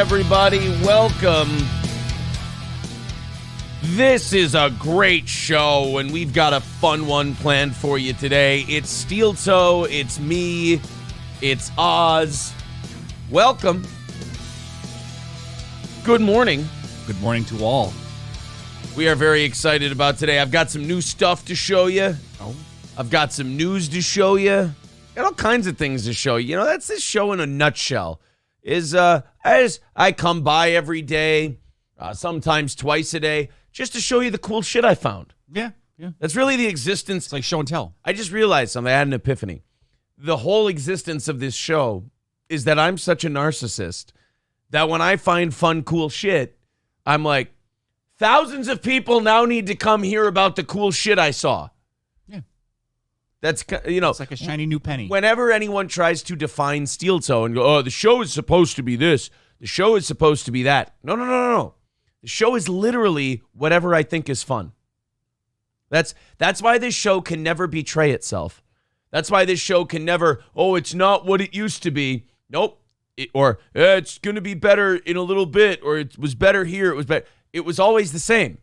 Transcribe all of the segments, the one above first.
everybody. Welcome. This is a great show, and we've got a fun one planned for you today. It's Steel Toe, it's me, it's Oz. Welcome. Good morning. Good morning to all. We are very excited about today. I've got some new stuff to show you. Oh. I've got some news to show you. Got all kinds of things to show you. You know, that's this show in a nutshell. I come by every day, sometimes twice a day, just to show you the cool shit I found. Yeah. That's really the existence. It's like show and tell. I just realized something. I had an epiphany. The whole existence of this show is that I'm such a narcissist that when I find fun, cool shit, I'm like, thousands of people now need to come hear about the cool shit I saw. Yeah. That's, you know. It's like a shiny new penny. Whenever anyone tries to define Steel Toe and go, oh, the show is supposed to be this, the show is supposed to be that. No. The show is literally whatever I think is fun. That's why this show can never betray itself. That's why this show can never, it's not what it used to be. Nope. It's going to be better in a little bit, or it was better here, it was better. It was always the same.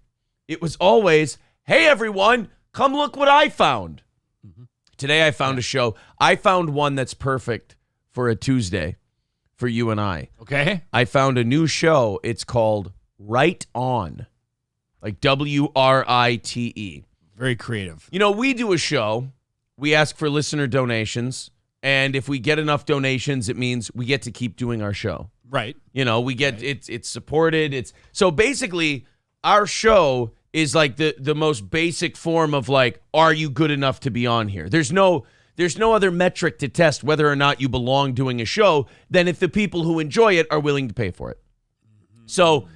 It was always, hey, everyone, come look what I found. Mm-hmm. Today I found a show. I found one that's perfect for a Tuesday for you and I. Okay. I found a new show. It's called Right On, like WRITE. Very creative. You know, we do a show. We ask for listener donations. And if we get enough donations, it means we get to keep doing our show. Right. You know, we get it's supported. So basically, our show is like the most basic form of like, are you good enough to be on here? There's no other metric to test whether or not you belong doing a show than if the people who enjoy it are willing to pay for it. Mm-hmm. So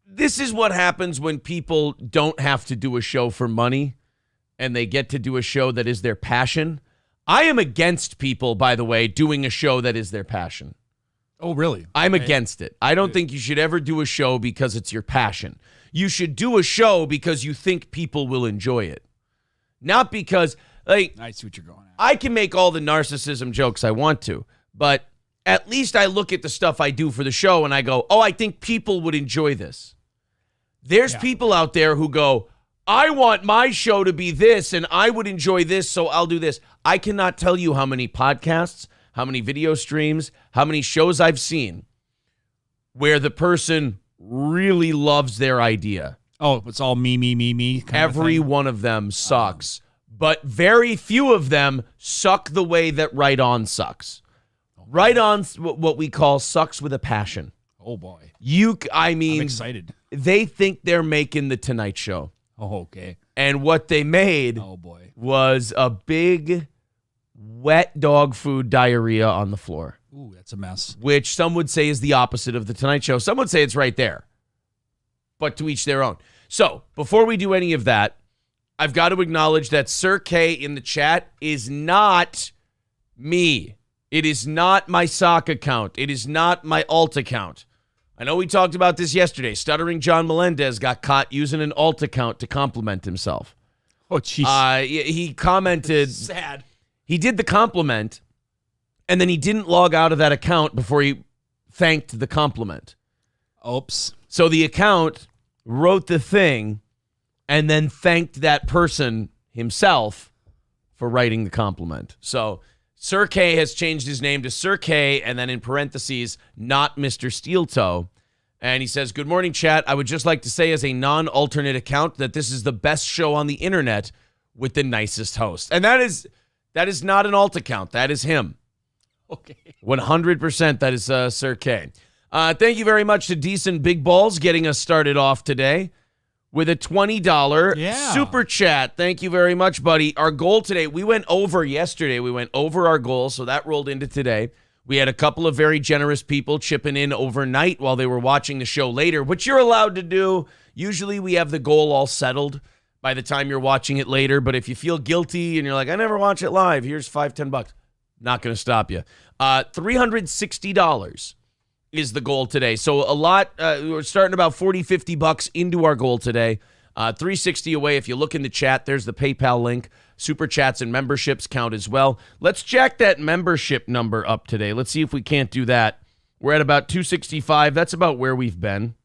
this is what happens when people don't have to do a show for money and they get to do a show that is their passion. I am against people, by the way, doing a show that is their passion. Oh, really? I'm against it. I don't think you should ever do a show because it's your passion. You should do a show because you think people will enjoy it. Not because, like, I see what you're going at. I can make all the narcissism jokes I want to, but at least I look at the stuff I do for the show and I go, I think people would enjoy this. There's people out there who go, I want my show to be this and I would enjoy this, so I'll do this. I cannot tell you how many podcasts, how many video streams, how many shows I've seen where the person really loves their idea. Oh, it's all me. Every one of them sucks, but very few of them suck the way that Right On sucks. Right On, what we call sucks with a passion. Oh, boy. I'm excited. They think they're making The Tonight Show. Oh, okay. And what they made was a big wet dog food diarrhea on the floor. Ooh, that's a mess. Which some would say is the opposite of The Tonight Show. Some would say it's right there. But to each their own. So, before we do any of that, I've got to acknowledge that Sir K in the chat is not me. It is not my sock account. It is not my alt account. I know we talked about this yesterday. Stuttering John Melendez got caught using an alt account to compliment himself. Oh, jeez. He commented. Sad. He did the compliment, and then he didn't log out of that account before he thanked the compliment. Oops. So the account wrote the thing and then thanked that person himself for writing the compliment. So Sir K has changed his name to Sir K, and then in parentheses, not Mr. Steel Toe. And he says, good morning, chat. I would just like to say as a non-alternate account that this is the best show on the internet with the nicest host. And that is not an alt account. That is him. Okay. 100% that is Sir K. Thank you very much to Decent Big Balls getting us started off today with a $20 super chat. Thank you very much, buddy. Our goal today, we went over yesterday. We went over our goal, so that rolled into today. We had a couple of very generous people chipping in overnight while they were watching the show later, which you're allowed to do. Usually we have the goal all settled by the time you're watching it later, but if you feel guilty and you're like, I never watch it live, here's $5-10. Not going to stop you. $360 is the goal today. So a lot, we're starting about $40-50 into our goal today. $360 away. If you look in the chat, there's the PayPal link. Super chats and memberships count as well. Let's jack that membership number up today. Let's see if we can't do that We're at about 265. That's about where we've been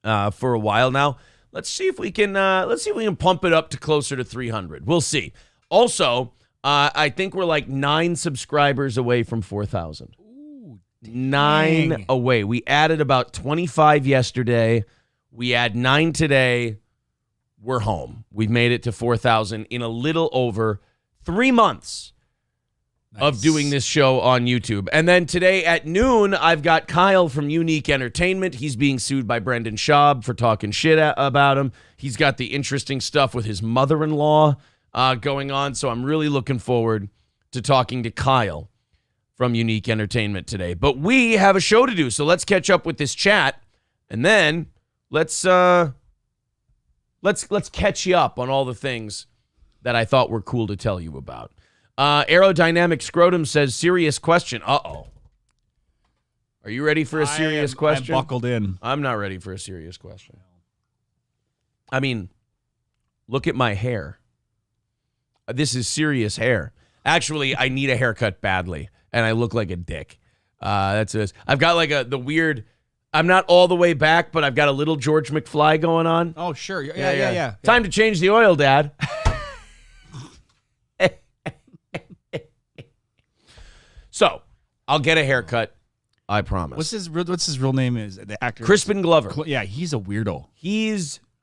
for a while now. Let's see if we can pump it up to closer to 300. We'll see. Also, I think we're like 9 subscribers away from 4,000. 9 away. We added about 25 yesterday. We add 9 today. We're home. We've made it to 4,000 in a little over 3 months of doing this show on YouTube. And then today at noon, I've got Kyle from Unique Entertainment. He's being sued by Brendan Schaub for talking shit about him. He's got the interesting stuff with his mother-in-law going on. So I'm really looking forward to talking to Kyle from Unique Entertainment today. But we have a show to do, so let's catch up with this chat, and then let's catch you up on all the things that I thought were cool to tell you about. Aerodynamic Scrotum says, serious question. Uh-oh. Are you ready for a serious question? I'm buckled in. I'm not ready for a serious question. I mean, look at my hair. This is serious hair. Actually, I need a haircut badly, and I look like a dick. That's this. I've got like the weird, I'm not all the way back, but I've got a little George McFly going on. Oh, sure. Yeah. Time to change the oil, Dad. So, I'll get a haircut. I promise. What's his real name? Is the actor Crispin Glover? Yeah, he's a weirdo.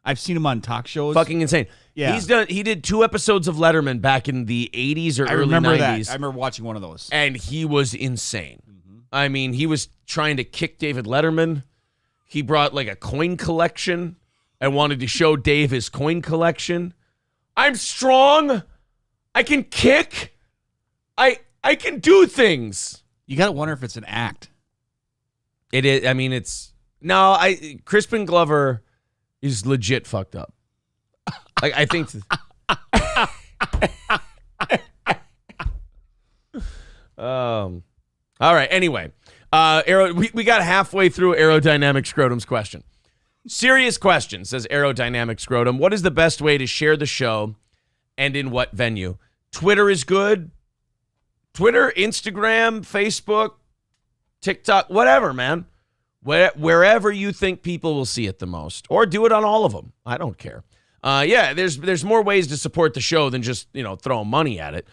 I've seen him on talk shows. Fucking insane. Yeah. He did 2 episodes of Letterman back in the 80s or early 90s. That. I remember watching one of those. And he was insane. Mm-hmm. I mean, he was trying to kick David Letterman. He brought like a coin collection and wanted to show Dave his coin collection. I'm strong. I can kick. I can do things. You got to wonder if it's an act. It is. I mean, Crispin Glover is legit fucked up. Like, I think. All right. Anyway, we got halfway through Aerodynamic Scrotum's question. Serious question, says Aerodynamic Scrotum. What is the best way to share the show, and in what venue? Twitter is good. Twitter, Instagram, Facebook, TikTok, whatever, man. Wherever you think people will see it the most, or do it on all of them. I don't care. There's more ways to support the show than just, throwing money at it.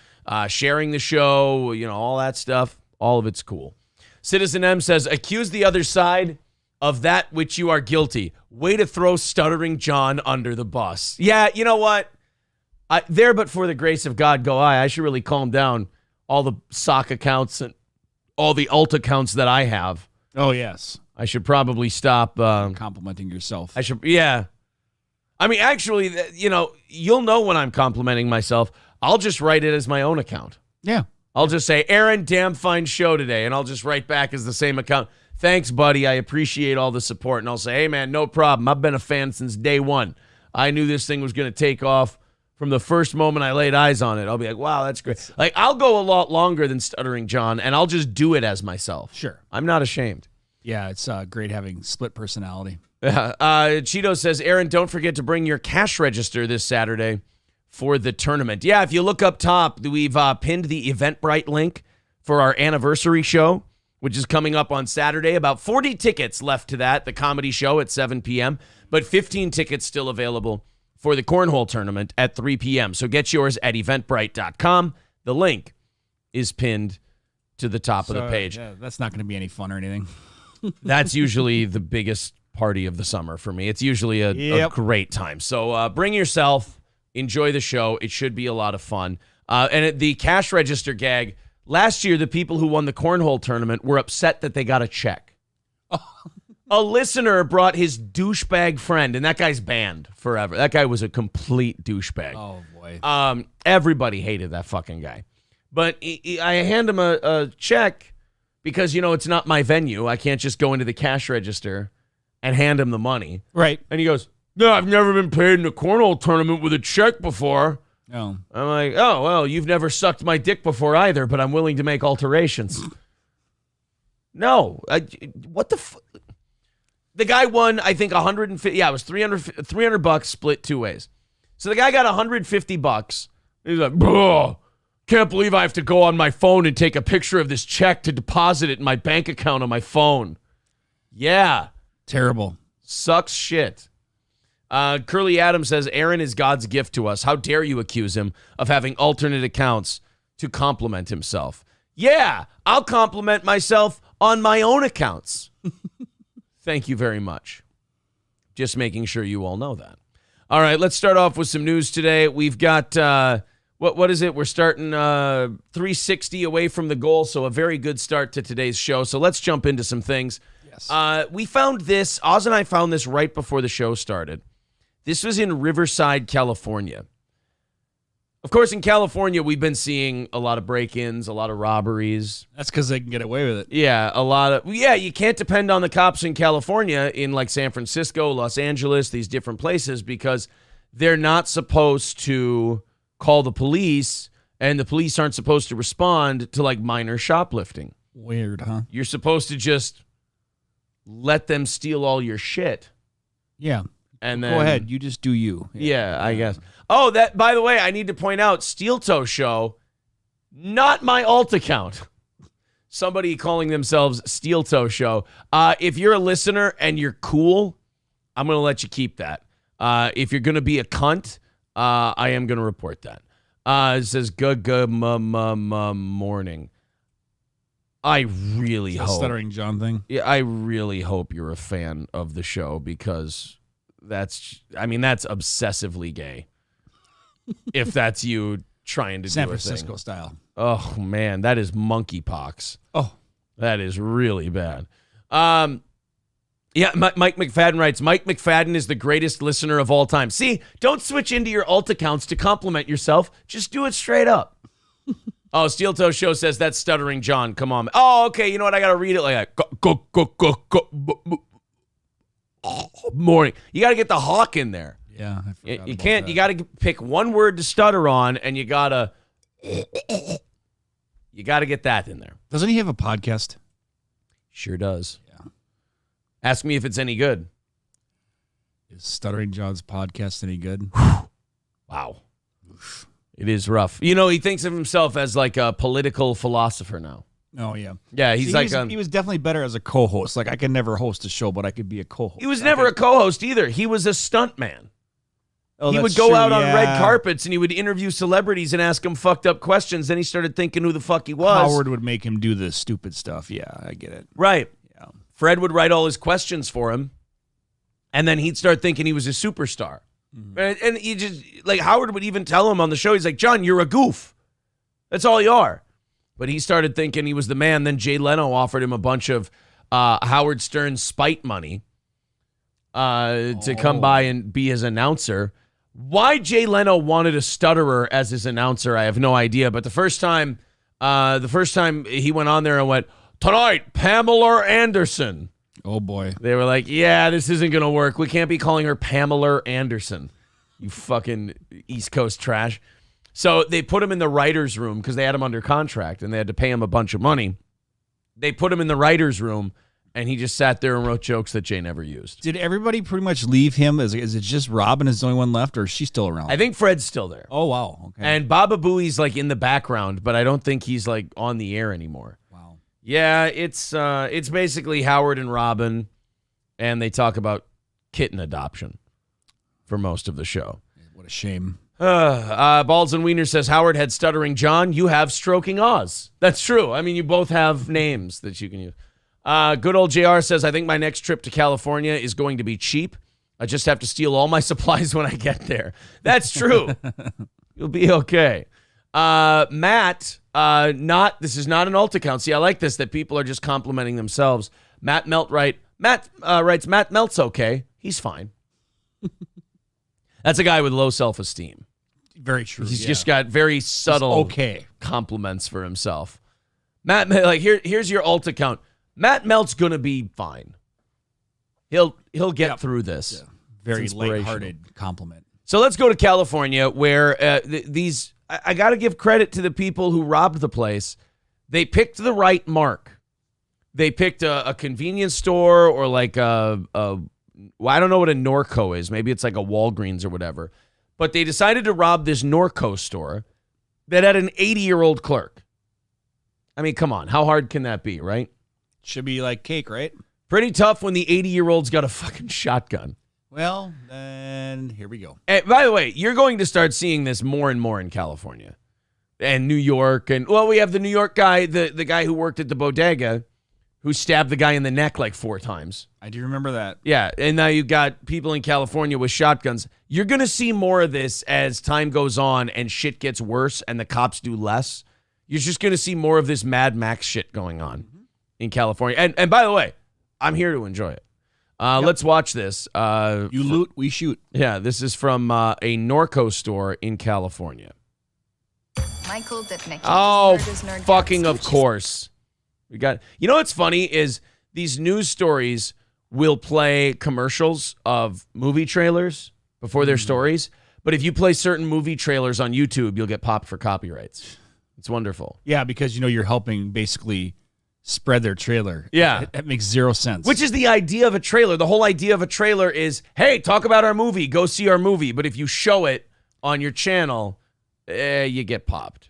Sharing the show, all that stuff, all of it's cool. Citizen M says, accuse the other side of that which you are guilty. Way to throw Stuttering John under the bus. Yeah, you know what? There but for the grace of God go I should really calm down all the sock accounts and all the alt accounts that I have. Oh, yes. I should probably stop complimenting yourself. Yeah. I mean, actually, you'll know when I'm complimenting myself. I'll just write it as my own account. Yeah. I'll just say, Aaron, damn fine show today. And I'll just write back as the same account. Thanks, buddy. I appreciate all the support. And I'll say, hey, man, no problem. I've been a fan since day one. I knew this thing was going to take off from the first moment I laid eyes on it. I'll be like, wow, that's great. Like, I'll go a lot longer than Stuttering John, and I'll just do it as myself. Sure. I'm not ashamed. Yeah, it's great having split personality. Cheeto says, Aaron, don't forget to bring your cash register this Saturday for the tournament. Yeah, if you look up top, we've pinned the Eventbrite link for our anniversary show, which is coming up on Saturday. About 40 tickets left to that, the comedy show at 7 p.m., but 15 tickets still available for the cornhole tournament at 3 p.m. So get yours at eventbrite.com. The link is pinned to the top of the page. Yeah, that's not going to be any fun or anything. That's usually the biggest party of the summer for me. It's usually a great time. So bring yourself, enjoy the show. It should be a lot of fun. And the cash register gag, last year, the people who won the cornhole tournament were upset that they got a check. A listener brought his douchebag friend, and that guy's banned forever. That guy was a complete douchebag. Oh, boy. Everybody hated that fucking guy. But I hand him a check because, it's not my venue. I can't just go into the cash register and hand him the money. Right. And he goes, no, I've never been paid in a cornhole tournament with a check before. Oh. I'm like, oh, well, you've never sucked my dick before either, but I'm willing to make alterations. No. What the fuck? The guy won, I think, 150. Yeah, it was $300 split 2 ways. So the guy got $150. He's like, bro, Can't believe I have to go on my phone and take a picture of this check to deposit it in my bank account on my phone. Yeah. Terrible. Sucks shit. Curly Adams says, Aaron is God's gift to us. How dare you accuse him of having alternate accounts to compliment himself? Yeah, I'll compliment myself on my own accounts. Thank you very much. Just making sure you all know that. All right, let's start off with some news today. We've got, what is it? We're starting 360 away from the goal, so a very good start to today's show. So let's jump into some things. Yes. We found this, Oz and I found this right before the show started. This was in Riverside, California. Of course, in California, we've been seeing a lot of break-ins, a lot of robberies. That's because they can get away with it. Yeah, you can't depend on the cops in California, in like San Francisco, Los Angeles, these different places, because they're not supposed to call the police, and the police aren't supposed to respond to like minor shoplifting. Weird, huh? You're supposed to just let them steal all your shit. Yeah. And then, go ahead, you just do you. Yeah, I guess. Oh, that, by the way, I need to point out, Steel Toe Show, not my alt account. Somebody calling themselves Steel Toe Show. If you're a listener and you're cool, I'm going to let you keep that. If you're going to be a cunt, I am going to report that. It says, good morning. I really hope. Stuttering John thing? Yeah, I really hope you're a fan of the show, because that's obsessively gay. If that's you trying to San do a Francisco thing. style. Oh, man, that is MonkeyPox. Oh. That is really bad. Yeah, Mike McFadden writes, Mike McFadden is the greatest listener of all time. See, don't switch into your alt accounts to compliment yourself. Just do it straight up. Oh, Steel Toe Show says that's Stuttering John. Come on. Oh, okay, you know what? I got to read it like that. Go. Morning. You got to get the hawk in there. Yeah, I forgot You about can't. that. You got to pick one word to stutter on, and you got to get that in there. Doesn't he have a podcast? Sure does. Yeah. Ask me if it's any good. Is Stuttering John's podcast any good? Wow. It is rough. You know, he thinks of himself as like a political philosopher now. Oh, yeah. Yeah, he's like... he was definitely better as a co-host. Like, I could never host a show, but I could be a co-host. He was never a co-host either. He was a stunt man. Oh, he would go out on red carpets and he would interview celebrities and ask them fucked up questions. Then he started thinking who the fuck he was. Howard would make him do the stupid stuff. Yeah, I get it. Right. Yeah. Fred would write all his questions for him, and then he'd start thinking he was a superstar. Mm-hmm. And he just, like, Howard would even tell him on the show, he's like, John, you're a goof. That's all you are. But he started thinking he was the man. Then Jay Leno offered him a bunch of Howard Stern spite money to come by and be his announcer. Why Jay Leno wanted a stutterer as his announcer, I have no idea. But the first time he went on there and went, tonight, Pamela Anderson. Oh, boy. They were like, yeah, this isn't going to work. We can't be calling her Pamela Anderson. You fucking East Coast trash. So they put him in the writer's room because they had him under contract and they had to pay him a bunch of money. They put him in the writer's room and he just sat there and wrote jokes that Jay never used. Did everybody pretty much leave him? Is it just Robin is the only one left, or is she still around? I think Fred's still there. Oh, wow. Okay. And Baba Booey's like in the background, but I don't think he's like on the air anymore. Wow. Yeah, it's basically Howard and Robin, and they talk about kitten adoption for most of the show. What a shame. Balls and Wiener says, Howard had Stuttering John. You have Stroking Oz. That's true. I mean, you both have names that you can use. Good old JR says, I think my next trip to California is going to be cheap. I just have to steal all my supplies when I get there. That's true. You'll be okay. Matt, this is not an alt account. See, I like this, that people are just complimenting themselves. Matt writes, Matt Melt's okay. He's fine. That's a guy with low self-esteem. Very true. He's just got very subtle compliments for himself. Matt, like here's your alt account. Matt Melt's gonna be fine. He'll get through this. Yeah. Very lighthearted compliment. So let's go to California, where I got to give credit to the people who robbed the place. They picked the right mark. They picked a convenience store or like I don't know what a Norco is. Maybe it's like a Walgreens or whatever. But they decided to rob this Norco store that had an 80-year-old clerk. I mean, come on. How hard can that be, right? Should be like cake, right? Pretty tough when the 80-year-old's got a fucking shotgun. Well, then here we go. And by the way, you're going to start seeing this more and more in California and New York. And, well, we have the New York guy, the guy who worked at the bodega who stabbed the guy in the neck like 4 times. I do remember that. Yeah, and now you've got people in California with shotguns. You're going to see more of this as time goes on and shit gets worse and the cops do less. You're just going to see more of this Mad Max shit going on in California. And by the way, I'm here to enjoy it. Let's watch this. You loot, we shoot. Yeah, this is from a Norco store in California. Michael Dipnick. Oh, fucking of course. We got. You know what's funny is these news stories will play commercials of movie trailers before their stories. But if you play certain movie trailers on YouTube, you'll get popped for copyrights. It's wonderful. Yeah, because you're helping basically spread their trailer. Yeah. That makes zero sense. Which is the idea of a trailer. The whole idea of a trailer is, hey, talk about our movie. Go see our movie. But if you show it on your channel, you get popped.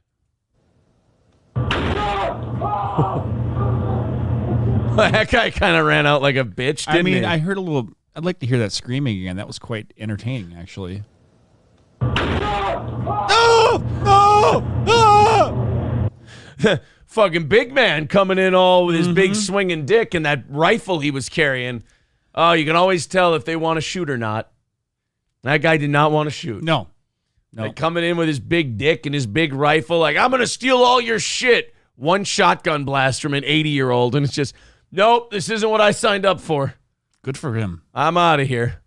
That guy kind of ran out like a bitch, didn't he? I heard a little. I'd like to hear that screaming again. That was quite entertaining, actually. Fucking big man coming in all with his big swinging dick and that rifle he was carrying. Oh, you can always tell if they want to shoot or not. That guy did not want to shoot. No. Like coming in with his big dick and his big rifle, like, I'm going to steal all your shit. One shotgun blast from an 80-year-old, and it's just, nope, this isn't what I signed up for. Good for him. I'm out of here.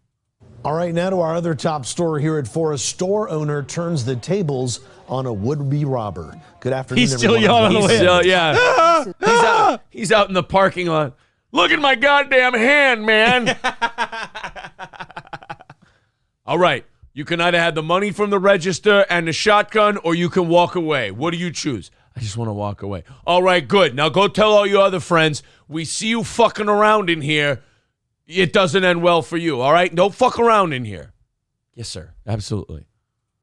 All right, now to our other top story here at Forest. Store owner turns the tables on a would-be robber. Good afternoon, He's still everyone. yelling on the way. Yeah. He's out in the parking lot. Look at my goddamn hand, man. All right. You can either have the money from the register and the shotgun, or you can walk away. What do you choose? I just want to walk away. All right, good. Now go tell all your other friends, we see you fucking around in here. It doesn't end well for you, all right? Don't fuck around in here. Yes, sir. Absolutely.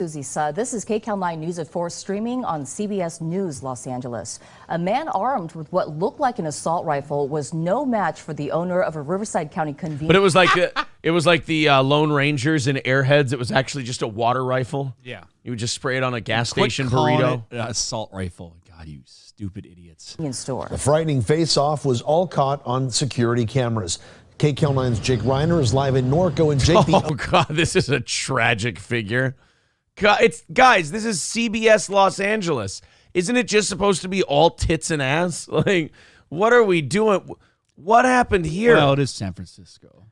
Susie Sudd. This is KCAL 9 News at 4 streaming on CBS News Los Angeles. A man armed with what looked like an assault rifle was no match for the owner of a Riverside County convenience. But it was like the Lone Rangers in Airheads. It was actually just a water rifle. Yeah. You would just spray it on a gas Quit station calling burrito. it an assault rifle. God, you stupid idiots. Store. The frightening face-off was all caught on security cameras. KCAL 9's Jake Reiner is live in Norco. And Jake, Oh, God, this is a tragic figure. Guys, this is CBS Los Angeles. Isn't it just supposed to be all tits and ass? Like, what are we doing? What happened here? Well, it is San Francisco.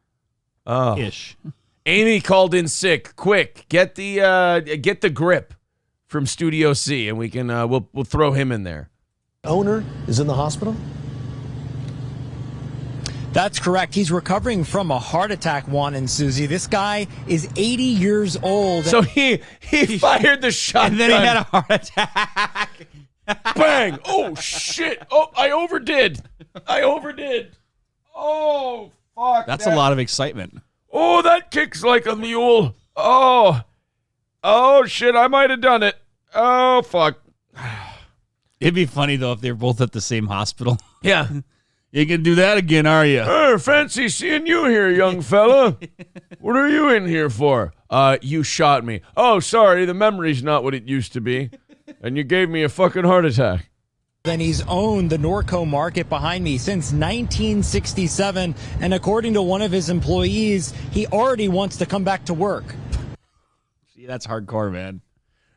Oh. Ish. Amy called in sick. Quick, get the grip from Studio C, and we can we'll throw him in there. owner is in the hospital. That's correct. He's recovering from a heart attack, Juan and Susie. This guy is 80 years old. So he fired the shotgun. And then he had a heart attack. Bang! Oh, shit. Oh, I overdid. Oh, fuck. That's a lot of excitement. Oh, that kicks like a mule. Oh, shit. I might have done it. Oh, fuck. It'd be funny, though, if they were both at the same hospital. Yeah. You can do that again, are you? Fancy seeing you here, young fella. What are you in here for? You shot me. Oh, sorry. The memory's not what it used to be. And you gave me a fucking heart attack. Then he's owned the Norco market behind me since 1967. And according to one of his employees, he already wants to come back to work. See, that's hardcore, man.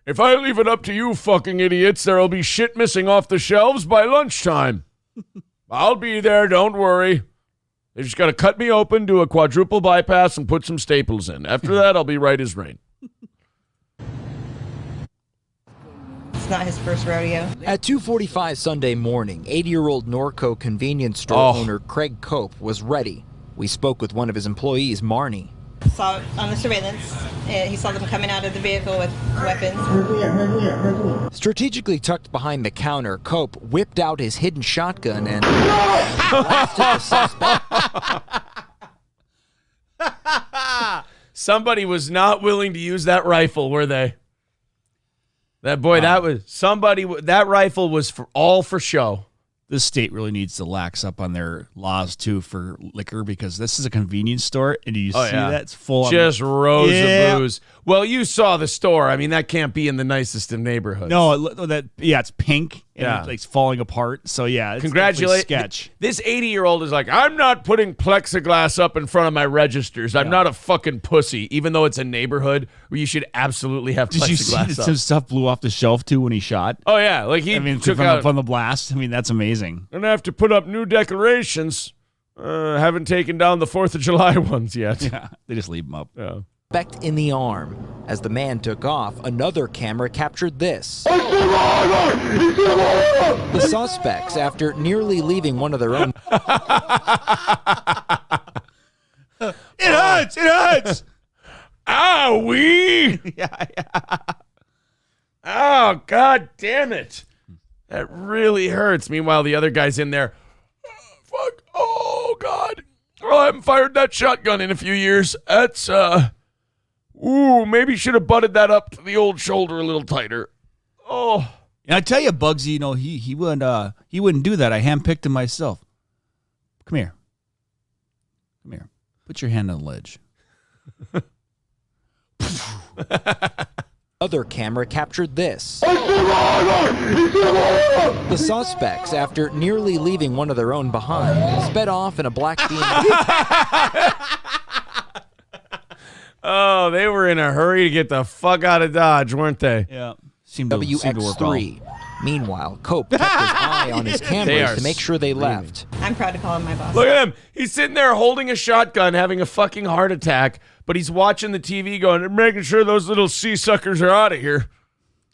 If I leave it up to you fucking idiots, there'll be shit missing off the shelves by lunchtime. I'll be there, don't worry. They just got to cut me open, do a quadruple bypass, and put some staples in. After that, I'll be right as rain. It's not his first rodeo. At 2:45 Sunday morning, 80-year-old Norco convenience store owner Craig Cope was ready. We spoke with one of his employees, Marnie. Saw it on the surveillance. He saw them coming out of the vehicle with weapons. Strategically tucked behind the counter, Cope whipped out his hidden shotgun and blasted the suspect. Somebody was not willing to use that rifle, were they? That was somebody. That rifle was all for show. This state really needs to lax up on their laws too for liquor, because this is a convenience store, and you see that it's full just of rows of booze. Well, you saw the store. I mean, that can't be in the nicest of neighborhoods. No, it's pink and it's falling apart. So it's congratulations. Sketch. This 80-year-old is like, I'm not putting plexiglass up in front of my registers. I'm not a fucking pussy, even though it's a neighborhood where you should absolutely have plexiglass. Did you see that some stuff blew off the shelf too when he shot? Oh yeah, like took out from the blast. I mean, that's amazing. And I have to put up new decorations. Haven't taken down the 4th of July ones yet. Yeah, they just leave them up. Yeah. Suspect in the arm. As the man took off, another camera captured this. The suspects, after nearly leaving one of their own. It hurts! Owie! Yeah. Oh, God damn it. That really hurts. Meanwhile, the other guy's in there. Oh, fuck. Oh, God. Oh, I haven't fired that shotgun in a few years. That's, maybe should have butted that up to the old shoulder a little tighter. Oh. And I tell you, Bugsy, he wouldn't do that. I handpicked him myself. Come here. Put your hand on the ledge. Other camera captured this. The suspects, after nearly leaving one of their own behind, sped off in a black BMW. Oh, they were in a hurry to get the fuck out of Dodge, weren't they? Yeah. Seemed to work WX3. well. Meanwhile, Cope kept his eye on his cameras to make sure they left. I'm proud to call him my boss. Look at him. He's sitting there holding a shotgun, having a fucking heart attack, but he's watching the TV going, making sure those little sea suckers are out of here.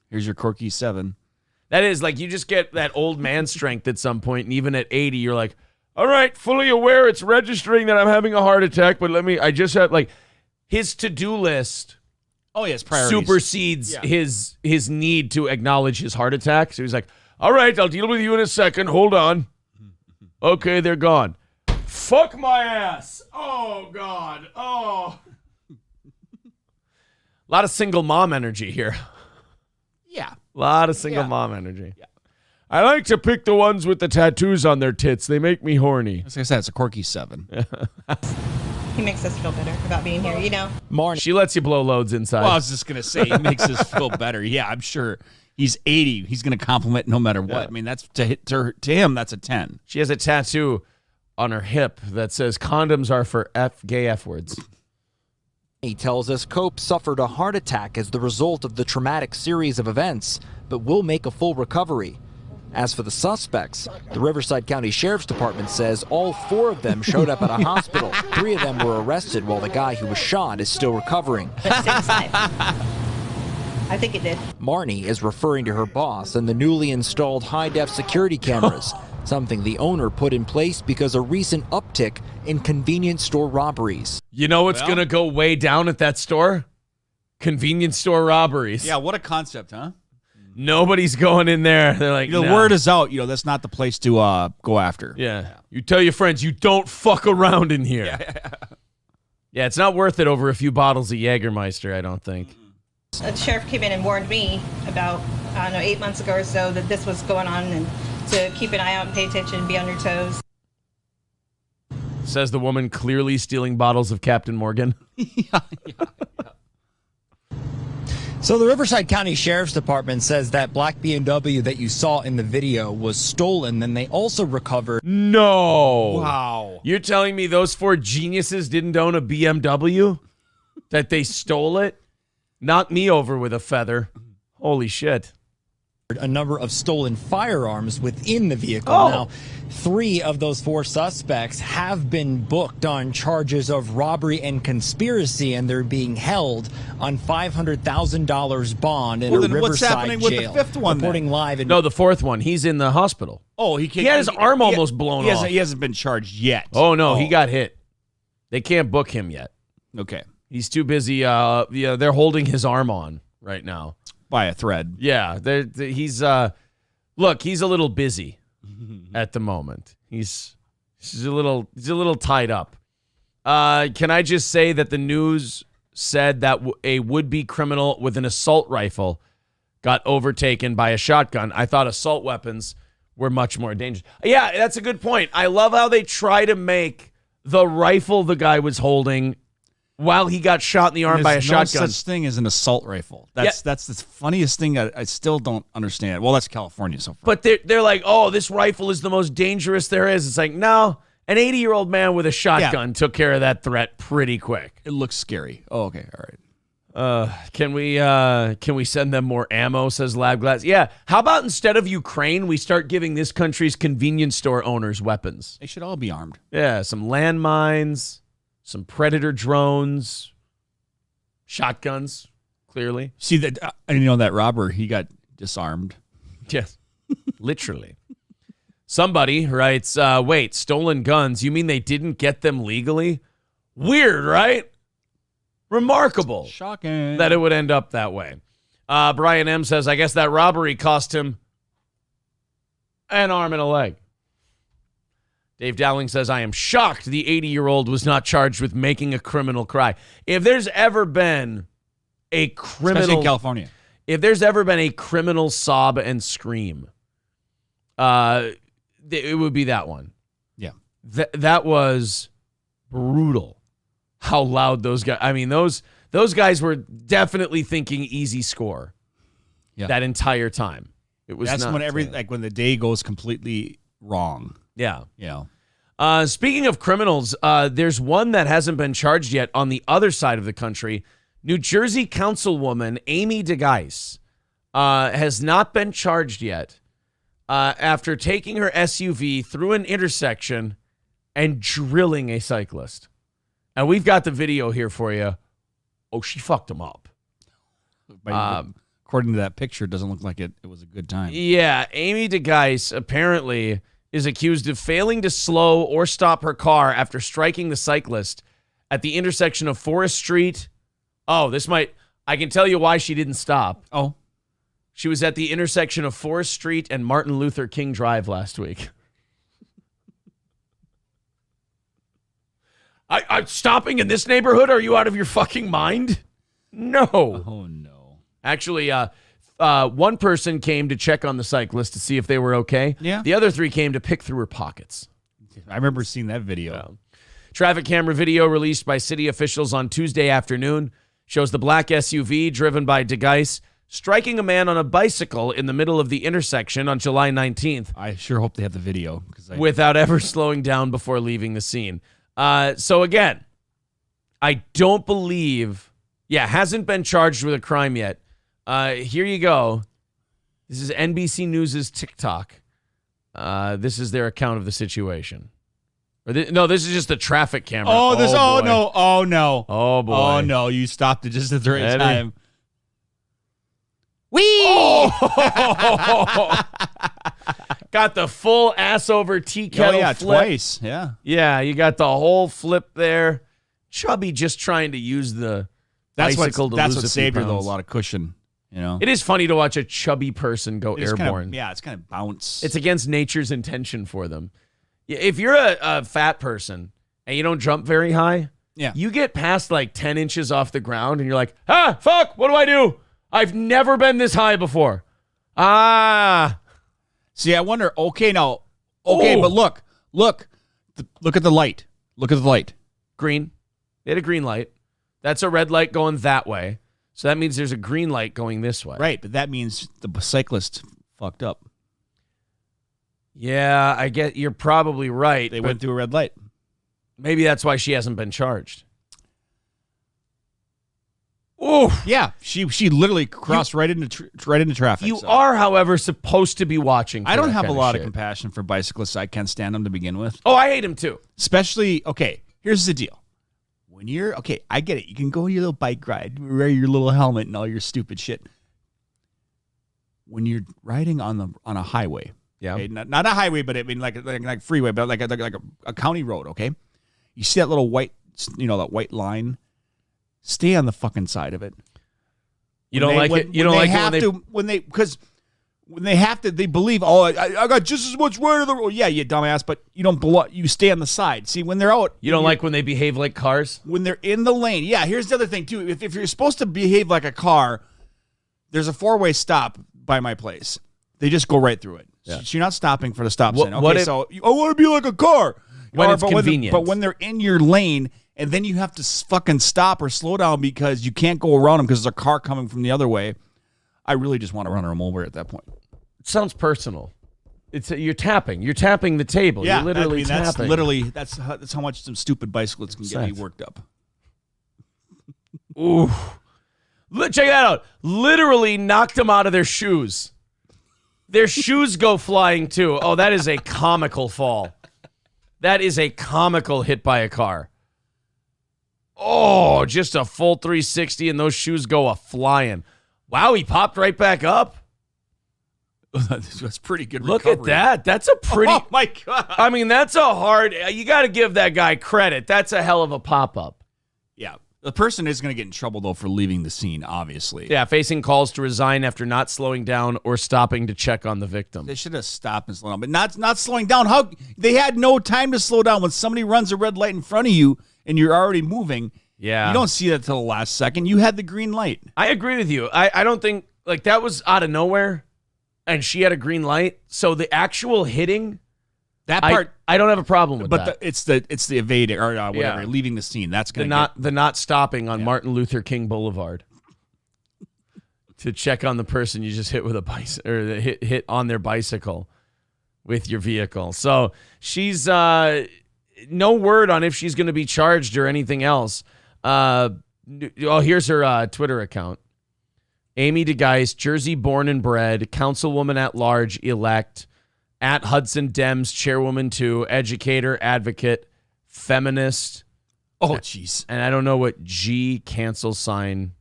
Here's your Corky 7. That is, like, you just get that old man strength at some point, and even at 80, you're like, all right, fully aware it's registering that I'm having a heart attack, but I just have, like, his to-do list priorities. supersedes his need to acknowledge his heart attack. So he's like, all right, I'll deal with you in a second. Hold on. Okay, they're gone. Fuck my ass. Oh, God. Oh. A lot of single mom energy here. Yeah. A lot of single mom energy. Yeah. I like to pick the ones with the tattoos on their tits. They make me horny. As I said, it's a Corky 7. He makes us feel better about being here, you know? Marnie. She lets you blow loads inside. Well, I was just going to say, he makes us feel better. Yeah, I'm sure. He's 80. He's going to compliment no matter what. Yeah. I mean, that's to him, that's a 10. She has a tattoo on her hip that says condoms are for gay F words. He tells us Cope suffered a heart attack as the result of the traumatic series of events, but will make a full recovery. As for the suspects, the Riverside County Sheriff's Department says all 4 of them showed up at a hospital. 3 of them were arrested while the guy who was shot is still recovering. I think it did. Marnie is referring to her boss and the newly installed high-def security cameras, something the owner put in place because a recent uptick in convenience store robberies. You know what's going to go way down at that store? Convenience store robberies. Yeah, what a concept, huh? Nobody's going in there. They're like, the word is out. That's not the place to go after. Yeah. You tell your friends you don't fuck around in here. Yeah, it's not worth it over a few bottles of Jägermeister, I don't think. The sheriff came in and warned me about, 8 months ago or so that this was going on and to keep an eye out and pay attention and be on your toes. Says the woman clearly stealing bottles of Captain Morgan. Yeah. So the Riverside County Sheriff's Department says that black BMW that you saw in the video was stolen. Then they also recovered. No. Wow. You're telling me those 4 geniuses didn't own a BMW? That they stole it? Knock me over with a feather. Holy shit. A number of stolen firearms within the vehicle. Oh. Now, 3 of those 4 suspects have been booked on charges of robbery and conspiracy, and they're being held on $500,000 bond in a then what's Riverside happening with the jail. 5th one, Reporting then? live in No, the 4th one. He's in the hospital. Oh, he had his arm almost blown off. He hasn't been charged yet. Oh, no, he got hit. They can't book him yet. Okay. He's too busy. They're holding his arm on right now. By a thread. Yeah, he's look, he's a little busy at the moment. He's a little tied up. Can I just say that the news said that a would-be criminal with an assault rifle got overtaken by a shotgun. I thought assault weapons were much more dangerous. Yeah, that's a good point. I love how they try to make the rifle the guy was holding while he got shot in the arm by a shotgun. There's such thing as an assault rifle. That's the funniest thing I still don't understand. Well, that's California so far. But they're like, oh, this rifle is the most dangerous there is. It's like, no, an 80-year-old man with a shotgun took care of that threat pretty quick. It looks scary. Oh, okay, all right. Can we send them more ammo, says Lab Glass. Yeah, how about instead of Ukraine, we start giving this country's convenience store owners weapons? They should all be armed. Yeah, some landmines, some Predator drones, shotguns, clearly. See, that that robber, he got disarmed. Yes, literally. Somebody writes, wait, stolen guns, you mean they didn't get them legally? Weird, right? Remarkable. Shocking. That it would end up that way. Brian M. says, I guess that robbery cost him an arm and a leg. Dave Dowling says, I am shocked the 80-year-old was not charged with making a criminal cry. If there's ever been a criminal... Especially in California. If there's ever been a criminal sob and scream, it would be that one. Yeah. That was brutal. How loud those guys... I mean, those guys were definitely thinking easy score that entire time. It was That's not, when the day goes completely wrong. Yeah. Yeah. Speaking of criminals, there's one that hasn't been charged yet on the other side of the country. New Jersey councilwoman Amy DeGeis has not been charged yet after taking her SUV through an intersection and drilling a cyclist. And we've got the video here for you. Oh, she fucked him up. According to that picture, it doesn't look like it was a good time. Yeah, Amy DeGeis apparently is accused of failing to slow or stop her car after striking the cyclist at the intersection of Forest Street. Oh, I can tell you why she didn't stop. Oh. She was at the intersection of Forest Street and Martin Luther King Drive last week. I'm stopping in this neighborhood? Are you out of your fucking mind? No. Oh, no. Actually, one person came to check on the cyclist to see if they were okay. Yeah. The other three came to pick through her pockets. I remember seeing that video. Yeah. Traffic camera video released by city officials on Tuesday afternoon shows the black SUV driven by DeGeis striking a man on a bicycle in the middle of the intersection on July 19th. I sure hope they have the video. Without ever slowing down before leaving the scene. So again, I don't believe, hasn't been charged with a crime yet. Here you go. This is NBC News' TikTok. This is their account of the situation. No, this is just the traffic camera. Oh, boy. No. Oh, no. Oh, boy. Oh, no. You stopped it just at the right time. Whee! Oh! Got the full ass over tea kettle flip. Twice. Yeah. Yeah, you got the whole flip there. Chubby just trying to use the bicycle to lose a few That's what saved her, though, a pounds. lot of cushion. You know? It is funny to watch a chubby person go airborne. It's kind of bounce. It's against nature's intention for them. If you're a fat person and you don't jump very high, you get past like 10 inches off the ground and you're like, fuck, what do I do? I've never been this high before. See, I wonder, but look at the light. Look at the light. Green. They had a green light. That's a red light going that way. So that means there's a green light going this way. Right, but that means the cyclist fucked up. Yeah, I get you're probably right. They went through a red light. Maybe that's why she hasn't been charged. Oh, yeah. She literally crossed right into traffic. You are, however, supposed to be watching. I don't have a lot of compassion for bicyclists. I can't stand them to begin with. Oh, I hate them too. Especially, here's the deal. When you're, I get it. You can go on your little bike ride, wear your little helmet and all your stupid shit. When you're riding on a highway, not a highway, but I mean like freeway, but like a county road, okay? You see that little white, that white line? Stay on the fucking side of it. You don't like it? You don't like it when they have to, they believe, I got just as much right of the road. Yeah, you dumbass, but you don't belong. You stay on the side. See, when they're out. You don't like when they behave like cars? When they're in the lane. Yeah, here's the other thing, too. If you're supposed to behave like a car, There's a 4-way stop by my place. They just go right through it. Yeah. So you're not stopping for the stop What- sign. Okay, what if- so I want to be like a car. When Or, it's but convenient. But when they're in your lane, and then you have to fucking stop or slow down because you can't go around them because there's a car coming from the other way, I really just want to run them over at that point. It sounds personal. It's you're tapping the table. You're literally tapping. That's how much some stupid bicyclists can get me worked up. Ooh. Check that out. Literally knocked them out of their shoes. Their shoes go flying too. Oh, that is a comical fall. That is a comical hit by a car. Oh, just a full 360 and those shoes go a-flying. Wow, he popped right back up. That's pretty good Look recovery. at that. That's a pretty... Oh, my God. I mean, that's a hard... You got to give that guy credit. That's a hell of a pop-up. Yeah. The person is going to get in trouble, though, for leaving the scene, obviously. Yeah, facing calls to resign after not slowing down or stopping to check on the victim. They should have stopped and slowed down, but not slowing down. How they had no time to slow down when somebody runs a red light in front of you and you're already moving. Yeah. You don't see that till the last second. You had the green light. I agree with you. I don't think... Like, that was out of nowhere, and she had a green light. So the actual hitting... That part... I don't have a problem with that. But it's the evading or whatever, leaving the scene. That's going to the not stopping on Martin Luther King Boulevard to check on the person you just hit with a bicycle or hit on their bicycle with your vehicle. So she's no word on if she's going to be charged or anything else. Here's her Twitter account. Amy DeGeist, Jersey born and bred, councilwoman at large elect. At Hudson Dems, chairwoman too, educator, advocate, feminist. Oh, jeez. And I don't know what G cancel sign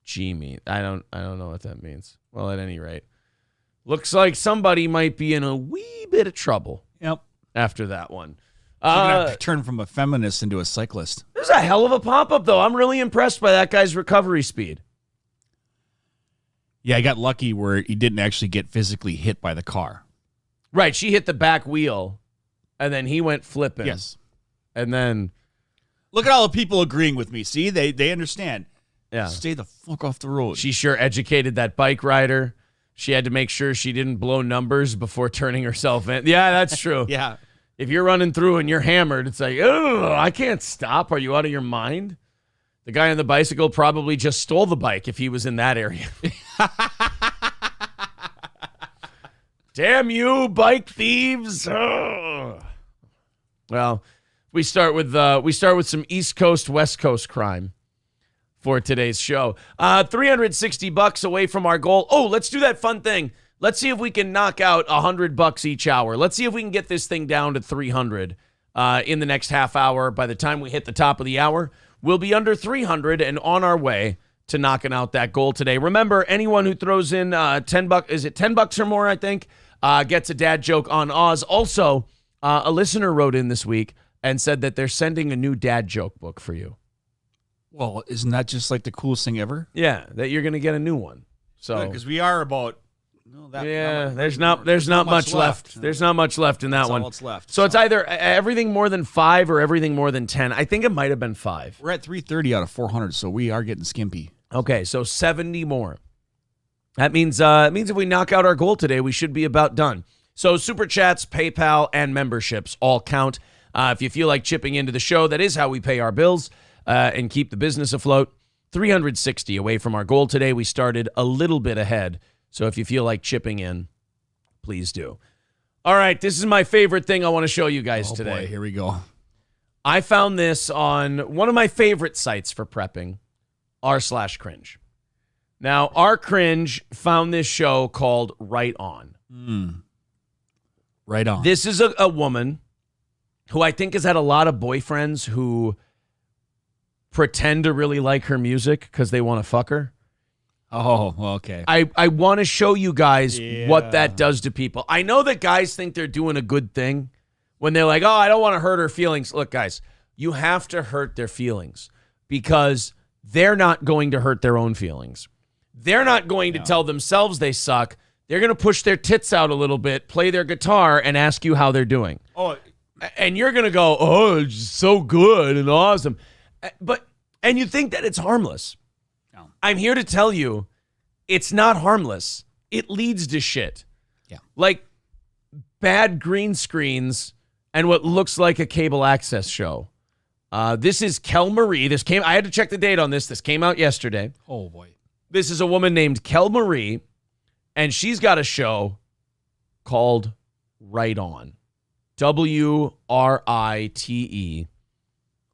G means. I don't know what that means. Well, at any rate, looks like somebody might be in a wee bit of trouble. Yep. After that one. You're going to have to turn from a feminist into a cyclist. This is a hell of a pop-up, though. I'm really impressed by that guy's recovery speed. Yeah, I got lucky where he didn't actually get physically hit by the car. Right, she hit the back wheel, and then he went flipping. Yes. And then... Look at all the people agreeing with me. See, they understand. Yeah. Stay the fuck off the road. She sure educated that bike rider. She had to make sure she didn't blow numbers before turning herself in. Yeah, that's true. Yeah. If you're running through and you're hammered, it's like, oh, I can't stop. Are you out of your mind? The guy on the bicycle probably just stole the bike if he was in that area. Damn you, bike thieves! Ugh. Well, we start with some East Coast, West Coast crime for today's show. $360 away from our goal. Oh, let's do that fun thing. Let's see if we can knock out $100 each hour. Let's see if we can get this thing down to 300 in the next half hour. By the time we hit the top of the hour, we'll be under 300 and on our way to knocking out that goal today. Remember, anyone who throws in $10, is it $10 or more, I think, gets a dad joke on Oz. Also, a listener wrote in this week and said that they're sending a new dad joke book for you. Well, isn't that just like the coolest thing ever? Yeah, that you're going to get a new one. So because we are about... there's not much left. There's not much left in that That's one. all that's left. So it's either everything more than 5 or everything more than 10. I think it might have been 5. We're at 330 out of 400, so we are getting skimpy. Okay, so 70 more. That means if we knock out our goal today, we should be about done. So Super Chats, PayPal, and memberships all count. If you feel like chipping into the show, that is how we pay our bills and keep the business afloat. 360 away from our goal today. We started a little bit ahead. So if you feel like chipping in, please do. All right, this is my favorite thing I want to show you guys today. Boy, here we go. I found this on one of my favorite sites for prepping, r/cringe. Now, r/cringe found this show called Right On. Right on. This is a woman who I think has had a lot of boyfriends who pretend to really like her music because they want to fuck her. Oh, okay. I want to show you guys what that does to people. I know that guys think they're doing a good thing when they're like, oh, I don't want to hurt her feelings. Look, guys, you have to hurt their feelings because they're not going to hurt their own feelings. They're not going to tell themselves they suck. They're going to push their tits out a little bit, play their guitar, and ask you how they're doing. Oh, and you're going to go, oh, it's so good and awesome. And you think that it's harmless. I'm here to tell you it's not harmless. It leads to shit. Yeah. Like bad green screens and what looks like a cable access show. This is Kel Marie. I had to check the date on this. This came out yesterday. Oh, boy. This is a woman named Kel Marie, and she's got a show called Right On. WRITE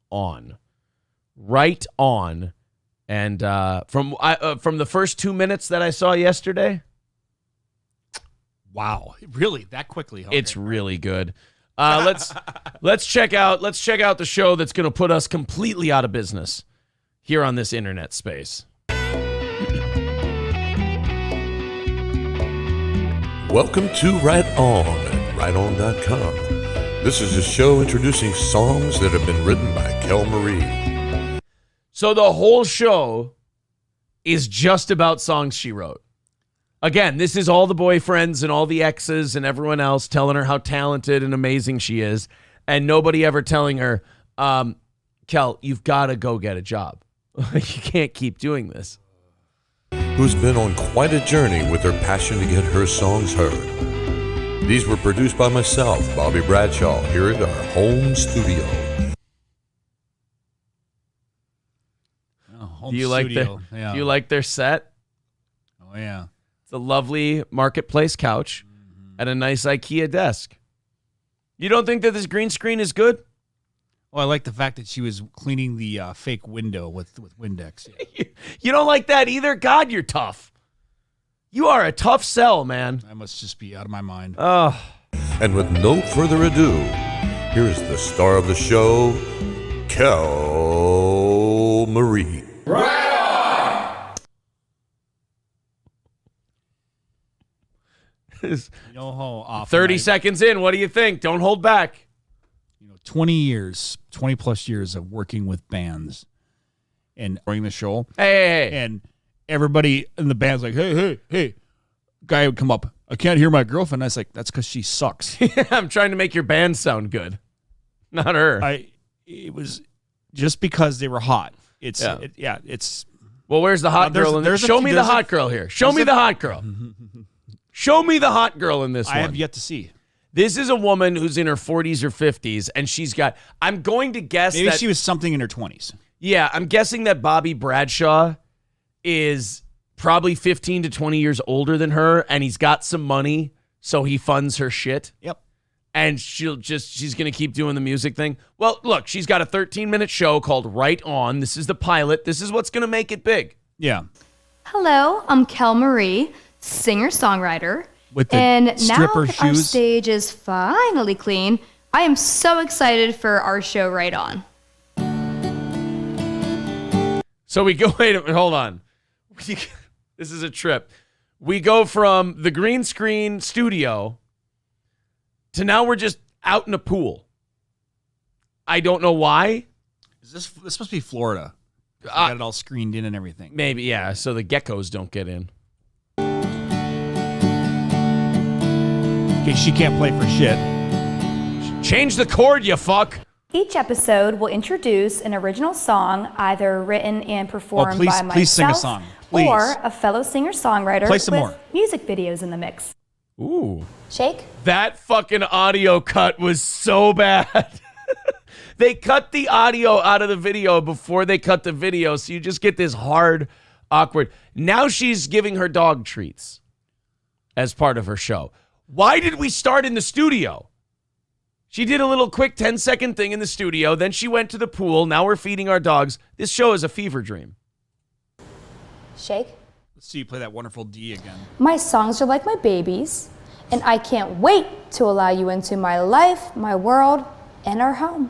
on. Right On. And from the first 2 minutes that I saw yesterday, wow, really that quickly? Huh? It's really good. Let's check out the show that's going to put us completely out of business here on this internet space. Welcome to Right On at righton.com. This is a show introducing songs that have been written by Kel Marie. So the whole show is just about songs she wrote. Again, this is all the boyfriends and all the exes and everyone else telling her how talented and amazing she is, and nobody ever telling her, Kel, you've got to go get a job. You can't keep doing this. Who's been on quite a journey with her passion to get her songs heard. These were produced by myself, Bobby Bradshaw, here at our home studio. Do you like their set? Oh, yeah. It's a lovely marketplace couch and a nice IKEA desk. You don't think that this green screen is good? Well, I like the fact that she was cleaning the fake window with Windex. You don't like that either? God, you're tough. You are a tough sell, man. I must just be out of my mind. Oh. And with no further ado, here is the star of the show, Kel Marie. Right on! You know how often 30 seconds in, what do you think? Don't hold back. 20 plus years of working with bands and running the show. Hey. And everybody in the band's like, hey. Guy would come up, I can't hear my girlfriend. I was like, that's because she sucks. I'm trying to make your band sound good. Not her. It was just because they were hot. It's. Well, where's the hot girl in this? Show me the hot girl here. Show me the hot girl. Show me the hot girl in this one. I have yet to see. This is a woman who's in her 40s or 50s, and she's got, I'm going to guess Maybe that she was something in her 20s. Yeah, I'm guessing that Bobby Bradshaw is probably 15 to 20 years older than her, and he's got some money, so he funds her shit. Yep. And she's going to keep doing the music thing. Well, look, she's got a 13-minute show called Right On. This is the pilot. This is what's going to make it big. Yeah. Hello, I'm Kel Marie, singer-songwriter. With the and stripper now shoes. Our stage is finally clean. I am so excited for our show Right On. So we go, wait a minute, hold on. This is a trip. We go from the green screen studio to now we're just out in a pool. I don't know why. This must be Florida. They got it all screened in and everything. Maybe, yeah, so the geckos don't get in. Okay, she can't play for shit. Change the chord, you fuck. Each episode will introduce an original song either written and performed by myself please sing a song. Please. Or a fellow singer-songwriter Play some with more. music videos in the mix. Ooh. Shake. That fucking audio cut was so bad. They cut the audio out of the video before they cut the video, so you just get this hard, awkward. Now she's giving her dog treats as part of her show. Why did we start in the studio? She did a little quick 10-second thing in the studio. Then she went to the pool. Now we're feeding our dogs. This show is a fever dream. Shake. Let's see you play that wonderful D again. My songs are like my babies, and I can't wait to allow you into my life, my world, and our home.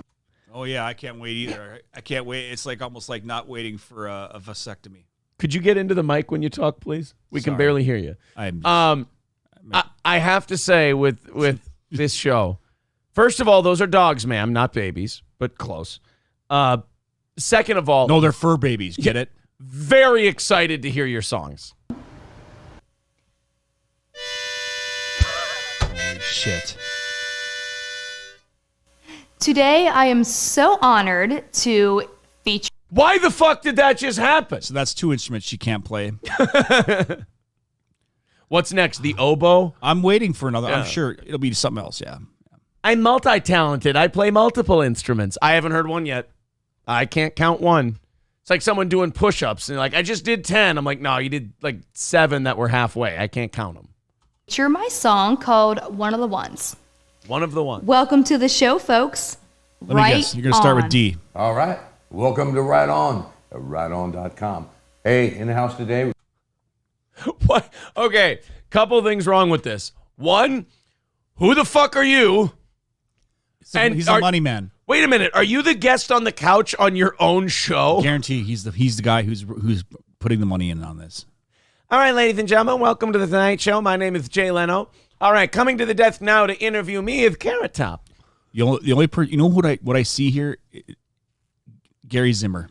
Oh, yeah, I can't wait either. I can't wait. It's like almost like not waiting for a vasectomy. Could you get into the mic when you talk, please? We can barely hear you. I have to say with this show, first of all, those are dogs, ma'am, not babies, but close. Second of all, no, they're fur babies. Get it? Very excited to hear your songs. Holy shit. Today, I am so honored to feature. Why the fuck did that just happen? So that's two instruments she can't play. What's next? The oboe? I'm waiting for another. Yeah. I'm sure it'll be something else. Yeah. I'm multi-talented. I play multiple instruments. I haven't heard one yet. I can't count one. It's like someone doing push-ups and like, I just did 10. I'm like, no, you did like 7 that were halfway. I can't count them. Feature my song called One of the Ones. One of the ones. Welcome to the show, folks. Let me guess. You're going to start with D. All right. Welcome to Right On at righton.com. Hey, in the house today. What? Okay, couple things wrong with this. One, who the fuck are you? He's a money man. Wait a minute. Are you the guest on the couch on your own show? Guarantee he's the guy who's putting the money in on this. All right, ladies and gentlemen, welcome to the Tonight Show. My name is Jay Leno. All right, coming to the desk now to interview me is Carrot Top. The only you know what I see here? Gary Zimmer.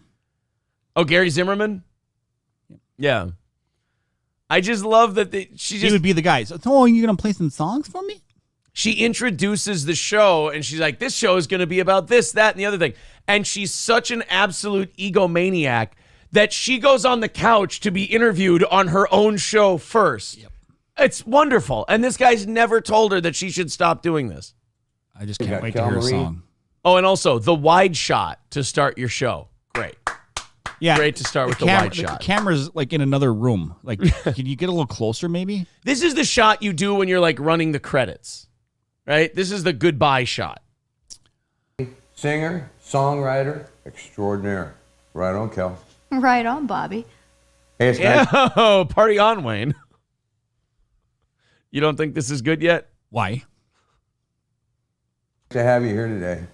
Oh, Gary Zimmerman? Yeah. I just love that he would be the guy. So, oh, you're going to play some songs for me? She introduces the show, and she's like, this show is going to be about this, that, and the other thing. And she's such an absolute egomaniac that she goes on the couch to be interviewed on her own show first. Yep. It's wonderful. And this guy's never told her that she should stop doing this. I just can't wait to hear a song. Oh, and also the wide shot to start your show. Great. Yeah. Great to start with the wide shot. The camera's like in another room. Like, can you get a little closer maybe? This is the shot you do when you're like running the credits, right? This is the goodbye shot. Singer, songwriter, extraordinaire. Right on, Kel. Right on, Bobby. Hey, it's nice Oh, party on, Wayne. You don't think this is good yet? Why? to have you here today.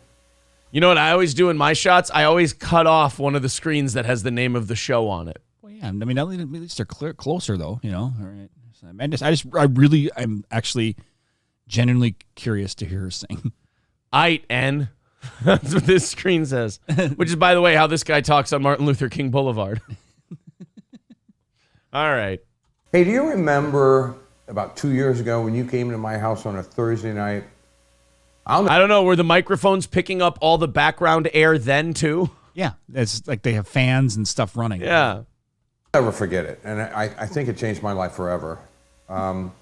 You know what I always do in my shots? I always cut off one of the screens that has the name of the show on it. Well, yeah. I mean, at least they're closer, though. You know. All right. I'm actually genuinely curious to hear her sing. N. That's what this screen says. Which is, by the way, how this guy talks on Martin Luther King Boulevard. All right. Hey, do you remember about 2 years ago when you came to my house on a Thursday night? I don't know. Were the microphones picking up all the background air then, too? Yeah. It's like they have fans and stuff running. Yeah. I'll never forget it. And I think it changed my life forever. I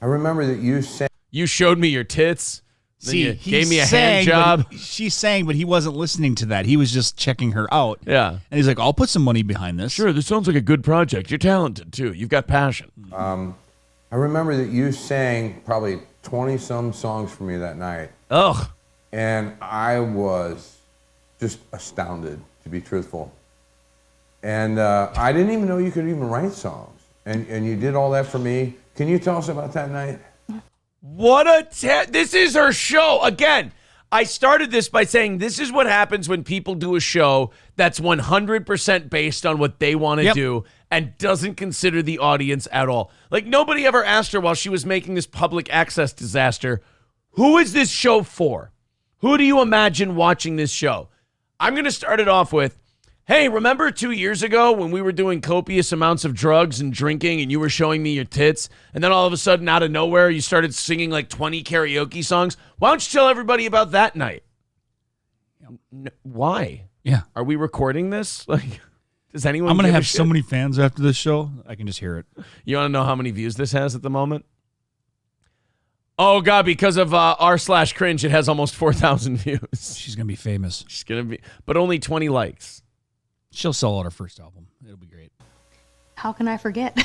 remember that you sang. You showed me your tits. See, he gave me a hand job. She sang, but he wasn't listening to that. He was just checking her out. Yeah. And he's like, I'll put some money behind this. Sure, this sounds like a good project. You're talented, too. You've got passion. I remember that you sang probably 20-some songs for me that night. Ugh. And I was just astounded, to be truthful. And I didn't even know you could even write songs. And you did all that for me. Can you tell us about that night? What a this is her show. Again, I started this by saying this is what happens when people do a show that's 100% based on what they want to do and doesn't consider the audience at all. Like, nobody ever asked her while she was making this public access disaster, who is this show for? Who do you imagine watching this show? I'm going to start it off with, hey, remember 2 years ago when we were doing copious amounts of drugs and drinking and you were showing me your tits, and then all of a sudden out of nowhere you started singing like 20 karaoke songs? Why don't you tell everybody about that night? Why? Yeah. Are we recording this? Like, does anyone I'm going to give a have shit? so many fans after this show. I can just hear it. You want to know how many views this has at the moment? Oh, God, because of r/cringe, it has almost 4,000 views. She's going to be famous. She's going to be, but only 20 likes. She'll sell out her first album. It'll be great. How can I forget?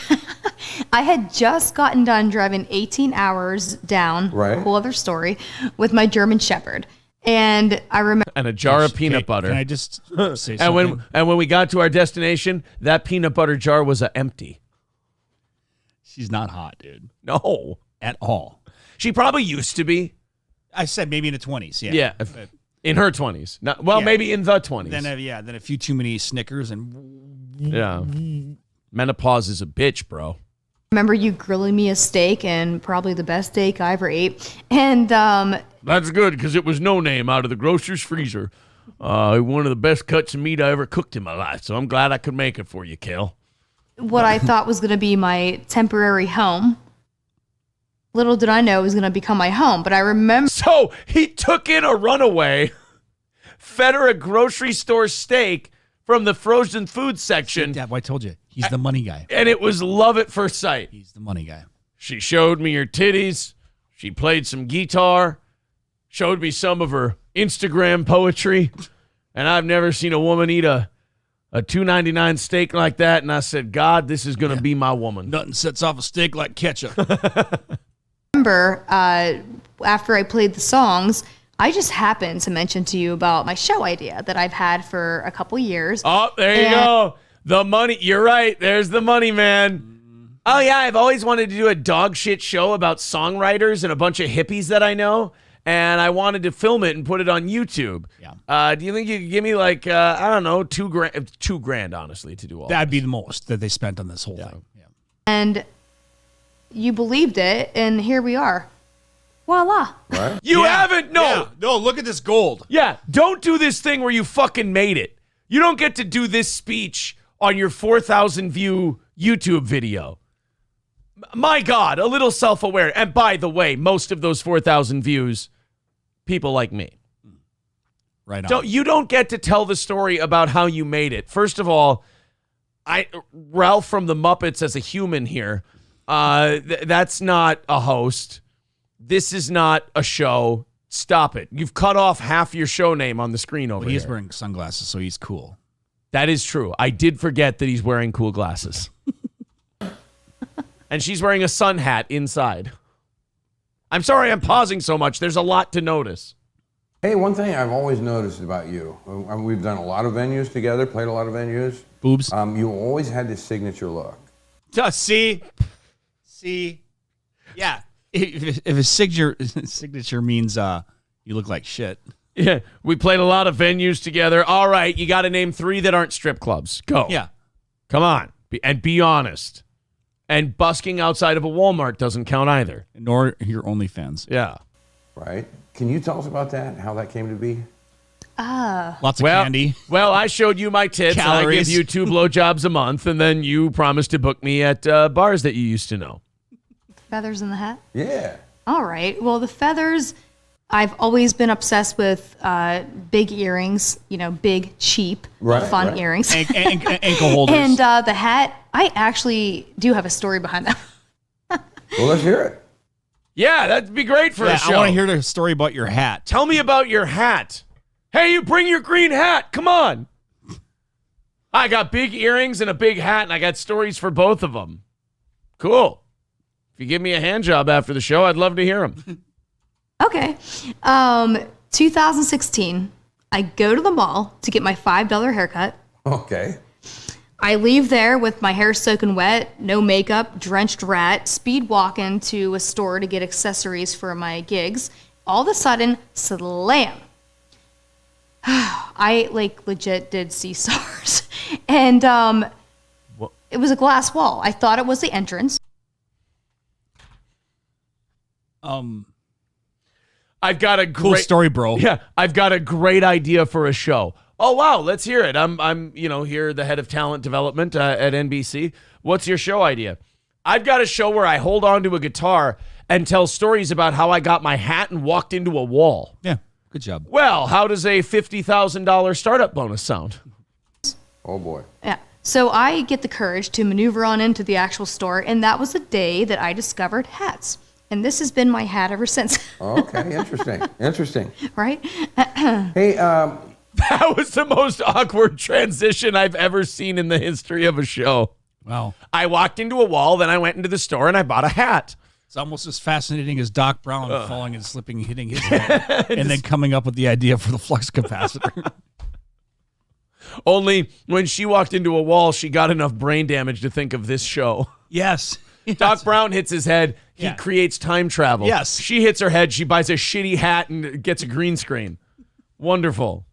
I had just gotten done driving 18 hours down, Right. whole other story, with my German Shepherd. And I remember... And a jar of peanut butter. Can I just say something? when we got to our destination, that peanut butter jar was empty. She's not hot, dude. No. At all. She probably used to be. I said maybe in the 20s, yeah. Yeah. In her 20s. Maybe in the 20s. Then a few too many Snickers and... Yeah. Menopause is a bitch, bro. Remember you grilling me a steak, and probably the best steak I ever ate. And That's good, because it was no name out of the grocer's freezer. One of the best cuts of meat I ever cooked in my life, so I'm glad I could make it for you, Kel. what I thought was going to be my temporary home, little did I know it was going to become my home. But I remember... So he took in a runaway, fed her a grocery store steak from the frozen food section. Dad, I told you, he's the money guy. And it was love at first sight. He's the money guy. She showed me her titties. She played some guitar. Showed me some of her Instagram poetry. And I've never seen a woman eat a $2.99 steak like that. And I said, God, this is going to be my woman. Nothing sets off a steak like ketchup. Remember, after I played the songs, I just happened to mention to you about my show idea that I've had for a couple years. Oh, there you go. The money. You're right. There's the money, man. Oh, yeah. I've always wanted to do a dog shit show about songwriters and a bunch of hippies that I know. And I wanted to film it and put it on YouTube. Yeah. Do you think you could give me like, I don't know, $2,000, honestly, to do all That'd be the most that they spent on this whole thing. Yeah. And you believed it, and here we are. Voila. Right? You haven't? No. Yeah. No, look at this gold. Yeah. Don't do this thing where you fucking made it. You don't get to do this speech on your 4,000 view YouTube video. My God, a little self-aware. And by the way, most of those 4,000 views, people like me. Right on. You don't get to tell the story about how you made it. First of all, Ralph from the Muppets as a human here, that's not a host. This is not a show. Stop it. You've cut off half your show name on the screen over here. He's wearing sunglasses, so he's cool. That is true. I did forget that he's wearing cool glasses. And she's wearing a sun hat inside. I'm sorry I'm pausing so much. There's a lot to notice. Hey, one thing I've always noticed about you, we've done a lot of venues together, played a lot of venues. Boobs. You always had this signature look. See? Yeah. If a signature means you look like shit. Yeah, we played a lot of venues together. All right, you got to name 3 that aren't strip clubs. Go. Yeah. Come on. Be honest. And busking outside of a Walmart doesn't count either. Nor your OnlyFans. Yeah. Right? Can you tell us about that, how that came to be? Lots of candy. Well, I showed you my tits. Calories. And I give you 2 blowjobs a month, and then you promised to book me at bars that you used to know. Feathers in the hat? Yeah. All right. Well, the feathers, I've always been obsessed with big earrings, big, cheap, fun earrings. Ankle holders. And the hat, I actually do have a story behind that. Well, let's hear it. Yeah, that'd be great for a show. I want to hear the story about your hat. Tell me about your hat. Hey, you bring your green hat. Come on. I got big earrings and a big hat, and I got stories for both of them. Cool. If you give me a hand job after the show, I'd love to hear them. Okay. 2016, I go to the mall to get my $5 haircut. Okay. I leave there with my hair soaking wet, no makeup, drenched rat, speed walk into a store to get accessories for my gigs. All of a sudden, slam. I legit did see stars. And it was a glass wall. I thought it was the entrance. I've got a Cool great story, bro. Yeah, I've got a great idea for a show. Oh wow, let's hear it. I'm here, the head of talent development at NBC. What's your show idea? I've got a show where I hold on to a guitar and tell stories about how I got my hat and walked into a wall. Yeah, good job. Well, how does a $50,000 startup bonus sound? Oh boy. Yeah. So I get the courage to maneuver on into the actual store, and that was the day that I discovered hats. And this has been my hat ever since. Okay, interesting. Right? Hey, That was the most awkward transition I've ever seen in the history of a show. Wow. I walked into a wall, then I went into the store and I bought a hat. It's almost as fascinating as Doc Brown falling and slipping, hitting his head, and then coming up with the idea for the flux capacitor. Only when she walked into a wall, she got enough brain damage to think of this show. Yes. Doc Brown hits his head. He creates time travel. Yes. She hits her head. She buys a shitty hat and gets a green screen. Wonderful.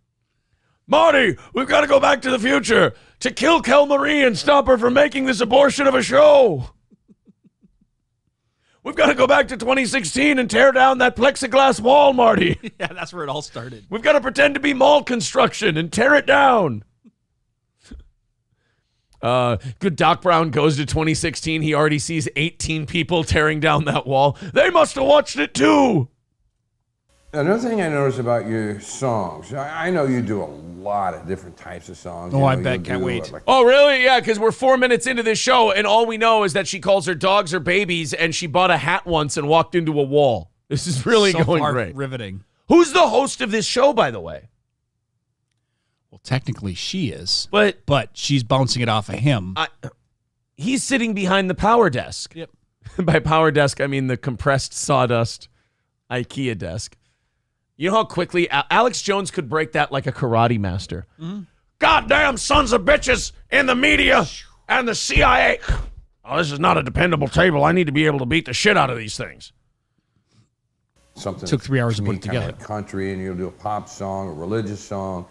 Marty, we've got to go back to the future to kill Kel Marie and stop her from making this abortion of a show. We've got to go back to 2016 and tear down that plexiglass wall, Marty. Yeah, that's where it all started. We've got to pretend to be mall construction and tear it down. Good Doc Brown goes to 2016. He already sees 18 people tearing down that wall. They must have watched it too. Another thing I noticed about your songs, I know you do a lot of different types of songs. Oh, You know, I bet. you'll Can't do, wait. Oh, really? Yeah, because we're 4 minutes into this show, and all we know is that she calls her dogs her babies, and she bought a hat once and walked into a wall. This is really so going far great. riveting. Who's the host of this show, by the way? Well, technically she is, But she's bouncing it off of him. he's sitting behind the power desk. Yep. By power desk, I mean the compressed sawdust IKEA desk. You know how quickly Alex Jones could break that like a karate master. Mm-hmm. Goddamn sons of bitches in the media and the CIA. Oh, this is not a dependable table. I need to be able to beat the shit out of these things. Something Took 3 hours to me put it kinda together. like country, and you'll do a pop song, a religious song,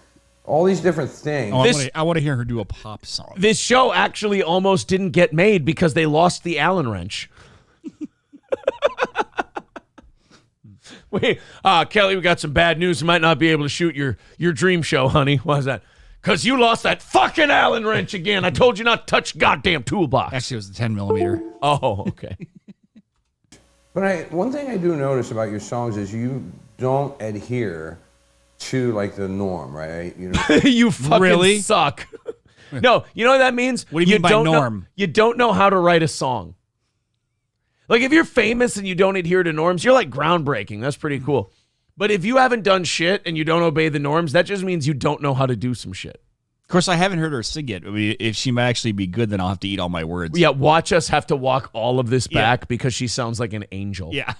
all these different things. Oh, This- I want to hear her do a pop song. This show actually almost didn't get made because they lost the Allen wrench. Wait, Kelly, we got some bad news. You might not be able to shoot your dream show, honey. Why is that? Because you lost that fucking Allen wrench again. I told you not to touch goddamn toolbox. Actually, it was the 10 millimeter. Oh, okay. But one thing I do notice about your songs is you don't adhere to like the norm, right? You know, You fucking Really? suck. No, you know what that means? What do you mean by don't know- norm? you don't know how to write a song. Like if you're famous and you don't adhere to norms, you're like groundbreaking. That's pretty cool. But if you haven't done shit and you don't obey the norms, that just means you don't know how to do some shit. Of course, I haven't heard her sing yet. I mean, if she might actually be good, then I'll have to eat all my words. Yeah, watch us have to walk all of this Yeah. back because she sounds like an angel. Yeah.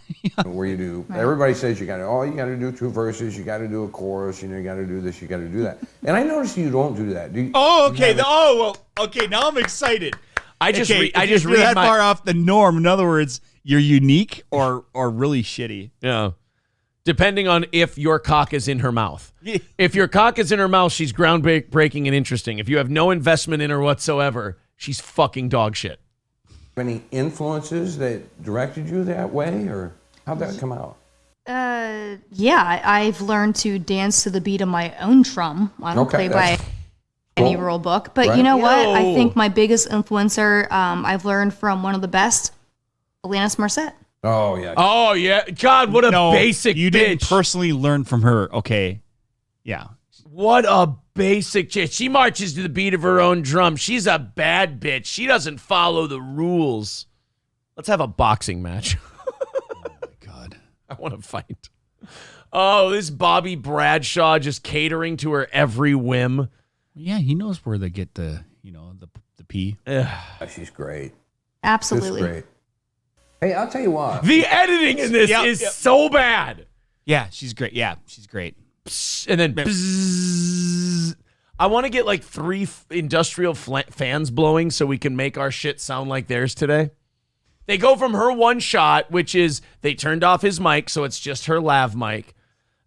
where you do, everybody says you got to do 2 verses, you got to do a chorus, you know, you got to do this, you got to do that. And I notice you don't do that. Do you, Oh, you okay. haven't- Okay. Now I'm excited. I just Okay, I if just you're read that my far off the norm. In other words, you're unique or really shitty. yeah. Depending on if your cock is in her mouth. If your cock is in her mouth, she's groundbreaking and interesting. If you have no investment in her whatsoever, she's fucking dog shit. Any influences that directed you that way, or how'd that come out? Yeah, I've learned to dance to the beat of my own drum. I don't Okay, play by that's any cool. rule book. But Right. you know what? I Yo. think my biggest influencer I've learned from one of the best, Alanis Morissette. Oh yeah. Oh yeah. God, what a basic You bitch. didn't personally learn from her. Okay. Yeah. What a basic chick. She marches to the beat of her own drum. She's a bad bitch. She doesn't follow the rules. Let's have a boxing match. Oh my God. I want to fight. Oh, this Bobby Bradshaw just catering to her every whim. Yeah, he knows where they get the pee. She's great. Absolutely. Just great. Hey, I'll tell you what. The editing in this is so bad. Yeah, she's great. Yeah, she's great. And then bzzz. I want to get like 3 industrial fans blowing so we can make our shit sound like theirs today. They go from her one shot, which is they turned off his mic, so it's just her lav mic.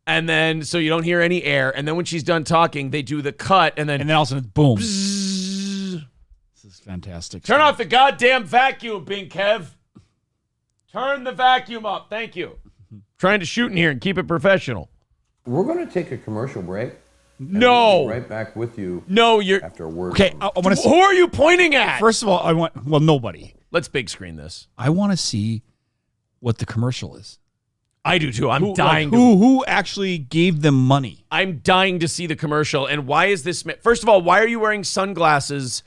And then, so you don't hear any air. And then when she's done talking, they do the cut, and then all of a sudden, boom. bzzz. This is fantastic. Turn off the goddamn vacuum, Bing Kev. Turn the vacuum up. Thank you. Trying to shoot in here and keep it professional. We're going to take a commercial break. No. We'll be right back with you. No, you're after a word. Okay, I want to. Who are you pointing at? First of all, I want. Well, nobody. Let's big screen this. I want to see what the commercial is. I do too. I'm Who, dying. like, who actually gave them money? I'm dying to see the commercial. And why is this? First of all, why are you wearing sunglasses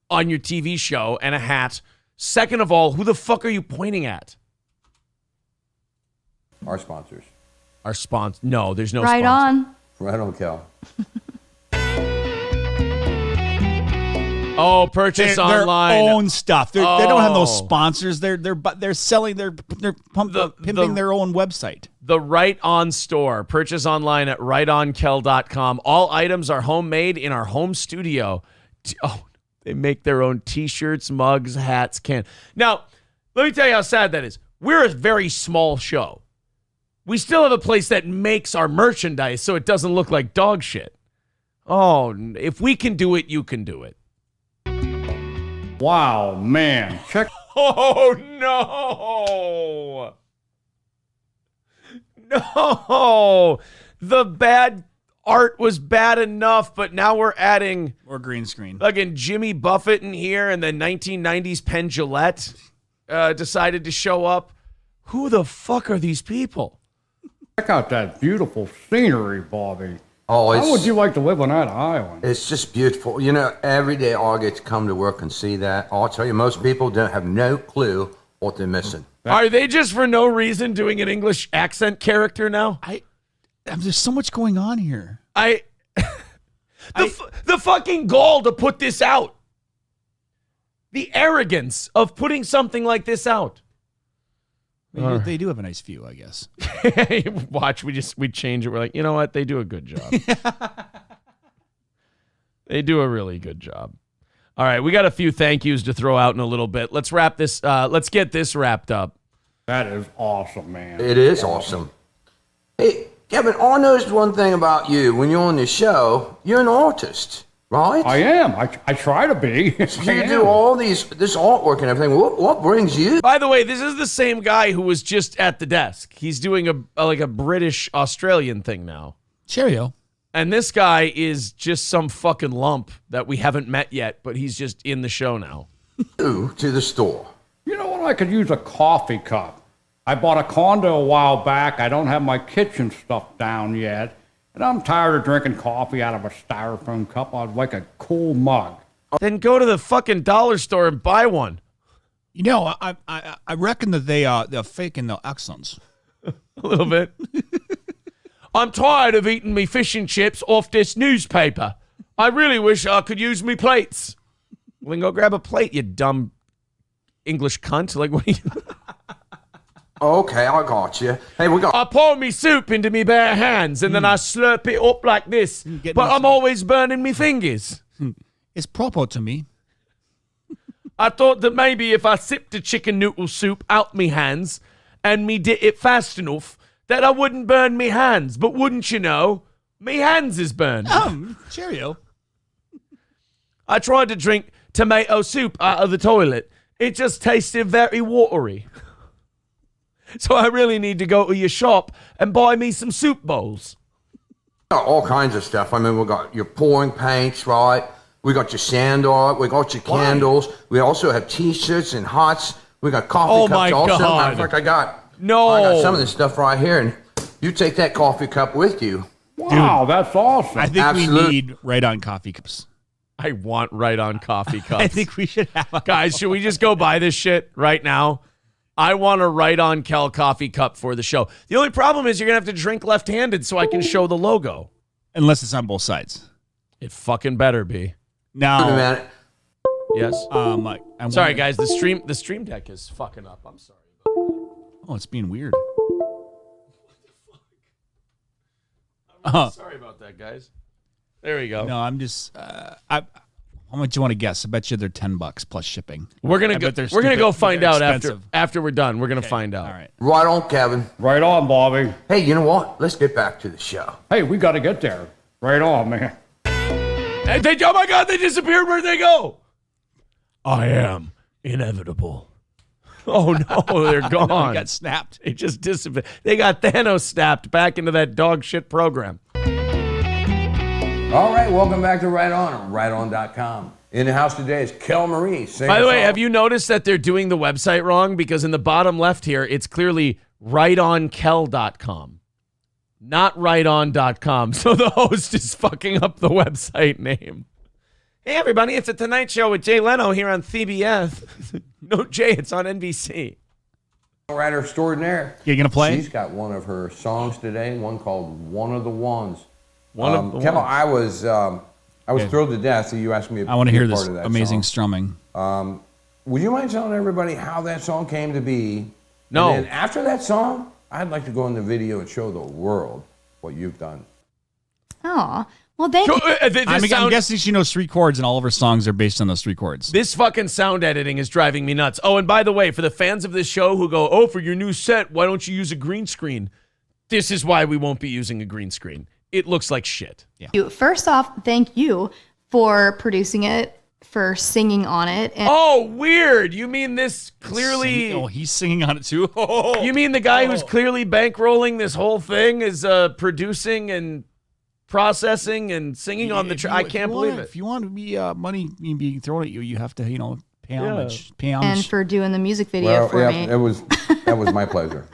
on your TV show and a hat? Second of all, who the fuck are you pointing at? Our sponsors. Our sponsor. No, there's no Right sponsor. on. Right on, Kel. Oh, purchase Their online. own stuff. They don't have those Oh. sponsors. They're selling. They're pimping their own website. The Right On store. Purchase online at rightonkel.com. All items are homemade in our home studio. Oh, they make their own t-shirts, mugs, hats, Now, let me tell you how sad that is. We're a very small show. We still have a place that makes our merchandise so it doesn't look like dog shit. Oh, if we can do it, you can do it. Wow, man. Check. Oh, no. No. The bad art was bad enough, but now we're adding Or green screen. fucking Jimmy Buffett in here, and the 1990s Penn Jillette decided to show up. Who the fuck are these people? Check out that beautiful scenery, Bobby. Oh, How would you like to live on that island? It's just beautiful. You know, every day I get to come to work and see that. I'll tell you, most people don't have no clue what they're missing. Are they just for no reason doing an English accent character now? There's so much going on here. The fucking gall to put this out. The arrogance of putting something like this out. They do have a nice view, I guess. Watch, we change it. We're like, you know what? They do a good job. They do a really good job. All right, we got a few thank yous to throw out in a little bit. Let's wrap this. Let's get this wrapped up. That is awesome, man. It is awesome. Hey, Kevin, I noticed one thing about you. When you're on the show, you're an artist, right? I am. I try to be. So you do all this artwork and everything. What brings you? By the way, this is the same guy who was just at the desk. He's doing a British Australian thing now. Cheerio. And this guy is just some fucking lump that we haven't met yet, but he's just in the show now. To the store. You know what? I could use a coffee cup. I bought a condo a while back. I don't have my kitchen stuff down yet. And I'm tired of drinking coffee out of a styrofoam cup. I'd like a cool mug. Then go to the fucking dollar store and buy one. You know, I reckon that they're faking their accents. A little bit. I'm tired of eating me fish and chips off this newspaper. I really wish I could use me plates. Well, then go grab a plate, you dumb English cunt. Like, what are you... Okay, I got you. Hey, I pour me soup into me bare hands and then I slurp it up like this. But I'm always burning me fingers. It's proper to me. I thought that maybe if I sipped the chicken noodle soup out me hands and me did it fast enough, that I wouldn't burn me hands. But wouldn't you know, me hands is burned. Cheerio. I tried to drink tomato soup out of the toilet. It just tasted very watery. So I really need to go to your shop and buy me some soup bowls. All kinds of stuff. I mean, we got your pouring paints, right? We got your sand art. We got your candles. We also have T-shirts and hats. We got coffee cups my also. God. Matter of fact, I got some of this stuff right here, and you take that coffee cup with you. Wow, that's awesome. I think we need right-on coffee cups. I want right-on coffee cups. I think we should have Guys, should we just go buy this shit right now? I want a right-on Kel coffee cup for the show. The only problem is you're going to have to drink left-handed so I can show the logo. Unless it's on both sides. It fucking better be. Now, yes. Sorry, guys. The stream deck is fucking up. I'm sorry. Oh, it's being weird. Sorry about that, guys. There we go. No, I'm just. How much do you want to guess? I bet you they're $10 plus shipping. We're gonna go find out after we're done. We're gonna find out. All right. Right on, Kevin. Right on, Bobby. Hey, you know what? Let's get back to the show. Hey, we got to get there. Right on, man. Oh my God! They disappeared. Where'd they go? I am inevitable. Oh no, they're gone. They got snapped. They just disappeared. They got Thanos snapped back into that dog shit program. All right, welcome back to Right On, righton.com. In the house today is Kel Marie. By the way, have you noticed that they're doing the website wrong? Because in the bottom left here, it's clearly rightonkel.com, not righton.com. So the host is fucking up the website name. Hey, everybody, it's a Tonight Show with Jay Leno here on CBS. No, Jay, it's on NBC. Writer extraordinaire. You gonna play? She's got one of her songs today, one called One of the Ones. Kevin, I was thrilled to death that you asked me. I want to hear part this of that amazing song. strumming. Would you mind telling everybody how that song came to be? No. And then after that song, I'd like to go in the video and show the world what you've done. Aw. Well, thank you. I'm guessing she knows 3 chords, and all of her songs are based on those 3 chords. This fucking sound editing is driving me nuts. Oh, and by the way, for the fans of this show who go, oh, for your new set, why don't you use a green screen? This is why we won't be using a green screen. It looks like shit. Yeah. First off, thank you for producing it, for singing on it. And oh, weird. You mean this clearly... he's singing on it too. You mean the guy who's clearly bankrolling this whole thing is producing and processing and singing on the... I can't believe it. If you want to be money being thrown at you, you have to, pay homage. And for doing the music video for me. That was my pleasure.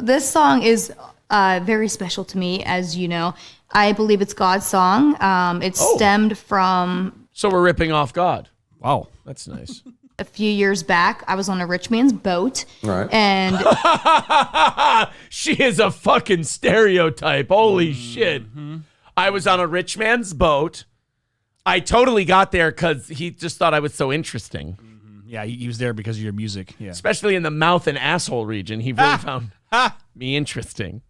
This song is very special to me, as you know. I believe it's God's song. It stemmed from... So we're ripping off God. Wow. That's nice. A few years back, I was on a rich man's boat. Right. And... She is a fucking stereotype. Holy shit. I was on a rich man's boat. I totally got there because he just thought I was so interesting. Yeah, he was there because of your music. Yeah. Especially in the mouth and asshole region. He really found me interesting.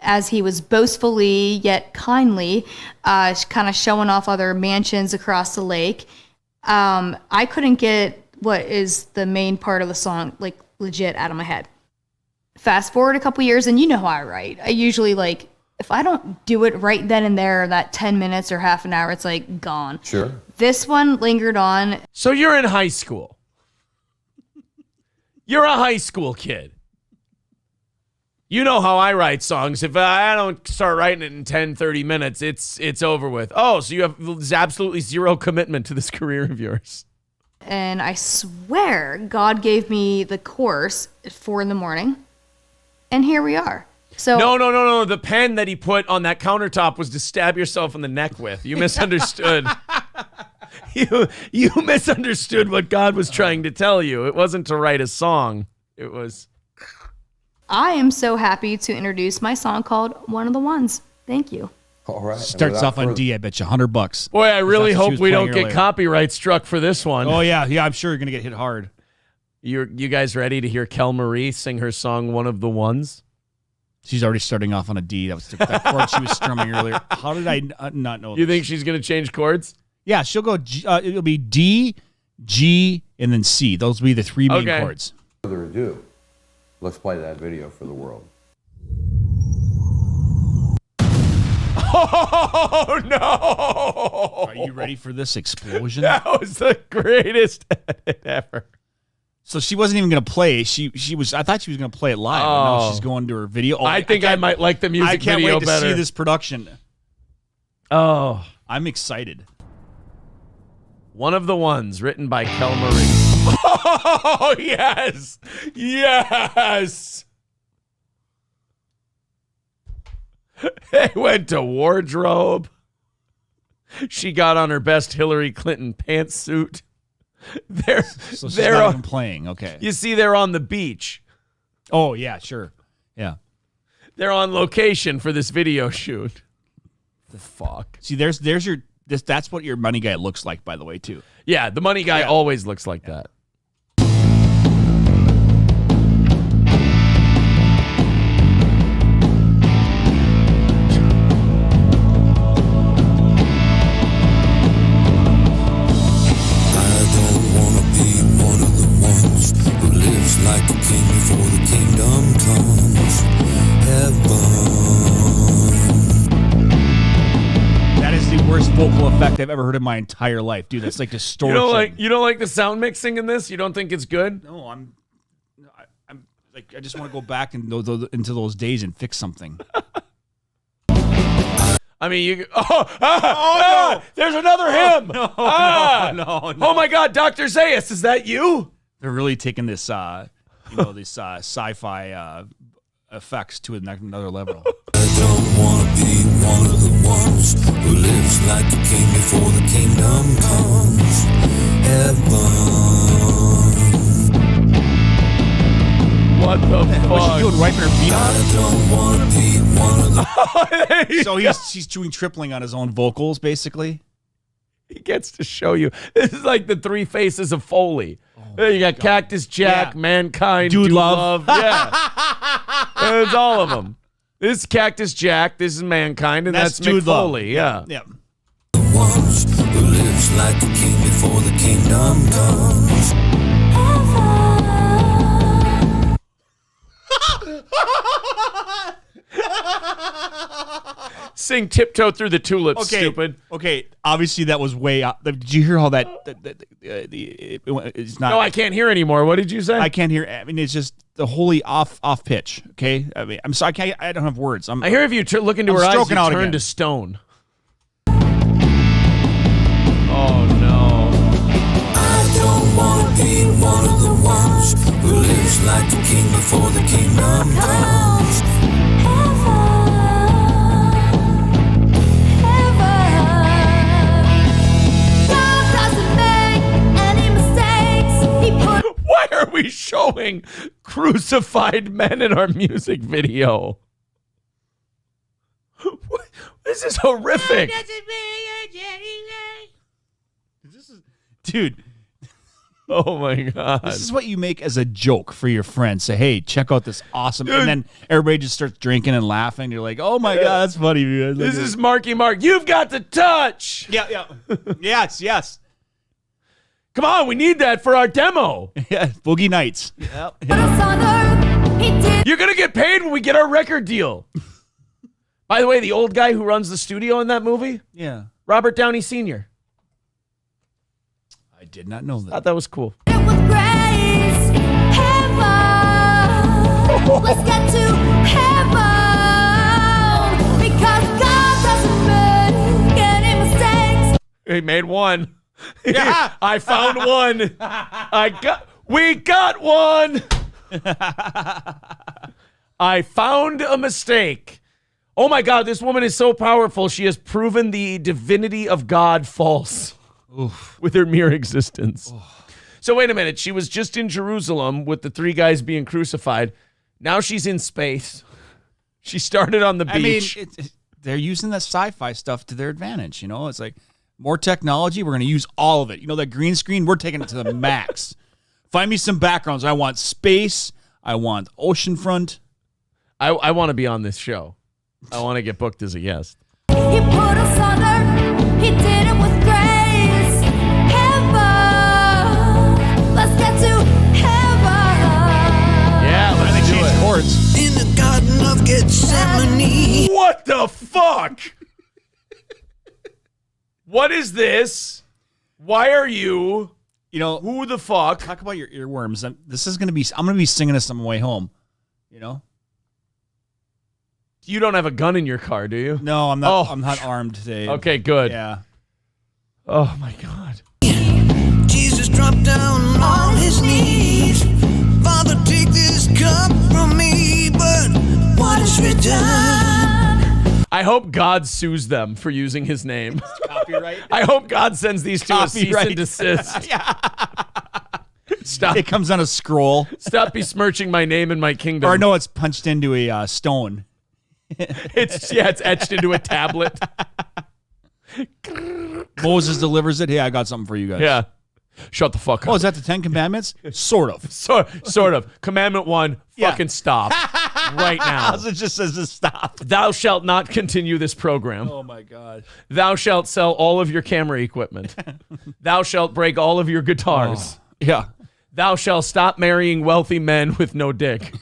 As he was boastfully yet kindly kind of showing off other mansions across the lake, I couldn't get what is the main part of the song like legit out of my head. Fast forward a couple years, and you know how I write. I usually like, if I don't do it right then and there, that 10 minutes or half an hour, it's like gone. Sure. This one lingered on. So you're in high school. You're a high school kid. You know how I write songs. If I don't start writing it in 10, 30 minutes, it's over with. Oh, so you have absolutely zero commitment to this career of yours. And I swear God gave me the course at 4 a.m. And here we are. So No. The pen that he put on that countertop was to stab yourself in the neck with. You misunderstood. You misunderstood what God was trying to tell you. It wasn't to write a song. It was... I am so happy to introduce my song called One of the Ones. Thank you. All right. Starts off on D, I bet you $100. Boy, I really hope we don't earlier. get copyright struck for this one. Oh, yeah, I'm sure you're going to get hit hard. You guys ready to hear Kel Marie sing her song One of the Ones? She's already starting off on a D. That was that chord she was strumming earlier. How did I not know You this? think she's going to change chords? Yeah, she'll go, it'll be D, G, and then C. Those will be the three main chords. Without further ado, let's play that video for the world. Oh, no. Are you ready for this explosion? That was the greatest edit ever. So she wasn't even going to play. She was. I thought she was going to play it live. But now she's going to her video. Oh, I think I might like the music video better. I can't wait to see this production. Oh. I'm excited. One of the Ones, written by Kel Marie. Oh, yes. Yes. They went to wardrobe. She got on her best Hillary Clinton pantsuit. So she's not even playing. Okay. You see, they're on the beach. Oh, yeah, sure. Yeah. They're on location for this video shoot. The fuck. See, there's your... That's what your money guy looks like, by the way, too. Yeah, the money guy always looks like that. Like a king before the kingdom comes. That is the worst vocal effect I've ever heard in my entire life, dude. That's like distortion. You don't like the sound mixing in this? You don't think it's good? No, I'm like, I just want to go back and into those days and fix something. I mean, no. There's another hymn. No. Oh my God, Dr. Zayas, is that you? They're really taking this, this sci-fi effects to another level. I don't want to be one of the ones who lives like a king before the kingdom comes. What the fuck? What's she doing, wiping her feet on? I don't want to be one of the... So she's doing tripling on his own vocals, basically. He gets to show you. This is like the three faces of Foley. You got Cactus Jack, Mankind, Dude Love. Yeah. It's all of them. This is Cactus Jack, this is Mankind, and that's Mick Foley. Yeah. Yeah. The ones who lives like a king before the kingdom comes. Sing Tiptoe Through the Tulips, stupid. Okay, obviously that was way out. Did you hear how it's not? No, I can't hear anymore. What did you say? I can't hear. I mean, it's just the wholly off pitch. Okay, I mean, I'm sorry. I don't have words. I hear if you look into her eyes, you turn to stone. Oh no! I don't want to be one of the ones who lives like a king before the kingdom comes. Why are we showing crucified men in our music video? This is horrific. Dude. Oh my God. This is what you make as a joke for your friends. Say, hey, check out this awesome. And then everybody just starts drinking and laughing. You're like, oh my God, that's funny. Dude. This is Marky Mark. You've got the touch. Yeah. Yes. Come on, we need that for our demo. Yeah, Boogie Nights. Yep. You're going to get paid when we get our record deal. By the way, the old guy who runs the studio in that movie? Yeah. Robert Downey Sr. I did not know that. Thought that was cool. Let's get to heaven because God doesn't make any mistakes. He made one. Yeah. I found one. We got one. I found a mistake. Oh my God, this woman is so powerful. She has proven the divinity of God false. Oof. With her mere existence. So wait a minute. She was just in Jerusalem with the 3 guys being crucified. Now she's in space. She started on the beach. I mean, they're using the sci-fi stuff to their advantage. You know, it's like more technology. We're going to use all of it. You know, that green screen, we're taking it to the max. Find me some backgrounds. I want space. I want oceanfront. I want to be on this show. I want to get booked as a guest. He put us under. He did it with grace. Heaven. Let's get to heaven. Yeah, let's do it. Chords. In the Garden of Gethsemane. What the fuck? What is this? Why are you? You know, who the fuck? Talk about your earworms. I'm going to be singing this on my way home. You know? You don't have a gun in your car, do you? No, I'm not. I'm not armed today. Okay, good. Yeah. Oh my God. Jesus dropped down on his knees. Father, take this cup from me, but what is written? I hope God sues them for using his name. Copyright. I hope God sends these to a cease and desist. Stop. It comes on a scroll. Stop besmirching my name and my kingdom. Or no, it's punched into a stone. It's etched into a tablet. Moses delivers it. Hey, I got something for you guys. Yeah. Shut the fuck up. Oh, is that the 10 Commandments? Sort of. Sort of. Commandment 1, fucking stop. Right now. It just says to stop. Thou shalt not continue this program. Oh my God. Thou shalt sell all of your camera equipment. Thou shalt break all of your guitars. Yeah. Thou shalt stop marrying wealthy men with no dick.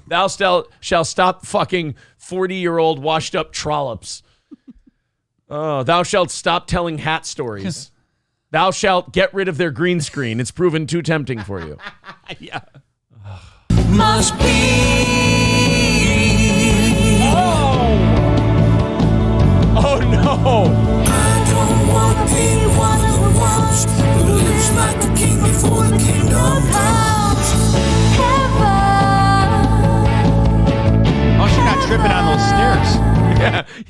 Thou shalt stop fucking 40-year-old washed up trollops. Thou shalt stop telling hat stories. Thou shalt get rid of their green screen. It's proven too tempting for you. Yeah. Must be. Oh no. I don't want to be one of the ones who lives like a king before the kingdom comes. Oh, she's not tripping on those stairs.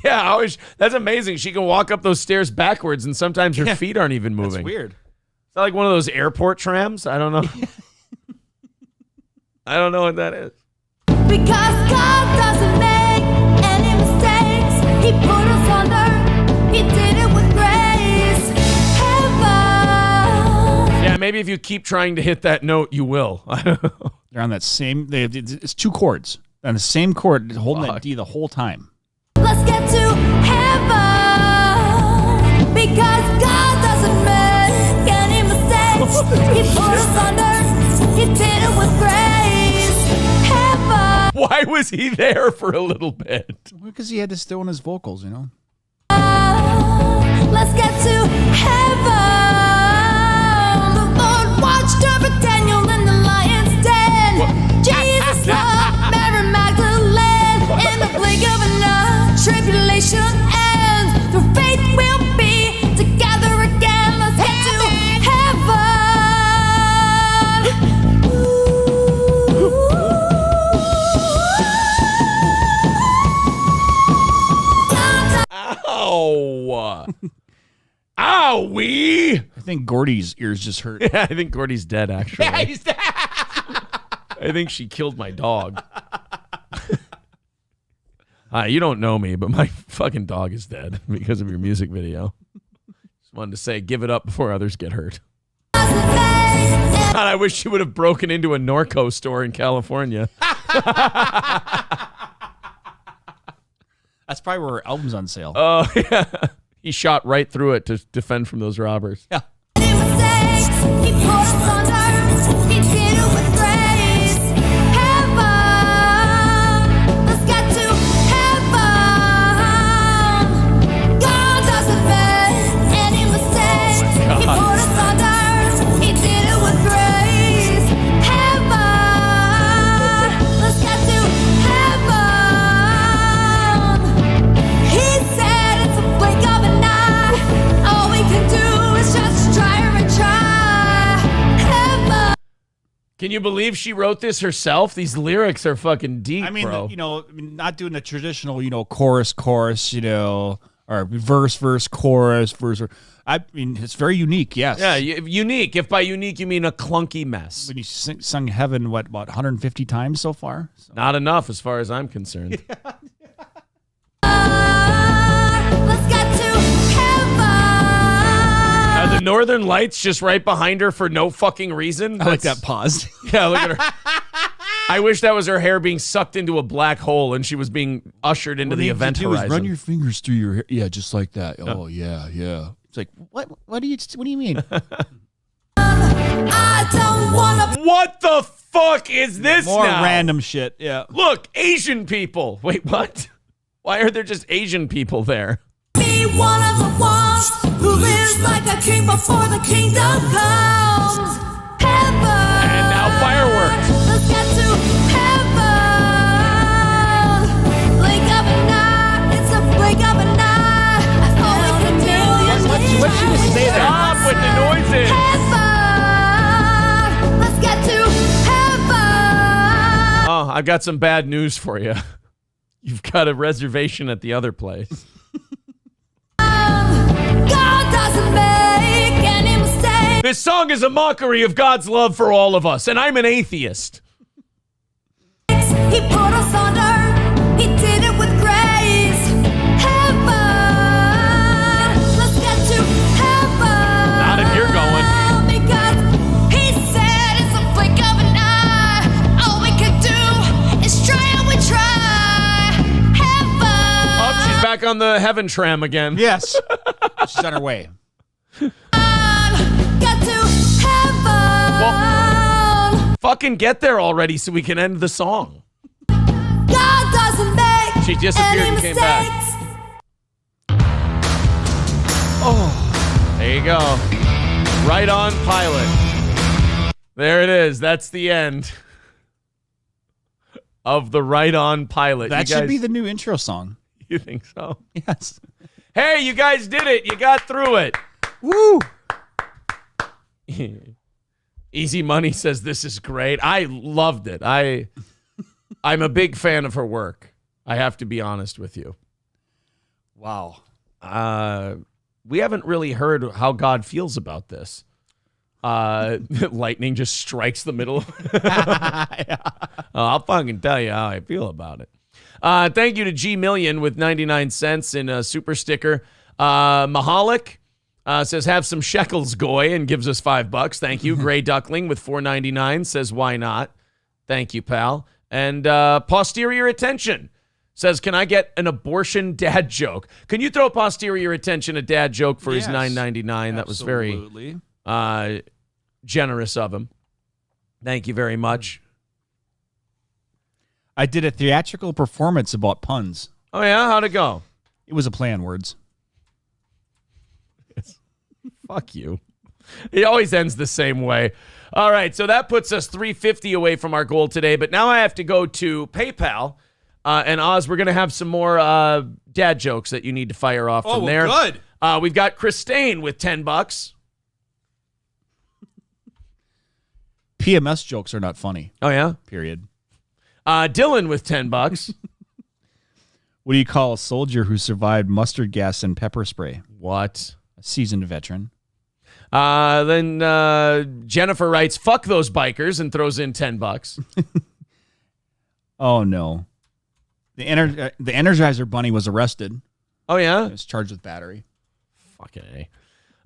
Yeah. That's amazing. She can walk up those stairs backwards, and sometimes her feet aren't even moving. That's weird. Is that like one of those airport trams? I don't know. I don't know what that is. Because God doesn't make any mistakes. He put us under. He did it with grace. Heaven. Yeah, maybe if you keep trying to hit that note, you will. They're on that same. It's 2 chords on the same chord, holding that D the whole time. Let's get to heaven. Because God doesn't make any mistakes. He put us under. He did it with grace. Heaven. Why was he there for a little bit? Because he had to still in his vocals, you know. Let's get to heaven. The Lord watched over Daniel in the lion's den. Jesus loved Mary Magdalene. In the blink of an eye, tribulation ends. Through faith we'll be together again. Let's get to heaven. Ooh. Owie! I think Gordy's ears just hurt. Yeah, I think Gordy's dead, actually. Yeah, he's dead. I think she killed my dog. You don't know me, but my fucking dog is dead because of your music video. Just wanted to say, give it up before others get hurt. God, I wish she would have broken into a Norco store in California. That's probably where her album's on sale. Oh, yeah. He shot right through it to defend from those robbers. Yeah. Can you believe she wrote this herself? These lyrics are fucking deep, I mean, bro. Not doing the traditional, chorus, or verse, chorus, verse. I mean, it's very unique, yes. Yeah, unique. If by unique you mean a clunky mess. When you sung Heaven, what, about 150 times so far? So. Not enough as far as I'm concerned. Let's get to heaven. Are the Northern Lights just right behind her for no fucking reason? I like that pause. Yeah, look at her. I wish that was her hair being sucked into a black hole and she was being ushered into the event horizon. Run your fingers through your hair. Yeah, just like that. Oh, yeah. It's like, what do you mean? I don't wanna. What the fuck is this More now? random shit, yeah. Look, Asian people. Wait, what? Why are there just Asian people there? Be one of the ones who lives like a king before the kingdom comes. Heaven. And now fireworks. Let's get to heaven. Blink of an eye. It's a blink of an eye. All we can do is What should you say there? Stop with the noises. heaven. Let's get to heaven. Oh, I've got some bad news for you. You've got a reservation at the other place. God doesn't make any mistakes. This song is a mockery of God's love for all of us, and I'm an atheist. He put us under. He did it with grace. Heaven. Let's get to heaven. Not if you're going. Because he said it's a blink of an eye. All we can do is try and we try. Heaven. Oh, she's back on the heaven tram again. Yes. She's on her way. Get to heaven. Well, fucking get there already so we can end the song. God doesn't make She disappeared any and came back. mistakes. Oh, there you go. Right on pilot. There it is. That's the end of the Right On Pilot. That You should guys- be the new intro song. You think so? Yes. Hey, you guys did it. You got through it. Woo! Easy Money says this is great. I loved it. I'm a big fan of her work. I have to be honest with you. Wow. We haven't really heard how God feels about this. Lightning just strikes the middle. I'll fucking tell you how I feel about it. Thank you to G Million with 99 cents in a super sticker. Mahalik says, have some shekels, goy, and gives us $5. Thank you. Gray Duckling with $4.99 says, why not? Thank you, pal. And Posterior Attention says, can I get an abortion dad joke? Can you throw Posterior Attention a dad joke for his $9.99? That was very generous of him. Thank you very much. I did a theatrical performance about puns. Oh, yeah? How'd it go? It was a play on words. Fuck you. It always ends the same way. All right, so that puts us $350 away from our goal today, but now I have to go to PayPal. And Oz, we're going to have some more dad jokes that you need to fire off from there. Good. We've got Christine with $10. PMS jokes are not funny. Oh, yeah? Period. Dylan with $10. What do you call a soldier who survived mustard gas and pepper spray? What? A Seasoned veteran. Then Jennifer writes, fuck those bikers, and throws in $10. Oh, no. The Energizer Bunny was arrested. Oh, yeah? He was charged with battery. Fucking A.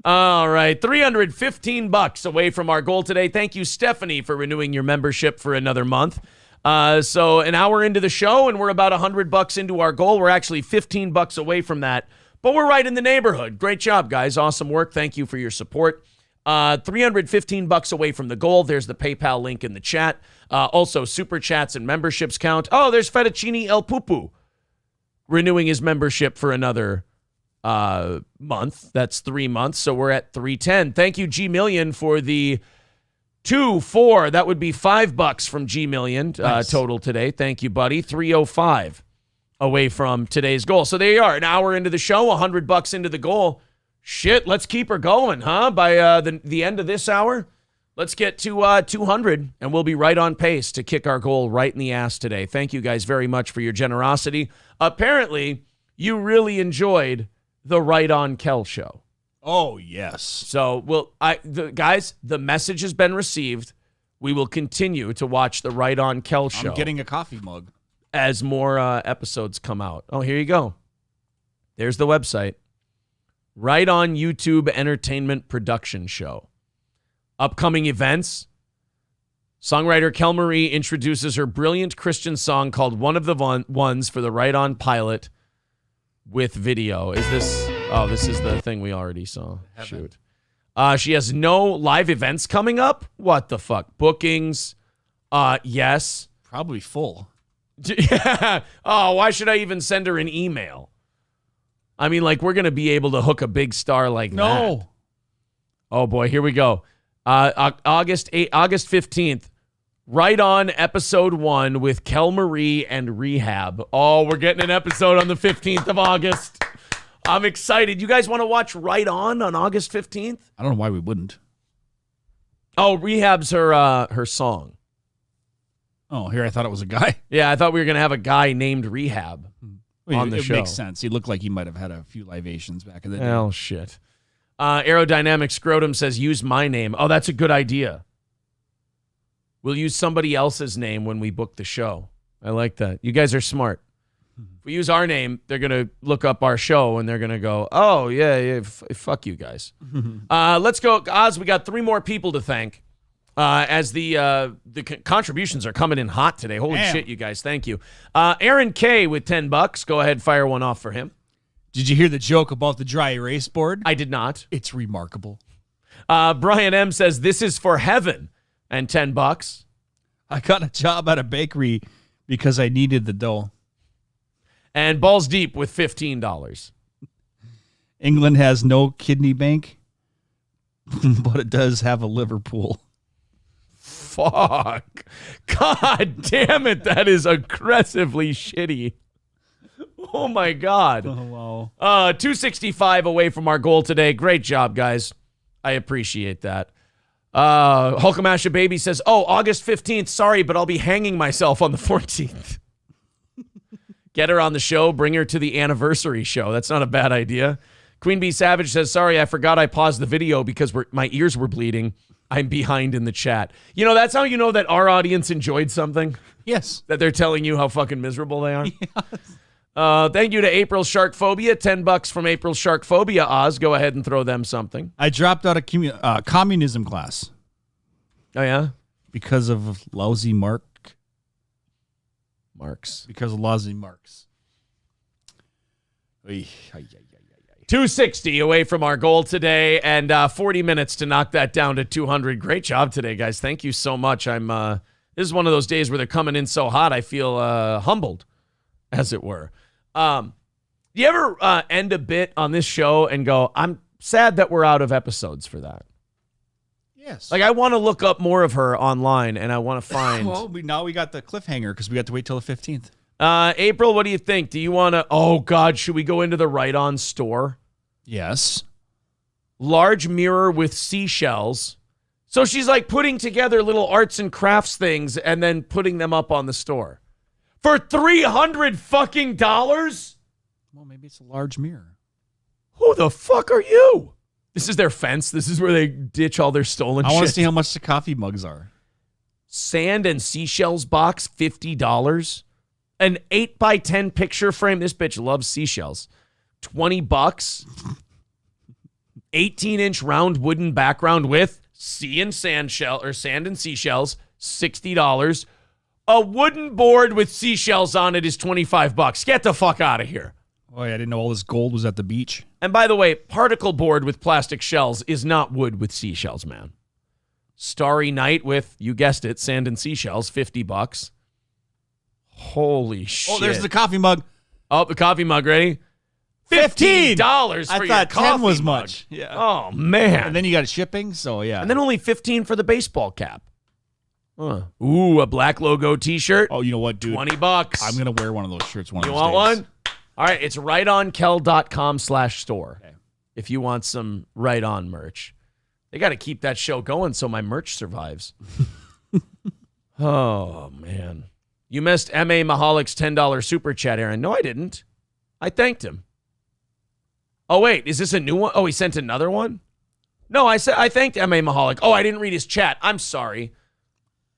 All right, $315 away from our goal today. Thank you, Stephanie, for renewing your membership for another month. So an hour into the show, and we're about $100 into our goal. We're actually $15 away from that, but we're right in the neighborhood. Great job, guys. Awesome work. Thank you for your support. $315 away from the goal. There's the PayPal link in the chat. Also, super chats and memberships count. Oh, there's Fettuccine El Pupu renewing his membership for another month. That's 3 months. So we're at 310. Thank you, G Million, for the 4. That would be $5 from G Million total today. Thank you, buddy. 305 away from today's goal. So there you are, an hour into the show, $100 into the goal. Shit, let's keep her going, huh? By the end of this hour, let's get to 200, and we'll be right on pace to kick our goal right in the ass today. Thank you guys very much for your generosity. Apparently, you really enjoyed the Right On Kel show. Oh, yes. So, guys, the message has been received. We will continue to watch the Right On Kel show. I'm getting a coffee mug. As more episodes come out. Oh, here you go. There's the website. Right On YouTube Entertainment Production Show. Upcoming events. Songwriter Kel Marie introduces her brilliant Christian song called One of the Ones for the Right On pilot with video. Is this... Oh, this is the thing we already saw. Shoot. She has no live events coming up? What the fuck? Bookings? Yes. Probably full. Yeah. Oh, why should I even send her an email? I mean, like, we're going to be able to hook a big star like that. No. Oh, boy. Here we go. August 15th. Right On episode 1 with Kel Marie and Rehab. Oh, we're getting an episode on the 15th of August. I'm excited. You guys want to watch Right On August 15th? I don't know why we wouldn't. Oh, Rehab's her song. Oh, here I thought it was a guy. Yeah, I thought we were going to have a guy named Rehab on the show. It makes sense. He looked like he might have had a few libations back in the day. Oh, shit. Aerodynamic Scrotum says, use my name. Oh, that's a good idea. We'll use somebody else's name when we book the show. I like that. You guys are smart. If we use our name, they're going to look up our show, and they're going to go, oh, yeah, fuck you guys. Let's go. Oz, we got 3 more people to thank. As the contributions are coming in hot today. Holy shit, you guys. Thank you. Aaron K with $10. Go ahead, fire one off for him. Did you hear the joke about the dry erase board? I did not. It's remarkable. Brian M says, this is for heaven. And $10. I got a job at a bakery because I needed the dough. And Balls Deep with $15. England has no kidney bank, but it does have a Liverpool. Fuck. God damn it. That is aggressively shitty. Oh, my God. Oh, wow. 265 away from our goal today. Great job, guys. I appreciate that. Hulkamasha Baby says, oh, August 15th. Sorry, but I'll be hanging myself on the 14th. Get her on the show. Bring her to the anniversary show. That's not a bad idea. Queen Bee Savage says, sorry, I forgot I paused the video because my ears were bleeding. I'm behind in the chat. You know, that's how you know that our audience enjoyed something. Yes. That they're telling you how fucking miserable they are. Yes. Thank you to April Sharkphobia. $10 from April Sharkphobia. Oz, go ahead and throw them something. I dropped out of communism class. Oh, yeah? Because of lousy marks. Because of lousy marks. 260 away from our goal today, and 40 minutes to knock that down to 200. Great job today, guys. Thank you so much. This is one of those days where they're coming in so hot, I feel humbled, as it were. Do you ever end a bit on this show and go, I'm sad that we're out of episodes for that? Yes. Like, I want to look up more of her online, and I want to find... Well, now we got the cliffhanger because we got to wait till the 15th. April, what do you think? Do you want to... Oh, God, should we go into the Right On store? Yes. Large mirror with seashells. So she's like putting together little arts and crafts things and then putting them up on the store. For $300 fucking dollars? Well, maybe it's a large mirror. Who the fuck are you? This is their fence. This is where they ditch all their stolen shit. I want to see how much the coffee mugs are. Sand and seashells box, $50. An 8x10 picture frame. This bitch loves seashells. $20. 18-inch round wooden background with sand and seashells, $60. A wooden board with seashells on it is $25. Get the fuck out of here. Oh, yeah, I didn't know all this gold was at the beach. And by the way, particle board with plastic shells is not wood with seashells, man. Starry night with, you guessed it, sand and seashells, $50. Holy shit. Oh, there's the coffee mug. Oh, the coffee mug, ready? $15 for your coffee 10 was mug. much. Yeah. Oh, man. And then you got shipping, so yeah. And then only $15 for the baseball cap. Ooh, a black logo t-shirt. Oh, you know what, dude? $20. I'm going to wear one of those shirts one of You those want days. one? All right, it's rightonkel.com/store. Okay. If you want some Right On merch. They got to keep that show going so my merch survives. Oh, man. You missed M.A. Mahalik's $10 super chat, Aaron. No, I didn't. I thanked him. Oh, wait. Is this a new one? Oh, he sent another one? No, I thanked M.A. Mahalik. Oh, I didn't read his chat. I'm sorry.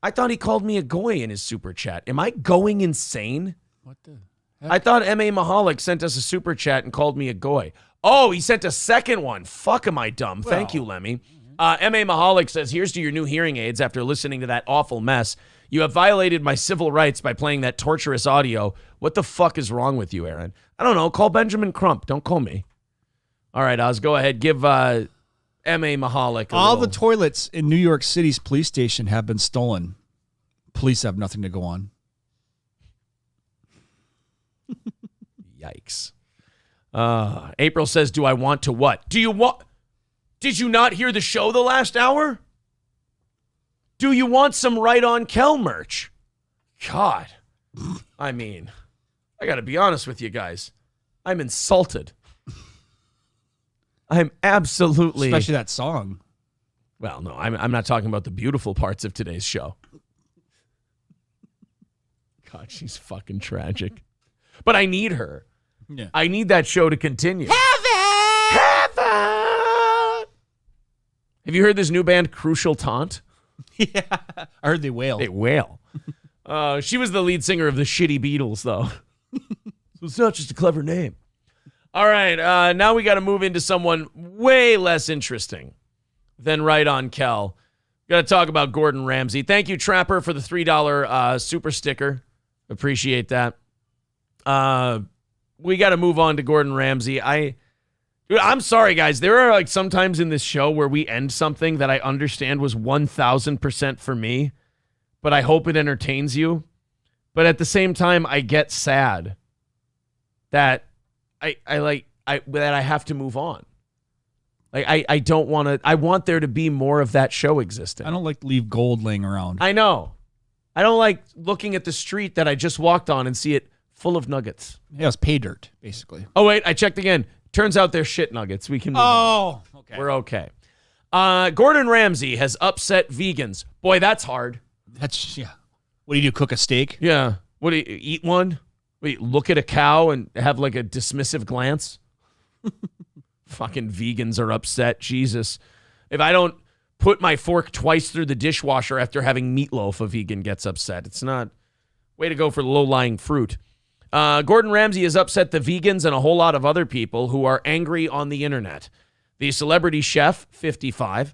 I thought he called me a goy in his super chat. Am I going insane? What the I thought M.A. Mahalik sent us a super chat and called me a goy. Oh, he sent a second one. Fuck, am I dumb? Thank you, Lemmy. M.A. Mahalik says, here's to your new hearing aids after listening to that awful mess. You have violated my civil rights by playing that torturous audio. What the fuck is wrong with you, Aaron? I don't know. Call Benjamin Crump. Don't call me. All right, Oz, go ahead. Give M.A. Mahalik all the toilets in New York City's police station have been stolen. Police have nothing to go on. Yikes. April says, do I want to what? Do you want... Did you not hear the show the last hour? Do you want some Right On Kel merch? God. I mean, I got to be honest with you guys. I'm insulted. I'm absolutely... Especially that song. Well, no, I'm not talking about the beautiful parts of today's show. God, she's fucking tragic. But I need her. Yeah. I need that show to continue. Heaven! Have you heard this new band, Crucial Taunt? Yeah. I heard they wail. They wail. She was the lead singer of the Shitty Beatles, though. So it's not just a clever name. All right. Now we got to move into someone way less interesting than Right On Kel. Got to talk about Gordon Ramsay. Thank you, Trapper, for the $3 super sticker. Appreciate that. We got to move on to Gordon Ramsay. I'm sorry, guys. There are like sometimes in this show where we end something that I understand was 1,000% for me, but I hope it entertains you. But at the same time, I get sad that I have to move on. Like I don't want to. I want there to be more of that show existing. I don't like to leave gold laying around. I know. I don't like looking at the street that I just walked on and see it full of nuggets. Yeah, it's pay dirt, basically. Oh, wait, I checked again. Turns out they're shit nuggets. We can move on. Okay. We're okay. Gordon Ramsay has upset vegans. Boy, that's hard. Yeah. What do you do, cook a steak? Yeah. What do you eat one? Wait, look at a cow and have like a dismissive glance? Fucking vegans are upset. Jesus. If I don't put my fork twice through the dishwasher after having meatloaf, a vegan gets upset. It's not... Way to go for low-lying fruit. Gordon Ramsay has upset the vegans and a whole lot of other people who are angry on the internet. The celebrity chef, 55,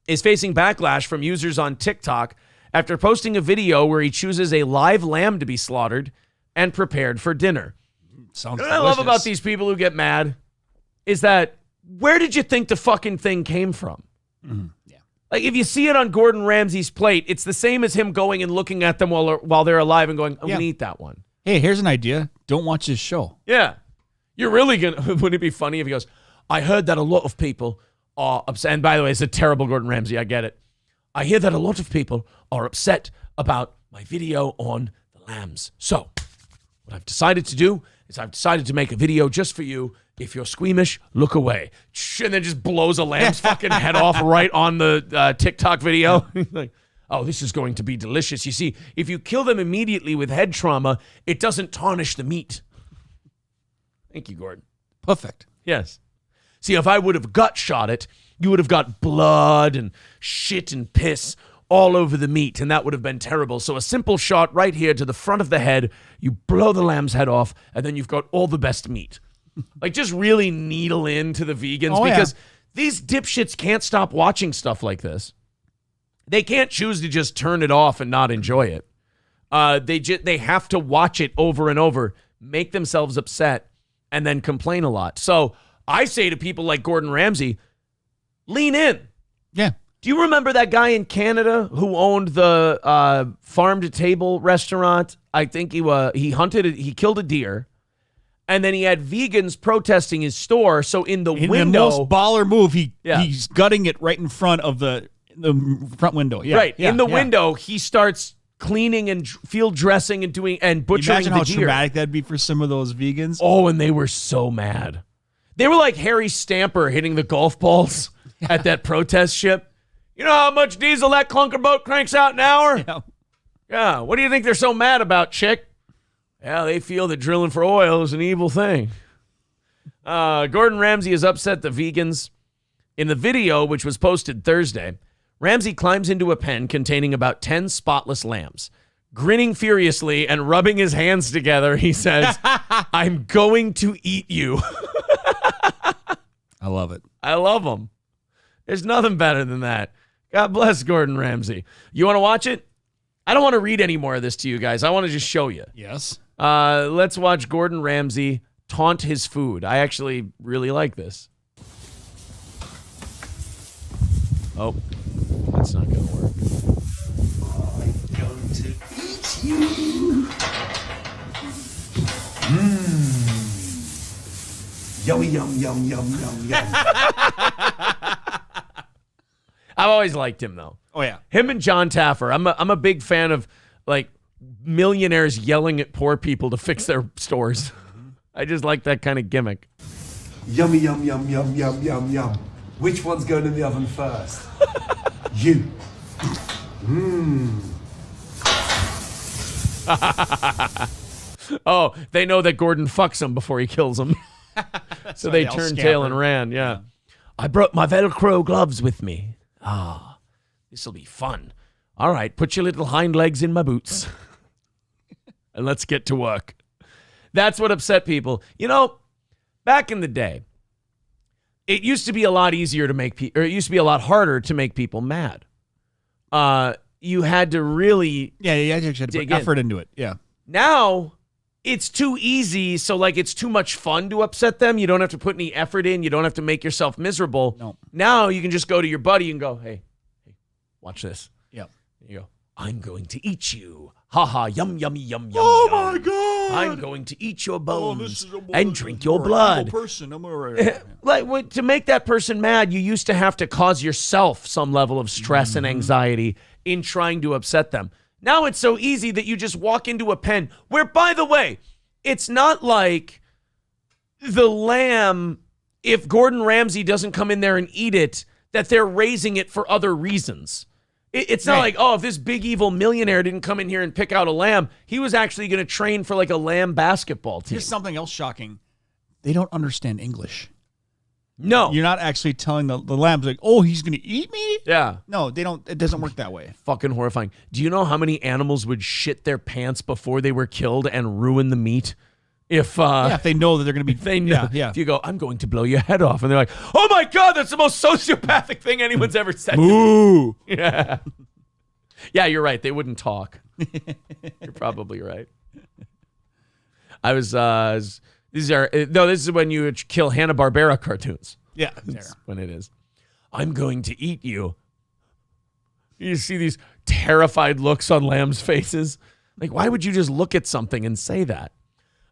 is facing backlash from users on TikTok after posting a video where he chooses a live lamb to be slaughtered and prepared for dinner. Sounds What I love about these people who get mad is that, where did you think the fucking thing came from? Mm-hmm. Like, if you see it on Gordon Ramsay's plate, it's the same as him going and looking at them while they're alive and going, I'm going to eat that one. Hey, here's an idea. Don't watch this show. Yeah. You're really going to... Wouldn't it be funny if he goes, I heard that a lot of people are upset. And by the way, it's a terrible Gordon Ramsay. I get it. I hear that a lot of people are upset about my video on the lambs. So, what I've decided to do is I've decided to make a video just for you. If you're squeamish, look away. And then just blows a lamb's fucking head off right on the TikTok video. Like, oh, this is going to be delicious. You see, if you kill them immediately with head trauma, it doesn't tarnish the meat. Thank you, Gordon. Perfect. Yes. See, if I would have gut shot it, you would have got blood and shit and piss all over the meat, and that would have been terrible. So a simple shot right here to the front of the head, you blow the lamb's head off, and then you've got all the best meat. Like, just really needle into the vegans because these dipshits can't stop watching stuff like this. They can't choose to just turn it off and not enjoy it. They have to watch it over and over, make themselves upset, and then complain a lot. So I say to people like Gordon Ramsay, lean in. Yeah. Do you remember that guy in Canada who owned the farm to table restaurant? I think he killed a deer, and then he had vegans protesting his store. So in the window, the most baller move, he's gutting it right in front of the front window. Yeah, right in the window, he starts cleaning and field dressing and butchering Imagine the how deer. traumatic that'd be for some of those vegans. Oh, and they were so mad. They were like Harry Stamper hitting the golf balls at that protest ship. You know how much diesel that clunker boat cranks out an hour? Yeah. What do you think they're so mad about, chick? Yeah, they feel that drilling for oil is an evil thing. Gordon Ramsay has upset the vegans. In the video, which was posted Thursday, Ramsay climbs into a pen containing about 10 spotless lambs. Grinning furiously and rubbing his hands together, he says, I'm going to eat you. I love it. I love him. There's nothing better than that. God bless Gordon Ramsay. You want to watch it? I don't want to read any more of this to you guys. I want to just show you. Yes. Let's watch Gordon Ramsay taunt his food. I actually really like this. Oh, that's not going to work. I'm going to eat you. Yummy, yum, yum, yum, yum, yum. I've always liked him, though. Oh, yeah. Him and John Taffer. I'm a big fan of, like, millionaires yelling at poor people to fix their stores. I just like that kind of gimmick. Yummy, yum, yum, yum, yum, yum, yum. Which one's going in the oven first? You. Oh, they know that Gordon fucks him before he kills him. So they turned tail and ran, yeah. I brought my Velcro gloves with me. This'll be fun. All right, put your little hind legs in my boots. And let's get to work. That's what upset people. You know, back in the day, it used to be a lot easier to make people, or it used to be a lot harder to make people mad. You had to really you had to put effort into it. Yeah. Now, it's too easy, so like it's too much fun to upset them. You don't have to put any effort in. You don't have to make yourself miserable. No. Now you can just go to your buddy and go, hey, watch this. Yeah. You go, I'm going to eat you. Ha ha, yum, yummy, yum, yum. Oh, yum. my God. I'm going to eat your bones and drink your blood. Person. I'm all right. Like, to make that person mad, you used to have to cause yourself some level of stress and anxiety in trying to upset them. Now it's so easy that you just walk into a pen where, by the way, it's not like the lamb, if Gordon Ramsay doesn't come in there and eat it, that they're raising it for other reasons. It's not like, oh, if this big evil millionaire didn't come in here and pick out a lamb, he was actually going to train for like a lamb basketball team. Here's something else shocking. They don't understand English. No. You're not actually telling the lambs like, oh, he's going to eat me? Yeah. No, they don't. It doesn't work that way. Fucking horrifying. Do you know how many animals would shit their pants before they were killed and ruin the meat? If they know that they're going to be... They know. Yeah. If you go, I'm going to blow your head off. And they're like, oh my God, that's the most sociopathic thing anyone's ever said to me. Yeah. Yeah, you're right. They wouldn't talk. You're probably right. This is when you kill Hanna-Barbera cartoons. Yeah. That's when it is. I'm going to eat you. You see these terrified looks on lambs' faces. Like, why would you just look at something and say that?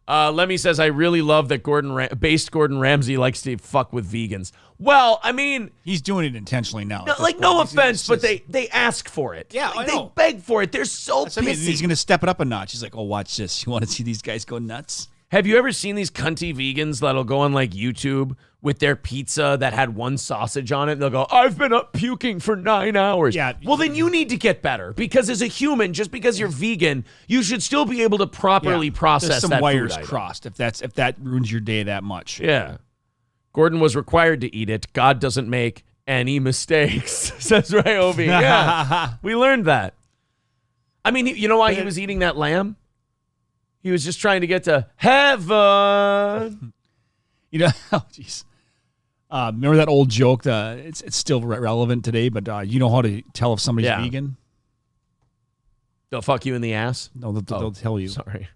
Lemmy says, I really love that Gordon Ramsay likes to fuck with vegans. Well, I mean... He's doing it intentionally now. No offense, but they ask for it. Yeah, like, they beg for it. They're so pissy. I mean, he's going to step it up a notch. He's like, oh, watch this. You want to see these guys go nuts? Have you ever seen these cunty vegans that'll go on like YouTube with their pizza that had one sausage on it? And they'll go, I've been up puking for 9 hours. Yeah. Well, then you need to get better, because as a human, just because you're vegan, you should still be able to properly process There's some that wires food item. crossed if that ruins your day that much. Yeah. Gordon was required to eat it. God doesn't make any mistakes, says Ryobi. Yeah, we learned that. I mean, you know why he was eating that lamb? He was just trying to get to heaven. You know, oh, jeez. Remember that old joke? It's still relevant today, but you know how to tell if somebody's vegan? They'll fuck you in the ass? No, they'll tell you. Sorry.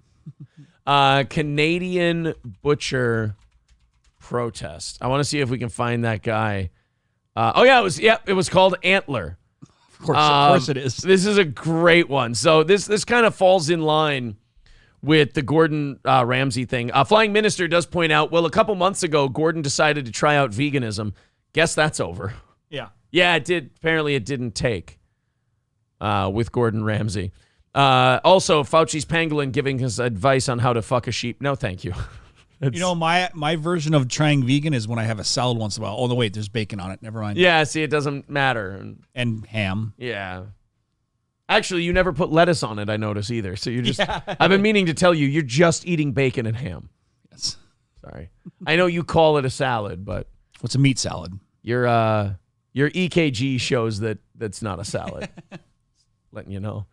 Canadian butcher protest. I want to see if we can find that guy. It was called Antler. Of course it is. This is a great one. So this kind of falls in line with the Gordon Ramsay thing. Flying Minister does point out, well, a couple months ago, Gordon decided to try out veganism. Guess that's over. Yeah. Yeah, it did. Apparently it didn't take with Gordon Ramsay. Also, Fauci's pangolin giving his advice on how to fuck a sheep. No, thank you. You know, my version of trying vegan is when I have a salad once in a while. Oh, no, wait, there's bacon on it. Never mind. Yeah, see, it doesn't matter. And ham. Yeah. Actually, you never put lettuce on it, I notice, either. So you're just... I've been meaning to tell you, you're just eating bacon and ham. Yes. Sorry. I know you call it a salad, but... What's a meat salad? Your EKG shows that that's not a salad. Letting you know.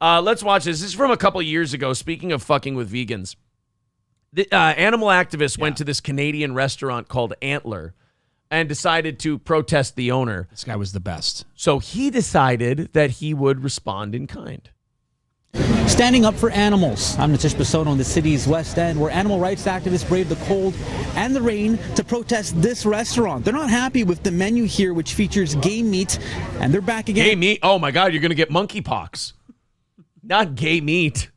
Let's watch this. This is from a couple years ago. Speaking of fucking with vegans. The animal activists went to this Canadian restaurant called Antler and decided to protest the owner. This guy was the best. So he decided that he would respond in kind. Standing up for animals. I'm Natish Basono in the city's West End, where animal rights activists braved the cold and the rain to protest this restaurant. They're not happy with the menu here, which features game meat, and they're back again. Gay meat? Oh my God, you're going to get monkeypox. Not gay meat.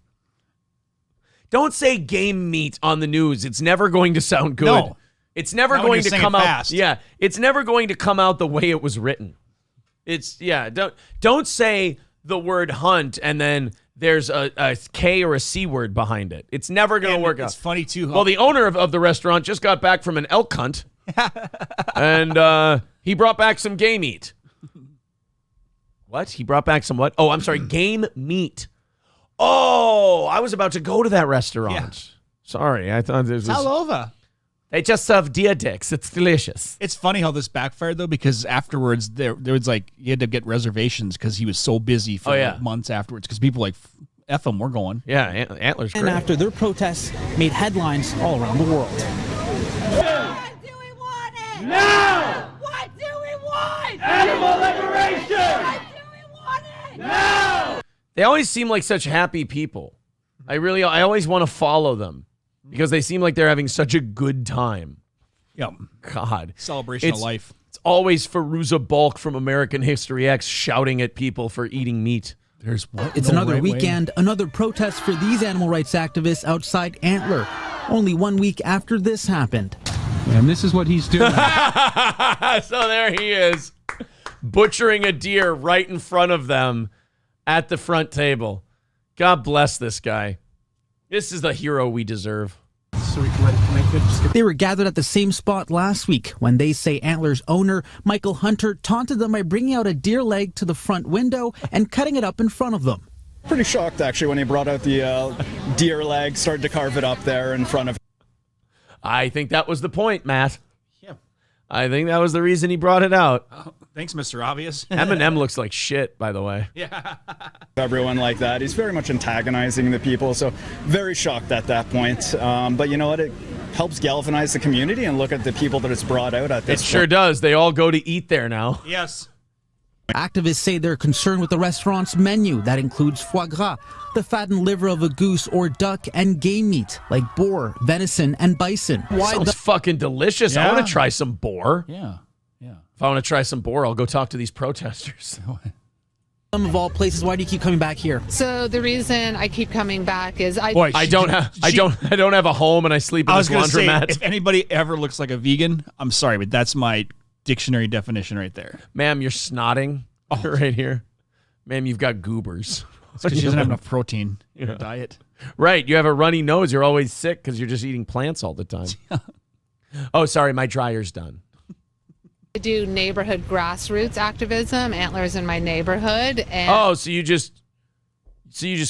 Don't say game meat on the news. It's never going to sound good. No. It's never going to come out. Yeah, it's never going to come out the way it was written. Don't say the word hunt and then there's a K or a C word behind it. It's never going to work out. It's funny too. Well, the owner of the restaurant just got back from an elk hunt, and he brought back some game meat. What? He brought back some what? Oh, I'm sorry, game meat. Oh, I was about to go to that restaurant. Yeah. Sorry, I thought this was... It's all over. They just serve deer dicks. It's delicious. It's funny how this backfired, though, because afterwards, there was like, you had to get reservations because he was so busy for like months afterwards, because people were like, F him, we're going. Yeah, Antler's great. And after their protests made headlines all around the world. What do we want it? No! What do we want? Animal liberation! What do we want it? No! They always seem like such happy people. I always want to follow them because they seem like they're having such a good time. Yep. God. Celebration of life. It's always Fairuza Balk from American History X shouting at people for eating meat. There's what? It's another weekend, another protest for these animal rights activists outside Antler. Only 1 week after this happened. And this is what he's doing. So there he is, butchering a deer right in front of them at the front table. God bless this guy. This is the hero we deserve. They were gathered at the same spot last week when they say Antler's owner, Michael Hunter, taunted them by bringing out a deer leg to the front window and cutting it up in front of them. Pretty shocked, actually, when he brought out the deer leg, started to carve it up there in front of. I think that was the point, Matt. Yeah. I think that was the reason he brought it out. Oh, thanks, Mr. Obvious. Eminem looks like shit, by the way. Yeah. Everyone like that. He's very much antagonizing the people, so very shocked at that point. But you know what? It helps galvanize the community and look at the people that it's brought out at this point. It sure does. They all go to eat there now. Yes. Activists say they're concerned with the restaurant's menu that includes foie gras, the fattened liver of a goose or duck, and game meat like boar, venison, and bison. Sounds fucking delicious. Yeah. I want to try some boar. Yeah. If I want to try some boar, I'll go talk to these protesters. Some of all places, why do you keep coming back here? So the reason I keep coming back is I don't have a home and I sleep in this laundromat. If anybody ever looks like a vegan, I'm sorry, but that's my dictionary definition right there. Ma'am, you're snotting right here. Ma'am, you've got goobers. Because she doesn't have enough protein in her diet. Right. You have a runny nose. You're always sick because you're just eating plants all the time. Oh, sorry. My dryer's done. I do neighborhood grassroots activism. Antlers in my neighborhood. And so you just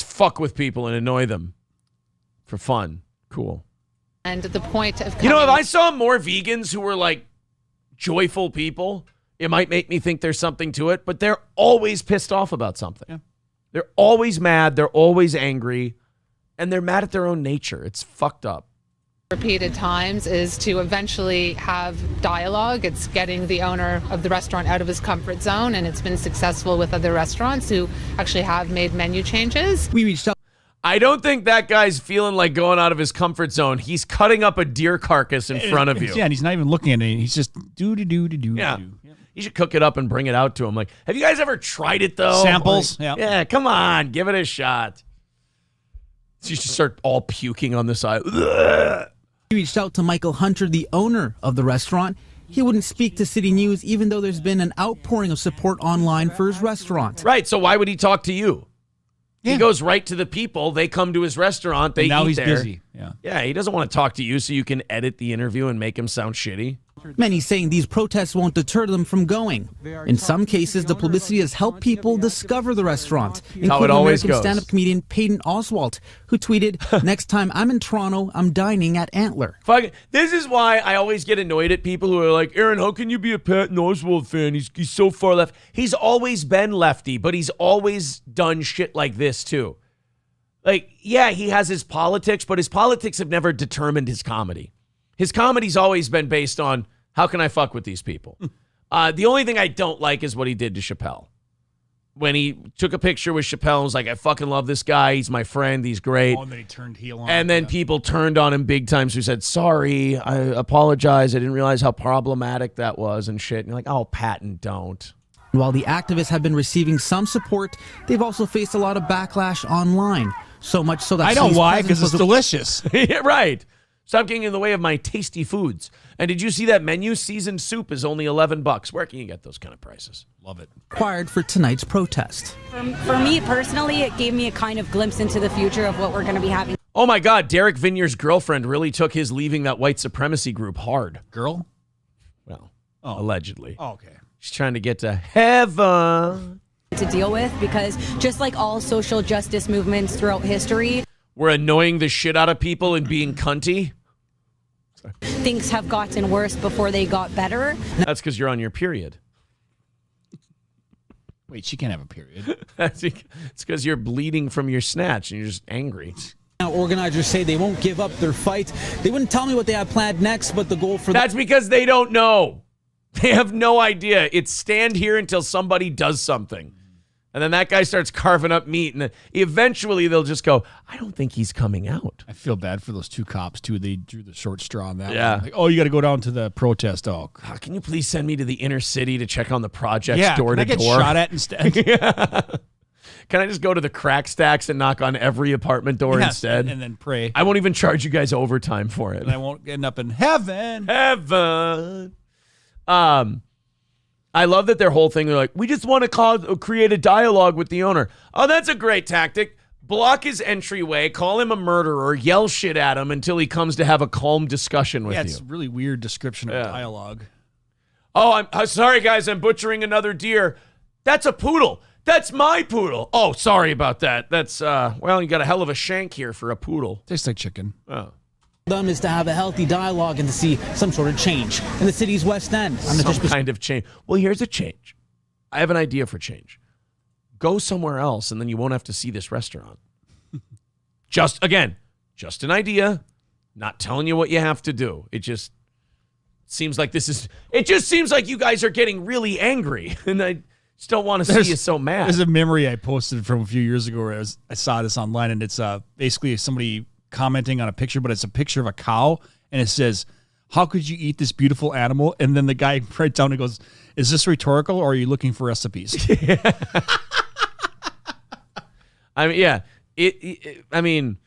fuck with people and annoy them for fun. Cool. And the point of You know, if I saw more vegans who were like joyful people, it might make me think there's something to it, but they're always pissed off about something. Yeah. They're always mad. They're always angry. And they're mad at their own nature. It's fucked up. repeated times is to eventually have dialogue. It's getting the owner of the restaurant out of his comfort zone, and it's been successful with other restaurants who actually have made menu changes. We reached out. I don't think that guy's feeling like going out of his comfort zone. He's cutting up a deer carcass in front of you. Yeah, and he's not even looking at it. He's just do. Yeah. You should cook it up and bring it out to him. Like, have you guys ever tried it, though? Samples? Like, yeah, come on. Give it a shot. So you should start all puking on the side. Ugh. We reached out to Michael Hunter, the owner of the restaurant. He wouldn't speak to City News, even though there's been an outpouring of support online for his restaurant. Right, so why would he talk to you? Yeah. He goes right to the people. They come to his restaurant. They and now eat he's there. busy. Yeah, he doesn't want to talk to you so you can edit the interview and make him sound shitty. Many saying these protests won't deter them from going. In some cases, the publicity has helped people discover the restaurant, including always American goes. stand-up comedian Peyton Oswalt, who tweeted, "Next time I'm in Toronto, I'm dining at Antler." Fuck, this is why I always get annoyed at people who are like, Aaron, how can you be a Patton Oswalt fan? He's so far left. He's always been lefty, but he's always done shit like this too. Like, yeah, he has his politics, but his politics have never determined his comedy. His comedy's always been based on, how can I fuck with these people? The only thing I don't like is what he did to Chappelle. When he took a picture with Chappelle and was like, I fucking love this guy. He's my friend. He's great. Oh, and then he turned heel on. And then people turned on him big time. So he said, sorry, I apologize. I didn't realize how problematic that was and shit. And you're like, oh, Patton, don't. While the activists have been receiving some support, they've also faced a lot of backlash online. So much so that I know City's why, presence because it's was- delicious. Yeah, right. Stop getting in the way of my tasty foods. And did you see that menu? Seasoned soup is only $11. Where can you get those kind of prices? Love it. required for tonight's protest. For me personally, it gave me a kind of glimpse into the future of what we're going to be having. Oh my God, Derek Vineyard's girlfriend really took his leaving that white supremacy group hard. Girl? Well, allegedly. Oh, okay. She's trying to get to heaven. To deal with, because just like all social justice movements throughout history, We're annoying the shit out of people and being cunty. things have gotten worse before they got better. That's because you're on your period. Wait, she can't have a period. It's because you're bleeding from your snatch and you're just angry. Now, organizers say they won't give up their fight. They wouldn't tell me what they have planned next, but the goal for That's because they don't know. They have no idea. It's stand here until somebody does something. And then that guy starts carving up meat, and then eventually they'll just go, I don't think he's coming out. I feel bad for those two cops, too. They drew the short straw on that Yeah. one. Like, oh, you got to go down to the protest. Oh, Can you please send me to the inner city to check on the projects yeah. door Can to I get door? shot at instead? Yeah. Can I just go to the crack stacks and knock on every apartment door Yes, instead? and then pray. I won't even charge you guys overtime for it. And I won't end up in heaven. Heaven. I love that their whole thing, they're like, we just want to create a dialogue with the owner. Oh, that's a great tactic. Block his entryway, call him a murderer, yell shit at him until he comes to have a calm discussion with Yeah, you. it's a really weird description of dialogue. Oh, I'm sorry, guys. I'm butchering another deer. That's a poodle. That's my poodle. Oh, sorry about that. That's, well, you got a hell of a shank here for a poodle. Tastes like chicken. Oh. them is to have a healthy dialogue and to see some sort of change in the city's West End. Some kind of change. Well, here's a change. I have an idea for change. Go somewhere else, and then you won't have to see this restaurant. Just an idea. Not telling you what you have to do. It just seems like you guys are getting really angry, and I just don't want to see you so mad. There's a memory I posted from a few years ago where I saw this online, and it's basically somebody commenting on a picture, but it's a picture of a cow, and it says, how could you eat this beautiful animal? And then the guy writes down and goes, is this rhetorical, or are you looking for recipes? I mean, yeah. I mean,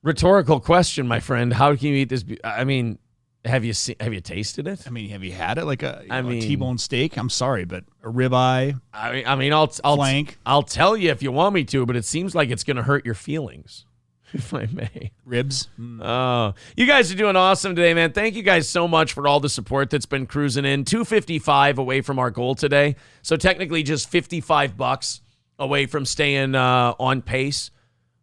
rhetorical question, my friend. How can you eat this? I mean, have you tasted it? I mean, have you had it like a T-bone steak? I'm sorry, but a ribeye. I mean, I'll flank. I'll tell you if you want me to, but it seems like it's going to hurt your feelings, if I may. Ribs. Oh, you guys are doing awesome today, man. Thank you guys so much for all the support that's been cruising in. $255 away from our goal today, so technically just $55 away from staying on pace.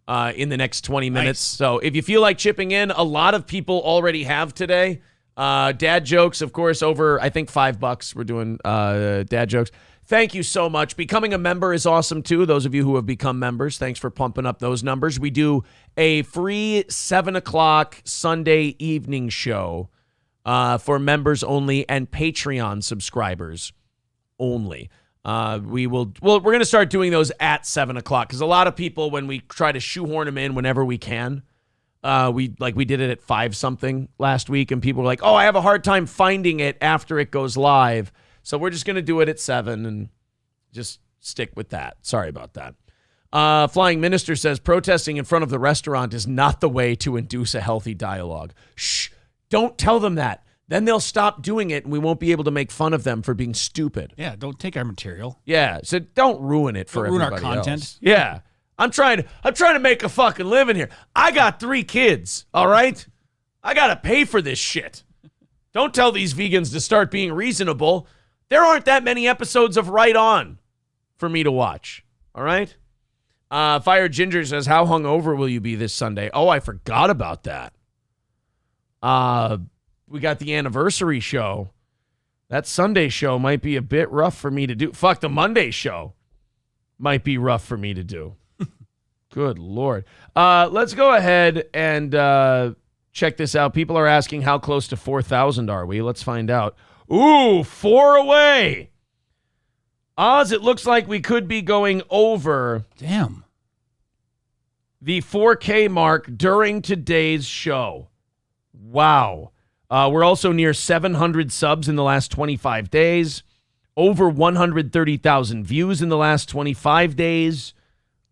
in the next 20 minutes. So if you feel like chipping in, a lot of people already have today. Dad jokes, of course, over, I think, $5. We're doing dad jokes. Thank you so much. Becoming a member is awesome, too. Those of you who have become members, thanks for pumping up those numbers. We do a free 7 o'clock Sunday evening show for members only and Patreon subscribers only. We're going to start doing those at 7 o'clock because a lot of people, when we try to shoehorn them in whenever we can, we did it at 5 something last week, and people were like, oh, I have a hard time finding it after it goes live. So we're just going to do it at 7 and just stick with that. Sorry about that. Flying Minister says, protesting in front of the restaurant is not the way to induce a healthy dialogue. Shh, don't tell them that. Then they'll stop doing it and we won't be able to make fun of them for being stupid. Yeah, don't take our material. Yeah, so don't ruin it for Don't ruin our everybody content. else. Yeah. I'm trying to make a fucking living here. I got 3 kids, all right? I got to pay for this shit. Don't tell these vegans to start being reasonable. There aren't that many episodes of Right On for me to watch, all right? Fire Ginger says, how hungover will you be this Sunday? Oh, I forgot about that. We got the anniversary show. That Sunday show might be a bit rough for me to do. Fuck, the Monday show might be rough for me to do. Good Lord. Let's go ahead and check this out. People are asking how close to 4,000 are we? Let's find out. Ooh, 4 away. Oz, it looks like we could be going over. Damn. The 4K mark during today's show. Wow. We're also near 700 subs in the last 25 days. Over 130,000 views in the last 25 days.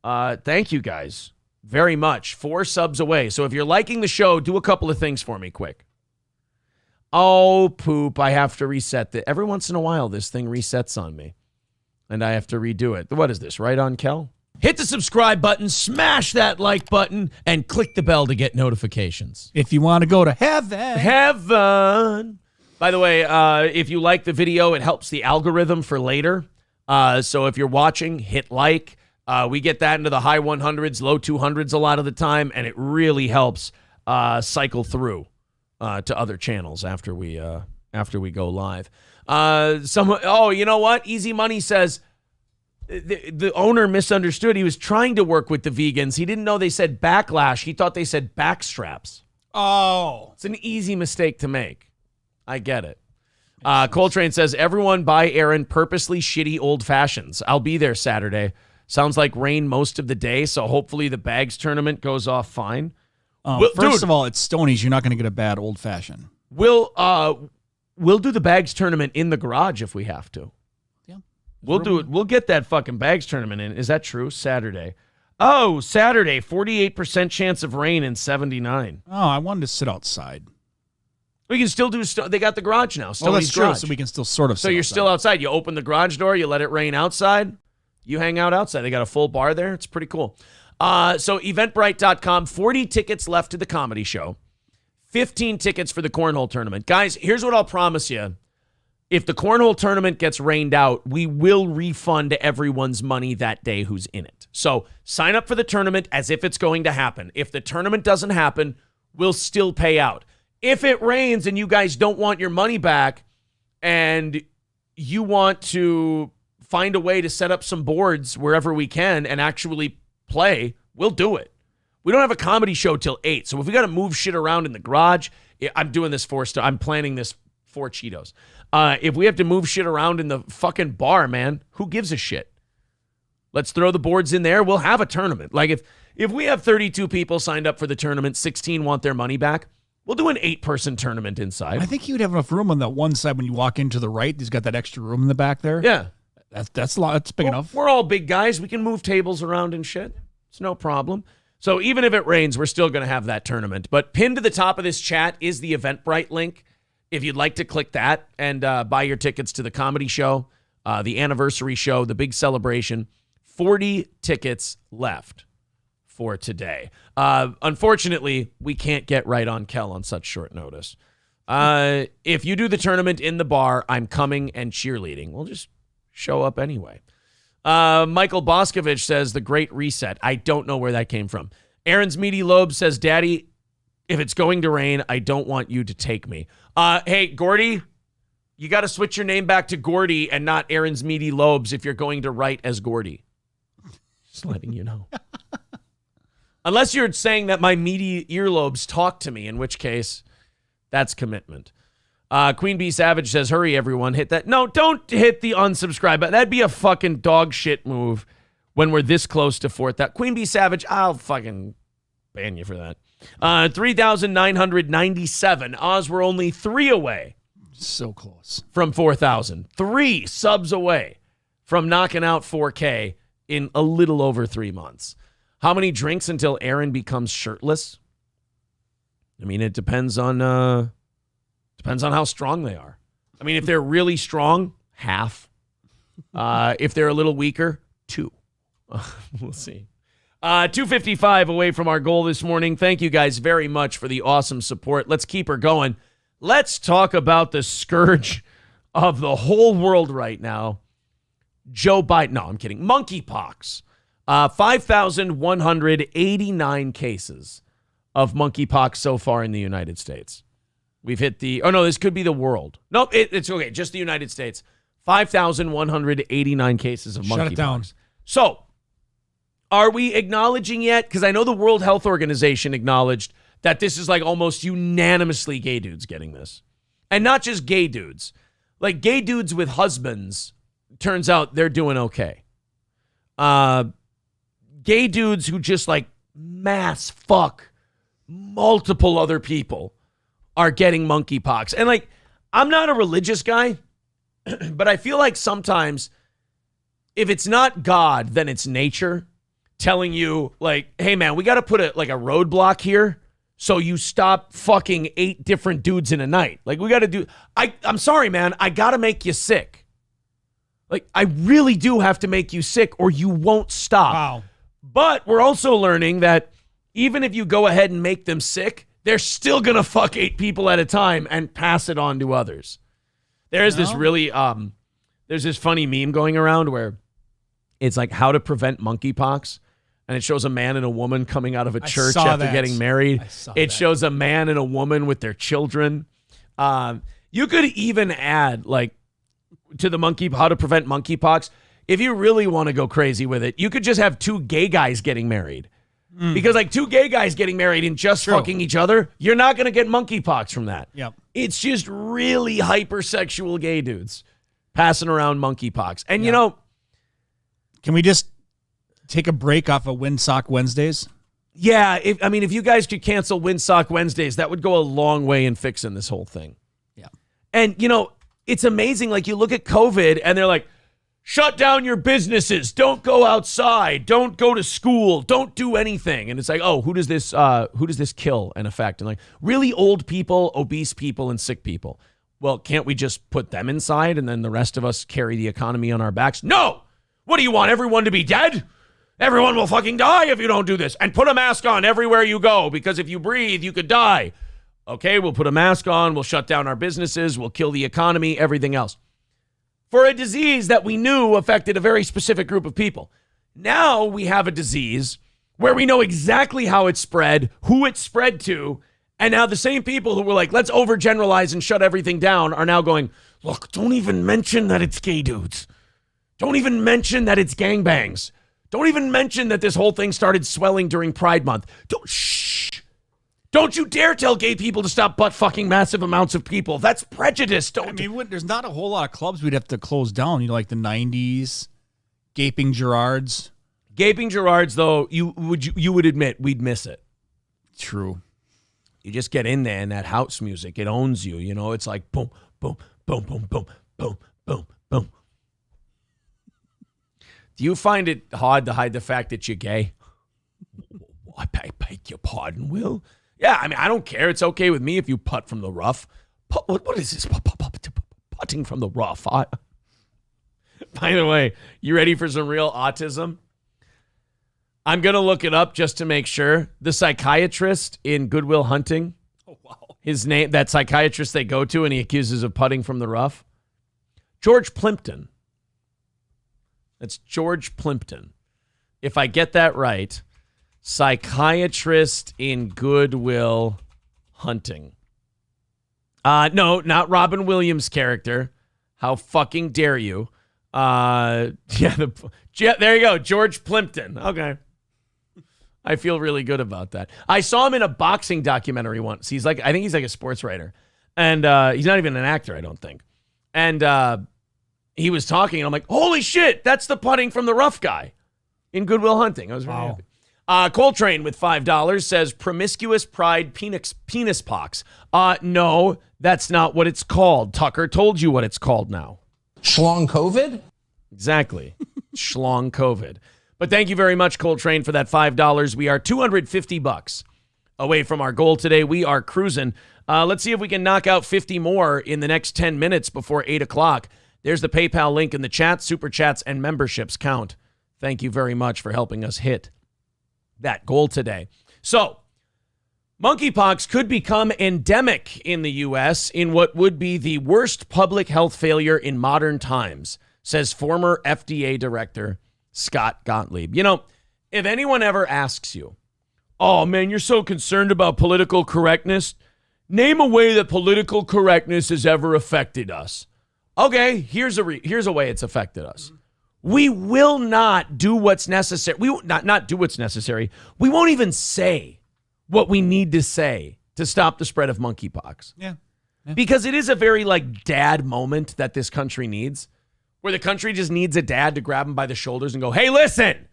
Thank you guys very much. 4 subs away. So if you're liking the show, do a couple of things for me quick. Oh, poop. I have to reset it. Every once in a while, this thing resets on me. And I have to redo it. What is this? Right on, Kel? Hit the subscribe button, smash that like button, and click the bell to get notifications. If you want to go to heaven. Heaven. By the way, if you like the video, it helps the algorithm for later. So if you're watching, hit like. We get that into the high 100s, low 200s a lot of the time, and it really helps cycle through to other channels after we go live. You know what? Easy Money says the owner misunderstood. He was trying to work with the vegans. He didn't know they said backlash. He thought they said backstraps. Oh. It's an easy mistake to make. I get it. Coltrane says, everyone buy Aaron purposely shitty old fashions. I'll be there Saturday. Sounds like rain most of the day, so hopefully the bags tournament goes off fine. First of all, it's Stoney's. You're not going to get a bad old fashioned. We'll do the bags tournament in the garage if we have to. Yeah. We'll do it. We'll get that fucking bags tournament in. Is that true? Saturday. Oh, Saturday, 48% chance of rain and 79. Oh, I wanted to sit outside. We can still do, they got the garage now. Well, that's Stoney's true, garage. so we can still sort of So you're still outside. You open the garage door, you let it rain outside, you hang out outside. They got a full bar there. It's pretty cool. So eventbrite.com, 40 tickets left to the comedy show, 15 tickets for the cornhole tournament. Guys, here's what I'll promise you. If the cornhole tournament gets rained out, we will refund everyone's money that day who's in it. So sign up for the tournament as if it's going to happen. If the tournament doesn't happen, we'll still pay out. If it rains and you guys don't want your money back and you want to find a way to set up some boards wherever we can and actually play, we'll do it. We don't have a comedy show till 8, so if we got to move shit around in the garage, I'm doing this I'm planning this for Cheetos. If we have to move shit around in the fucking bar, man, who gives a shit? Let's throw the boards in there. We'll have a tournament. Like if we have 32 people signed up for the tournament, 16 want their money back, we'll do an 8-person tournament inside. I think he would have enough room on that one side when you walk into the right. He's got that extra room in the back there. Yeah. That's a lot. That's big enough. We're all big guys. We can move tables around and shit. It's no problem. So even if it rains, we're still going to have that tournament. But pinned to the top of this chat is the Eventbrite link. If you'd like to click that and buy your tickets to the comedy show, the anniversary show, the big celebration, 40 tickets left for today. Unfortunately, we can't get right on Kel on such short notice. If you do the tournament in the bar, I'm coming and cheerleading. We'll just show up anyway. Michael Boscovich says the Great Reset. I don't know where that came from. Aaron's Meaty Lobe says, Daddy, if it's going to rain, I don't want you to take me. Hey, Gordy, you got to switch your name back to Gordy and not Aaron's Meaty Lobes if you're going to write as Gordy. Just letting you know. Unless you're saying that my meaty earlobes talk to me, in which case, that's commitment. Queen Bee Savage says, hurry, everyone. Hit that. No, don't hit the unsubscribe button. That'd be a fucking dog shit move when we're this close to 4,000. Queen Bee Savage, I'll fucking ban you for that. 3,997. Oz, we're only 3 away. So close. From 4,000. 3 subs away from knocking out 4K in a little over 3 months. How many drinks until Aaron becomes shirtless? I mean, it depends on how strong they are. I mean, if they're really strong, half. If they're a little weaker, 2. We'll see. 255 away from our goal this morning. Thank you guys very much for the awesome support. Let's keep her going. Let's talk about the scourge of the whole world right now. Joe Biden. No, I'm kidding. MonkeyPox. 5,189 cases of monkeypox so far in the United States. We've hit the... Oh, no, this could be the world. Nope, it's okay. Just the United States. 5,189 cases of monkeypox. Shut it down. So, are we acknowledging yet? Because I know the World Health Organization acknowledged that this is like almost unanimously gay dudes getting this. And not just gay dudes. Like gay dudes with husbands, turns out they're doing okay. Gay dudes who just like mass fuck multiple other people are getting monkeypox. And like, I'm not a religious guy, but I feel like sometimes if it's not God, then it's nature telling you like, hey man, we got to put a roadblock here so you stop fucking 8 different dudes in a night. Like we got to do, I'm sorry, man. I got to make you sick. Like I really do have to make you sick or you won't stop. Wow. But we're also learning that even if you go ahead and make them sick, they're still going to fuck 8 people at a time and pass it on to others. There's this really, there's this funny meme going around where it's like how to prevent monkeypox. And it shows a man and a woman coming out of a church after getting married. It shows a man and a woman with their children. You could even add like to the how to prevent monkeypox. If you really want to go crazy with it, you could just have 2 gay guys getting married. Because like 2 gay guys getting married and just fucking each other, you're not going to get monkeypox from that. Yep. It's just really hypersexual gay dudes passing around monkeypox. And you know, can we just take a break off of Windsock Wednesdays? Yeah, if you guys could cancel Windsock Wednesdays, that would go a long way in fixing this whole thing. Yeah. And you know, it's amazing. Like you look at COVID and they're like, shut down your businesses. Don't go outside. Don't go to school. Don't do anything. And it's like, oh, who does this kill and affect? And like really old people, obese people, and sick people. Well, can't we just put them inside and then the rest of us carry the economy on our backs? No! What do you want, everyone to be dead? Everyone will fucking die if you don't do this. And put a mask on everywhere you go because if you breathe, you could die. Okay, we'll put a mask on. We'll shut down our businesses. We'll kill the economy, everything else. For a disease that we knew affected a very specific group of people. Now we have a disease where we know exactly how it spread, who it spread to, and now the same people who were like, let's overgeneralize and shut everything down are now going, look, don't even mention that it's gay dudes. Don't even mention that it's gangbangs. Don't even mention that this whole thing started swelling during Pride Month. Don't you dare tell gay people to stop butt fucking massive amounts of people. That's prejudice. There's not a whole lot of clubs we'd have to close down. You know, like the 90s, Gaping Gerards. Gaping Gerards, though, you would admit we'd miss it. True. You just get in there and that house music, it owns you. You know, it's like boom, boom, boom, boom, boom, boom, boom, boom. Do you find it hard to hide the fact that you're gay? I beg your pardon, Will. Yeah, I mean, I don't care. It's okay with me if you putt from the rough. What is this? Putting from the rough. By the way, you ready for some real autism? I'm going to look it up just to make sure. The psychiatrist in Good Will Hunting. Oh, wow. His name, that psychiatrist they go to and he accuses of putting from the rough. George Plimpton. That's George Plimpton. If I get that right, Psychiatrist in Goodwill Hunting. No, not Robin Williams' character. How fucking dare you? There you go, George Plimpton. Okay. I feel really good about that. I saw him in a boxing documentary once. I think he's like a sports writer. And he's not even an actor, I don't think. And he was talking, and I'm like, holy shit, that's the putting from the rough guy in Goodwill Hunting. I was really happy. Coltrane with $5 says promiscuous pride penis pox. No, that's not what it's called. Tucker told you what it's called now. Schlong COVID? Exactly. Schlong COVID. But thank you very much, Coltrane, for that $5. We are $250 away from our goal today. We are cruising. Let's see if we can knock out 50 more in the next 10 minutes before 8 o'clock. There's the PayPal link in the chat. Super chats and memberships count. Thank you very much for helping us hit that goal today. So, monkeypox could become endemic in the U.S. in what would be the worst public health failure in modern times, says former FDA director Scott Gottlieb. You know, if anyone ever asks you, oh man, you're so concerned about political correctness, name a way that political correctness has ever affected us. Okay, here's a way it's affected us. We will not do what's necessary. We will not do what's necessary. We won't even say what we need to say to stop the spread of monkeypox. Yeah. Because it is a very dad moment that this country needs, where the country just needs a dad to grab him by the shoulders and go, hey, listen,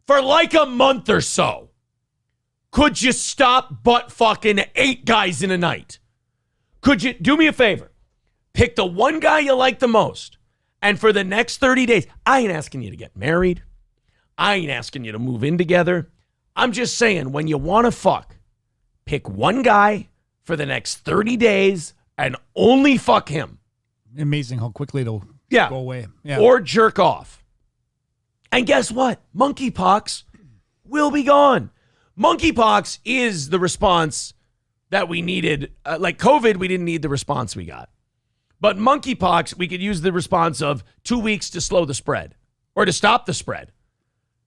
for a month or so, could you stop butt fucking 8 guys in a night? Could you do me a favor? Pick the one guy you like the most. And for the next 30 days, I ain't asking you to get married. I ain't asking you to move in together. I'm just saying, when you want to fuck, pick one guy for the next 30 days and only fuck him. Amazing how quickly it'll go away. Yeah. Or jerk off. And guess what? Monkeypox will be gone. Monkeypox is the response that we needed. Like COVID, we didn't need the response we got. But monkeypox, we could use the response of 2 weeks to slow the spread or to stop the spread.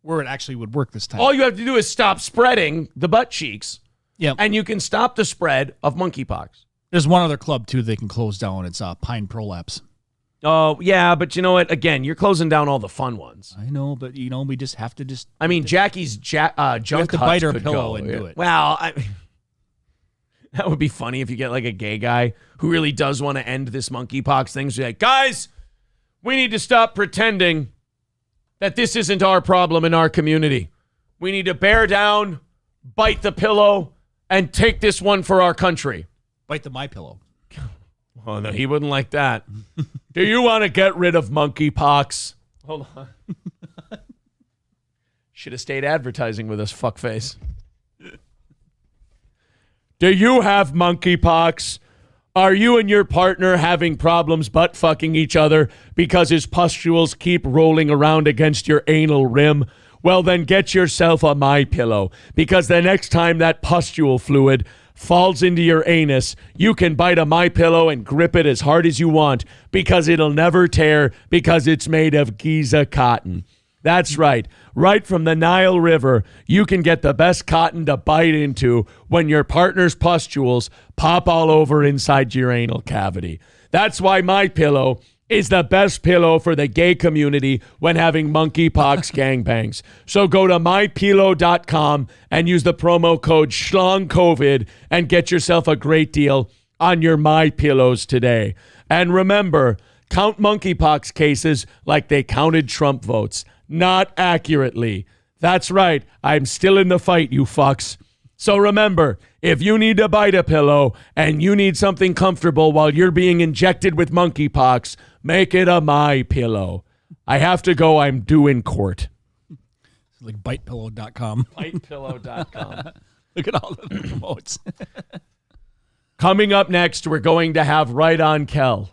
Where it actually would work this time. All you have to do is stop spreading the butt cheeks. Yep. And you can stop the spread of monkeypox. There's one other club, too, they can close down. It's Pine Prolapse. Oh, yeah, but you know what? Again, you're closing down all the fun ones. I know, but, we just have to just... I mean, Jackie's junk have to hut bite her could pillow go. and do it. Well, that would be funny if you get a gay guy who really does want to end this monkeypox thing. So you're like, guys, we need to stop pretending that this isn't our problem in our community. We need to bear down, bite the pillow, and take this one for our country. Bite the my pillow. Oh, no, he wouldn't like that. Do you want to get rid of monkeypox? Hold on. Should have stayed advertising with us, fuckface. Do you have monkeypox? Are you and your partner having problems butt fucking each other because his pustules keep rolling around against your anal rim? Well, then get yourself a MyPillow, because the next time that pustule fluid falls into your anus, you can bite a MyPillow and grip it as hard as you want, because it'll never tear, because it's made of Giza cotton. That's right. Right from the Nile River, you can get the best cotton to bite into when your partner's pustules pop all over inside your anal cavity. That's why MyPillow is the best pillow for the gay community when having monkeypox gangbangs. So go to mypillow.com and use the promo code SCHLONGCOVID and get yourself a great deal on your MyPillows today. And remember, count monkeypox cases like they counted Trump votes. Not accurately. That's right. I'm still in the fight, you fucks. So remember, if you need to bite a pillow and you need something comfortable while you're being injected with monkeypox, make it a MyPillow. I have to go. I'm due in court. It's like bitepillow.com. Bitepillow.com. Look at all the promotes. Coming up next, we're going to have Right on Kel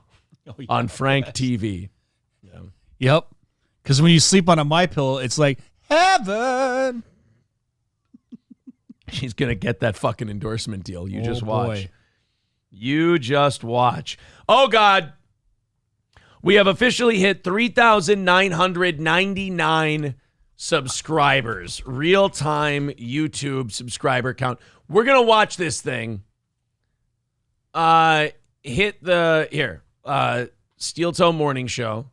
on Frank TV. Yeah. Yep. Because when you sleep on a MyPillow, it's like heaven. She's going to get that fucking endorsement deal. You just watch. Boy. You just watch. Oh, God. We have officially hit 3,999 subscribers. Real-time YouTube subscriber count. We're going to watch this thing. Hit the, Steel Toe Morning Show.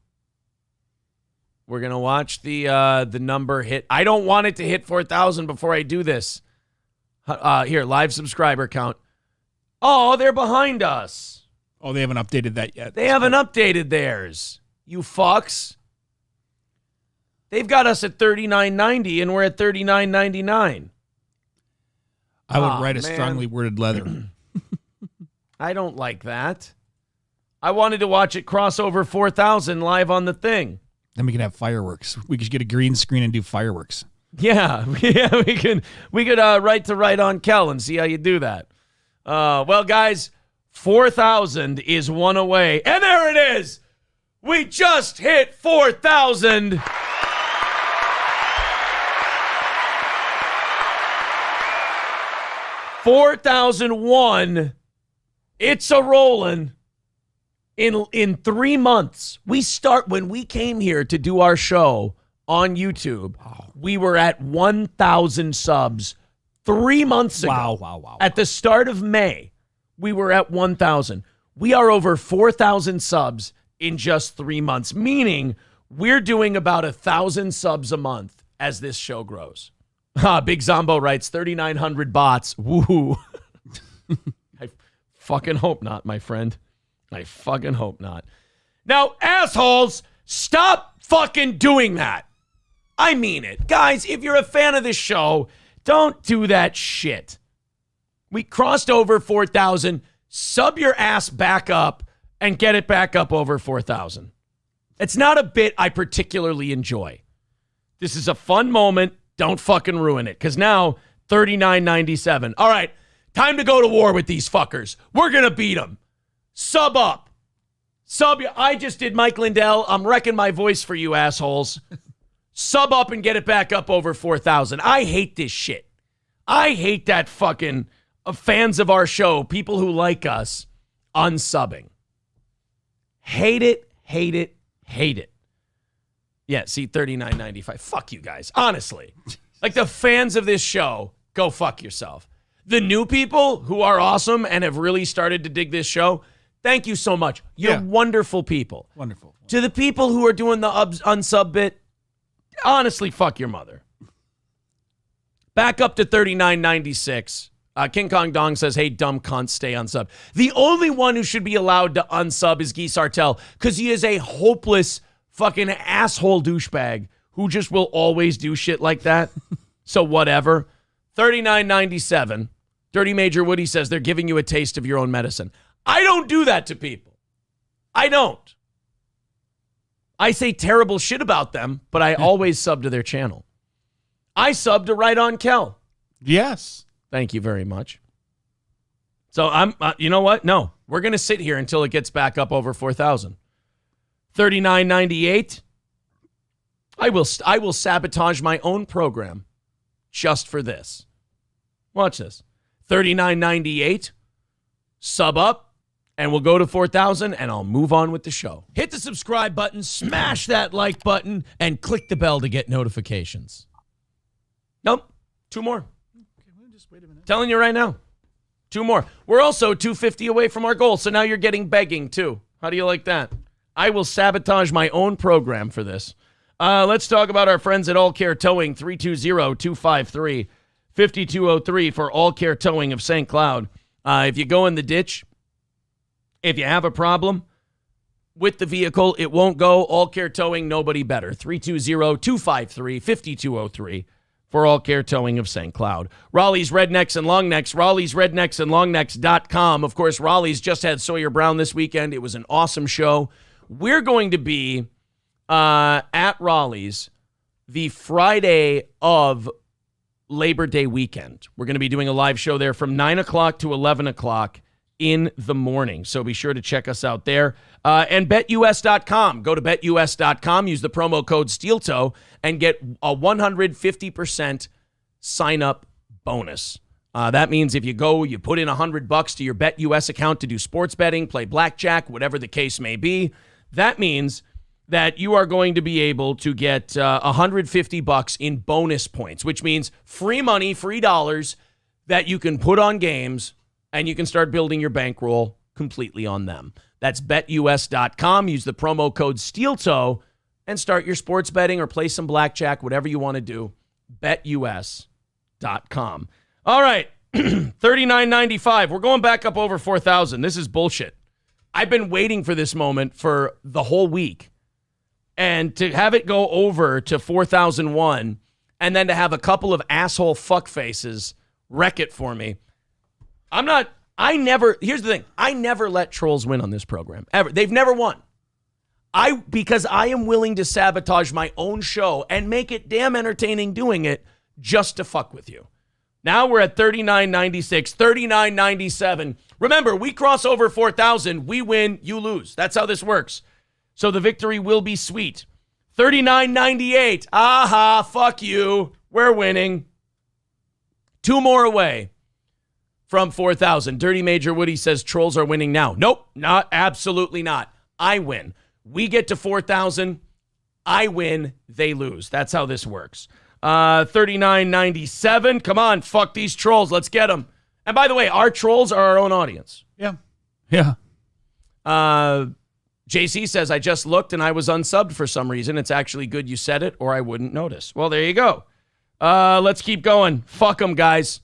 We're going to watch the number hit. I don't want it to hit 4,000 before I do this. Here, live subscriber count. Oh, they're behind us. Oh, they haven't updated that yet. They haven't updated theirs. You fucks. They've got us at $39.90 and we're at $39.99. I would write a strongly worded letter. I don't like that. I wanted to watch it cross over 4,000 live on the thing. Then we can have fireworks. We could get a green screen and do fireworks. Yeah, we could write on Kel and see how you do that. Well, guys, 4,000 is one away. And there it is. We just hit 4,000. 4,001. It's a rolling. In 3 months, when we came here to do our show on YouTube, we were at 1,000 subs 3 months ago. Wow. At the start of May, we were at 1,000. We are over 4,000 subs in just 3 months, meaning we're doing about 1,000 subs a month as this show grows. Big Zombo writes 3,900 bots. Woo. I fucking hope not, my friend. I fucking hope not. Now, assholes, stop fucking doing that. I mean it. Guys, if you're a fan of this show, don't do that shit. We crossed over 4,000. Sub your ass back up and get it back up over 4,000. It's not a bit I particularly enjoy. This is a fun moment. Don't fucking ruin it. Because now, $39.97. All right, time to go to war with these fuckers. We're going to beat them. Sub up. I just did Mike Lindell. I'm wrecking my voice for you assholes. Sub up and get it back up over 4,000. I hate this shit. I hate that fucking fans of our show, people who like us, unsubbing. Hate it. Yeah, see, $39.95. Fuck you guys. Honestly. Like the fans of this show, go fuck yourself. The new people who are awesome and have really started to dig this show, thank you so much. You're wonderful people. Wonderful. To the people who are doing the unsub bit, honestly, fuck your mother. Back up to $39.96. King Kong Dong says, hey, dumb cunt, stay unsub. The only one who should be allowed to unsub is Guy Sartell because he is a hopeless fucking asshole douchebag who just will always do shit like that. So whatever. $39.97. Dirty Major Woody says they're giving you a taste of your own medicine. I don't do that to people. I don't. I say terrible shit about them, but I always sub to their channel. I sub to Right On Kel. Yes. Thank you very much. So I'm, you know what? No, we're going to sit here until it gets back up over 4,000. $39.98. I will sabotage my own program just for this. Watch this. $39.98. Sub up, and we'll go to 4,000, and I'll move on with the show. Hit the subscribe button, smash that like button, and click the bell to get notifications. Nope. 2 more. Okay, well, just wait a minute. Telling you right now. 2 more. We're also 250 away from our goal, so now you're getting begging, too. How do you like that? I will sabotage my own program for this. Let's talk about our friends at All Care Towing, 320-253-5203 for All Care Towing of St. Cloud. If you go in the ditch, if you have a problem with the vehicle, it won't go. All Care Towing, nobody better. 320-253-5203 for All Care Towing of St. Cloud. Raleigh's Rednecks and Longnecks, Raleigh'sRednecksandLongnecks.com. Of course, Raleigh's just had Sawyer Brown this weekend. It was an awesome show. We're going to be at Raleigh's the Friday of Labor Day weekend. We're going to be doing a live show there from 9 o'clock to 11 o'clock in the morning. So be sure to check us out there. And BetUS.com. Go to BetUS.com. Use the promo code SteelToe and get a 150% sign-up bonus. That means if you go, you put in $100 to your BetUS account to do sports betting, play blackjack, whatever the case may be. That means that you are going to be able to get $150 in bonus points, which means free money, free dollars that you can put on games, and you can start building your bankroll completely on them. That's betus.com. Use the promo code SteelToe and start your sports betting or play some blackjack, whatever you want to do. betus.com. All right, $39.95. We're going back up over 4,000. This is bullshit. I've been waiting for this moment for the whole week. And to have it go over to 4,001 and then to have a couple of asshole fuckfaces wreck it for me. Here's the thing. I never let trolls win on this program, ever. They've never won. Because I am willing to sabotage my own show and make it damn entertaining doing it just to fuck with you. Now we're at 39.96, 39.97. Remember, we cross over 4,000. We win, you lose. That's how this works. So the victory will be sweet. 39.98. Aha, fuck you. We're winning. 2 more away from 4,000. Dirty Major Woody says trolls are winning now. Nope, absolutely not. I win. We get to 4,000. I win. They lose. That's how this works. 39.97. Come on, fuck these trolls. Let's get them. And by the way, our trolls are our own audience. Yeah. JC says, I just looked and I was unsubbed for some reason. It's actually good you said it or I wouldn't notice. Well, there you go. Let's keep going. Fuck them, guys.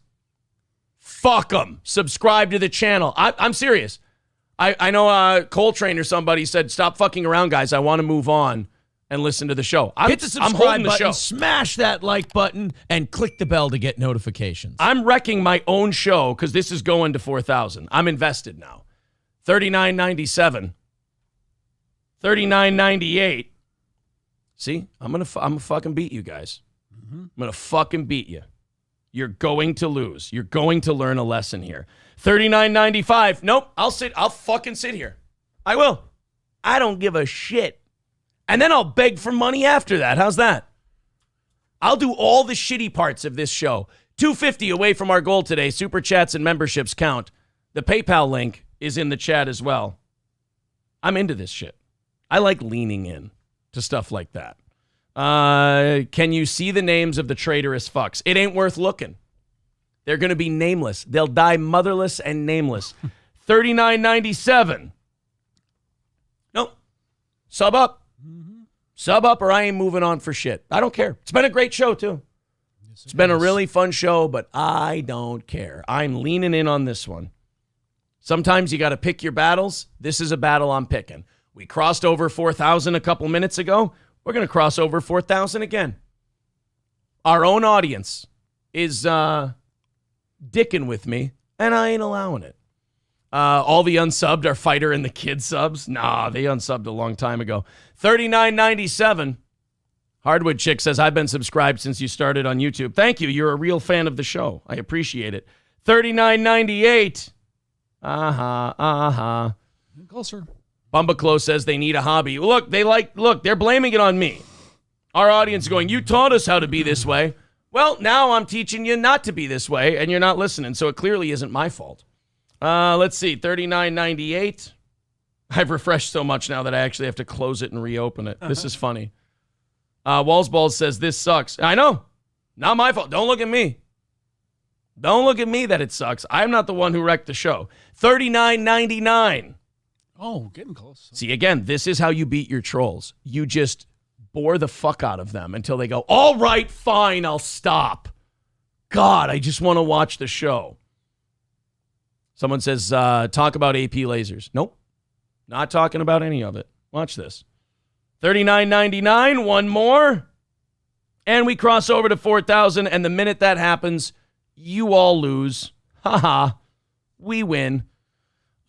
Fuck them. Subscribe to the channel. I'm serious. I know Coltrane or somebody said, stop fucking around, guys. I want to move on and listen to the show. Hit the subscribe button, smash that like button, and click the bell to get notifications. I'm wrecking my own show because this is going to 4,000. I'm invested now. 39.97. 39.98. See, I'm gonna fucking beat you guys. I'm gonna fucking beat you. You're going to lose. You're going to learn a lesson here. 39.95. Nope. I'll fucking sit here. I will. I don't give a shit. And then I'll beg for money after that. How's that? I'll do all the shitty parts of this show. $250 away from our goal today. Super chats and memberships count. The PayPal link is in the chat as well. I'm into this shit. I like leaning in to stuff like that. Can you see the names of the traitorous fucks? It ain't worth looking. They're going to be nameless. They'll die motherless and nameless. 39.97. Nope. Sub up. Sub up or I ain't moving on for shit. I don't care. It's been a great show, too. It's been a really fun show, but I don't care. I'm leaning in on this one. Sometimes you got to pick your battles. This is a battle I'm picking. We crossed over 4,000 a couple minutes ago. We're going to cross over 4,000 again. Our own audience is dicking with me, and I ain't allowing it. All the unsubbed are Fighter and the Kid subs. Nah, they unsubbed a long time ago. 39.97. Hardwood Chick says, I've been subscribed since you started on YouTube. Thank you. You're a real fan of the show. I appreciate it. 39.98. Closer. Bumbaclo says they need a hobby. Look, they're blaming it on me. Our audience going, you taught us how to be this way. Well, now I'm teaching you not to be this way, and you're not listening, so it clearly isn't my fault. Let's see, 39.98. I've refreshed so much now that I actually have to close it and reopen it. This is funny. Wallsballs says, this sucks. I know. Not my fault. Don't look at me. Don't look at me that it sucks. I'm not the one who wrecked the show. 39.99. Oh, getting close. See, again, this is how you beat your trolls. You just bore the fuck out of them until they go, all right, fine, I'll stop. God, I just want to watch the show. Someone says, talk about AP lasers. Nope. Not talking about any of it. Watch this. 39.99, one more. And we cross over to 4,000, and the minute that happens, you all lose. Ha-ha. We win.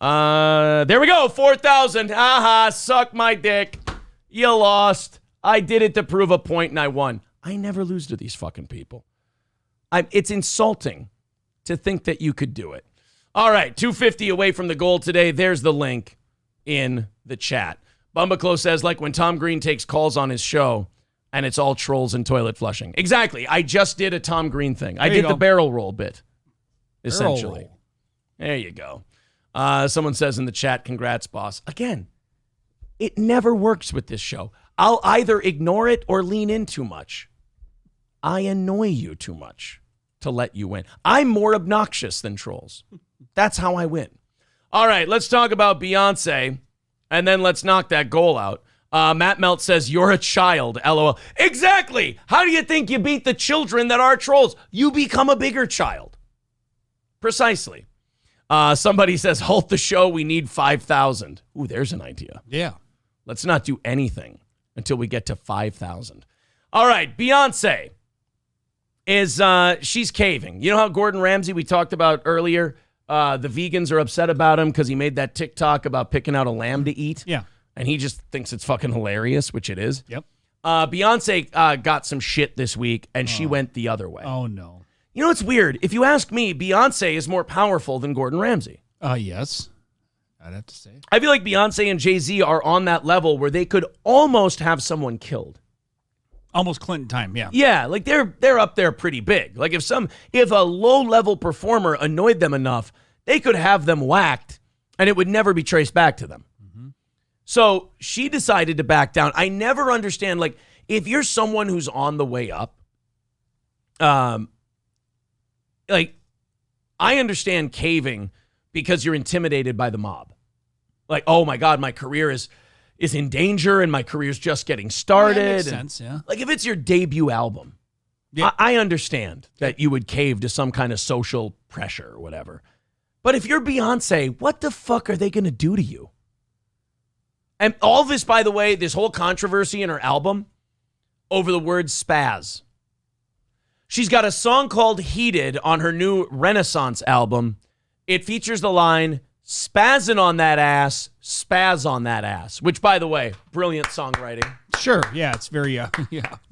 There we go, 4,000. Aha, suck my dick. You lost. I did it to prove a point, and I won. I never lose to these fucking people. It's insulting to think that you could do it. All right, 250 away from the goal today. There's the link in the chat. Bumbaclo says, like when Tom Green takes calls on his show, and it's all trolls and toilet flushing. Exactly. I just did a Tom Green thing. I did the barrel roll bit, essentially. There you go. Someone says in the chat, congrats, boss. Again, it never works with this show. I'll either ignore it or lean in too much. I annoy you too much to let you win. I'm more obnoxious than trolls. That's how I win. All right, let's talk about Beyonce, and then let's knock that goal out. Matt Melt says, you're a child, LOL. Exactly. How do you think you beat the children that are trolls? You become a bigger child. Precisely. Somebody says, halt the show. We need 5,000. Ooh, there's an idea. Yeah. Let's not do anything until we get to 5,000. All right, Beyonce is, she's caving. You know how Gordon Ramsay, we talked about earlier, the vegans are upset about him because he made that TikTok about picking out a lamb to eat? Yeah. And he just thinks it's fucking hilarious, which it is. Yep. Beyonce got some shit this week, and she went the other way. Oh, no. You know, it's weird. If you ask me, Beyonce is more powerful than Gordon Ramsay. Yes. I'd have to say. I feel like Beyonce and Jay-Z are on that level where they could almost have someone killed. Almost Clinton time, yeah. Yeah, like they're up there pretty big. Like if a low-level performer annoyed them enough, they could have them whacked, and it would never be traced back to them. So she decided to back down. I never understand, like, if you're someone who's on the way up, like, I understand caving because you're intimidated by the mob. Like, oh my God, my career is in danger and my career's just getting started. Yeah, makes sense, yeah. Like, if it's your debut album, I understand that you would cave to some kind of social pressure or whatever. But if you're Beyonce, what the fuck are they going to do to you? And all this, by the way, this whole controversy in her album over the word spaz. She's got a song called Heated on her new Renaissance album. It features the line, spazzing on that ass, spaz on that ass. Which, by the way, brilliant songwriting. Sure, yeah, it's very, yeah.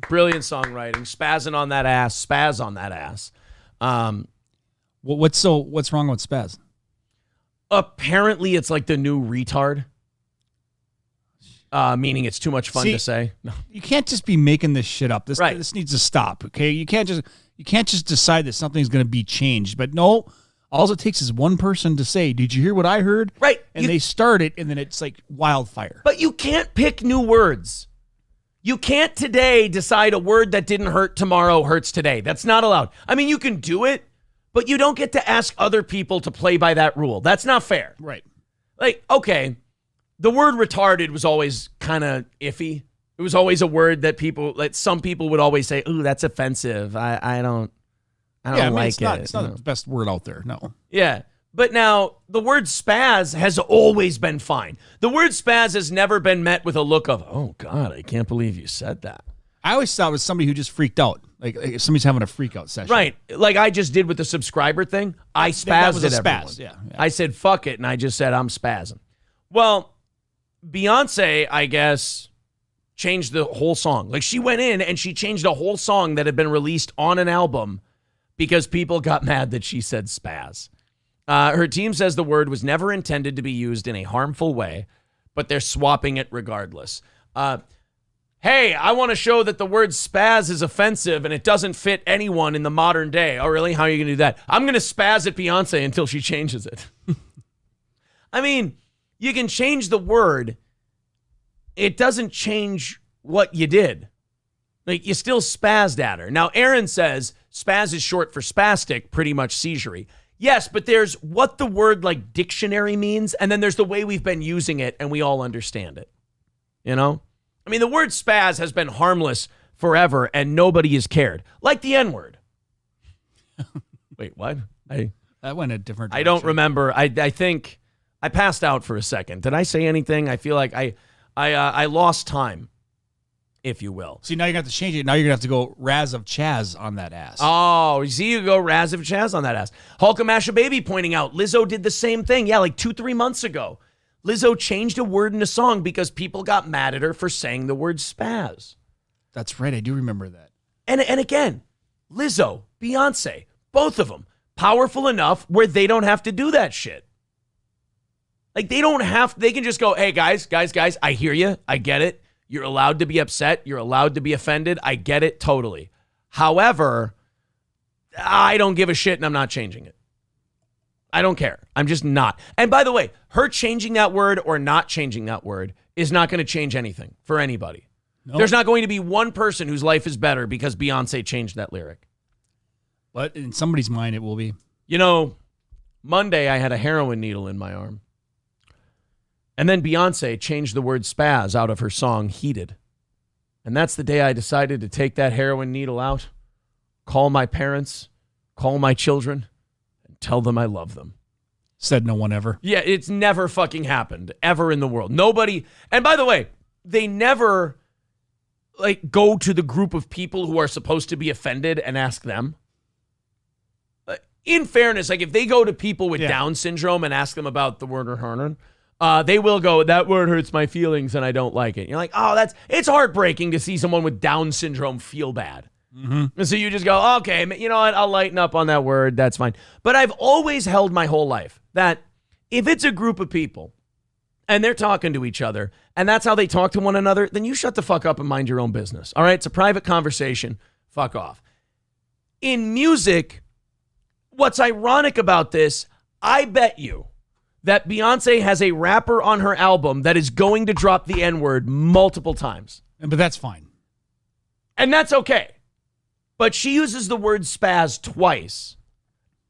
Brilliant songwriting. Spazzing on that ass, spaz on that ass. What's wrong with spaz? Apparently, it's like the new retard. Meaning it's too much fun to say. No. You can't just be making this shit up. This needs to stop, okay? You can't just decide that something's going to be changed. But no, all it takes is one person to say, "Did you hear what I heard?" Right. And they start it, and then it's like wildfire. But you can't pick new words. You can't today decide a word that didn't hurt tomorrow hurts today. That's not allowed. I mean, you can do it, but you don't get to ask other people to play by that rule. That's not fair. Right. Like, okay, the word retarded was always kind of iffy. It was always a word that some people would always say, "Ooh, that's offensive. I don't like it's not, it." It's not the best word out there. No. Yeah. But now the word spaz has always been fine. The word spaz has never been met with a look of, "Oh God, I can't believe you said that." I always thought it was somebody who just freaked out. Like if somebody's having a freak out session. Right. Like I just did with the subscriber thing. I spazzed that was a at spaz. everyone. Yeah. I said, fuck it. And I just said, I'm spazzing. Well, Beyonce, I guess, changed the whole song. Like she went in and she changed a whole song that had been released on an album because people got mad that she said spaz. Her team says the word was never intended to be used in a harmful way, but they're swapping it regardless. Hey, I want to show that the word spaz is offensive and it doesn't fit anyone in the modern day. Oh, really? How are you going to do that? I'm going to spaz at Beyonce until she changes it. I mean, you can change the word. It doesn't change what you did. Like, you still spazzed at her. Now, Aaron says spaz is short for spastic, pretty much seizure-y. Yes, but there's what the word, like, dictionary means, and then there's the way we've been using it, and we all understand it. You know? I mean, the word spaz has been harmless forever, and nobody has cared. Like the N-word. Wait, what? That went a different direction. I don't remember. I think I passed out for a second. Did I say anything? I feel like I lost time, if you will. See, now you're going to have to change it. Now you're going to have to go Raz of Chaz on that ass. Oh, see, you go Raz of Chaz on that ass. Hulkamasha Baby pointing out, Lizzo did the same thing. Yeah, like 2-3 months ago. Lizzo changed a word in a song because people got mad at her for saying the word spaz. That's right. I do remember that. And again, Lizzo, Beyonce, both of them, powerful enough where they don't have to do that shit. Like, they can just go, hey, guys, I hear you. I get it. You're allowed to be upset. You're allowed to be offended. I get it totally. However, I don't give a shit and I'm not changing it. I don't care. I'm just not. And by the way, her changing that word or not changing that word is not going to change anything for anybody. No. There's not going to be one person whose life is better because Beyonce changed that lyric. But in somebody's mind, it will be. You know, Monday I had a heroin needle in my arm. And then Beyonce changed the word spaz out of her song Heated. And that's the day I decided to take that heroin needle out, call my parents, call my children, and tell them I love them. Said no one ever. Yeah, it's never fucking happened, ever in the world. Nobody, and by the way, they never like go to the group of people who are supposed to be offended and ask them. In fairness, like if they go to people with Down syndrome and ask them about the word Hernan, they will go, that word hurts my feelings and I don't like it. You're like, oh, it's heartbreaking to see someone with Down syndrome feel bad. Mm-hmm. And so you just go, okay, you know what? I'll lighten up on that word. That's fine. But I've always held my whole life that if it's a group of people and they're talking to each other and that's how they talk to one another, then you shut the fuck up and mind your own business. All right? It's a private conversation. Fuck off. In music, what's ironic about this, I bet you that Beyonce has a rapper on her album that is going to drop the N-word multiple times. But that's fine. And that's okay. But she uses the word spaz twice.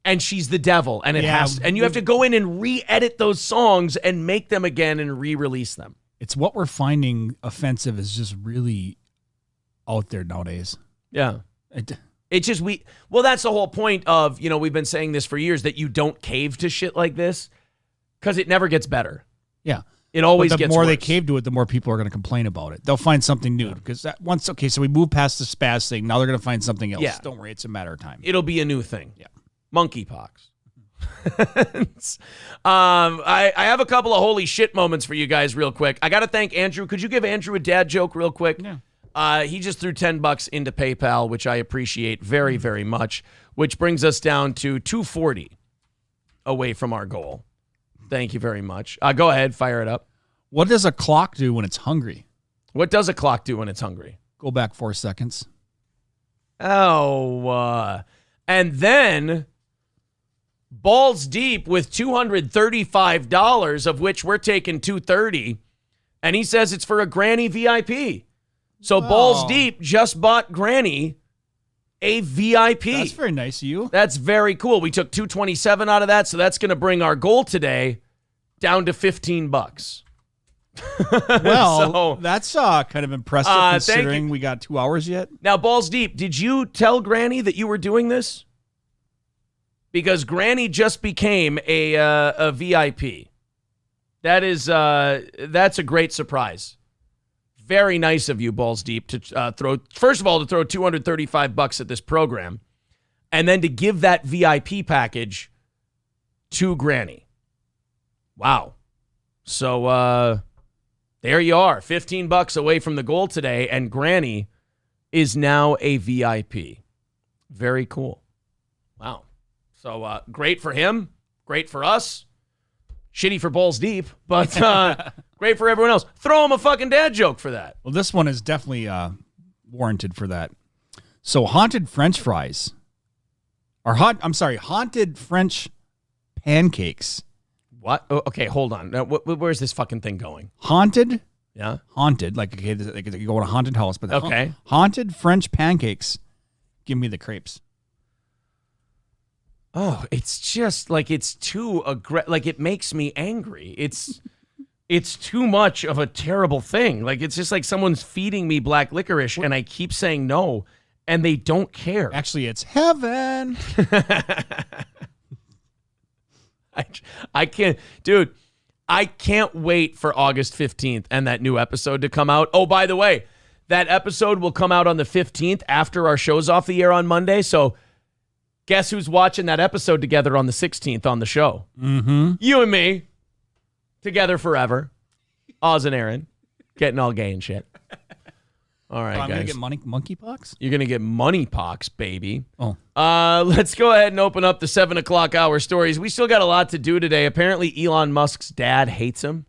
And she's the devil. And and you have to go in and re-edit those songs and make them again and re-release them. It's what we're finding offensive is just really out there nowadays. Yeah. It's just that's the whole point of, we've been saying this for years, that you don't cave to shit like this because it never gets better. Yeah. It always gets gets worse. The more worse. they cave to it, the more people are going to complain about it. They'll find something new because so we move past the spaz thing. Now they're going to find something else. Yeah. Don't worry. It's a matter of time. It'll be a new thing. Yeah. MonkeyPox. I have a couple of holy shit moments for you guys real quick. I got to thank Andrew. Could you give Andrew a dad joke real quick? Yeah. He just threw $10 into PayPal, which I appreciate very, very much, which brings us down to $240 away from our goal. Thank you very much. Go ahead, fire it up. What does a clock do when it's hungry? What does a clock do when it's hungry? Go back 4 seconds. Oh, and then Balls Deep with $235, of which we're taking $230, and he says it's for a Granny VIP. So Balls Deep just bought Granny a VIP. That's very nice of you. That's very cool. We took $227 out of that, so that's going to bring our goal today down to $15. Well, that's kind of impressive considering we got 2 hours yet. Now, Balls Deep, did you tell Granny that you were doing this? Because Granny just became a VIP. That's a great surprise. Very nice of you, Balls Deep, to throw $235 at this program, and then to give that VIP package to Granny. Wow. So there you are, $15 away from the goal today, and Granny is now a VIP. Very cool. Wow. So great for him, great for us, shitty for Balls Deep, but great for everyone else. Throw him a fucking dad joke for that. Well, this one is definitely warranted for that. So haunted French fries haunted French pancakes. What? Oh, okay, hold on. Now, where's this fucking thing going? Haunted? Yeah. Haunted, like okay, you go in a haunted house, but okay. Haunted French pancakes. Give me the crepes. Oh, it's just like it's too like it makes me angry. It's too much of a terrible thing. Like it's just like someone's feeding me black licorice and I keep saying no and they don't care. Actually, it's heaven. I can't, dude. I can't wait for August 15th and that new episode to come out. Oh, by the way, that episode will come out on the 15th after our show's off the air on Monday. So guess who's watching that episode together on the 16th on the show? Mm-hmm. You and me. Together forever. Oz and Aaron. Getting all gay and shit. All right, I'm guys. going to get monkeypox? You're going to get moneypox, baby. Oh. Let's go ahead and open up the 7 o'clock hour stories. We still got a lot to do today. Apparently, Elon Musk's dad hates him.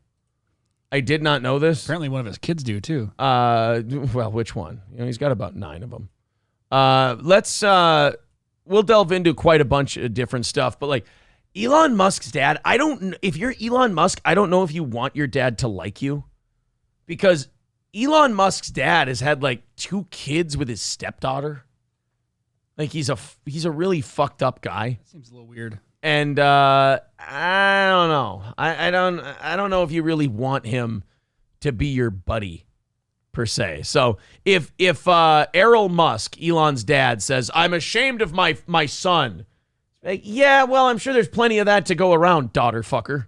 I did not know this. Apparently, one of his kids do, too. Well, which one? He's got about 9 of them. We'll delve into quite a bunch of different stuff, but like Elon Musk's dad, if you're Elon Musk, I don't know if you want your dad to like you because Elon Musk's dad has had like 2 kids with his stepdaughter. Like he's a really fucked up guy. That seems a little weird. And I don't know. I don't know if you really want him to be your buddy per se. So if Elon Musk, Elon's dad, says, "I'm ashamed of my son," like, yeah, well, I'm sure there's plenty of that to go around, daughter fucker.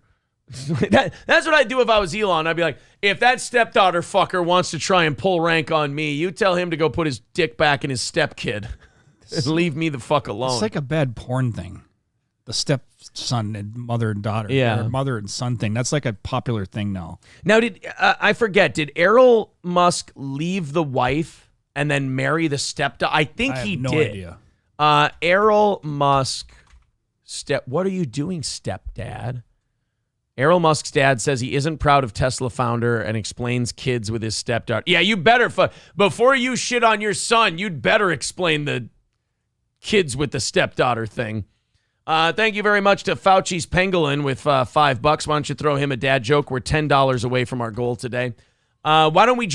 That's what I'd do if I was Elon. I'd be like, if that stepdaughter fucker wants to try and pull rank on me, you tell him to go put his dick back in his stepkid and leave me the fuck alone. It's like a bad porn thing. The stepson and mother and daughter. Yeah. Or mother and son thing. That's like a popular thing now. Now, I forget, did Elon Musk leave the wife and then marry the stepdaughter? I think he no did. idea. Elon Musk, what are you doing, stepdad? Elon Musk's dad says he isn't proud of Tesla founder and explains kids with his stepdaughter. Yeah, you better, before you shit on your son, you'd better explain the kids with the stepdaughter thing. Thank you very much to Fauci's Pangolin with $5. Why don't you throw him a dad joke? We're $10 away from our goal today. Why don't we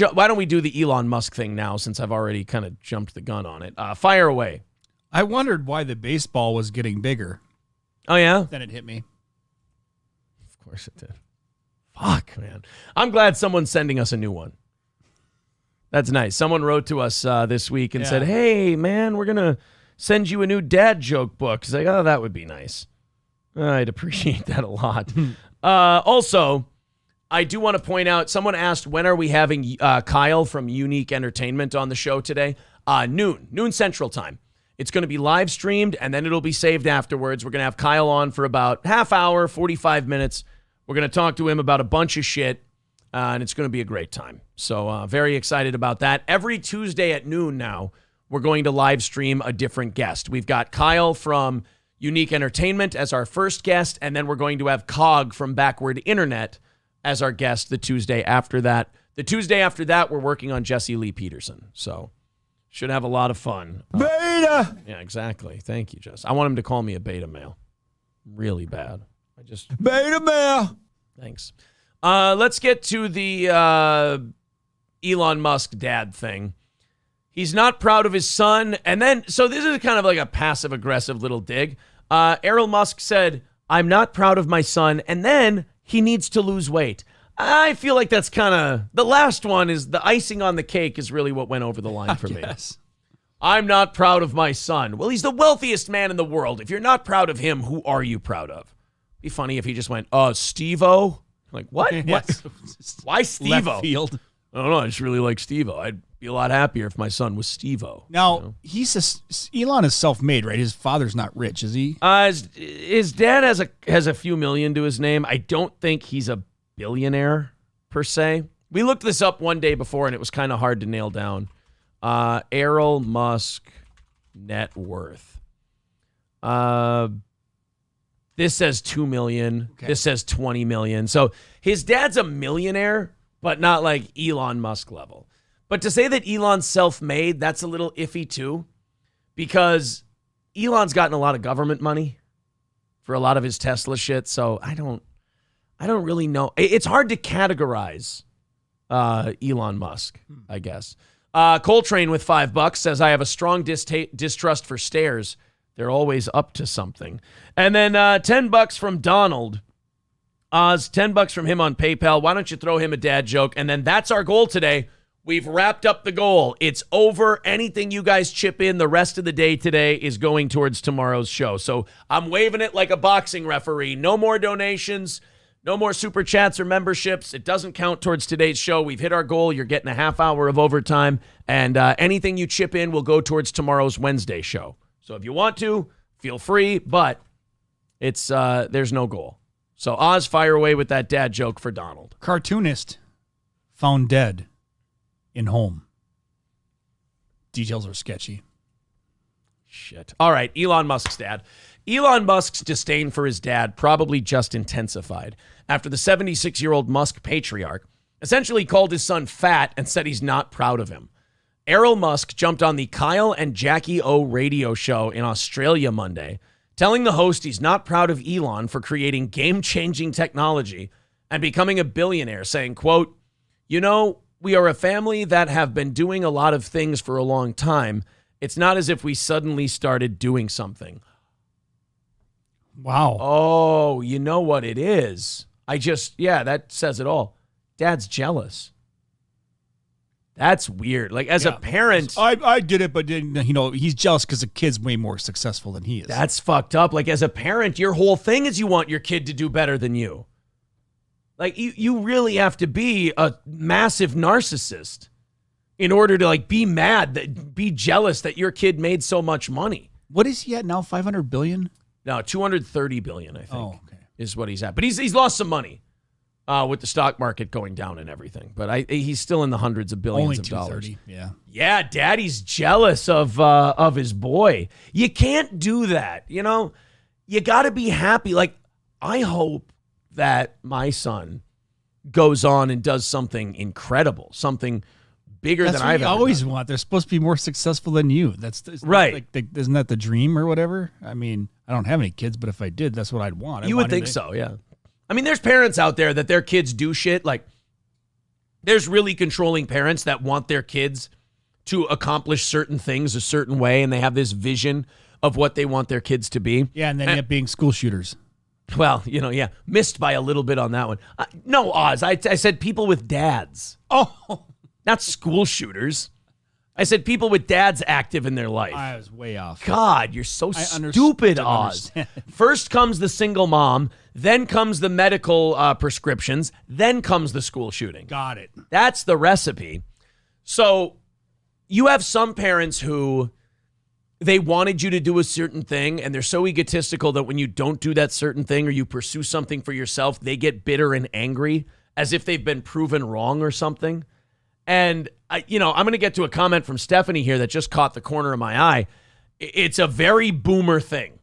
do the Elon Musk thing now, since I've already kind of jumped the gun on it? Fire away. I wondered why the baseball was getting bigger. Oh, yeah? Then it hit me. Of course it did. Fuck, man. I'm glad someone's sending us a new one. That's nice. Someone wrote to us this week and said, "Hey, man, we're going to send you a new dad joke book." It's like, oh, that would be nice. I'd appreciate that a lot. Also, I do want to point out, someone asked, when are we having Kyle from Unique Entertainment on the show today? Noon Central Time. It's going to be live streamed, and then it'll be saved afterwards. We're going to have Kyle on for about half hour, 45 minutes. We're going to talk to him about a bunch of shit, and it's going to be a great time. So very excited about that. Every Tuesday at noon now, we're going to live stream a different guest. We've got Kyle from Unique Entertainment as our first guest, and then we're going to have Cog from Backward Internet as our guest the Tuesday after that. The Tuesday after that, we're working on Jesse Lee Peterson. So should have a lot of fun. Beta! Yeah, exactly. Thank you, Jess. I want him to call me a beta male. Really bad. Beta male! Thanks. Let's get to the Elon Musk dad thing. He's not proud of his son. And then, so this is kind of like a passive-aggressive little dig. Elon Musk said, "I'm not proud of my son," and then he needs to lose weight. I feel like that's kind of, the last one is the icing on the cake is really what went over the line for me. I'm not proud of my son. Well, he's the wealthiest man in the world. If you're not proud of him, who are you proud of? Be funny if he just went, Steve-O? Like, what? What? Why Steve-O? Left field. I don't know. I just really like Steve-O. I'd be a lot happier if my son was Steve-O. Now, Elon is self-made, right? His father's not rich, is he? His dad has a few million to his name. I don't think he's a billionaire, per se. We looked this up one day before, and it was kind of hard to nail down. Elon Musk net worth. This says 2 million. Okay. This says 20 million. So his dad's a millionaire, but not like Elon Musk level. But to say that Elon's self-made, that's a little iffy too, because Elon's gotten a lot of government money for a lot of his Tesla shit. So I don't really know. It's hard to categorize Elon Musk, I guess. Coltrane with $5 says, "I have a strong distrust for stairs. They're always up to something." And then $10 from Donald. Oz, $10 from him on PayPal. Why don't you throw him a dad joke? And then that's our goal today. We've wrapped up the goal. It's over. Anything you guys chip in the rest of the day today is going towards tomorrow's show. So I'm waving it like a boxing referee. No more donations. No more super chats or memberships. It doesn't count towards today's show. We've hit our goal. You're getting a half hour of overtime. And anything you chip in will go towards tomorrow's Wednesday show. So if you want to, feel free. But it's there's no goal. So Oz, fire away with that dad joke for Donald. Cartoonist found dead in home. Details are sketchy. Shit. All right, Elon Musk's dad. Elon Musk's disdain for his dad probably just intensified after the 76-year-old Musk patriarch essentially called his son fat and said he's not proud of him. Elon Musk jumped on the Kyle and Jackie O radio show in Australia Monday, telling the host he's not proud of Elon for creating game-changing technology and becoming a billionaire, saying, quote, "You know, we are a family that have been doing a lot of things for a long time. It's not as if we suddenly started doing something. Wow. Oh, you know what it is. That says it all. Dad's jealous. That's weird. Like, as a parent. I get it, but then, he's jealous because the kid's way more successful than he is. That's fucked up. Like, as a parent, your whole thing is you want your kid to do better than you. Like, you really have to be a massive narcissist in order to, like, be mad, be jealous that your kid made so much money. What is he at now, 500 billion? No, 230 billion, I think, is what he's at. But he's lost some money with the stock market going down and everything. But he's still in the hundreds of billions of dollars. Yeah. Yeah, daddy's jealous of his boy. You can't do that, You got to be happy. Like, I hope that my son goes on and does something incredible, something bigger than I've ever always done. want. They're supposed to be more successful than you. That's right. Isn't that the dream or whatever? I mean, I don't have any kids, but if I did, that's what I'd want. You would think so, yeah. I mean, there's parents out there that their kids do shit. Like, there's really controlling parents that want their kids to accomplish certain things a certain way, and they have this vision of what they want their kids to be. Yeah, and they end up being school shooters. Well, missed by a little bit on that one. No, Oz, I said people with dads. Oh. Not school shooters. I said people with dads active in their life. I was way off. God, you're so stupid, Oz. First comes the single mom, then comes the medical prescriptions, then comes the school shooting. Got it. That's the recipe. So you have some parents who they wanted you to do a certain thing, and they're so egotistical that when you don't do that certain thing or you pursue something for yourself, they get bitter and angry as if they've been proven wrong or something. And, I'm going to get to a comment from Stephanie here that just caught the corner of my eye. It's a very boomer thing.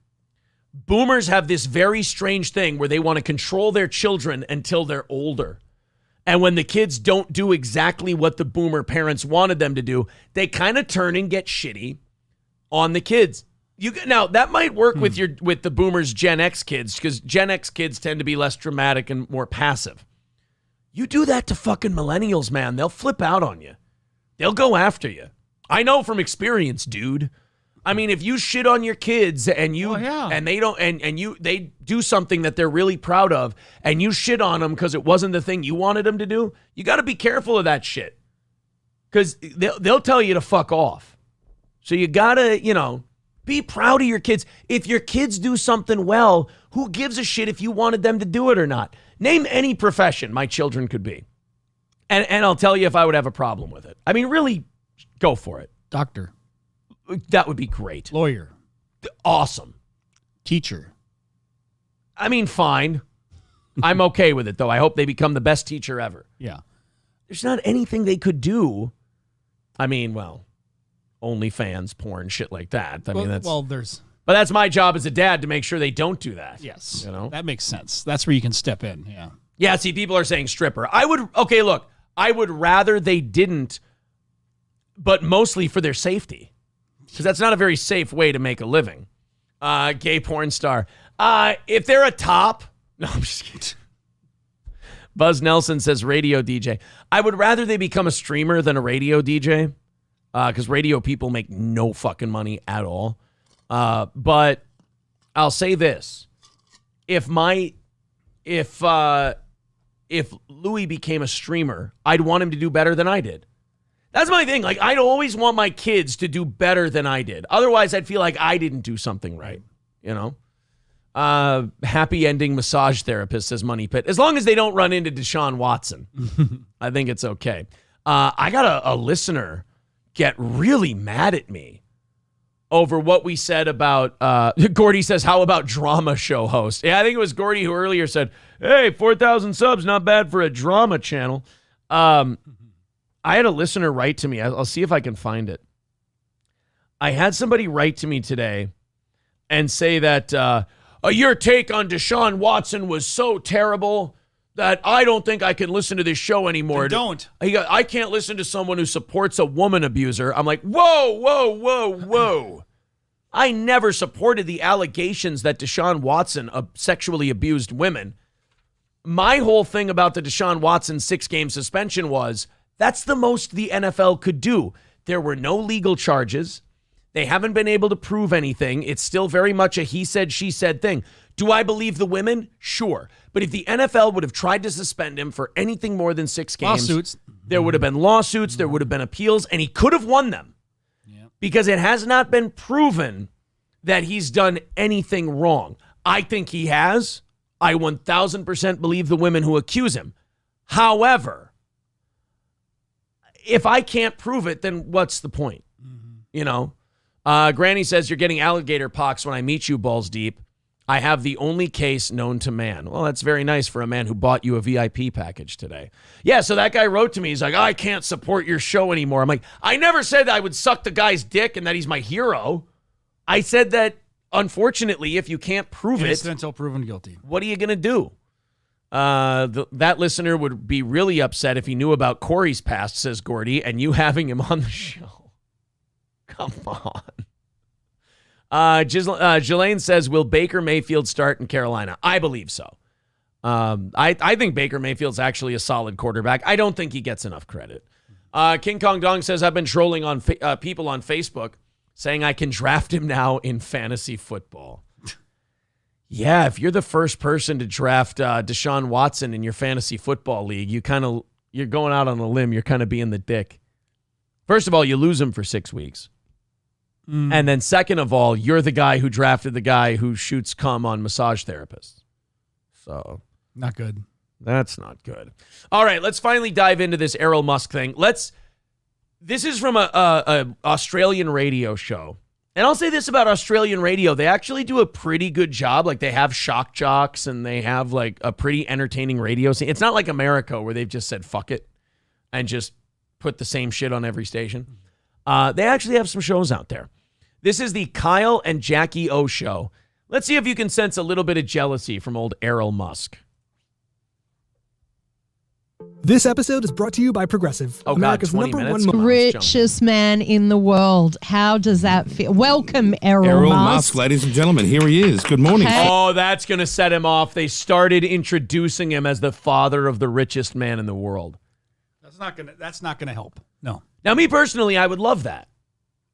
Boomers have this very strange thing where they want to control their children until they're older. And when the kids don't do exactly what the boomer parents wanted them to do, they kind of turn and get shitty on the kids. Now, that might work with the boomers' Gen X kids, because Gen X kids tend to be less dramatic and more passive. You do that to fucking millennials, man. They'll flip out on you. They'll go after you. I know from experience, dude. I mean, if you shit on your kids and they do something that they're really proud of, and you shit on them because it wasn't the thing you wanted them to do, you got to be careful of that shit, because they'll tell you to fuck off. So you got to, be proud of your kids. If your kids do something well, who gives a shit if you wanted them to do it or not? Name any profession my children could be. And I'll tell you if I would have a problem with it. I mean, really, go for it. Doctor. That would be great. Lawyer. Awesome. Teacher. I mean, fine. I'm okay with it, though. I hope they become the best teacher ever. Yeah. There's not anything they could do. I mean, well, OnlyFans, porn, shit like that. But that's my job as a dad to make sure they don't do that. Yes. That makes sense. That's where you can step in. Yeah. Yeah, see, people are saying stripper. I would rather they didn't, but mostly for their safety. Because that's not a very safe way to make a living. Gay porn star. If they're a top, no, I'm just kidding. Buzz Nelson says radio DJ. I would rather they become a streamer than a radio DJ. Because radio people make no fucking money at all. But I'll say this. If Louis became a streamer, I'd want him to do better than I did. That's my thing. Like, I'd always want my kids to do better than I did. Otherwise, I'd feel like I didn't do something right. Happy ending massage therapist, says Money Pit. As long as they don't run into Deshaun Watson, I think it's okay. I got a listener get really mad at me over what we said about, Gordy says, how about drama show host? Yeah, I think it was Gordy who earlier said, hey, 4,000 subs, not bad for a drama channel. I had a listener write to me. I'll see if I can find it. I had somebody write to me today and say that your take on Deshaun Watson was so terrible that I don't think I can listen to this show anymore. Don't. I can't listen to someone who supports a woman abuser. I'm like, whoa. I never supported the allegations that Deshaun Watson sexually abused women. My whole thing about the Deshaun Watson 6-game suspension was That's the most the NFL could do. There were no legal charges. They haven't been able to prove anything. It's still very much a he said, she said thing. Do I believe the women? Sure. But if the NFL would have tried to suspend him for anything more than 6 games, Lawsuits. There would have been lawsuits, there would have been appeals, and he could have won them. Because it has not been proven that he's done anything wrong. I think he has. I 1,000% believe the women who accuse him. However, if I can't prove it, then what's the point? You know? Granny says, you're getting alligator pox when I meet you, balls deep. I have the only case known to man. Well, that's very nice for a man who bought you a VIP package today. Yeah, so that guy wrote to me. He's like, I can't support your show anymore. I'm like, I never said I would suck the guy's dick and that he's my hero. I said that, unfortunately, if you can't prove it, until proven guilty. What are you going to do? That listener would be really upset if he knew about Corey's past, says Gordy, and you having him on the show. Come on. Jelaine says, will Baker Mayfield start in Carolina? I believe so. I think Baker Mayfield's actually a solid quarterback. I don't think he gets enough credit. King Kong Dong says, I've been trolling on people on Facebook saying I can draft him now in fantasy football. Yeah, if you're the first person to draft Deshaun Watson in your fantasy football league, you're going out on a limb. You're kind of being the dick. First of all, you lose him for 6 weeks. And then second of all, you're the guy who drafted the guy who shoots cum on massage therapists. So not good. That's not good. All right, let's finally dive into this Elon Musk thing. This is from a Australian radio show. And I'll say this about Australian radio. They actually do a pretty good job. Like, they have shock jocks and they have like a pretty entertaining radio scene. It's not like America where they've just said fuck it and just put the same shit on every station. They actually have some shows out there. This is the Kyle and Jackie O show. Let's see if you can sense a little bit of jealousy from old Elon Musk. This episode is brought to you by Progressive, America's God, 20 number minutes. one. Richest man in the world. How does that feel? Welcome, Elon Musk. Ladies and gentlemen. Here he is. Good morning. Hey. Oh, that's going to set him off. They started introducing him as the father of the richest man in the world. That's not gonna help. No. Now, me personally, I would love that.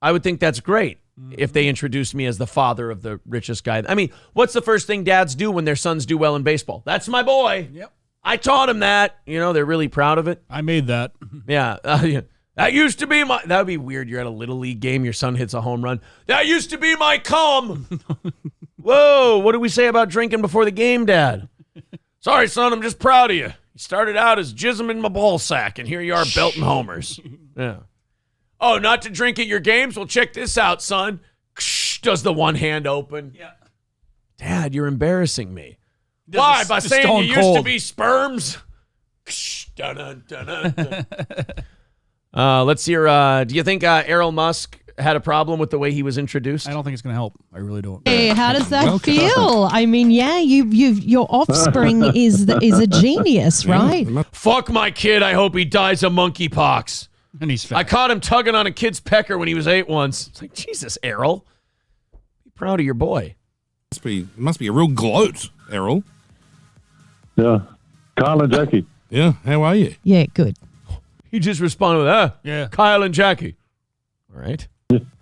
I would think that's great if they introduced me as the father of the richest guy. I mean, what's the first thing dads do when their sons do well in baseball? That's my boy. Yep. I taught him that. You know, they're really proud of it. I made that. Yeah. That used to be my... That would be weird. You're at a Little League game. Your son hits a home run. That used to be my cum. Whoa. What did we say about drinking before the game, Dad? Sorry, son. I'm just proud of you. You started out as jism in my ball sack, and here you are belting homers. Yeah. Oh, not to drink at your games? Well, check this out, son. Does the one hand open? Yeah. Dad, you're embarrassing me. Why? By saying you used to be sperms? Let's hear. Do you think Elon Musk had a problem with the way he was introduced? I don't think it's going to help. I really don't. Hey, how does that feel? I mean, yeah, your offspring is a genius, right? Fuck my kid. I hope he dies of monkeypox. And he's fat. I caught him tugging on a kid's pecker when he was 8 once. It's like, Jesus, Errol. Be proud of your boy. Must be a real gloat, Errol. Yeah. Kyle and Jackie. Yeah, how are you? Yeah, good. He just responded with, yeah, Kyle and Jackie. All right.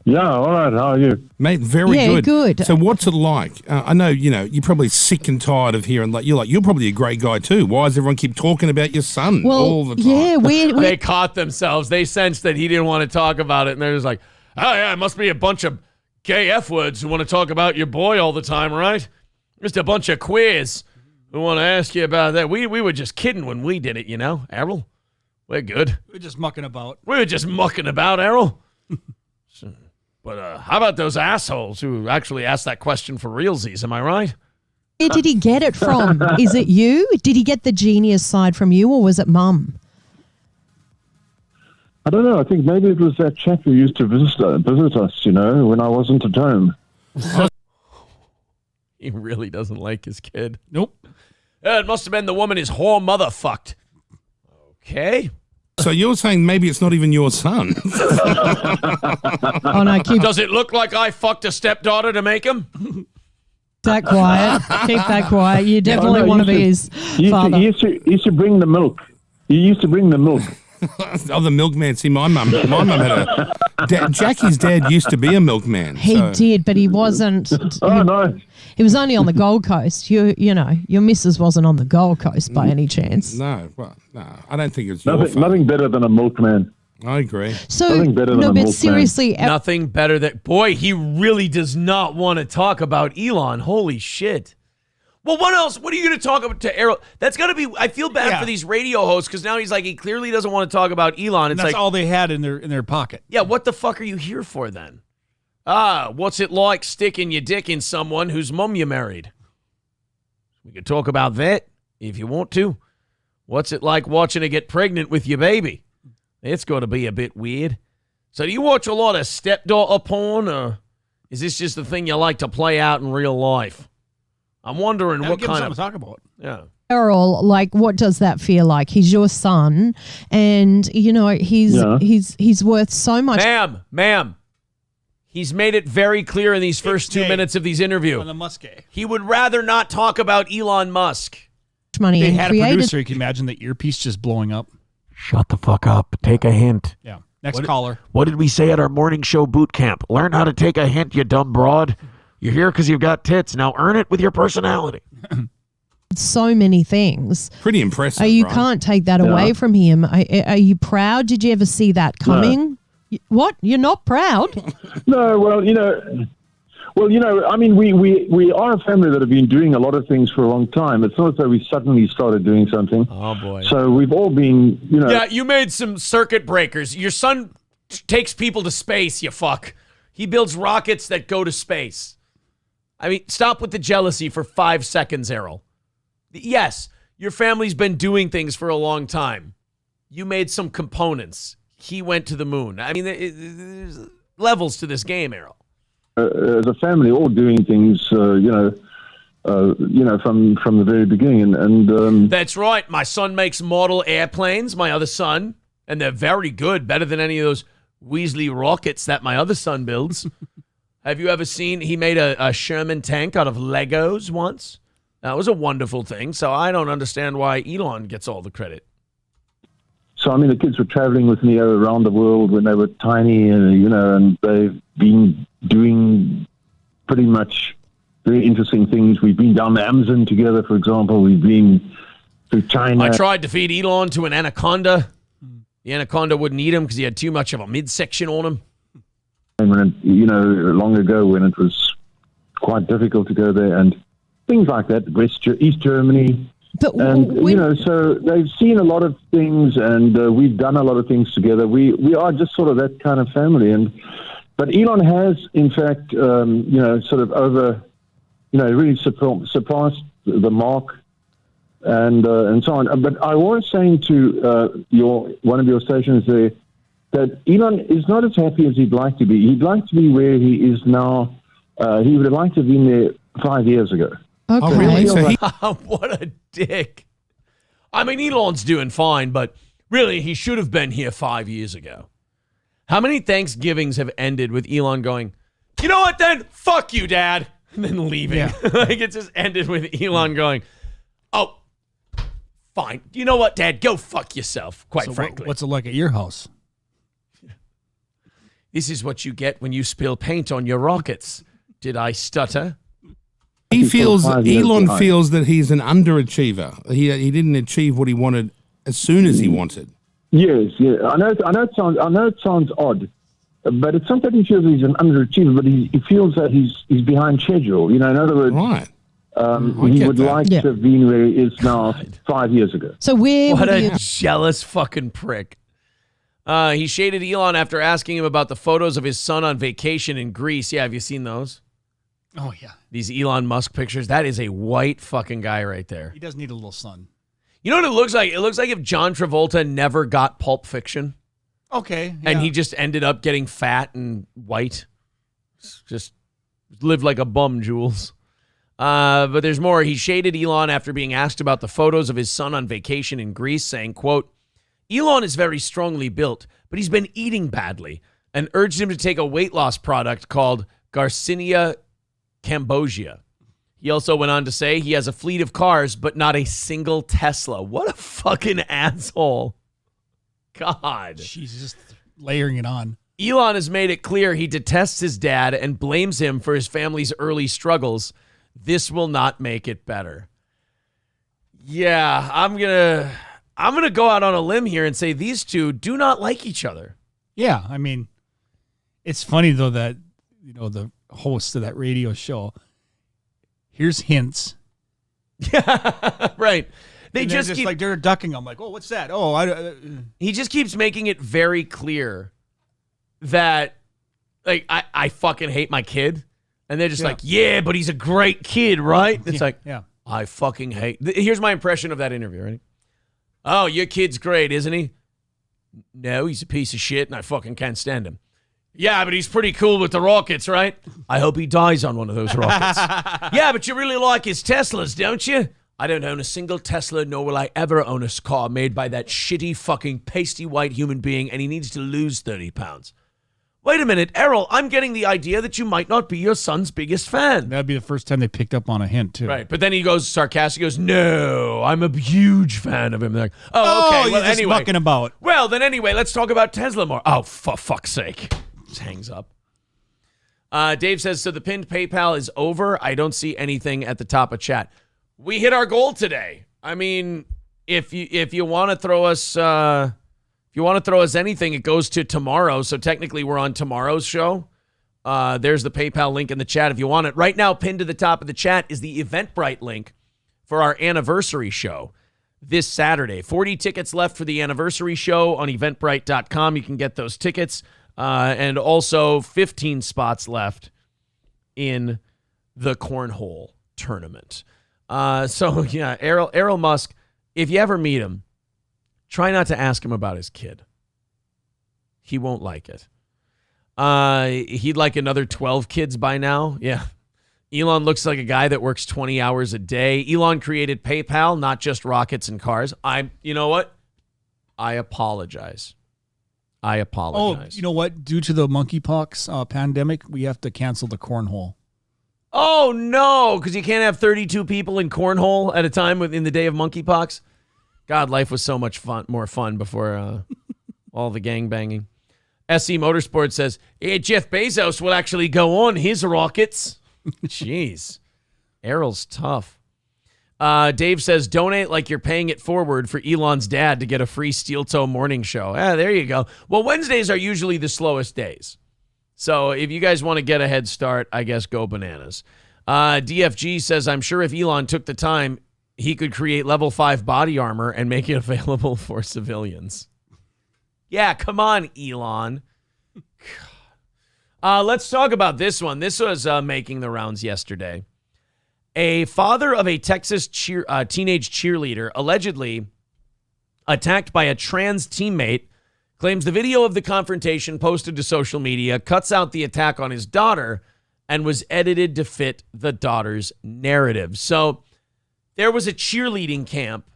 Yeah, all right. How are you? Mate, very Yeah, good. good. So what's it like? I know, you're probably sick and tired of hearing, you're probably a great guy too. Why does everyone keep talking about your son all the time? Yeah, They caught themselves. They sensed that he didn't want to talk about it, and they're just like, oh, yeah, it must be a bunch of gay F-words who want to talk about your boy all the time, right? Just a bunch of queers who want to ask you about that. We were just kidding when we did it, Errol. We're good. We're just mucking about. Errol. But how about those assholes who actually asked that question for realsies? Am I right? Where did he get it from? Is it you? Did he get the genius side from you, or was it Mum? I don't know. I think maybe it was that chap who used to visit us, when I wasn't at home. He really doesn't like his kid. Nope. It must have been the woman his whore mother fucked. Okay. So you're saying maybe it's not even your son? Oh, no, Does it look like I fucked a stepdaughter to make him? That quiet. Keep that quiet. You definitely want to be his father. He used to bring the milk. He used to bring the milk. Oh, the milkman. See, my mum had Jackie's dad used to be a milkman. He did, but he wasn't. Oh, no. He was only on the Gold Coast. You know, your missus wasn't on the Gold Coast by any chance. No, well, no, I don't think it's Nothing better than a milkman. I agree. So, Nothing better than no, a but milkman. seriously, Nothing better than... Boy, he really does not want to talk about Elon. Holy shit. Well, what else? What are you going to talk about to Errol? That's got to be... I feel bad for these radio hosts because now he's like, he clearly doesn't want to talk about Elon. And It's that's like, all they had in their pocket. yeah, what the fuck are you here for then? What's it like sticking your dick in someone whose mum you married? We could talk about that if you want to. What's it like watching her get pregnant with your baby? It's got to be a bit weird. So do you watch a lot of stepdaughter porn, or is this just the thing you like to play out in real life? I'm wondering what kind of... to talk about. Yeah. Errol, like, what does that feel like? He's your son, and you know he's worth so much. Ma'am, he's made it very clear in these first 2 minutes of these interview. On the Musk. He would rather not talk about Elon Musk. Money They and had a created. producer. You can imagine the earpiece just blowing up. Shut the fuck up. Take a hint. Yeah. Next caller. What did we say at our morning show boot camp? Learn how to take a hint, you dumb broad. You're here because you've got tits. Now earn it with your personality. So many things. Pretty impressive. You right? can't take that away from him. Are you proud? Did you ever see that coming? What? You're not proud? No, well, I mean, we are a family that have been doing a lot of things for a long time. It's not as though we suddenly started doing something. Oh, boy. So we've all been, Yeah, you made some circuit breakers. Your son takes people to space, you fuck. He builds rockets that go to space. I mean, stop with the jealousy for 5 seconds, Errol. Yes, your family's been doing things for a long time. You made some components. He went to the moon. I mean, there's levels to this game, Errol. as a family, all doing things, from the very beginning. And That's right. My son makes model airplanes, my other son, and they're very good, better than any of those Weasley rockets that my other son builds. Have you ever seen, he made a Sherman tank out of Legos once? That was a wonderful thing, so I don't understand why Elon gets all the credit. So, I mean, the kids were traveling with me around the world when they were tiny, and they've been doing pretty much very interesting things. We've been down the Amazon together, for example. We've been to China. I tried to feed Elon to an anaconda. The anaconda wouldn't eat him because he had too much of a midsection on him. And when long ago when it was quite difficult to go there and things like that, East Germany. So they've seen a lot of things, and we've done a lot of things together. We are just sort of that kind of family, but Elon has, in fact, sort of really surpassed the mark, and so on. But I was saying to one of your stations there that Elon is not as happy as he'd like to be. He'd like to be where he is now. He would have liked to have been there 5 years ago. Okay. Oh, really? So What a dick. I mean, Elon's doing fine, but really, he should have been here 5 years ago. How many Thanksgivings have ended with Elon going, you know what then? Fuck you, Dad. And then leaving. Yeah. Like, it just ended with Elon going, oh, fine. You know what, Dad? Go fuck yourself, quite frankly. What's it like at your house? This is what you get when you spill paint on your rockets. Did I stutter? Elon feels that he's an underachiever. He didn't achieve what he wanted as soon as he wanted. Yes, yeah. I know it sounds odd, but it's not that he feels he's an underachiever, but he feels that he's behind schedule. In other words, right. He would like to have been where he is now 5 years ago. So what a jealous fucking prick. He shaded Elon after asking him about the photos of his son on vacation in Greece. Yeah, have you seen those? Oh, yeah. These Elon Musk pictures. That is a white fucking guy right there. He does need a little sun. You know what it looks like? It looks like if John Travolta never got Pulp Fiction. Okay. And he just ended up getting fat and white. Just lived like a bum, Jules. But there's more. He shaded Elon after being asked about the photos of his son on vacation in Greece, saying, quote, Elon is very strongly built, but he's been eating badly, and urged him to take a weight loss product called Garcinia Cambogia. He also went on to say he has a fleet of cars, but not a single Tesla. What a fucking asshole. God. She's just layering it on. Elon has made it clear he detests his dad and blames him for his family's early struggles. This will not make it better. Yeah, I'm gonna go out on a limb here and say these two do not like each other. Yeah, I mean, it's funny though that the host of that radio show. Here's hints. Yeah, right. They And just they're keep like they're ducking. I'm like, oh, what's that? Oh, he just keeps making it very clear that like I fucking hate my kid, and they're just like, yeah, but he's a great kid, right? It's like, yeah. I fucking hate. Here's my impression of that interview. Ready? Oh, your kid's great, isn't he? No, he's a piece of shit, and I fucking can't stand him. Yeah, but he's pretty cool with the rockets, right? I hope he dies on one of those rockets. Yeah, but you really like his Teslas, don't you? I don't own a single Tesla, nor will I ever own a car made by that shitty fucking pasty white human being, and he needs to lose 30 pounds. Wait a minute, Errol, I'm getting the idea that you might not be your son's biggest fan. That'd be the first time they picked up on a hint, too. Right, but then he goes sarcastic, he goes, no, I'm a huge fan of him. They're like, oh, okay, well, you're just anyway. mucking about. Well, then anyway, let's talk about Tesla more. Oh, for fuck's sake. Just hangs up. Dave says, so the pinned PayPal is over. I don't see anything at the top of chat. We hit our goal today. I mean, if you want to throw us anything, it goes to tomorrow. So technically we're on tomorrow's show. There's the PayPal link in the chat if you want it. Right now, pinned to the top of the chat is the Eventbrite link for our anniversary show this Saturday. 40 tickets left for the anniversary show on eventbrite.com. You can get those tickets. And also 15 spots left in the cornhole tournament. So yeah, Errol Musk, if you ever meet him, try not to ask him about his kid. He won't like it. He'd like another 12 kids by now. Yeah. Elon looks like a guy that works 20 hours a day. Elon created PayPal, not just rockets and cars. You know what? I apologize. Oh, you know what? Due to the monkeypox pandemic, we have to cancel the cornhole. Oh, no, because you can't have 32 people in cornhole at a time in the day of monkeypox. God, life was so much more fun before all the gangbanging. SC Motorsport says, hey, Jeff Bezos will actually go on his rockets. Jeez. Errol's tough. Dave says, donate like you're paying it forward for Elon's dad to get a free Steel Toe morning show. There you go. Well, Wednesdays are usually the slowest days. So if you guys want to get a head start, I guess go bananas. DFG says, I'm sure if Elon took the time, he could create level 5 body armor and make it available for civilians. Yeah, come on, Elon. Let's talk about this one. This was making the rounds yesterday. A father of a Texas teenage cheerleader allegedly attacked by a trans teammate claims the video of the confrontation posted to social media cuts out the attack on his daughter and was edited to fit the daughter's narrative. So there was a cheerleading camp,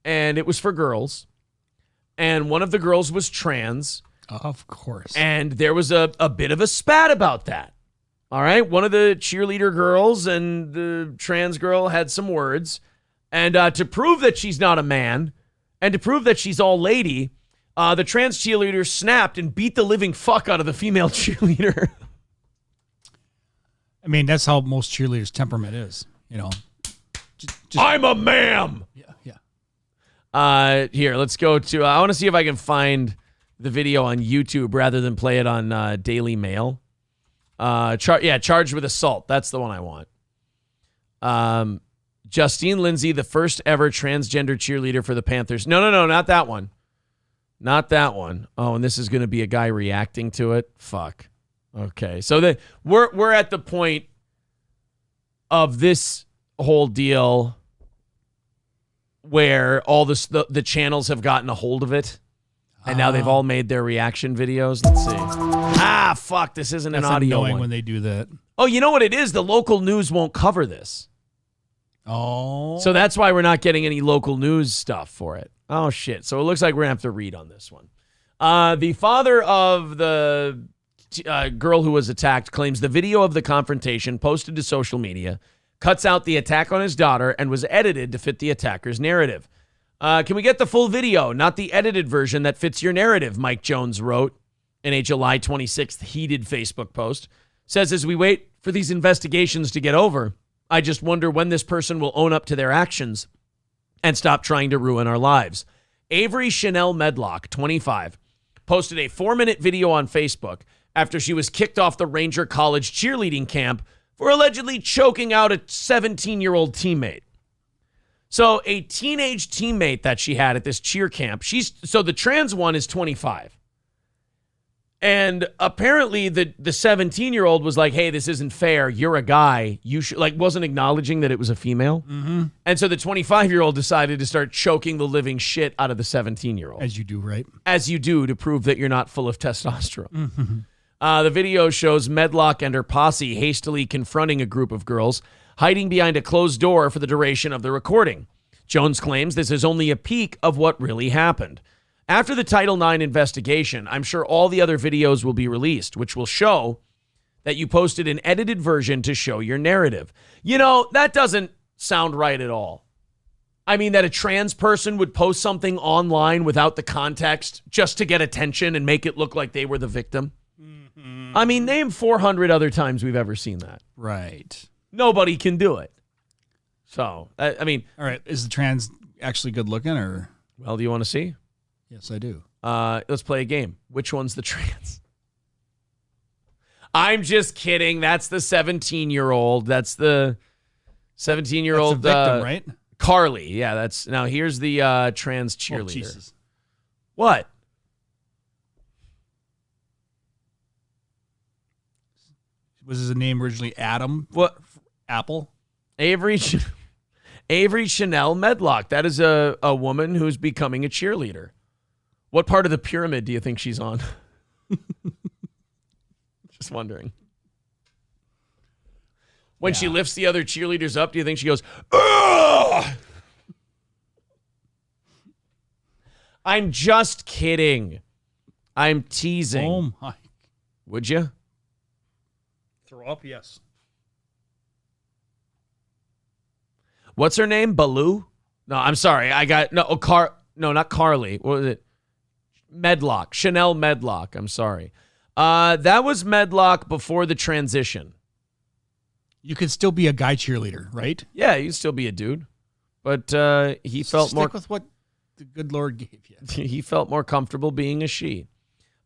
and it was for girls, and one of the girls was trans. Of course. And there was a bit of a spat about that. All right, one of the cheerleader girls and the trans girl had some words. And to prove that she's not a man and to prove that she's all lady, the trans cheerleader snapped and beat the living fuck out of the female cheerleader. I mean, that's how most cheerleaders' temperament is, you know. I'm a ma'am. Yeah. Here, let's go to, I want to see if I can find the video on YouTube rather than play it on Daily Mail. Charged with assault. That's the one I want. Justine Lindsay, the first ever transgender cheerleader for the Panthers. No, not that one. Not that one. Oh, and this is going to be a guy reacting to it. Fuck. Okay, so we're at the point of this whole deal where all the channels have gotten a hold of it. And now they've all made their reaction videos. Let's see. Fuck, this isn't an audio one. When they do that. Oh, you know what it is? The local news won't cover this. Oh. So that's why we're not getting any local news stuff for it. Oh, shit. So it looks like we're going to have to read on this one. The father of the girl who was attacked claims the video of the confrontation posted to social media cuts out the attack on his daughter and was edited to fit the attacker's narrative. Can we get the full video, not the edited version that fits your narrative, Mike Jones wrote in a July 26th heated Facebook post. Says, as we wait for these investigations to get over, I just wonder when this person will own up to their actions and stop trying to ruin our lives. Avery Chanel Medlock, 25, posted a 4-minute video on Facebook after she was kicked off the Ranger College cheerleading camp for allegedly choking out a 17-year-old teammate. So a teenage teammate that she had at this cheer camp, so the trans one is 25. And apparently the 17-year-old was like, hey, this isn't fair. You're a guy. You should, like, wasn't acknowledging that it was a female. Mm-hmm. And so the 25-year-old decided to start choking the living shit out of the 17-year-old. As you do, right? As you do, to prove that you're not full of testosterone. Mm-hmm. The video shows Medlock and her posse hastily confronting a group of girls, hiding behind a closed door for the duration of the recording. Jones claims this is only a peek of what really happened. After the Title IX investigation, I'm sure all the other videos will be released, which will show that you posted an edited version to show your narrative. You know, that doesn't sound right at all. I mean, that a trans person would post something online without the context just to get attention and make it look like they were the victim. I mean, name 400 other times we've ever seen that. Right. Nobody can do it. So, I mean. All right. Is the trans actually good looking or? Well, do you want to see? Yes, I do. Let's play a game. Which one's the trans? I'm just kidding. That's the 17-year-old. That's the 17-year-old. That's the victim, right? Carly. Yeah, that's. Now, here's the trans cheerleader. Oh, Jesus. What? Was his name originally Adam? What? Apple? Avery Chanel Medlock. That is a woman who's becoming a cheerleader. What part of the pyramid do you think she's on? Just wondering. When she lifts the other cheerleaders up, do you think she goes, ugh! I'm just kidding. I'm teasing. Oh, my. Would you? Throw up? Yes. What's her name? Baloo? No, I'm sorry. No, not Carly. What was it? Medlock. Chanel Medlock. I'm sorry. That was Medlock before the transition. You could still be a guy cheerleader, right? Yeah, you could still be a dude. But he felt Stick more with what the good Lord gave you. He felt more comfortable being a she.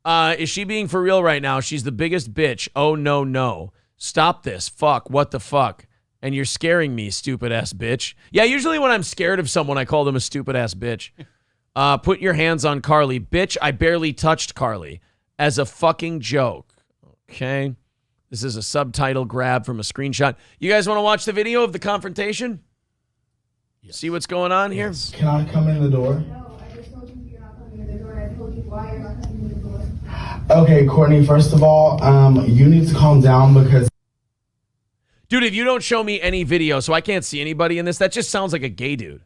Is she being for real right now? She's the biggest bitch. Oh, no. Stop this. Fuck. What the fuck? And you're scaring me, stupid ass bitch. Yeah, usually when I'm scared of someone, I call them a stupid ass bitch. Put your hands on Carly. Bitch, I barely touched Carly. As a fucking joke. Okay. This is a subtitle grab from a screenshot. You guys want to watch the video of the confrontation? Yes. See what's going on here? Yes. Can I come in the door? Okay, Courtney, first of all, you need to calm down because... Dude, if you don't show me any video, so I can't see anybody in this, that just sounds like a gay dude.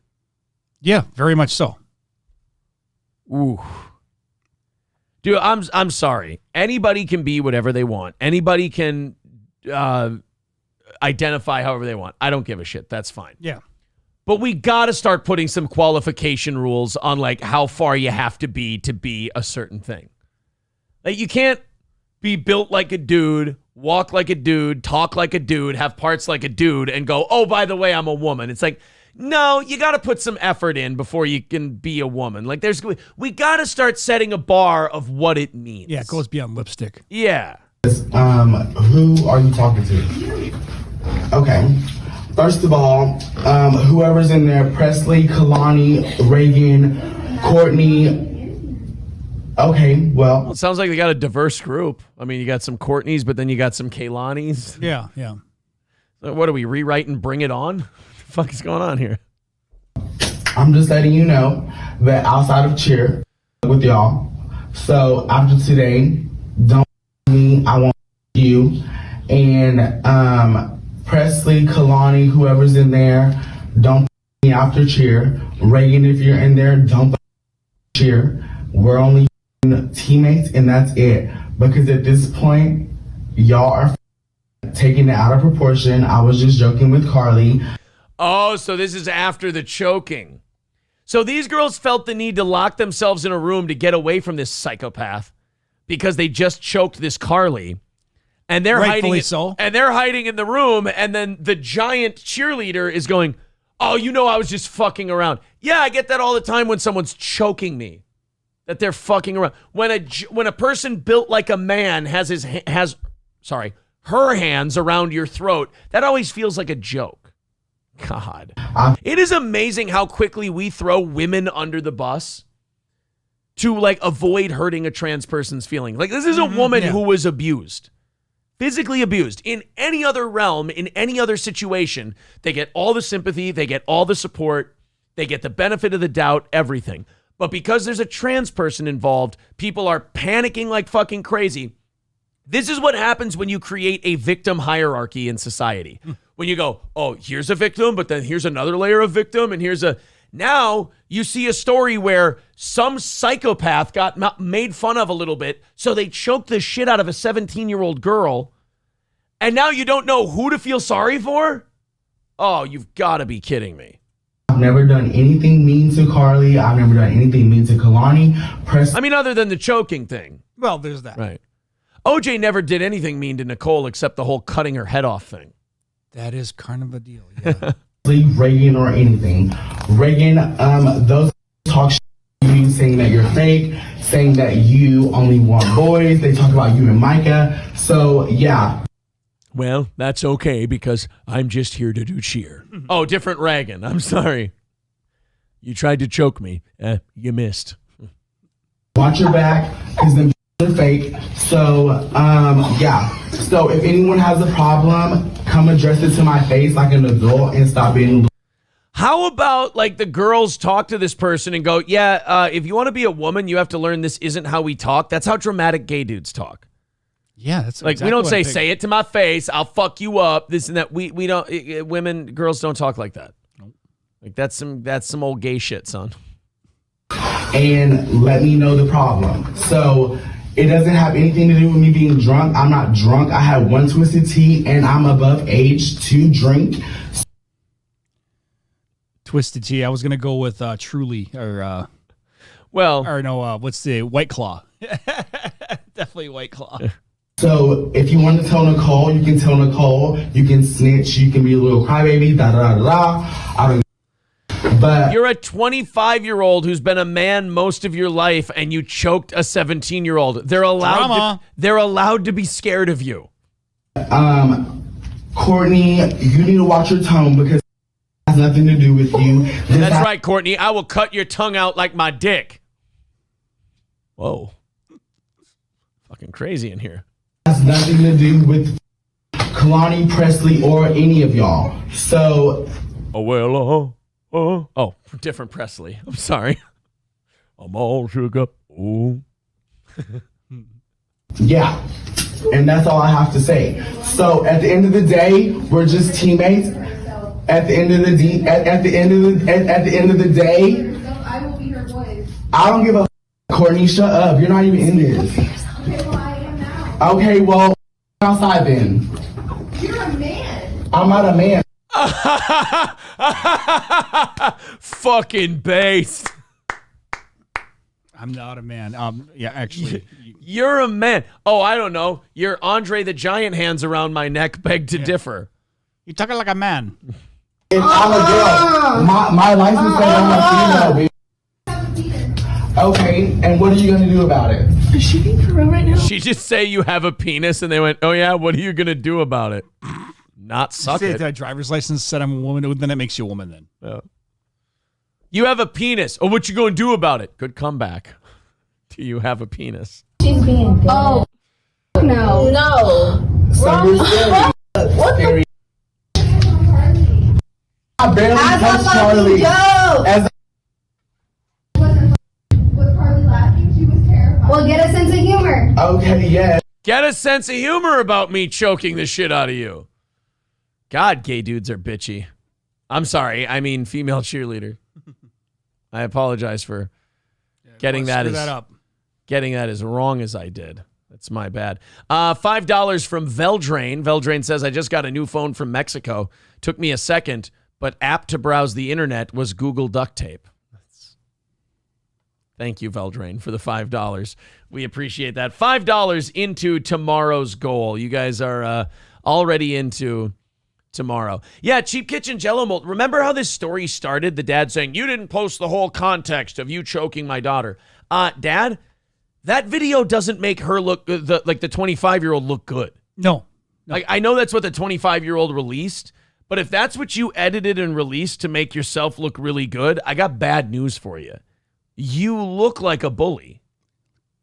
Yeah, very much so. Ooh. Dude, I'm sorry. Anybody can be whatever they want. Anybody can identify however they want. I don't give a shit. That's fine. Yeah. But we got to start putting some qualification rules on like how far you have to be a certain thing. Like you can't be built like a dude, walk like a dude, talk like a dude, have parts like a dude, and go, oh, by the way, I'm a woman. It's like, no, you got to put some effort in before you can be a woman. Like we got to start setting a bar of what it means. Yeah, it goes beyond lipstick. Yeah. Who are you talking to? Okay. First of all, whoever's in there, Presley, Kalani, Reagan, Courtney. Okay, well. It sounds like they got a diverse group. I mean, you got some Courtneys, but then you got some Kaylanis. Yeah. So what are we rewriting? Bring It On? What the fuck is going on here? I'm just letting you know that outside of cheer with y'all. So after today, don't me. I want you and Presley, Kalani, whoever's in there, don't me after cheer. Reagan, if you're in there, don't cheer. We're only teammates, and that's it. Because at this point, y'all are taking it out of proportion. I was just joking with Carly. Oh, so this is after the choking. So these girls felt the need to lock themselves in a room to get away from this psychopath because they just choked this Carly. And they're Rightfully hiding so. And they're hiding in the room, and then the giant cheerleader is going, "Oh, I was just fucking around." Yeah, I get that all the time when someone's choking me. That they're fucking around. When a person built like a man has her hands around your throat, that always feels like a joke. God. It is amazing how quickly we throw women under the bus to like avoid hurting a trans person's feeling. Like this is a woman who was abused. Physically abused. In any other realm, in any other situation, they get all the sympathy, they get all the support, they get the benefit of the doubt, everything. But because there's a trans person involved, people are panicking like fucking crazy. This is what happens when you create a victim hierarchy in society. When you go, oh, here's a victim, but then here's another layer of victim, and now you see a story where some psychopath got made fun of a little bit, so they choked the shit out of a 17-year-old girl, and now you don't know who to feel sorry for? Oh, you've got to be kidding me. I've never done anything mean to Carly. I've never done anything mean to Kalani. Other than the choking thing. Well, there's that. Right. OJ never did anything mean to Nicole except the whole cutting her head off thing. That is kind of a deal, yeah. Reagan or anything. Reagan, those talk shit to you, saying that you're fake, saying that you only want boys. They talk about you and Micah. So, yeah. Well, that's okay because I'm just here to do cheer. Oh, different Reagan. I'm sorry. You tried to choke me. You missed. Watch your back because them are fake. So, yeah. So if anyone has a problem, come address it to my face like an adult and stop being. How about like the girls talk to this person and go, yeah, if you want to be a woman, you have to learn this isn't how we talk. That's how dramatic gay dudes talk. Yeah, that's like exactly we don't what say it to my face. I'll fuck you up. This and that. We don't. Girls don't talk like that. Like that's some old gay shit, son. And let me know the problem. So it doesn't have anything to do with me being drunk. I'm not drunk. I had one twisted tea, and I'm above age to drink. Twisted tea. I was gonna go with Truly or what's the White Claw? Definitely White Claw. So if you want to tell Nicole, you can tell Nicole. You can snitch. You can be a little crybaby. Da da da da. I don't. But you're a 25-year-old who's been a man most of your life, and you choked a 17-year-old. They're allowed to be scared of you. Courtney, you need to watch your tone because it has nothing to do with you. That's right, Courtney. I will cut your tongue out like my dick. Whoa. Fucking crazy in here. Has nothing to do with Kalani, Presley, or any of y'all. So. Oh, different Presley. I'm sorry. I'm all shook up. Ooh. Yeah. And that's all I have to say. So at the end of the day, we're just teammates. At the end of the day, I don't give a Courtney, shut up. You're not even in this. Okay, well, outside then. You're a man. I'm not a man. Fucking based. I'm not a man. Yeah, actually. You're a man. Oh, I don't know. You're Andre the Giant hands around my neck beg to differ. You're talking like a man. If I'm a girl, my license says I'm a female, bitch. Okay, and what are you gonna do about it? Is she being for real right now? She just say you have a penis, and they went, "Oh yeah, what are you gonna do about it?" Not suck it. That driver's license said I'm a woman, then it makes you a woman then. Yeah. You have a penis. Oh, what you gonna do about it? Good comeback. Do you have a penis? She's being dead. Oh, no. No. What the? I barely touched Charlie. Well, get a sense of humor. Okay, yeah. Get a sense of humor about me choking the shit out of you. God, gay dudes are bitchy. I'm sorry. I mean, female cheerleader. I apologize for getting that as wrong as I did. That's my bad. $5 from Veldrain. Veldrain says, I just got a new phone from Mexico. Took me a second, but app to browse the internet was Google duct tape. Thank you, Veldrain, for the $5. We appreciate that. $5 into tomorrow's goal. You guys are already into tomorrow. Yeah, Cheap Kitchen Jello mold. Remember how this story started? The dad saying, you didn't post the whole context of you choking my daughter. Dad, that video doesn't make her look, the 25-year-old look good. No. Like, I know that's what the 25-year-old released, but if that's what you edited and released to make yourself look really good, I got bad news for you. You look like a bully.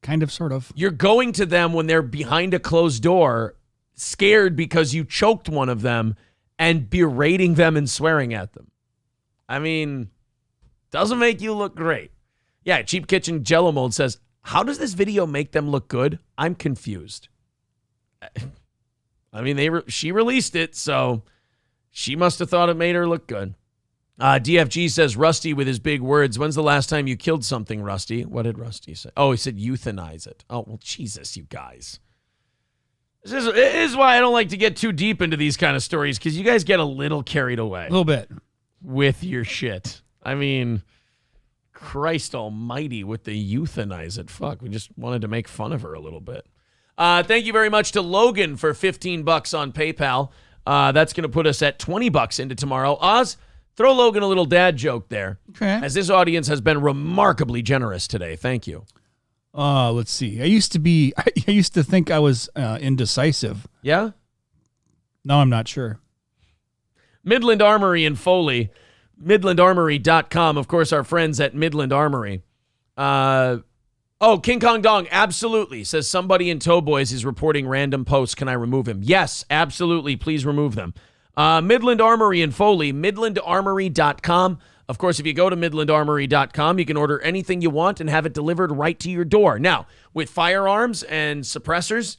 Kind of, sort of. You're going to them when they're behind a closed door, scared because you choked one of them, and berating them and swearing at them. I mean, doesn't make you look great. Yeah, Cheap Kitchen Jello Mold says, how does this video make them look good? I'm confused. I mean, she released it, so she must have thought it made her look good. DFG says, Rusty with his big words. When's the last time you killed something, Rusty? What did Rusty say? Oh, he said euthanize it. Oh, well, Jesus, you guys. This is why I don't like to get too deep into these kind of stories, because you guys get a little carried away. A little bit. With your shit. I mean, Christ almighty with the euthanize it. Fuck, we just wanted to make fun of her a little bit. Thank you very much to Logan for $15 on PayPal. That's going to put us at $20 into tomorrow. Oz, throw Logan a little dad joke there. Okay. As this audience has been remarkably generous today. Thank you. Let's see. I used to think I was indecisive. Yeah? No, I'm not sure. Midland Armory in Foley. MidlandArmory.com. Of course, our friends at Midland Armory. King Kong Dong, absolutely. Says somebody in Towboys is reporting random posts. Can I remove him? Yes, absolutely. Please remove them. Midland Armory in Foley, MidlandArmory.com. Of course, if you go to MidlandArmory.com, you can order anything you want and have it delivered right to your door. Now, with firearms and suppressors,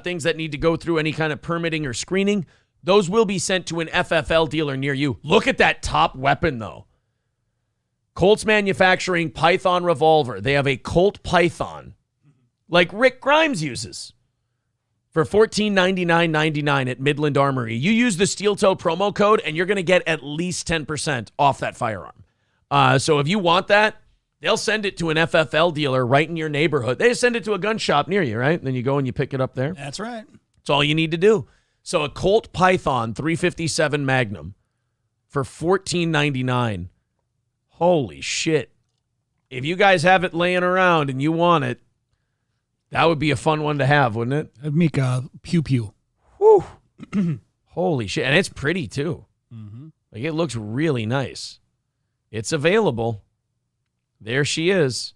things that need to go through any kind of permitting or screening, those will be sent to an FFL dealer near you. Look at that top weapon, though. Colt's Manufacturing Python Revolver. They have a Colt Python, like Rick Grimes uses, for $1499.99 at Midland Armory. You use the Steel Toe promo code, and you're going to get at least 10% off that firearm. So if you want that, they'll send it to an FFL dealer right in your neighborhood. They send it to a gun shop near you, right? And then you go and you pick it up there. That's right. That's all you need to do. So a Colt Python 357 Magnum for $14.99. Holy shit. If you guys have it laying around and you want it, that would be a fun one to have, wouldn't it? That'd make a pew-pew. Whew. Holy shit. And it's pretty, too. Mm-hmm. Like, it looks really nice. It's available. There she is.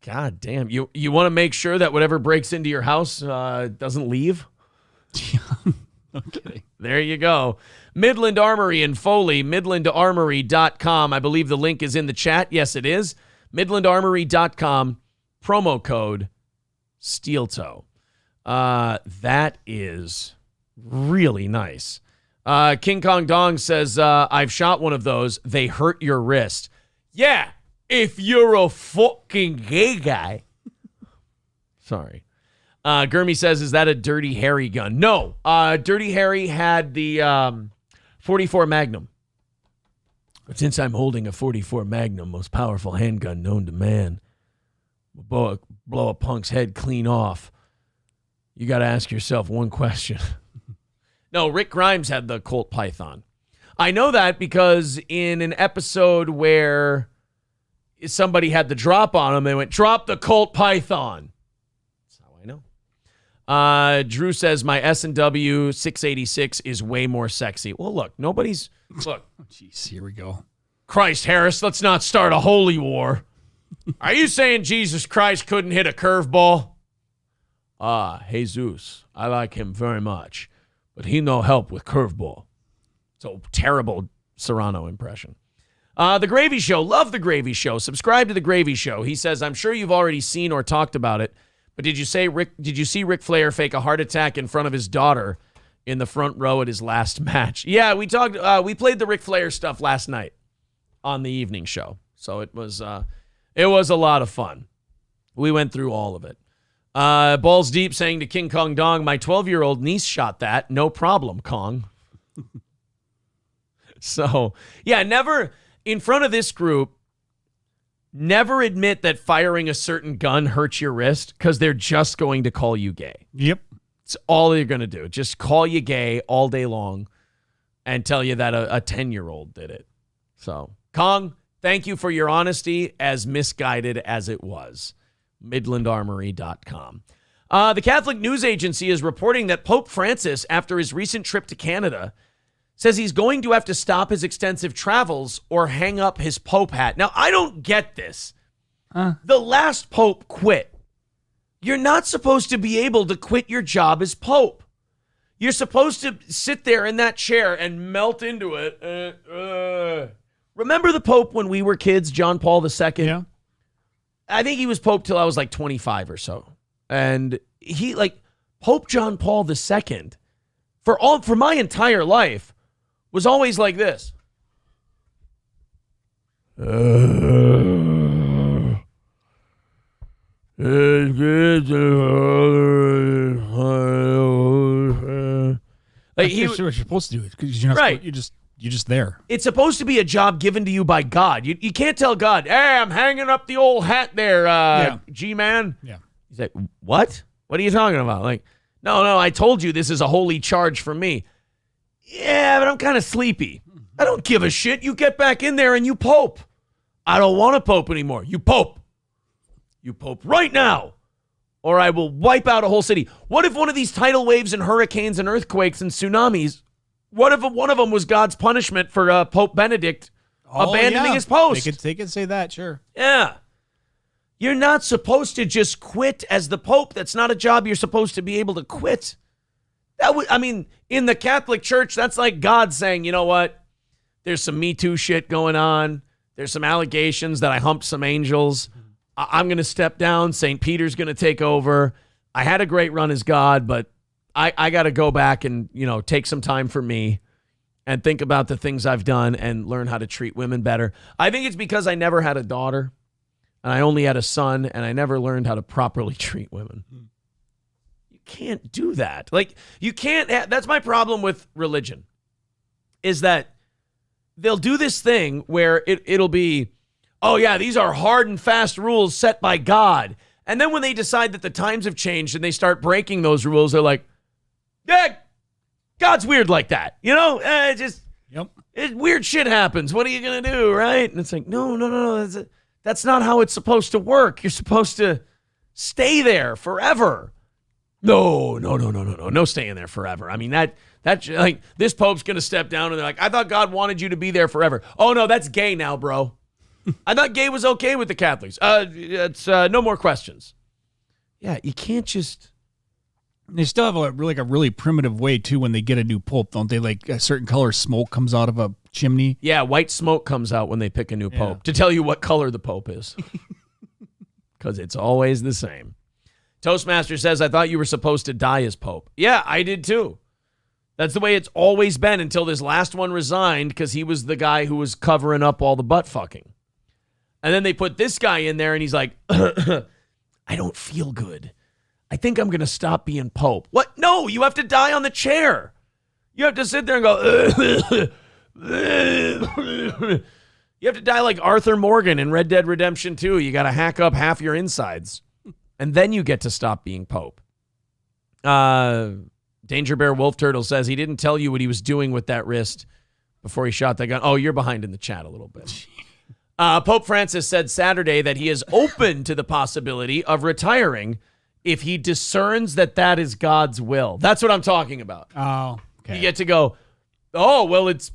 God damn. You want to make sure that whatever breaks into your house doesn't leave? Okay. There you go. Midland Armory in Foley, MidlandArmory.com. I believe the link is in the chat. Yes, it is. MidlandArmory.com, promo code Steel Toe. That is really nice. King Kong Dong says, I've shot one of those. They hurt your wrist. Yeah, if you're a fucking gay guy. Sorry. Gurmy says, is that a Dirty Harry gun? No. Dirty Harry had the 44 Magnum. But since I'm holding a 44 Magnum, most powerful handgun known to man, will blow a punk's head clean off, you got to ask yourself one question. No, Rick Grimes had the Colt Python. I know that because in an episode where somebody had the drop on him, they went, drop the Colt Python. Drew says my S&W 686 is way more sexy. Well, look. Jeez, here we go. Christ, Harris, let's not start a holy war. Are you saying Jesus Christ couldn't hit a curveball? Jesus, I like him very much, but he no help with curveball. So terrible Serrano impression. The Gravy Show, love The Gravy Show. Subscribe to The Gravy Show. He says, I'm sure you've already seen or talked about it. But did you see Ric Flair fake a heart attack in front of his daughter in the front row at his last match? Yeah, we played the Ric Flair stuff last night on the evening show. So it was a lot of fun. We went through all of it. Balls Deep saying to King Kong Dong, my 12-year-old niece shot that. No problem, Kong. So, yeah, never in front of this group, never admit that firing a certain gun hurts your wrist because they're just going to call you gay. Yep. It's all they're going to do. Just call you gay all day long and tell you that a 10-year-old did it. So, Kong, thank you for your honesty, as misguided as it was. MidlandArmory.com. The Catholic News Agency is reporting that Pope Francis, after his recent trip to Canada, says he's going to have to stop his extensive travels or hang up his Pope hat. Now, I don't get this. The last Pope quit. You're not supposed to be able to quit your job as Pope. You're supposed to sit there in that chair and melt into it. Remember the Pope when we were kids, John Paul II? Yeah. I think he was Pope till I was like 25 or so. And he, like, Pope John Paul II, for my entire life, was always like this. Like that's what you're supposed to do, because you're not right. You're just there. It's supposed to be a job given to you by God. You can't tell God, hey, I'm hanging up the old hat there, G-man. Yeah. He's like, what? What are you talking about? Like, no, I told you this is a holy charge for me. Yeah, but I'm kind of sleepy. I don't give a shit. You get back in there and you pope. I don't want to pope anymore. You pope. You pope right now, or I will wipe out a whole city. What if one of these tidal waves and hurricanes and earthquakes and tsunamis, what if one of them was God's punishment for Pope Benedict abandoning his post? They could say that, sure. Yeah. You're not supposed to just quit as the Pope. That's not a job you're supposed to be able to quit. In the Catholic Church, that's like God saying, you know what? There's some Me Too shit going on. There's some allegations that I humped some angels. I'm going to step down. St. Peter's going to take over. I had a great run as God, but I got to go back and, take some time for me and think about the things I've done and learn how to treat women better. I think it's because I never had a daughter and I only had a son and I never learned how to properly treat women. You can't do that. Like, you can't. That's my problem with religion, is that they'll do this thing where it'll be, oh, yeah, these are hard and fast rules set by God. And then when they decide that the times have changed and they start breaking those rules, they're like, yeah, God's weird like that. Weird shit happens. What are you going to do, right? And it's like, no. That's not how it's supposed to work. You're supposed to stay there forever. No staying there forever. I mean, that's like, this Pope's going to step down and they're like, I thought God wanted you to be there forever. Oh, no, that's gay now, bro. I thought gay was okay with the Catholics. It's no more questions. Yeah, you can't just. They still have a really primitive way too when they get a new pope, don't they? Like a certain color smoke comes out of a chimney. Yeah, white smoke comes out when they pick a new pope to tell you what color the pope is, because it's always the same. Toastmaster says, I thought you were supposed to die as pope. Yeah, I did too. That's the way it's always been until this last one resigned because he was the guy who was covering up all the butt fucking. And then they put this guy in there and he's like, I don't feel good. I think I'm going to stop being Pope. What? No, you have to die on the chair. You have to sit there and go, you have to die like Arthur Morgan in Red Dead Redemption 2. You got to hack up half your insides. And then you get to stop being Pope. Danger Bear Wolf Turtle says he didn't tell you what he was doing with that wrist before he shot that gun. Oh, you're behind in the chat a little bit. Pope Francis said Saturday that he is open to the possibility of retiring if he discerns that is God's will. That's what I'm talking about. Oh, okay. You get to go, oh, well, it's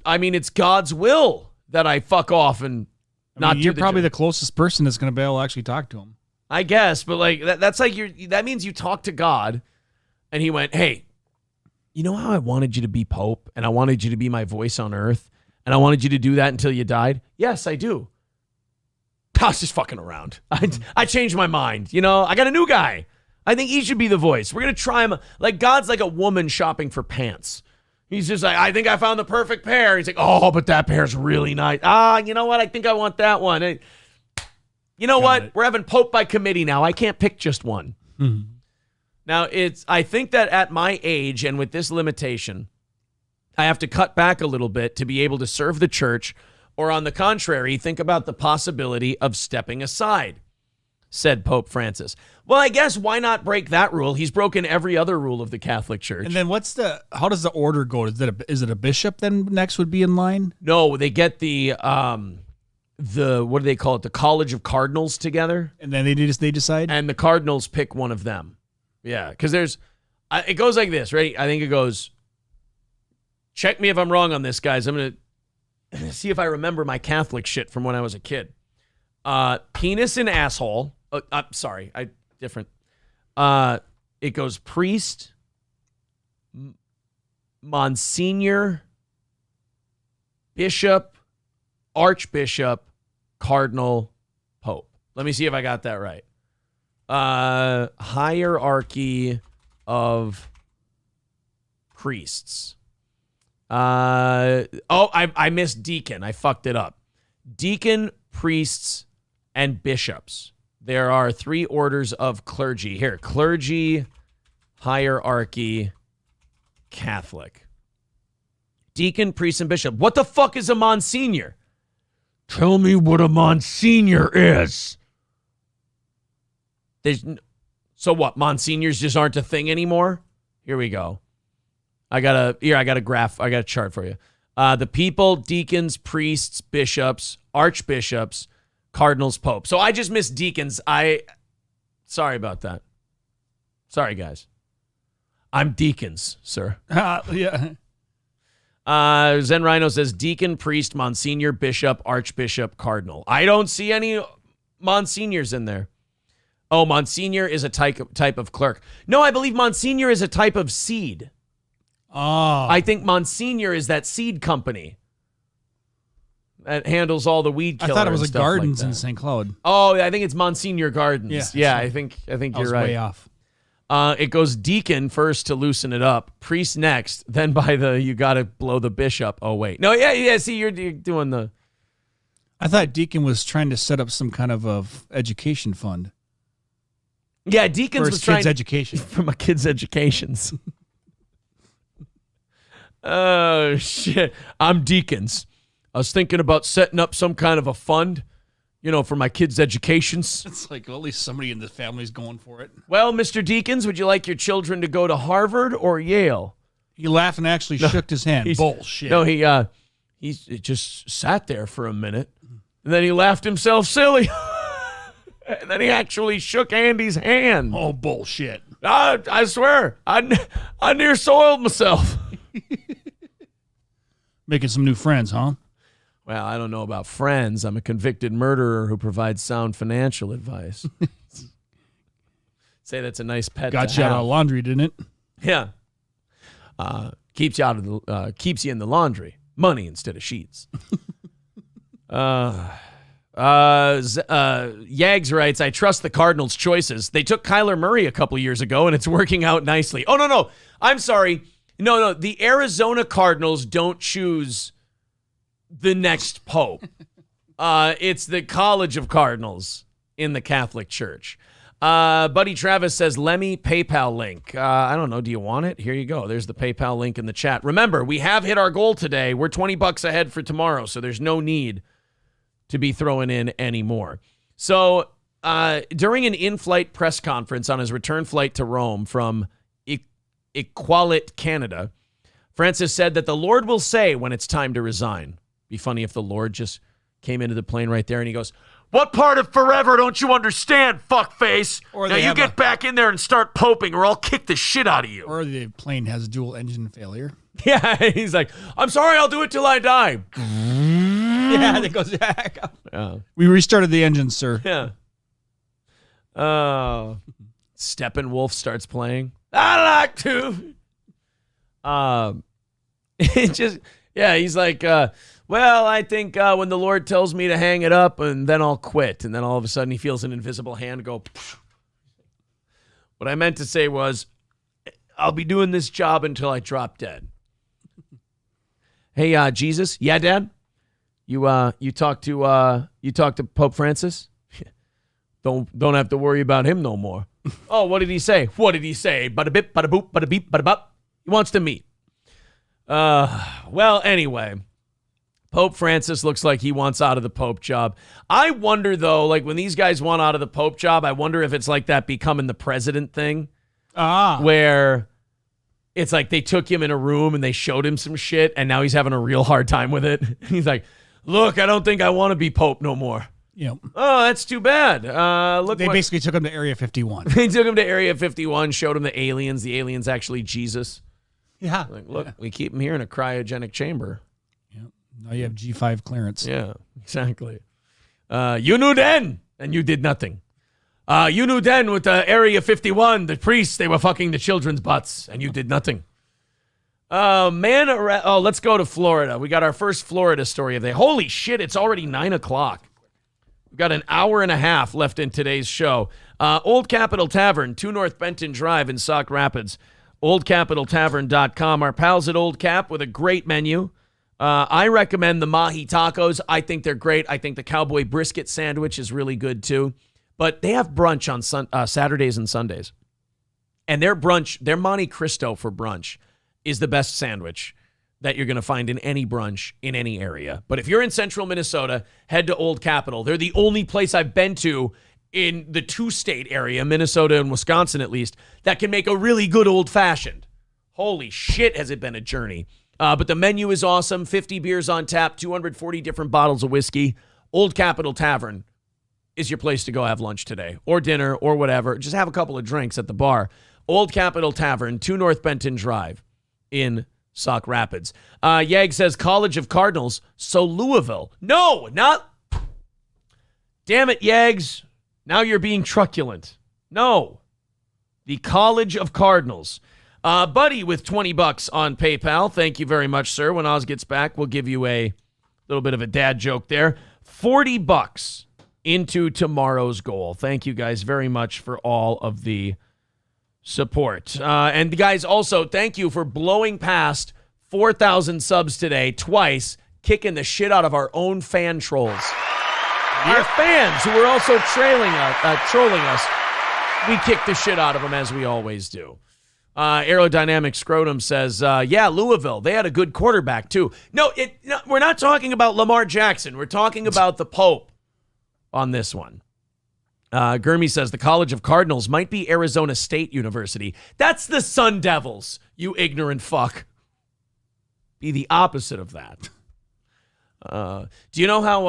God's will that I fuck off and not do you're the probably job. the closest person that's going to be able to actually talk to him. I guess, but like that's like that means you talk to God and he went, hey, you know how I wanted you to be Pope and I wanted you to be my voice on earth and I wanted you to do that until you died? Yes, I do. I was just fucking around. I changed my mind. I got a new guy. I think he should be the voice. We're going to try him. Like, God's like a woman shopping for pants. He's just like, I think I found the perfect pair. He's like, oh, but that pair's really nice. You know what? I think I want that one. Hey, you know what? We're having Pope by committee now. I can't pick just one. Mm-hmm. Now, I think that at my age and with this limitation, I have to cut back a little bit to be able to serve the church Or on the contrary, think about the possibility of stepping aside, said Pope Francis. Well, I guess why not break that rule? He's broken every other rule of the Catholic Church. And then how does the order go? Is it a bishop then next would be in line? No, they get the what do they call it? The College of Cardinals together. And then they decide? And the Cardinals pick one of them. Yeah, because it goes like this, right? I think it goes, check me if I'm wrong on this, guys. I'm going to see if I remember my Catholic shit from when I was a kid. Penis and asshole. Sorry, different. It goes priest, Monsignor, bishop, archbishop, cardinal, pope. Let me see if I got that right. Hierarchy of priests. I missed deacon. I fucked it up. Deacon, priests, and bishops. There are 3 orders of clergy. Here, clergy, hierarchy, Catholic. Deacon, priest, and bishop. What the fuck is a Monsignor? Tell me what a Monsignor is. So what? Monsignors just aren't a thing anymore? Here we go. I got a graph. I got a chart for you. The people, deacons, priests, bishops, archbishops, cardinals, pope. So I just missed deacons. Sorry about that. Sorry, guys. I'm deacons, sir. Yeah. Zen Rhino says deacon, priest, Monsignor, bishop, archbishop, cardinal. I don't see any Monsignors in there. Oh, Monsignor is a type of clerk. No, I believe Monsignor is a type of seed. Oh. I think Monsignor is that seed company that handles all the weed killer. I thought it was and a stuff Gardens like in that. St. Cloud. Oh, I think it's Monsignor Gardens. Yeah, I think I you're was right. way off. It goes deacon first to loosen it up, priest next, then by you got to blow the bishop. Oh wait, no, yeah. See, you're doing the. I thought deacon was trying to set up some kind of education fund. Yeah, deacons for was trying kids' education for my kids' educations. Oh shit! I'm deacons. I was thinking about setting up some kind of a fund, for my kids' educations. It's like, well, at least somebody in the family's going for it. Well, Mr. Deacons, would you like your children to go to Harvard or Yale? He laughed and actually shook his hand. Bullshit. No, he just sat there for a minute, and then he laughed himself silly. And then he actually shook Andy's hand. Oh, bullshit. I swear, I near soiled myself. Making some new friends, huh? Well, I don't know about friends. I'm a convicted murderer who provides sound financial advice. Say that's a nice pet. Got you out of laundry, didn't it? Yeah. Keeps you in the laundry. Money instead of sheets. Yags writes, I trust the Cardinals' choices. They took Kyler Murray a couple years ago, and it's working out nicely. Oh, no. I'm sorry. No. The Arizona Cardinals don't choose the next pope. It's the College of Cardinals in the Catholic Church. Buddy Travis says, Lemmy PayPal link. I don't know. Do you want it? Here you go. There's the PayPal link in the chat. Remember, we have hit our goal today. We're $20 ahead for tomorrow, so there's no need to be throwing in anymore. So during an in-flight press conference on his return flight to Rome from Iqaluit, Canada, Francis said that the Lord will say when it's time to resign. Be funny if the Lord just came into the plane right there and he goes, what part of forever don't you understand, fuckface? Now you get back in there and start poping or I'll kick the shit out of you. Or the plane has dual engine failure. Yeah, he's like, I'm sorry, I'll do it till I die. Yeah, that goes back. We restarted the engine, sir. Yeah. Steppenwolf starts playing. I like to. It just, yeah, he's like, well, I think when the Lord tells me to hang it up and then I'll quit. And then all of a sudden he feels an invisible hand go. Pff. What I meant to say was, I'll be doing this job until I drop dead. Hey, Jesus. Yeah, Dad? You talk to Pope Francis? Don't have to worry about him no more. Oh, what did he say? What did he say? Bada bip, bada boop, bada beep, bada bop. He wants to meet. Well, anyway, Pope Francis looks like he wants out of the Pope job. I wonder, though, like when these guys want out of the Pope job, I wonder if it's like that becoming the president thing. Where it's like they took him in a room and they showed him some shit, and now he's having a real hard time with it. He's like, look, I don't think I want to be Pope no more. Yep. Oh, that's too bad. Look, they basically took him to Area 51. They took him to Area 51, showed him the aliens. The aliens actually Jesus. Yeah. Like, look, we keep him here in a cryogenic chamber. Now you have G5 clearance. Yeah, exactly. You knew then, and you did nothing. You knew then with Area 51, the priests, they were fucking the children's butts, and you did nothing. Let's go to Florida. We got our first Florida story of the day. Holy shit, it's already 9 o'clock. We've got an hour and a half left in today's show. Old Capitol Tavern, 2 North Benton Drive in Sauk Rapids. OldCapitolTavern.com. Our pals at Old Cap with a great menu. I recommend the mahi tacos. I think they're great. I think the cowboy brisket sandwich is really good too. But they have brunch on Saturdays and Sundays. And their brunch, their Monte Cristo for brunch is the best sandwich that you're going to find in any brunch in any area. But if you're in central Minnesota, head to Old Capitol. They're the only place I've been to in the 2-state area, Minnesota and Wisconsin at least, that can make a really good old-fashioned. Holy shit, has it been a journey. But the menu is awesome. 50 beers on tap, 240 different bottles of whiskey. Old Capitol Tavern is your place to go have lunch today or dinner or whatever. Just have a couple of drinks at the bar. Old Capitol Tavern, 2 North Benton Drive in Sauk Rapids. Yag says College of Cardinals, so Louisville. No, not. Damn it, Yags. Now you're being truculent. No. The College of Cardinals. Buddy with $20 on PayPal. Thank you very much, sir. When Oz gets back, we'll give you a little bit of a dad joke there. $40 into tomorrow's goal. Thank you guys very much for all of the support. And guys, also, thank you for blowing past 4,000 subs today, twice, kicking the shit out of our own fan trolls. Our fans who were also trolling us, we kick the shit out of them as we always do. Aerodynamic Scrotum says, Louisville, they had a good quarterback too. No, we're not talking about Lamar Jackson. We're talking about the Pope on this one. Gurmy says the College of Cardinals might be Arizona State University. That's the Sun Devils, you ignorant fuck. Be the opposite of that. Do you know how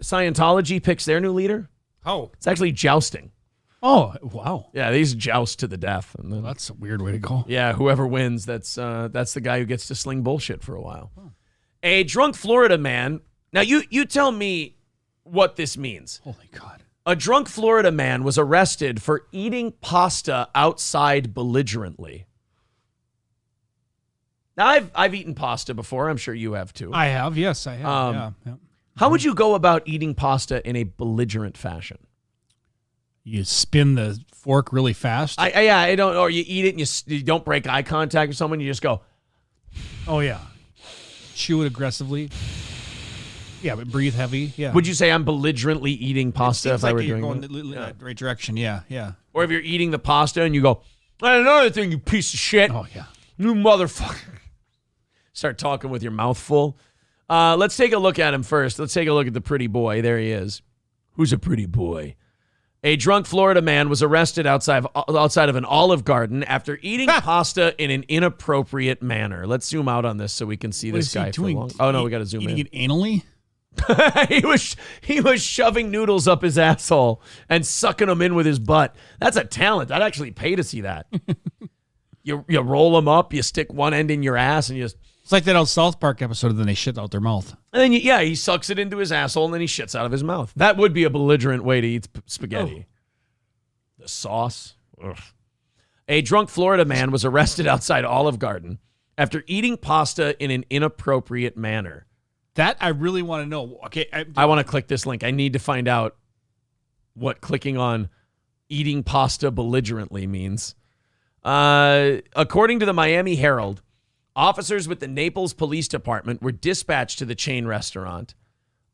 Scientology picks their new leader? Oh. It's actually jousting. Oh, wow. Yeah, these joust to the death. And then, that's a weird way to go. Yeah, whoever wins, that's the guy who gets to sling bullshit for a while. Huh. A drunk Florida man. Now, you tell me what this means. Holy God. A drunk Florida man was arrested for eating pasta outside belligerently. Now, I've eaten pasta before. I'm sure you have too. I have. Yes, I have. Yeah. How would you go about eating pasta in a belligerent fashion? You spin the fork really fast. I don't. Or you eat it and you don't break eye contact with someone. You just go. Oh yeah. Chew it aggressively. Yeah, but breathe heavy. Yeah. Would you say I'm belligerently eating pasta if I were doing going the right direction? Yeah. Or if you're eating the pasta and you go, another thing, you piece of shit. Oh yeah. You motherfucker. Start talking with your mouth full. Let's take a look at him first. Let's take a look at the pretty boy. There he is. Who's a pretty boy? A drunk Florida man was arrested outside of an Olive Garden after eating pasta in an inappropriate manner. Let's zoom out on this so we can see this guy for long. Oh no, we got to zoom in. Eating it anally? he was shoving noodles up his asshole and sucking them in with his butt. That's a talent. I'd actually pay to see that. You roll them up, you stick one end in your ass, and you just... It's like that old South Park episode, and then they shit out their mouth. And then, he sucks it into his asshole, and then he shits out of his mouth. That would be a belligerent way to eat spaghetti. Oh. The sauce. Ugh. A drunk Florida man was arrested outside Olive Garden after eating pasta in an inappropriate manner. That I really want to know. Okay, I want to click this link. I need to find out what clicking on eating pasta belligerently means. According to the Miami Herald, officers with the Naples Police Department were dispatched to the chain restaurant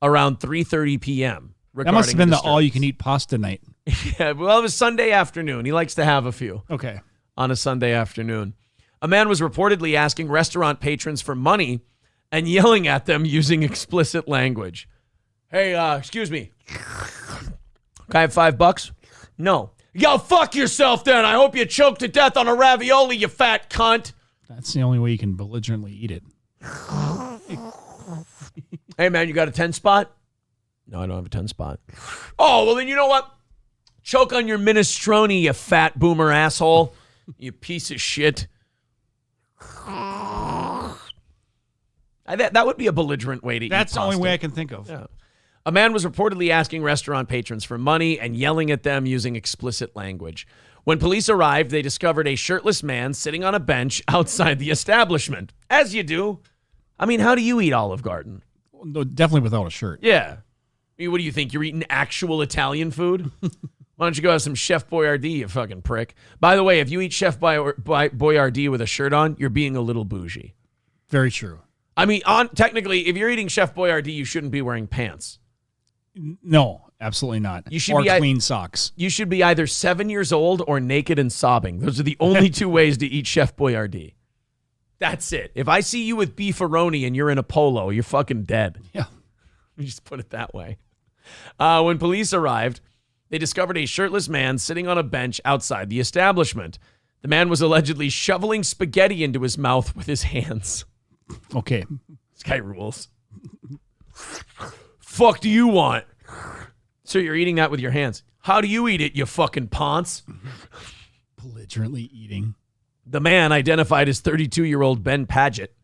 around 3:30 p.m. That must have been the all-you-can-eat pasta night. Yeah, well, it was Sunday afternoon. He likes to have a few. Okay. On a Sunday afternoon. A man was reportedly asking restaurant patrons for money and yelling at them using explicit language. Hey, excuse me. Can I have $5? No. Yo, fuck yourself then. I hope you choke to death on a ravioli, you fat cunt. That's the only way you can belligerently eat it. Hey, man, you got a 10 spot? No, I don't have a 10 spot. Oh, well, then you know what? Choke on your minestrone, you fat boomer asshole. You piece of shit. That would be a belligerent way to eat That's the only pasta. way I can think of. Yeah. A man was reportedly asking restaurant patrons for money and yelling at them using explicit language. When police arrived, they discovered a shirtless man sitting on a bench outside the establishment. As you do. I mean, how do you eat Olive Garden? No, definitely without a shirt. Yeah. I mean, what do you think? You're eating actual Italian food? Why don't you go have some Chef Boyardee, you fucking prick? By the way, if you eat Chef Boyardee with a shirt on, you're being a little bougie. Very true. I mean, technically, if you're eating Chef Boyardee, you shouldn't be wearing pants. No, absolutely not. You should or be clean socks. You should be either 7 years old or naked and sobbing. Those are the only two ways to eat Chef Boyardee. That's it. If I see you with beefaroni and you're in a polo, you're fucking dead. Yeah. You just put it that way. When police arrived, they discovered a shirtless man sitting on a bench outside the establishment. The man was allegedly shoveling spaghetti into his mouth with his hands. Okay. This guy rules. Fuck do you want? So you're eating that with your hands. How do you eat it, you fucking ponce? Belligerently eating. The man, identified as 32-year-old Ben Paget,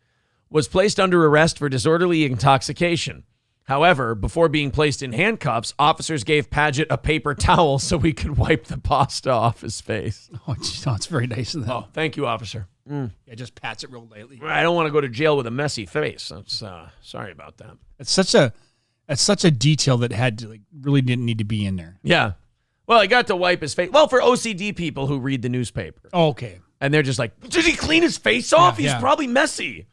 was placed under arrest for disorderly intoxication. However, before being placed in handcuffs, officers gave Paget a paper towel so he could wipe the pasta off his face. Oh, geez, it's very nice of them. Oh, thank you, officer. Yeah, just pats it real lightly. I don't want to go to jail with a messy face. That's sorry about that. It's such a detail that had to really didn't need to be in there. Yeah. Well, he got to wipe his face. Well, for OCD people who read the newspaper. Oh, okay. And they're just like, did he clean his face off? Yeah, He's probably messy.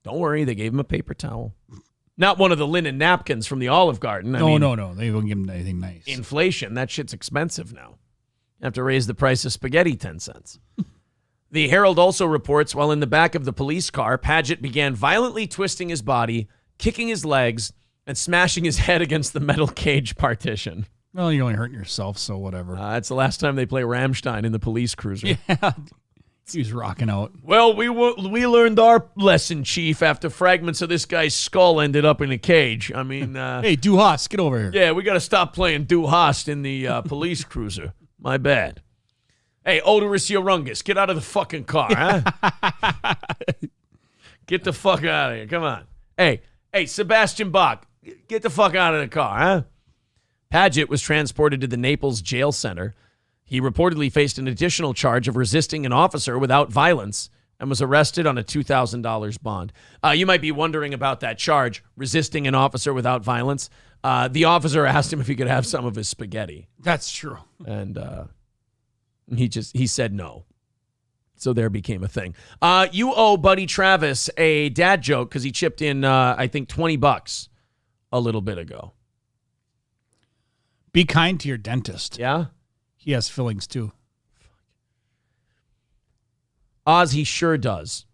Don't worry, they gave him a paper towel. Not one of the linen napkins from the Olive Garden. No. They won't give him anything nice. Inflation, that shit's expensive now. You have to raise the price of spaghetti 10 cents. The Herald also reports while in the back of the police car, Paget began violently twisting his body, kicking his legs, and smashing his head against the metal cage partition. Well, you're only hurting yourself, so whatever. That's the last time they play Ramstein in the police cruiser. Yeah. He was rocking out. Well, we learned our lesson, Chief, after fragments of this guy's skull ended up in a cage. I mean... hey, Du Hast, get over here. Yeah, we got to stop playing Du Hast in the police cruiser. My bad. Hey, Odorous Urungus, get out of the fucking car, huh? Get the fuck out of here. Come on. Hey, Sebastian Bach, get the fuck out of the car, huh? Paget was transported to the Naples jail center. He reportedly faced an additional charge of resisting an officer without violence and was arrested on a $2,000 bond. You might be wondering about that charge, resisting an officer without violence. The officer asked him if he could have some of his spaghetti. That's true. And he said no. So there became a thing. You owe Buddy Travis a dad joke because he chipped in, I think, $20 a little bit ago. Be kind to your dentist. Yeah? He has fillings too. Oz, he sure does.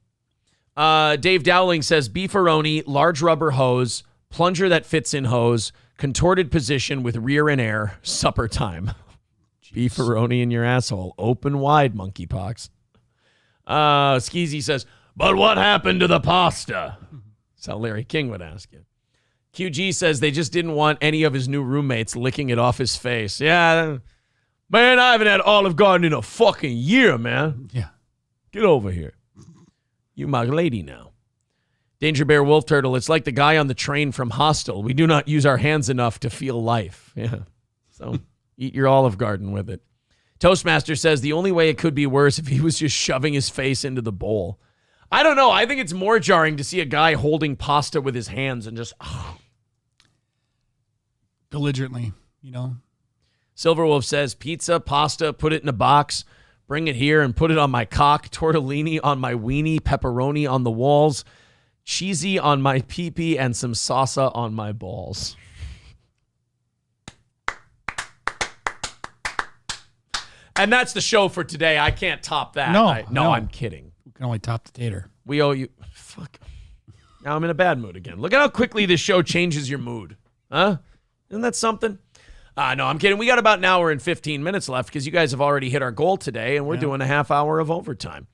Dave Dowling says, beefaroni, large rubber hose, plunger that fits in hose, contorted position with rear and air, supper time. Beefaroni in your asshole. Open wide, MonkeyPox. Skeezy says, but what happened to the pasta? That's how Larry King would ask you. QG says they just didn't want any of his new roommates licking it off his face. Yeah, man, I haven't had Olive Garden in a fucking year, man. Yeah. Get over here. You my lady now. Danger Bear Wolf Turtle, it's like the guy on the train from Hostel. We do not use our hands enough to feel life. Yeah. So eat your Olive Garden with it. Toastmaster says the only way it could be worse if he was just shoving his face into the bowl. I don't know. I think it's more jarring to see a guy holding pasta with his hands and just... belligerently, Silverwolf says, pizza, pasta, put it in a box, bring it here and put it on my cock, tortellini on my weenie, pepperoni on the walls, cheesy on my pee-pee, and some salsa on my balls. And that's the show for today. I can't top that. No. I'm kidding. We can only top the tater. We owe you... Fuck. Now I'm in a bad mood again. Look at how quickly this show changes your mood. Huh? Isn't that something? No, I'm kidding. We got about an hour and 15 minutes left because you guys have already hit our goal today, and we're doing a half hour of overtime.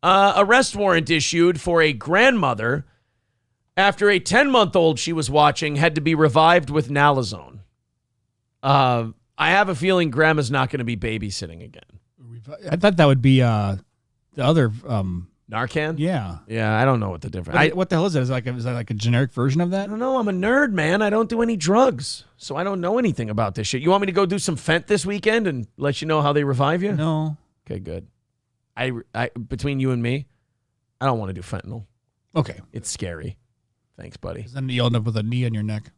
Arrest warrant issued for a grandmother after a 10-month-old she was watching had to be revived with nalazone. I have a feeling grandma's not going to be babysitting again. I thought that would be the other Narcan? Yeah. Yeah, I don't know what the difference. What the hell is that? Is that like a generic version of that? I don't know. I'm a nerd, man. I don't do any drugs, so I don't know anything about this shit. You want me to go do some fent this weekend and let you know how they revive you? No. Okay, good. I between you and me, I don't want to do fentanyl. Okay. It's scary. Thanks, buddy. Then you'll end up with a knee on your neck.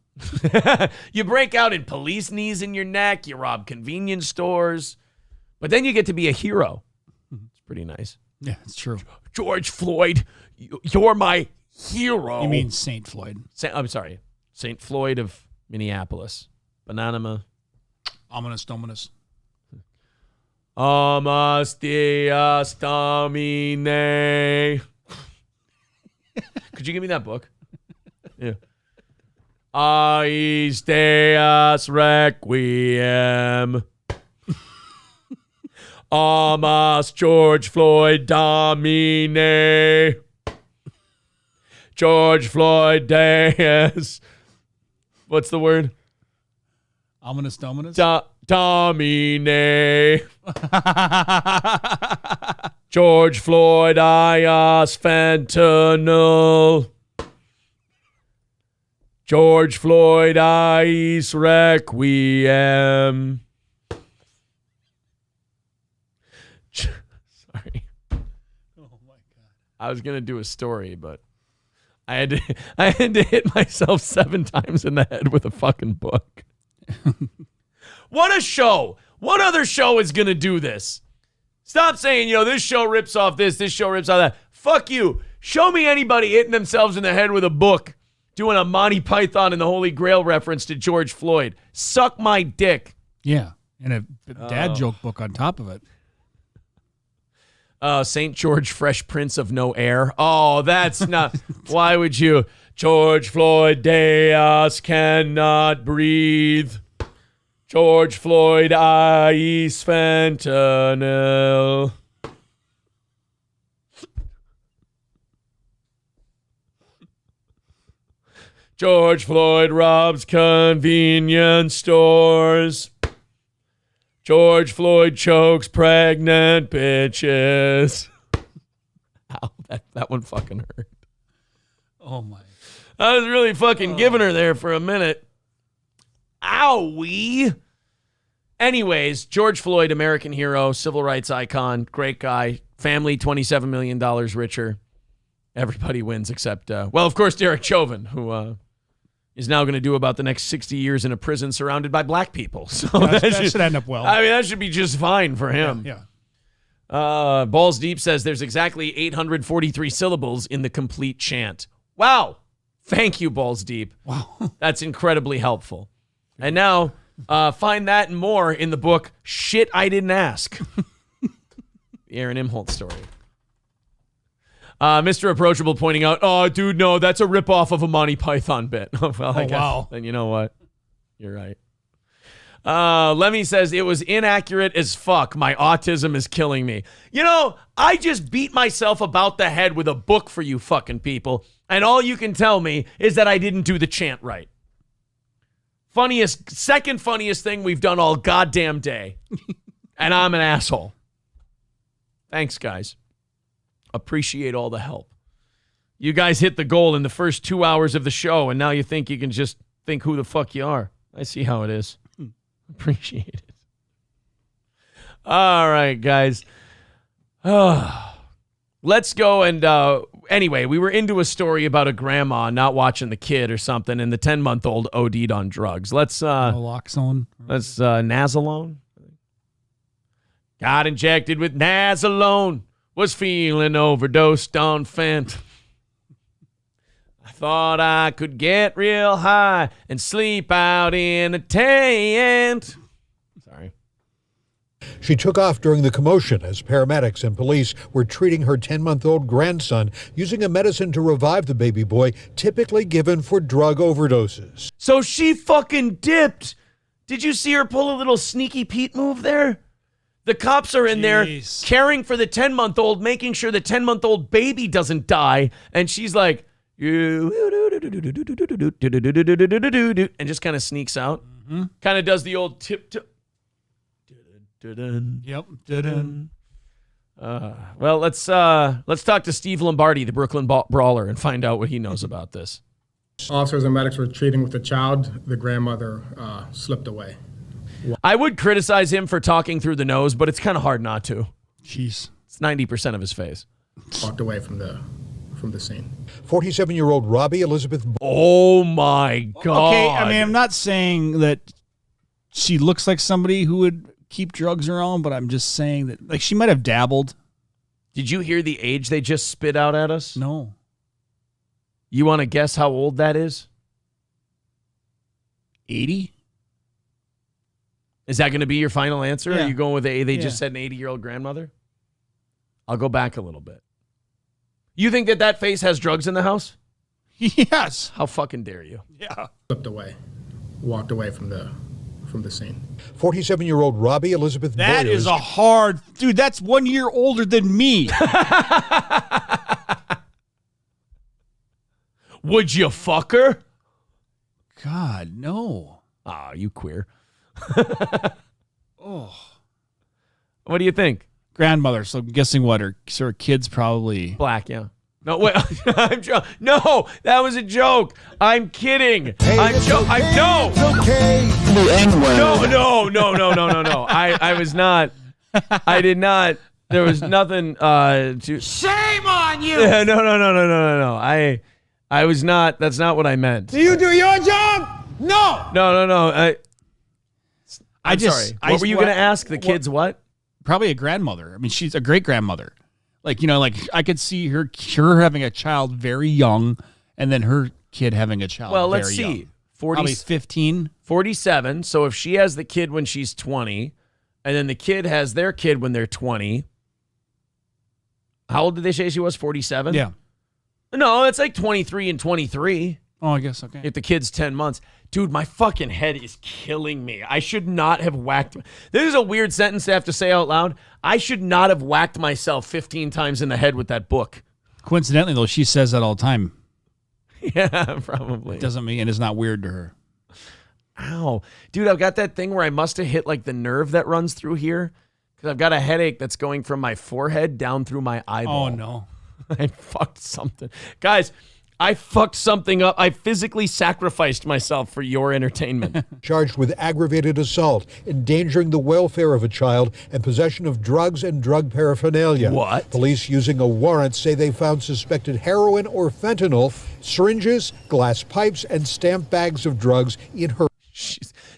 You break out in police knees in your neck. You rob convenience stores. But then you get to be a hero. It's pretty nice. Yeah, it's true. George Floyd, you're my hero. You mean St. Floyd. I'm sorry. St. Floyd of Minneapolis. Bananama. Ominous. Amas Dias Domine. Could you give me that book? Yeah. Ais Deus Requiem. Amas George Floyd Domine. George Floyd Deus. What's the word? Ominous Dominus? Domine. George Floyd Ios Fentanyl. George Floyd Ice Requiem. Sorry. Oh my God. I was gonna do a story, but I had to hit myself 7 times in the head with a fucking book. What a show! What other show is gonna do this? Stop saying, this show rips off this show rips off that. Fuck you. Show me anybody hitting themselves in the head with a book, doing a Monty Python and the Holy Grail reference to George Floyd. Suck my dick. Yeah, and a dad joke book on top of it. St. George, Fresh Prince of No Air. Oh, that's not. Why would you? George Floyd Deus cannot breathe. George Floyd ice fentanyl. George Floyd robs convenience stores. George Floyd chokes pregnant bitches. Ow, that one fucking hurt. Oh my. I was really fucking giving her there for a minute. Owie. Anyways, George Floyd, American hero, civil rights icon, great guy, family $27 million richer. Everybody wins except, of course, Derek Chauvin, who is now going to do about the next 60 years in a prison surrounded by black people. So that should end up well. I mean, that should be just fine for him. Yeah. Balls Deep says there's exactly 843 syllables in the complete chant. Wow. Thank you, Balls Deep. Wow. That's incredibly helpful. And now, find that and more in the book, Shit I Didn't Ask. The Aaron Imholt story. Mr. Approachable pointing out, oh, dude, no, that's a ripoff of a Monty Python bit. Wow. Then you know what? You're right. Lemmy says, it was inaccurate as fuck. My autism is killing me. I just beat myself about the head with a book for you fucking people, and all you can tell me is that I didn't do the chant right. Second funniest thing we've done all goddamn day. And I'm an asshole. Thanks, guys. Appreciate all the help. You guys hit the goal in the first 2 hours of the show, and now you think you can just think who the fuck you are. I see how it is. Appreciate it. All right, guys. Let's go and... anyway, we were into a story about a grandma not watching the kid or something, and the 10-month-old OD'd on drugs. Let's... Naloxone. Let's... Nazalone? Got injected with Nazalone. Was feeling overdosed on Fent. I thought I could get real high and sleep out in a tent. Sorry. She took off during the commotion as paramedics and police were treating her 10-month-old grandson using a medicine to revive the baby boy typically given for drug overdoses. So she fucking dipped. Did you see her pull a little sneaky Pete move there? The cops are in there caring for the 10-month-old, making sure the 10-month-old baby doesn't die. And she's like, and just kind of sneaks out. Kind of does the old tiptoe. Yep. Well, let's talk to Steve Lombardi, the Brooklyn brawler, and find out what he knows about this. Officers and medics were treating with the child. The grandmother slipped away. I would criticize him for talking through the nose, but it's kind of hard not to. Jeez. It's 90% of his face. Walked away from the scene. 47-year-old Robbie Elizabeth. Oh my God. Okay, I mean, I'm not saying that she looks like somebody who would keep drugs around, but I'm just saying that, like, she might have dabbled. Did you hear the age they just spit out at us? No. You want to guess how old that is? 80? Is that going to be your final answer? Yeah. Are you going with they just said an 80-year-old grandmother? I'll go back a little bit. You think that face has drugs in the house? Yes. How fucking dare you? Yeah. Slipped away. Walked away from the scene. 47-year-old Robbie Elizabeth That Boyers. is a hard... Dude, that's 1 year older than me. Would you fuck her? God, no. Ah, you queer. Oh. What do you think? Grandmother, so I'm guessing what? Her kid's probably... Black, yeah. No, wait. No, that was a joke. I'm kidding. No. Okay. The N-word. No. I was not. I did not. There was nothing to. Shame on you. No. I was not. That's not what I meant. Do you do your job? No. No. I'm sorry. What were you going to ask the kids? What? Probably a grandmother. I mean, she's a great grandmother. Like, I could see her having a child very young, and then her kid having a child. Well, very let's see. young. 40, Probably 15, 47. So if she has the kid when she's 20, and then the kid has their kid when they're 20, how old did they say she was? 47. Yeah. No, it's like 23 and 23. Oh, I guess, okay. If the kid's 10 months. Dude, my fucking head is killing me. I should not have whacked. This is a weird sentence to have to say out loud. I should not have whacked myself 15 times in the head with that book. Coincidentally, though, she says that all the time. Yeah, probably. It doesn't mean it's not weird to her. Ow. Dude, I've got that thing where I must have hit like the nerve that runs through here because I've got a headache that's going from my forehead down through my eyeball. Oh, no. I fucked something. Guys, I fucked something up. I physically sacrificed myself for your entertainment. Charged with aggravated assault, endangering the welfare of a child, and possession of drugs and drug paraphernalia. What? Police using a warrant say they found suspected heroin or fentanyl, syringes, glass pipes, and stamped bags of drugs in her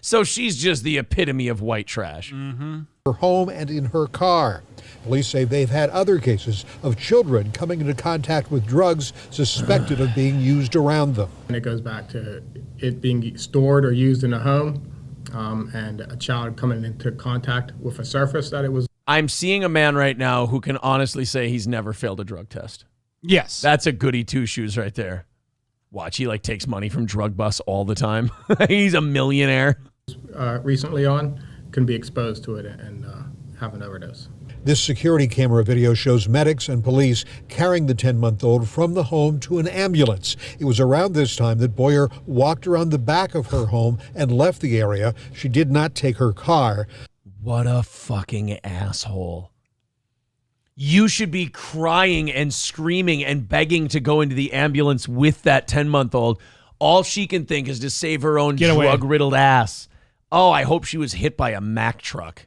So she's just the epitome of white trash. Mm-hmm. her home and in her car. Police say they've had other cases of children coming into contact with drugs suspected of being used around them. And it goes back to it being stored or used in a home, and a child coming into contact with a surface that it was. I'm seeing a man right now who can honestly say he's never failed a drug test. Yes. That's a goody two-shoes right there. Watch, he like takes money from drug busts all the time. He's a millionaire. Recently on, can be exposed to it and have an overdose. This security camera video shows medics and police carrying the 10-month-old from the home to an ambulance. It was around this time that Boyer walked around the back of her home and left the area. She did not take her car. What a fucking asshole. You should be crying and screaming and begging to go into the ambulance with that 10-month-old. All she can think is to save her own drug-riddled ass. Oh, I hope she was hit by a Mack truck.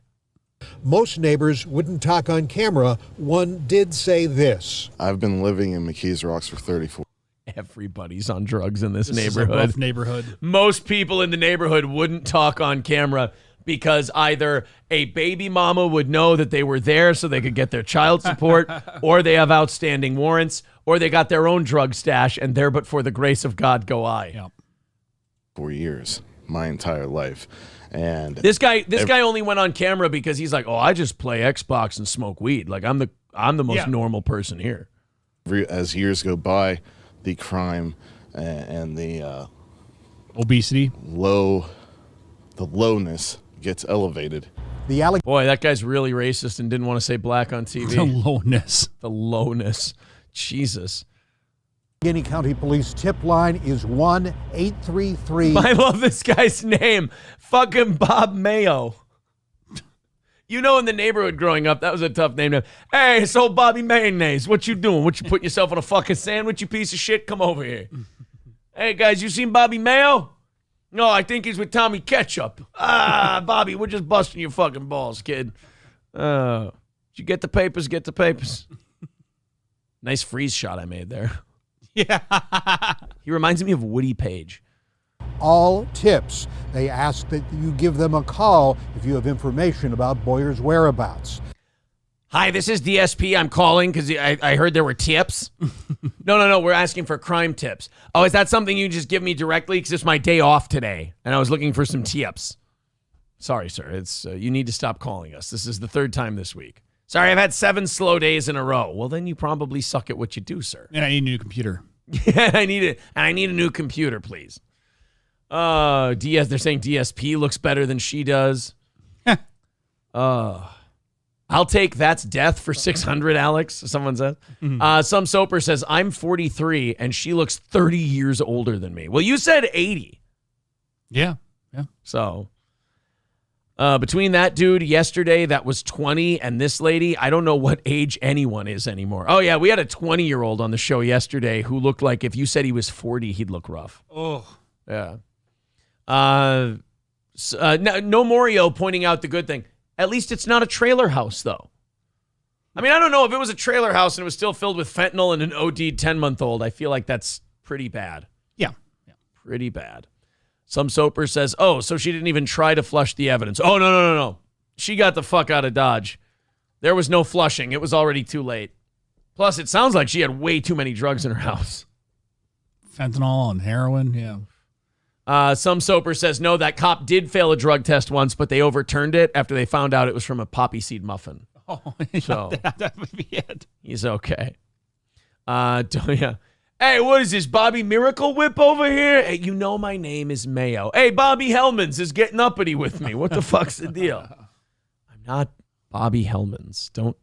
Most neighbors wouldn't talk on camera. One did say this. I've been living in McKees Rocks for 34. Everybody's on drugs in this Is neighborhood. a rough neighborhood. Most people in the neighborhood wouldn't talk on camera because either a baby mama would know that they were there so they could get their child support, or they have outstanding warrants, or they got their own drug stash and there but for the grace of God go I. Yep. 4 years. my entire life. And This guy only went on camera because he's like, oh, I just play Xbox and smoke weed. Like I'm the most normal person here. as years go by, the crime and the obesity, the lowness gets elevated. Boy, that guy's really racist and didn't want to say black on TV. The lowness. The lowness. Jesus. Allegheny County Police tip line is 1-833. I love this guy's name. Fucking Bob Mayo. You know, in the neighborhood growing up, that was a tough name. Hey, it's old Bobby Mayonnaise. What you doing? What you putting yourself on a fucking sandwich, you piece of shit? Come over here. Hey, guys, you seen Bobby Mayo? No, I think he's with Tommy Ketchup. Bobby, we're just busting your fucking balls, kid. Did you get the papers? Get the papers. Nice freeze shot I made there. Yeah. He reminds me of Woody Page. All tips. They ask that you give them a call if you have information about Boyer's whereabouts. Hi, this is DSP. I'm calling because I heard there were tips. No. We're asking for crime tips. Oh, is that something you just give me directly? Because it's my day off today, and I was looking for some tips. Sorry, sir. It's you need to stop calling us. This is the third time this week. Sorry, I've had 7 slow days in a row. Well, then you probably suck at what you do, sir. And I need a new computer. Yeah, I need a new computer, please. They're saying DSP looks better than she does. I'll take that's death for 600, Alex, someone says. Some soaper says, I'm 43 and she looks 30 years older than me. Well, you said 80. Yeah. So between that dude yesterday that was 20 and this lady, I don't know what age anyone is anymore. Oh, yeah, we had a 20-year-old on the show yesterday who looked like if you said he was 40, he'd look rough. Oh. Yeah. No Morio pointing out the good thing. At least it's not a trailer house, though. I mean, I don't know if it was a trailer house and it was still filled with fentanyl and an OD'd 10-month-old. I feel like that's pretty bad. Yeah. Pretty bad. Some soaper says, oh, so she didn't even try to flush the evidence. Oh, no. She got the fuck out of Dodge. There was no flushing. It was already too late. Plus, it sounds like she had way too many drugs in her house. Fentanyl and heroin, yeah. Some soaper says, no, that cop did fail a drug test once, but they overturned it after they found out it was from a poppy seed muffin. Oh, so that would be it. He's okay. Yeah. Hey, what is this, Bobby Miracle Whip over here? Hey, you know my name is Mayo. Hey, Bobby Hellmans is getting uppity with me. What the fuck's the deal? I'm not Bobby Hellmans. Don't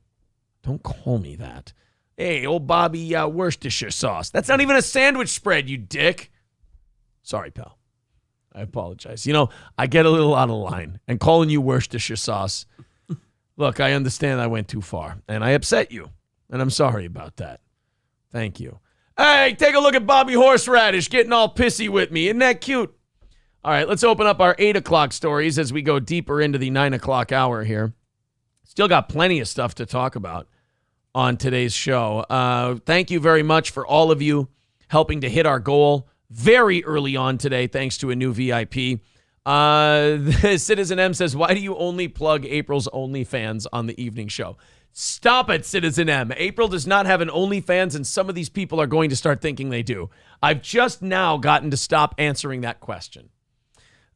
call me that. Hey, old Bobby Worcestershire sauce. That's not even a sandwich spread, you dick. Sorry, pal. I apologize. You know, I get a little out of line. And calling you Worcestershire sauce, look, I understand I went too far. And I upset you. And I'm sorry about that. Thank you. Hey, take a look at Bobby Horseradish getting all pissy with me. Isn't that cute? All right, let's open up our 8 o'clock stories as we go deeper into the 9 o'clock hour here. Still got plenty of stuff to talk about on today's show. Thank you very much for all of you helping to hit our goal very early on today, thanks to a new VIP. Citizen M says, why do you only plug April's OnlyFans on the evening show? Stop it, Citizen M. April does not have an OnlyFans, and some of these people are going to start thinking they do. I've just now gotten to stop answering that question.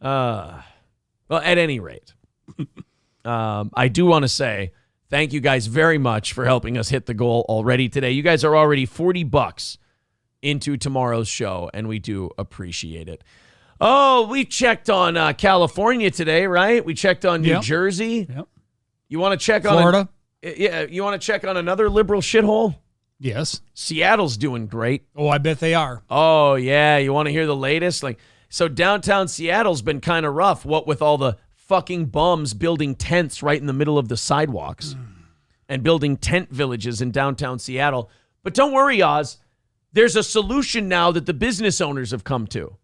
Well, at any rate, I do want to say thank you guys very much for helping us hit the goal already today. You guys are already $40 into tomorrow's show, and we do appreciate it. Oh, we checked on California today, right? We checked on New Jersey. Yep. You want to check Florida? on Florida? You want to check on another liberal shithole? Yes. Seattle's doing great. Oh, I bet they are. Oh, yeah. You want to hear the latest? So downtown Seattle's been kind of rough, what with all the fucking bums building tents right in the middle of the sidewalks and building tent villages in downtown Seattle. But don't worry, Oz. There's a solution now that the business owners have come to.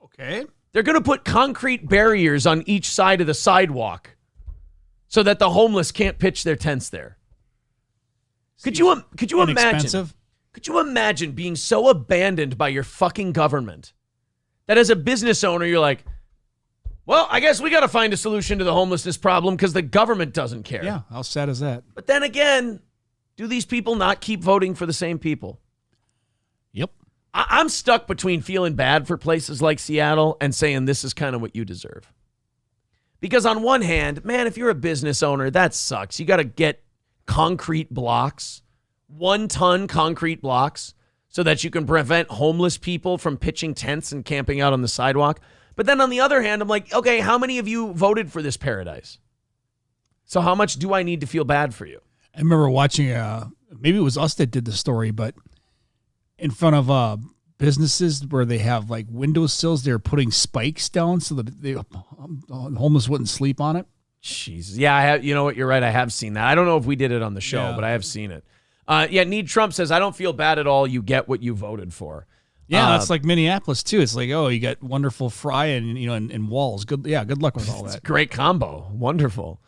Okay. They're going to put concrete barriers on each side of the sidewalk so that the homeless can't pitch their tents there. Could you imagine? Could you imagine being so abandoned by your fucking government that as a business owner you're like, well, I guess we got to find a solution to the homelessness problem because the government doesn't care. Yeah, how sad is that? But then again, do these people not keep voting for the same people? Yep. I'm stuck between feeling bad for places like Seattle and saying this is kind of what you deserve. Because on one hand, man, if you're a business owner, that sucks. You got to get concrete blocks, 1-ton concrete blocks, so that you can prevent homeless people from pitching tents and camping out on the sidewalk. But then on the other hand, I'm like, okay, how many of you voted for this paradise? So how much do I need to feel bad for you? I remember watching, maybe it was us that did the story, but in front of businesses where they have like windowsills, they're putting spikes down so that the homeless wouldn't sleep on it. Jesus. Yeah, I have, you know what? You're right. I have seen that. I don't know if we did it on the show, but I have seen it. Need Trump says, I don't feel bad at all. You get what you voted for. Yeah, that's like Minneapolis too. It's like, oh, you got wonderful fry and walls. Good luck with all that. It's a great combo. Wonderful.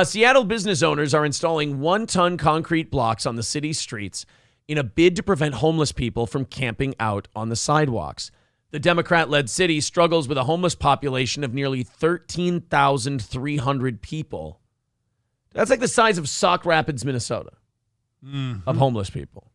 Seattle business owners are installing 1-ton concrete blocks on the city's streets in a bid to prevent homeless people from camping out on the sidewalks. The Democrat-led city struggles with a homeless population of nearly 13,300 people. That's like the size of Sauk Rapids, Minnesota, of homeless people.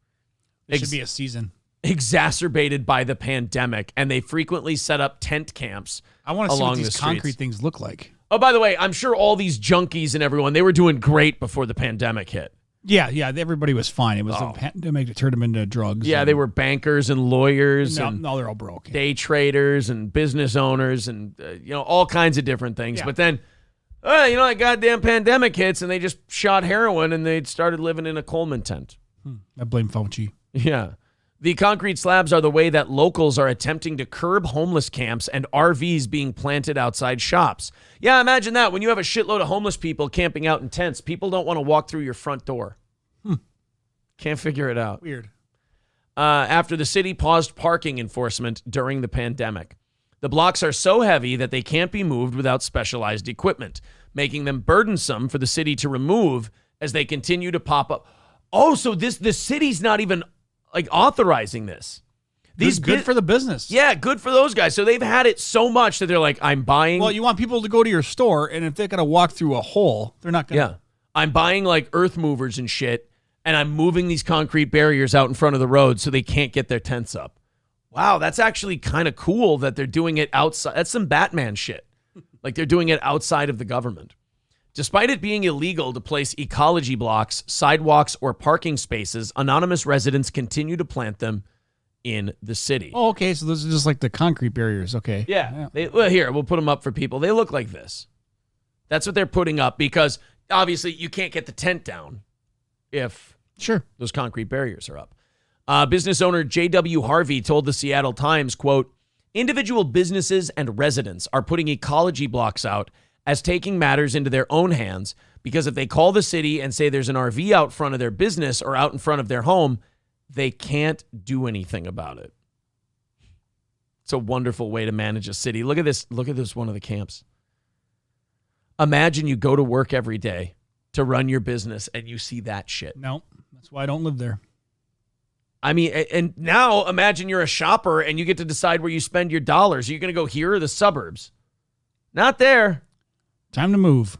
It should be a season. Exacerbated by the pandemic, and they frequently set up tent camps. I want to see what these the concrete things look like. Oh, by the way, I'm sure all these junkies and everyone, they were doing great before the pandemic hit. Yeah, everybody was fine. It was the pandemic that turned them into drugs. Yeah, they were bankers and lawyers and now they're all broke. Day traders and business owners and all kinds of different things. Yeah. But then, that goddamn pandemic hits and they just shot heroin and they started living in a Coleman tent. I blame Fauci. Yeah. The concrete slabs are the way that locals are attempting to curb homeless camps and RVs being planted outside shops. Yeah, imagine that. When you have a shitload of homeless people camping out in tents, people don't want to walk through your front door. Can't figure it out. Weird. After the city paused parking enforcement during the pandemic, the blocks are so heavy that they can't be moved without specialized equipment, making them burdensome for the city to remove as they continue to pop up. Oh, so the city's not even authorizing this. These good for the business. Yeah, good for those guys. So they've had it so much that they're like, I'm buying. Well, you want people to go to your store, and if they're going to walk through a hole, they're not going to. Yeah. I'm buying like earth movers and shit, and I'm moving these concrete barriers out in front of the road so they can't get their tents up. Wow, that's actually kind of cool that they're doing it outside. That's some Batman shit. Like they're doing it outside of the government. Despite it being illegal to place ecology blocks, sidewalks, or parking spaces, anonymous residents continue to plant them in the city. Oh, okay. So those are just like the concrete barriers. Okay. Yeah. Here, we'll put them up for people. They look like this. That's what they're putting up because obviously you can't get the tent down if those concrete barriers are up. Business owner J.W. Harvey told the Seattle Times, quote, individual businesses and residents are putting ecology blocks out as taking matters into their own hands because if they call the city and say there's an RV out front of their business or out in front of their home, they can't do anything about it. It's a wonderful way to manage a city. Look at this. Look at this one of the camps. Imagine you go to work every day to run your business and you see that shit. No, that's why I don't live there. I mean, and now imagine you're a shopper and you get to decide where you spend your dollars. Are you going to go here or the suburbs? Not there. Time to move.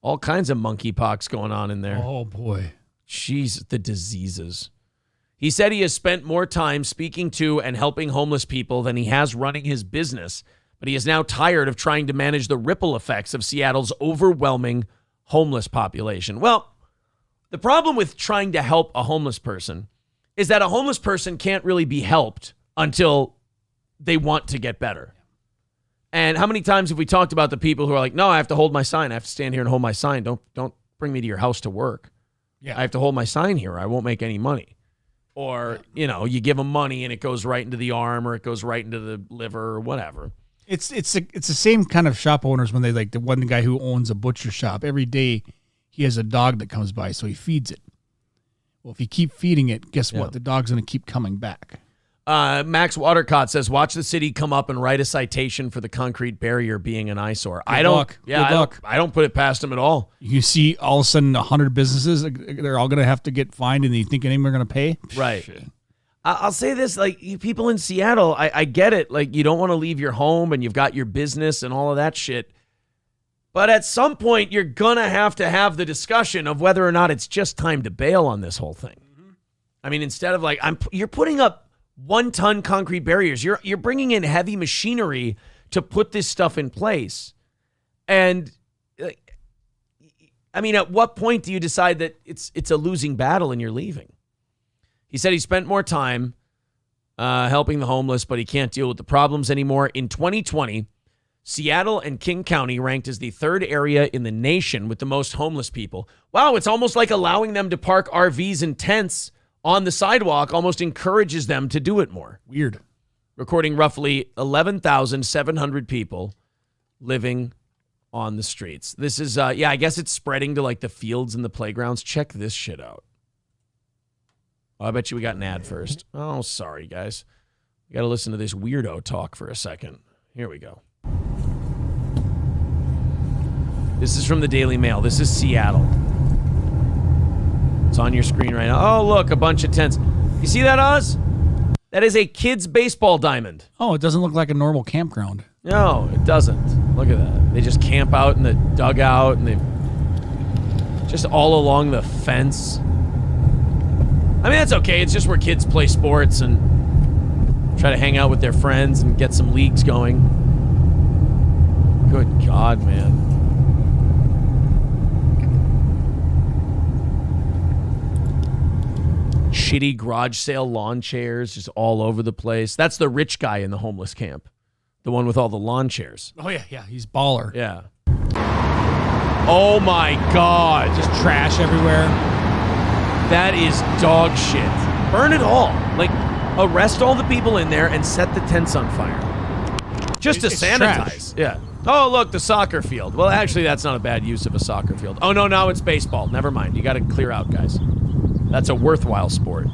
All kinds of monkeypox going on in there. Oh, boy. Jeez, the diseases. He said he has spent more time speaking to and helping homeless people than he has running his business, but he is now tired of trying to manage the ripple effects of Seattle's overwhelming homeless population. Well, the problem with trying to help a homeless person is that a homeless person can't really be helped until they want to get better. And how many times have we talked about the people who are like, no, I have to hold my sign. I have to stand here and hold my sign. Don't bring me to your house to work. Yeah. I have to hold my sign here. I won't make any money. Or, you give them money and it goes right into the arm or it goes right into the liver or whatever. It's the same kind of shop owners when they like the one guy who owns a butcher shop. Every day he has a dog that comes by, so he feeds it. Well, if you keep feeding it, guess what? The dog's going to keep coming back. Max Watercott says, watch the city come up and write a citation for the concrete barrier being an eyesore. I don't put it past them at all. You see all of a sudden 100 businesses, they're all going to have to get fined and you think any of them are going to pay? Right. I'll say this, like you people in Seattle, I get it. Like you don't want to leave your home and you've got your business and all of that shit. But at some point, you're going to have the discussion of whether or not it's just time to bail on this whole thing. I mean, instead of like, you're putting up 1-ton concrete barriers. You're bringing in heavy machinery to put this stuff in place. And I mean, at what point do you decide that it's a losing battle and you're leaving? He said he spent more time helping the homeless, but he can't deal with the problems anymore. In 2020, Seattle and King County ranked as the third area in the nation with the most homeless people. Wow, it's almost like allowing them to park RVs and tents on the sidewalk almost encourages them to do it more. Weird. Recording roughly 11,700 people living on the streets. This is, I guess it's spreading to like the fields and the playgrounds. Check this shit out. Oh, I bet you we got an ad first. Oh, sorry, guys. We got to listen to this weirdo talk for a second. Here we go. This is from the Daily Mail. This is Seattle. It's on your screen right now. Oh, look, a bunch of tents. You see that, Oz? That is a kid's baseball diamond. Oh, it doesn't look like a normal campground. No, it doesn't. Look at that. They just camp out in the dugout and they just all along the fence. I mean, that's okay. It's just where kids play sports and try to hang out with their friends and get some leagues going. Good God, man. Shitty garage sale lawn chairs just all over the place. That's the rich guy in the homeless camp. The one with all the lawn chairs. Oh, yeah. He's baller. Yeah. Oh, my God. Just trash everywhere. That is dog shit. Burn it all. Like, arrest all the people in there and set the tents on fire. Just to sanitize. Trash. Yeah. Oh, look, the soccer field. Well, actually, that's not a bad use of a soccer field. Oh, no, now it's baseball. Never mind. You got to clear out, guys. That's a worthwhile sport.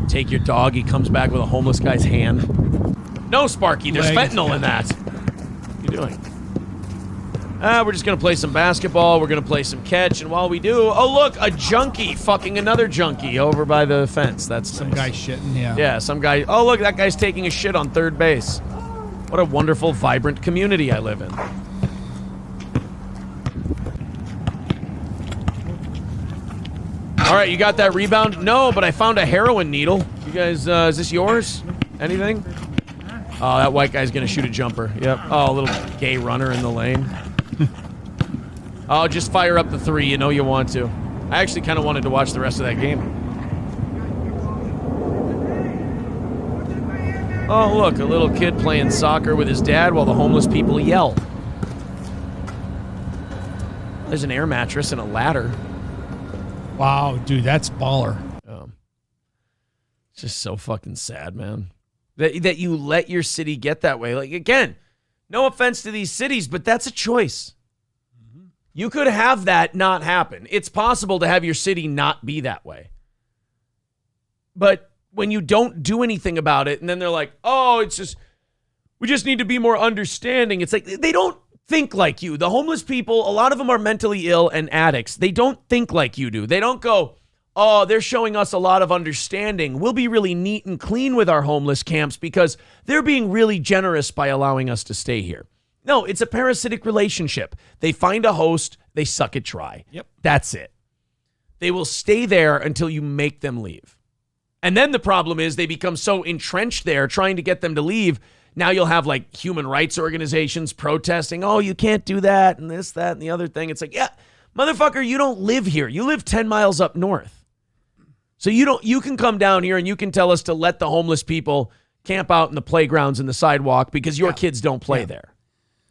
Take your dog. He comes back with a homeless guy's hand. No, Sparky. There's fentanyl in that. What are you doing? We're just going to play some basketball. We're going to play some catch. And while we do, oh, look, a junkie fucking another junkie over by the fence. That's some nice. Guy shitting, yeah. Yeah, some guy. Oh, look, that guy's taking a shit on third base. What a wonderful, vibrant community I live in. All right, you got that rebound? No, but I found a heroin needle. You guys, is this yours? Anything? Oh, that white guy's going to shoot a jumper. Yep. Oh, a little gay runner in the lane. Oh, just fire up the 3. You know you want to. I actually kind of wanted to watch the rest of that game. Oh, look, a little kid playing soccer with his dad while the homeless people yell. There's an air mattress and a ladder. Wow, dude, that's baller. It's just so fucking sad, man. That you let your city get that way. Like, again, no offense to these cities, but that's a choice. You could have that not happen. It's possible to have your city not be that way. But when you don't do anything about it, and then they're like, oh, it's just, we just need to be more understanding. It's like, they don't think like you. The homeless people, a lot of them are mentally ill and addicts. They don't think like you do. They don't go, oh, they're showing us a lot of understanding. We'll be really neat and clean with our homeless camps because they're being really generous by allowing us to stay here. No, it's a parasitic relationship. They find a host, they suck it dry. Yep. That's it. They will stay there until you make them leave. And then the problem is they become so entrenched there trying to get them to leave. Now you'll have like human rights organizations protesting, oh, you can't do that and this, that, and the other thing. It's like, yeah, motherfucker, you don't live here. You live 10 miles up north. So you can come down here and you can tell us to let the homeless people camp out in the playgrounds and the sidewalk because your kids don't play there.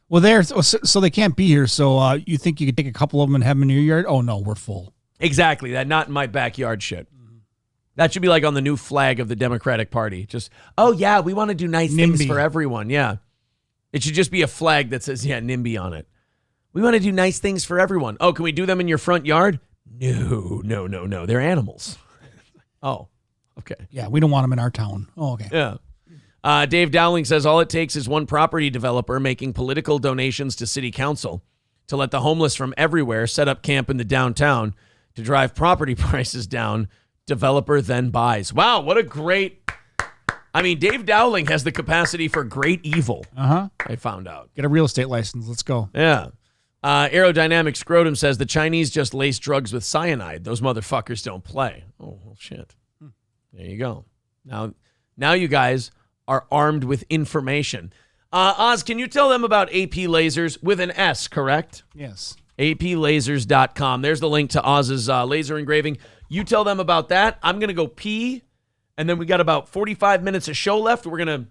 Well, so they can't be here. So you think you could take a couple of them and have them in your yard? Oh, no, we're full. Exactly. That not in my backyard shit. That should be like on the new flag of the Democratic Party. Just, oh, yeah, we want to do nice things for everyone. Yeah. It should just be a flag that says, yeah, NIMBY on it. We want to do nice things for everyone. Oh, can we do them in your front yard? No. They're animals. Oh, okay. Yeah, we don't want them in our town. Oh, okay. Yeah. Dave Dowling says all it takes is one property developer making political donations to city council to let the homeless from everywhere set up camp in the downtown to drive property prices down. Developer then buys. Wow, what a great... I mean, Dave Dowling has the capacity for great evil. Uh-huh. I found out. Get a real estate license. Let's go. Yeah. Aerodynamic Scrotum says the Chinese just lace drugs with cyanide. Those motherfuckers don't play. Oh, well, shit. There you go. Now you guys are armed with information. Oz, can you tell them about AP Lasers with an S, correct? Yes. APlasers.com. There's the link to Oz's laser engraving. You tell them about that. I'm going to go pee, and then we got about 45 minutes of show left. We're going to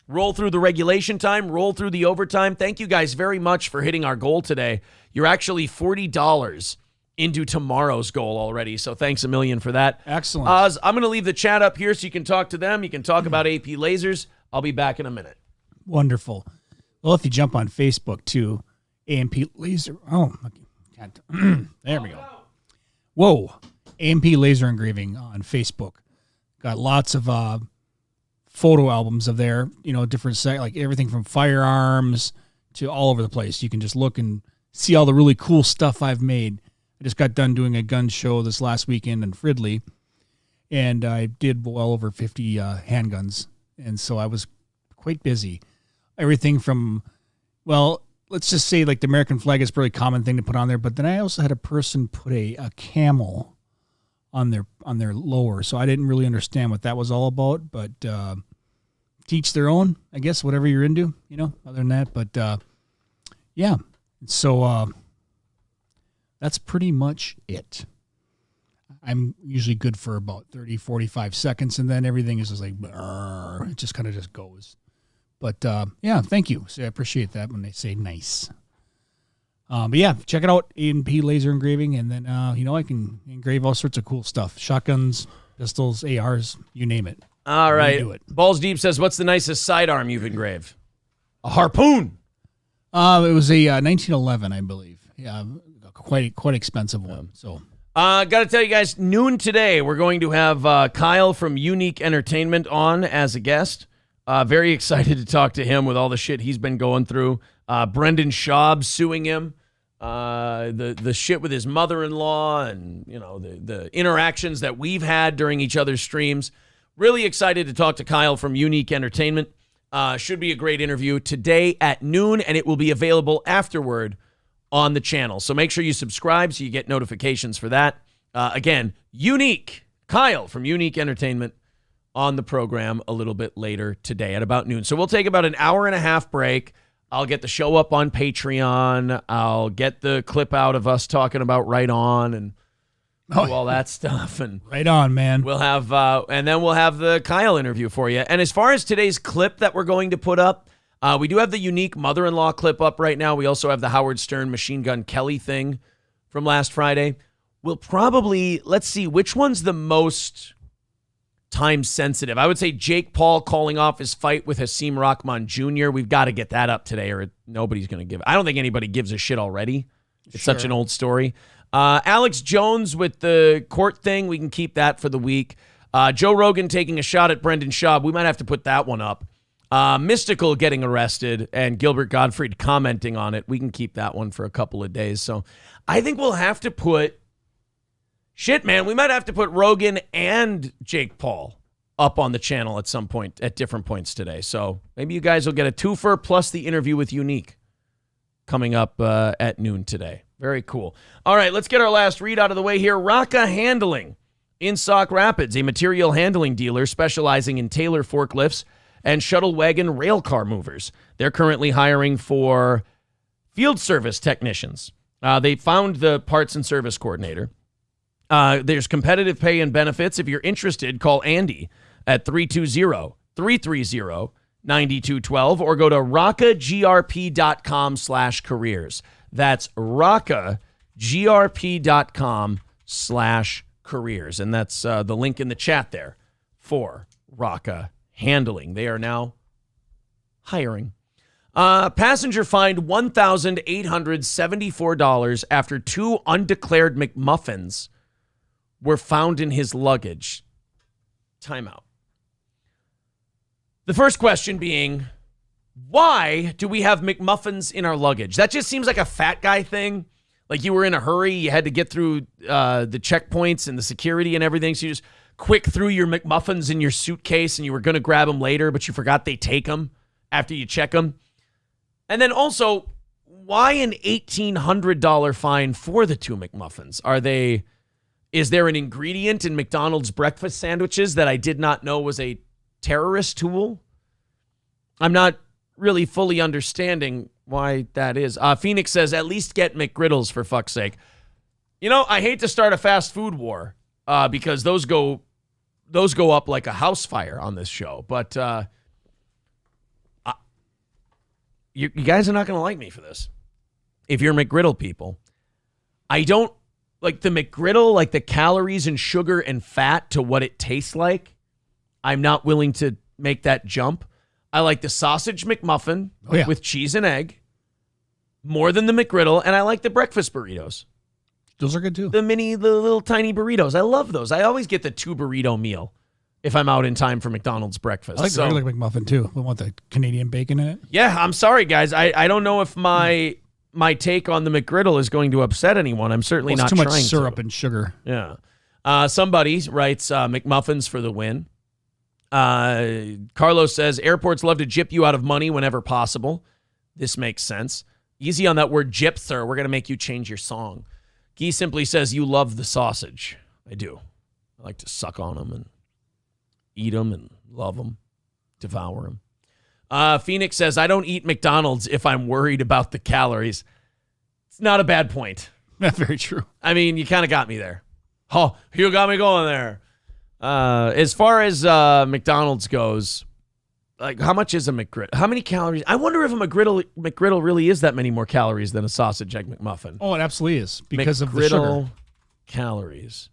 roll through the regulation time, roll through the overtime. Thank you guys very much for hitting our goal today. You're actually $40 into tomorrow's goal already, so thanks a million for that. Excellent. Oz, I'm going to leave the chat up here so you can talk to them. You can talk about AP Lasers. I'll be back in a minute. Wonderful. Well, if you jump on Facebook too, AMP Laser. Oh, can't. There we go. Whoa. AMP Laser Engraving on Facebook. Got lots of photo albums of their, different like everything from firearms to all over the place. You can just look and see all the really cool stuff I've made. I just got done doing a gun show this last weekend in Fridley, and I did well over 50 handguns, and so I was quite busy. Everything from, well, let's just say like the American flag is a pretty common thing to put on there, but then I also had a person put a camel on their lower, so I didn't really understand what that was all about, but teach their own, I guess, whatever you're into, other than that, but yeah, so that's pretty much it. I'm usually good for about 30, 45 seconds, and then everything is just like, it just kind of just goes. But, yeah, thank you. So I appreciate that when they say nice. But, yeah, check it out, A&P Laser Engraving, and then, I can engrave all sorts of cool stuff. Shotguns, pistols, ARs, you name it. All right. Do it. Balls Deep says, what's the nicest sidearm you've engraved? A harpoon. It was a 1911, I believe. Yeah, quite expensive one. So, got to tell you guys, noon today, we're going to have Kyle from Unique Entertainment on as a guest. Very excited to talk to him with all the shit he's been going through. Brendan Schaub suing him. The shit with his mother-in-law and, the interactions that we've had during each other's streams. Really excited to talk to Kyle from Unique Entertainment. Should be a great interview today at noon, and it will be available afterward on the channel. So make sure you subscribe so you get notifications for that. Again, Kyle from Unique Entertainment on the program a little bit later today at about noon. So we'll take about an hour and a half break. I'll get the show up on Patreon. I'll get the clip out of us talking about Right On and do all that stuff. And Right On, man. We'll have, and then we'll have the Kyle interview for you. And as far as today's clip that we're going to put up, we do have the Unique mother-in-law clip up right now. We also have the Howard Stern Machine Gun Kelly thing from last Friday. We'll probably, let's see, which one's the most time sensitive? I would say Jake Paul calling off his fight with Hasim Rahman Jr. We've got to get that up today or nobody's going to give. I don't think anybody gives a shit already. It's such an old story. Alex Jones with the court thing. We can keep that for the week. Joe Rogan taking a shot at Brendan Schaub. We might have to put that one up. Mystical getting arrested and Gilbert Gottfried commenting on it. We can keep that one for a couple of days. So I think we'll have to put we might have to put Rogan and Jake Paul up on the channel at some point, at different points today. So maybe you guys will get a twofer plus the interview with Unique coming up at noon today. Very cool. All right, let's get our last read out of the way here. Raka Handling in Sauk Rapids, a material handling dealer specializing in Taylor forklifts and shuttle wagon railcar movers. They're currently hiring for field service technicians. They found the parts and service coordinator. There's competitive pay and benefits. If you're interested, call Andy at 320-330-9212 or go to rakagrp.com/careers. That's rakagrp.com/careers. And that's the link in the chat there for Raka Handling. They are now hiring. Passenger fined $1,874 after 2 undeclared McMuffins were found in his luggage. Timeout. The first question being, why do we have McMuffins in our luggage? That just seems like a fat guy thing. Like you were in a hurry, you had to get through the checkpoints and the security and everything, so you just quick threw your McMuffins in your suitcase and you were going to grab them later, but you forgot they take them after you check them. And then also, why an $1,800 fine for the 2 McMuffins? Is there an ingredient in McDonald's breakfast sandwiches that I did not know was a terrorist tool? I'm not really fully understanding why that is. Phoenix says, at least get McGriddles for fuck's sake. You know, I hate to start a fast food war because those go up like a house fire on this show. But you guys are not going to like me for this. If you're McGriddle people, I don't like the McGriddle, like the calories and sugar and fat to what it tastes like. I'm not willing to make that jump. I like the sausage McMuffin with cheese and egg more than the McGriddle, and I like the breakfast burritos. Those are good too. The little tiny burritos. I love those. I always get the 2 burrito meal if I'm out in time for McDonald's breakfast. I like the regular McMuffin too. We want the Canadian bacon in it. Yeah, I'm sorry, guys. I don't know if my take on the McGriddle is going to upset anyone. I'm certainly not too trying much to. syrup and sugar. Yeah. Somebody writes McMuffins for the win. Carlos says, airports love to gyp you out of money whenever possible. This makes sense. Easy on that word gyp, sir. We're going to make you change your song. Guy simply says, you love the sausage. I do. I like to suck on them and eat them and love them, devour them. Phoenix says, I don't eat McDonald's if I'm worried about the calories. It's not a bad point. That's very true. I mean, you kind of got me there. Oh, you got me going there. As far as McDonald's goes, like how much is a McGriddle? How many calories? I wonder if a McGriddle really is that many more calories than a sausage egg McMuffin. Oh, it absolutely is because of the sugar. McGriddle calories.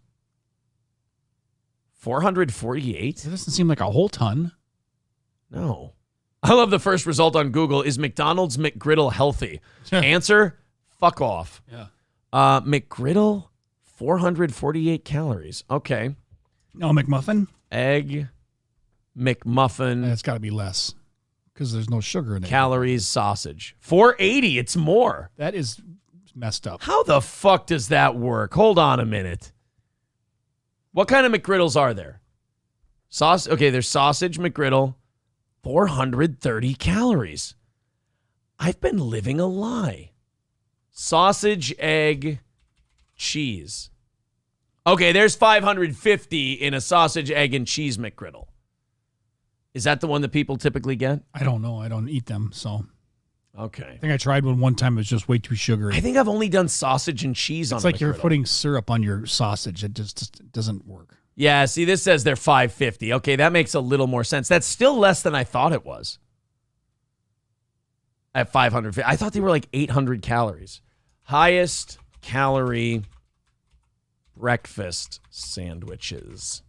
448? It doesn't seem like a whole ton. No. I love the first result on Google. Is McDonald's McGriddle healthy? Answer, fuck off. Yeah. McGriddle, 448 calories. Okay. No, McMuffin? Egg, McMuffin. It's got to be less because there's no sugar in it. Calories, sausage. 480, it's more. That is messed up. How the fuck does that work? Hold on a minute. What kind of McGriddles are there? Okay, there's sausage McGriddle, 430 calories. I've been living a lie. Sausage, egg, cheese. Okay, there's 550 in a sausage, egg, and cheese McGriddle. Is that the one that people typically get? I don't know. I don't eat them, so. Okay. I think I tried one time. It was just way too sugary. I think I've only done sausage and cheese on It's like McGriddle. you're putting syrup on your sausage. It just doesn't work. Yeah, see, this says they're 550. Okay, that makes a little more sense. That's still less than I thought it was. At 550. I thought they were like 800 calories. Highest calorie breakfast sandwiches.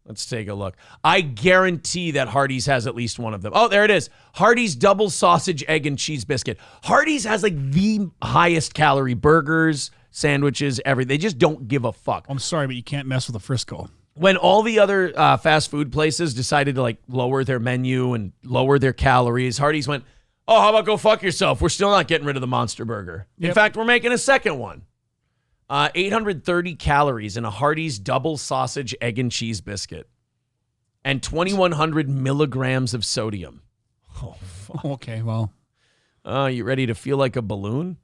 Let's take a look. I guarantee that Hardee's has at least one of them. Oh, there it is. Hardee's double sausage, egg, and cheese biscuit. Hardee's has like the highest calorie burgers, sandwiches, everything. They just don't give a fuck. I'm sorry, but you can't mess with a Frisco. When all the other fast food places decided to like lower their menu and lower their calories, Hardee's went, oh, how about go fuck yourself? We're still not getting rid of the Monster Burger. In fact, we're making a second one. 830 calories in a Hardee's double sausage, egg, and cheese biscuit. And 2,100 milligrams of sodium. Oh, fuck. Okay, well. You ready to feel like a balloon?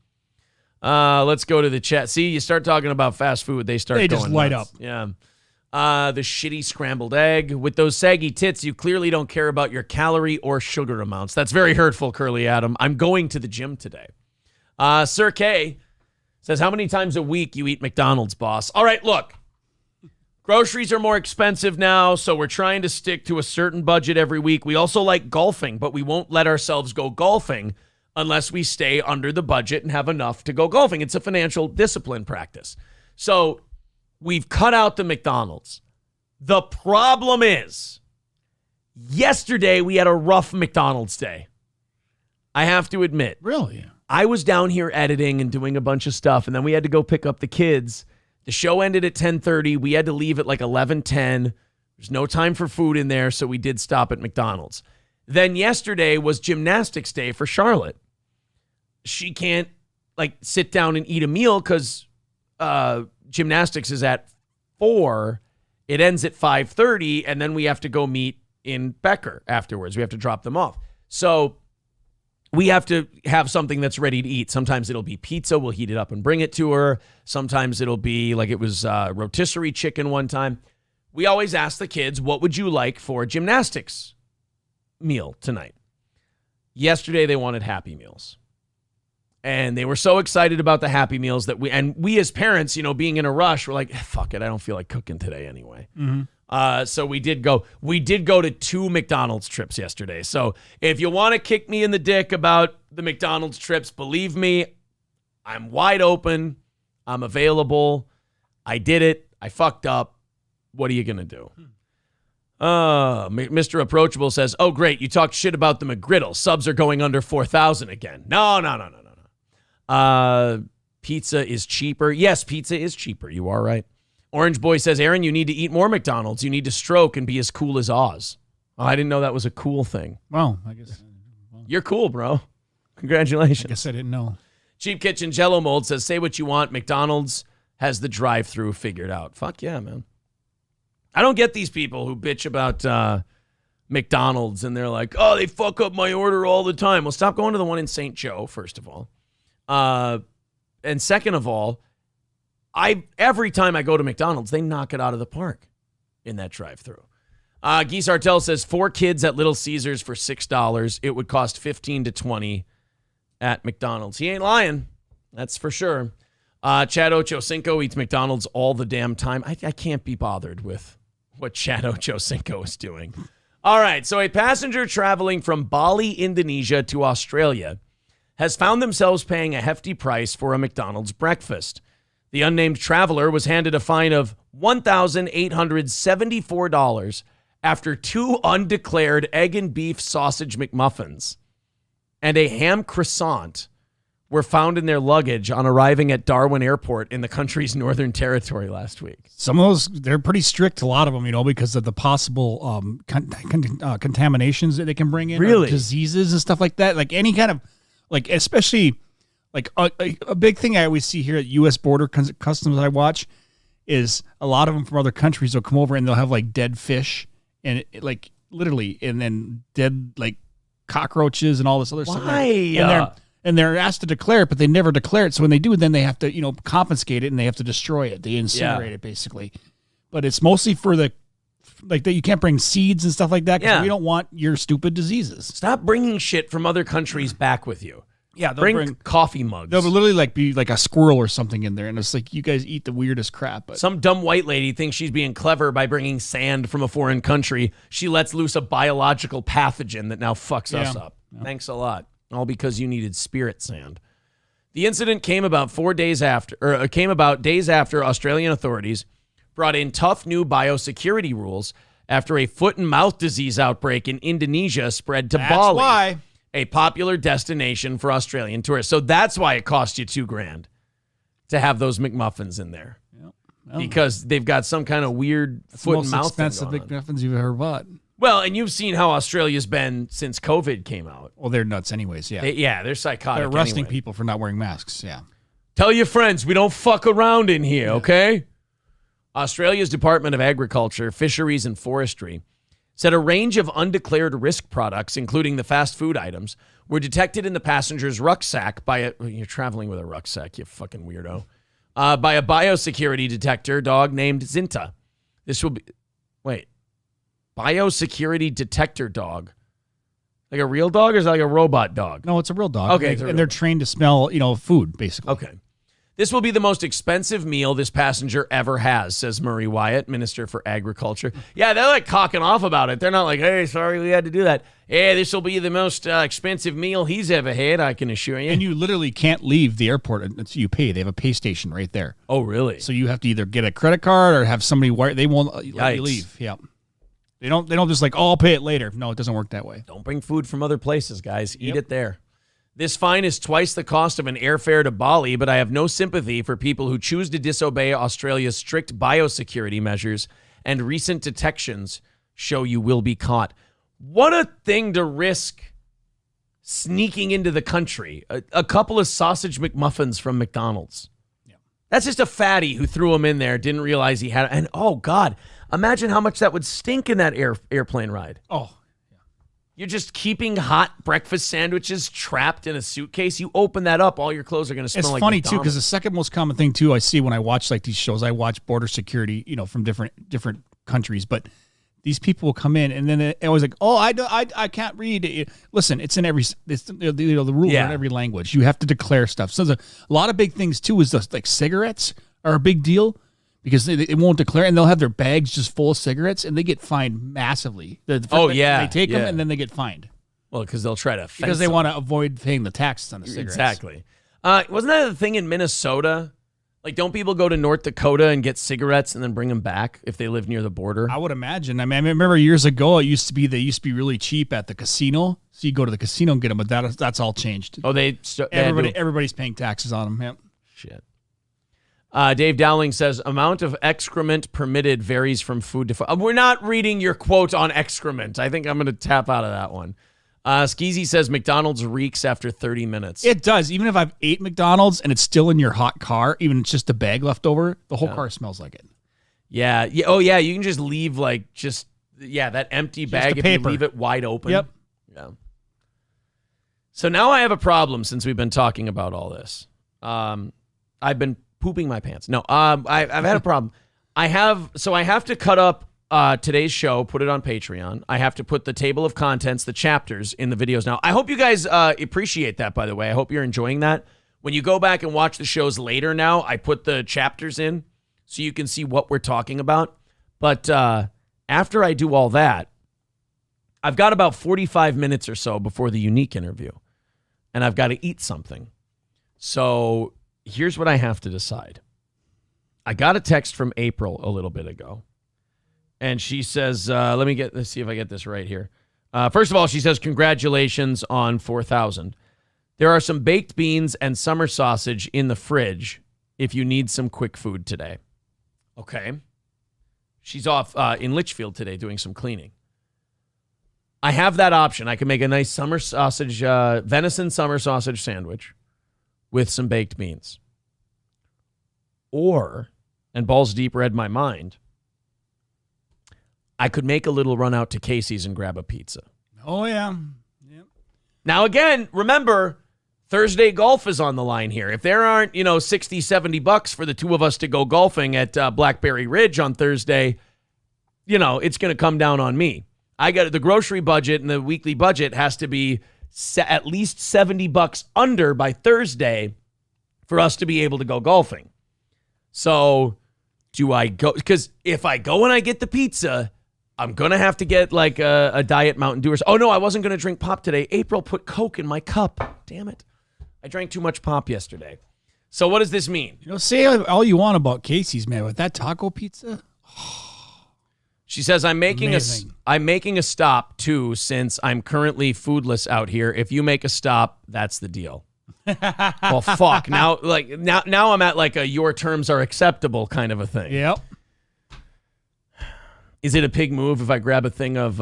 Let's go to the chat. See, you start talking about fast food, they start They going just light nuts. up. Yeah. The shitty scrambled egg. With those saggy tits, you clearly don't care about your calorie or sugar amounts. That's very hurtful, Curly Adam. I'm going to the gym today. Sir K says, how many times a week you eat McDonald's, boss? All right, look. Groceries are more expensive now, so we're trying to stick to a certain budget every week. We also like golfing, but we won't let ourselves go golfing unless we stay under the budget and have enough to go golfing. It's a financial discipline practice. So we've cut out the McDonald's. The problem is, yesterday we had a rough McDonald's day. I have to admit. Really? I was down here editing and doing a bunch of stuff, and then we had to go pick up the kids. The show ended at 10:30. We had to leave at like 11:10. There's no time for food in there, so we did stop at McDonald's. Then yesterday was gymnastics day for Charlotte. She can't like sit down and eat a meal because gymnastics is at 4. It ends at 5:30, and then we have to go meet in Becker afterwards. We have to drop them off. So we have to have something that's ready to eat. Sometimes it'll be pizza. We'll heat it up and bring it to her. Sometimes it'll be like it was rotisserie chicken one time. We always ask the kids, what would you like for gymnastics meal tonight? Yesterday, they wanted Happy Meals. And they were so excited about the Happy Meals that we as parents, being in a rush, we're like, fuck it, I don't feel like cooking today anyway. Mm-hmm. So we did go to 2 McDonald's trips yesterday. So if you want to kick me in the dick about the McDonald's trips, believe me, I'm wide open. I'm available. I did it. I fucked up. What are you going to do? Mr. Approachable says, oh, great. You talked shit about the McGriddle. Subs are going under 4,000 again. No. Pizza is cheaper. Yes, pizza is cheaper. You are right. Orange Boy says, Aaron, you need to eat more McDonald's. You need to stroke and be as cool as Oz. Oh, I didn't know that was a cool thing. Well, I guess. You're cool, bro. Congratulations. I guess I didn't know. Cheap Kitchen Jello Mold says, say what you want. McDonald's has the drive-thru figured out. Fuck yeah, man. I don't get these people who bitch about McDonald's and they're like, oh, they fuck up my order all the time. Well, stop going to the one in St. Joe, first of all. And second of all, every time I go to McDonald's, they knock it out of the park in that drive-thru. Geese Artel says 4 kids at Little Caesars for $6. It would cost $15 to $20 at McDonald's. He ain't lying. That's for sure. Chad Ochocinco eats McDonald's all the damn time. I can't be bothered with what Chad Ochocinco is doing. All right, so a passenger traveling from Bali, Indonesia to Australia has found themselves paying a hefty price for a McDonald's breakfast. The unnamed traveler was handed a fine of $1,874 after 2 undeclared egg and beef sausage McMuffins and a ham croissant were found in their luggage on arriving at Darwin Airport in the country's Northern Territory last week. Some of those, they're pretty strict, a lot of them, because of the possible contaminations that they can bring in. Really? Diseases and stuff like that. Like any kind of, especially, a big thing I always see here at U.S. Border Customs I watch is a lot of them from other countries will come over and they'll have, dead fish and, literally, and then dead, cockroaches and all this other stuff. Why? And they're asked to declare it, but they never declare it. So when they do, then they have to, confiscate it and they have to destroy it. They incinerate it, basically. But it's mostly for that you can't bring seeds and stuff like that because we don't want your stupid diseases. Stop bringing shit from other countries back with you. Yeah, bring coffee mugs. They'll literally be like a squirrel or something in there, and it's like you guys eat the weirdest crap. But some dumb white lady thinks she's being clever by bringing sand from a foreign country. She lets loose a biological pathogen that now fucks us up. Yeah. Thanks a lot. All because you needed spirit sand. The incident came about days after Australian authorities brought in tough new biosecurity rules after a foot and mouth disease outbreak in Indonesia spread to Bali, why. A popular destination for Australian tourists. So that's why it cost you $2,000 to have those McMuffins in there. Yep. Because they've got some kind of weird foot and mouth thing going on. Most expensive McMuffins you've ever bought. Well, and you've seen how Australia's been since COVID came out. Well, they're nuts anyways, yeah. They're psychotic. They're arresting anyway. people for not wearing masks, yeah. Tell your friends we don't fuck around in here, okay? Australia's Department of Agriculture, Fisheries and Forestry said a range of undeclared risk products, including the fast food items, were detected in the passenger's rucksack you're traveling with a rucksack, you fucking weirdo, by a biosecurity detector dog named Zinta. Biosecurity detector dog. Like a real dog or is it like a robot dog? No, it's a real dog. Okay. And they're trained to smell, food, basically. Okay. This will be the most expensive meal this passenger ever has, says Murray Wyatt, Minister for Agriculture. Yeah, they're cocking off about it. They're not like, hey, sorry we had to do that. Yeah, this will be the most expensive meal he's ever had, I can assure you. And you literally can't leave the airport until you pay. They have a pay station right there. Oh, really? So you have to either get a credit card or have somebody wire. They won't let you leave. Yeah. They don't just I'll pay it later. No, it doesn't work that way. Don't bring food from other places, guys. Eat it there. This fine is twice the cost of an airfare to Bali, but I have no sympathy for people who choose to disobey Australia's strict biosecurity measures, and recent detections show you will be caught. What a thing to risk sneaking into the country. A couple of sausage McMuffins from McDonald's. Yeah. That's just a fatty who threw them in there, didn't realize he had it. And, oh, God, imagine how much that would stink in that airplane ride. Oh, You're just keeping hot breakfast sandwiches trapped in a suitcase. You open that up, all your clothes are going to smell It's like funny too, McDonald's. because the second most common thing too I see when I watch like these shows, I watch border security, from different countries, but these people will come in and then they're always like, oh, I can't read. Listen, it's in every, the rules are in every language. You have to declare stuff. So a lot of big things too is like cigarettes are a big deal. Because they won't declare, and they'll have their bags just full of cigarettes, and they get fined massively. They take them, and then they get fined. Well, because they'll try to because they want to avoid paying the taxes on the cigarettes. Exactly. Wasn't that the thing in Minnesota? Like, don't people go to North Dakota and get cigarettes and then bring them back if they live near the border? I would imagine. I mean, I remember years ago, they used to be really cheap at the casino. So you go to the casino and get them, but that's all changed. Oh, everybody's paying taxes on them. Yep. Shit. Dave Dowling says, amount of excrement permitted varies from food to food. We're not reading your quote on excrement. I think I'm going to tap out of that one. Skeezy says, McDonald's reeks after 30 minutes. It does. Even if I've ate McDonald's and it's still in your hot car, even it's just a bag left over, the whole car smells like it. Yeah. Oh, yeah. You can just leave that empty bag if you leave it wide open. Yep. Yeah. So now I have a problem since we've been talking about all this. I've been pooping my pants. No, I've had a problem. I have to cut up today's show, put it on Patreon. I have to put the table of contents, the chapters in the videos now. I hope you guys appreciate that, by the way. I hope you're enjoying that. When you go back and watch the shows later now, I put the chapters in so you can see what we're talking about. But after I do all that, I've got about 45 minutes or so before the unique interview, and I've got to eat something. So here's what I have to decide. I got a text from April a little bit ago, and she says, let's see if I get this right here. First of all, she says, congratulations on 4,000. There are some baked beans and summer sausage in the fridge if you need some quick food today. Okay. She's off in Litchfield today doing some cleaning. I have that option. I can make a nice summer sausage, venison summer sausage sandwich with some baked beans. Or, and balls deep read my mind, I could make a little run out to Casey's and grab a pizza. Oh, yeah. Yep. Now, again, remember, Thursday golf is on the line here. If there aren't, $60, $70 for the two of us to go golfing at Blackberry Ridge on Thursday, it's going to come down on me. I got the grocery budget and the weekly budget has to be at least $70 under by Thursday for us to be able to go golfing. So do I go? Because if I go and I get the pizza, I'm going to have to get like a Diet Mountain Dew. Oh, no, I wasn't going to drink pop today. April put Coke in my cup. Damn it. I drank too much pop yesterday. So what does this mean? Say all you want about Casey's, man. With that taco pizza. She says, I'm making a stop too, since I'm currently foodless out here. If you make a stop, that's the deal. Well, fuck. Now I'm at like a your terms are acceptable kind of a thing. Yep. Is it a pig move if I grab a thing of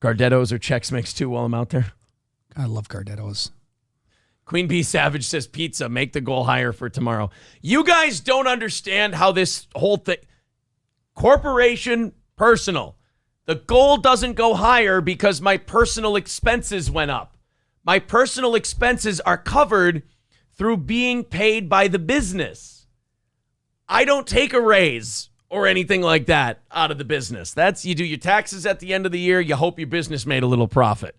Gardettos or Chex Mix too while I'm out there? I love Gardettos. Queen Bee Savage says pizza, make the goal higher for tomorrow. You guys don't understand how this whole thing, corporation, personal. The goal doesn't go higher because my personal expenses went up. My personal expenses are covered through being paid by the business. I don't take a raise or anything like that out of the business. You do your taxes at the end of the year. You hope your business made a little profit.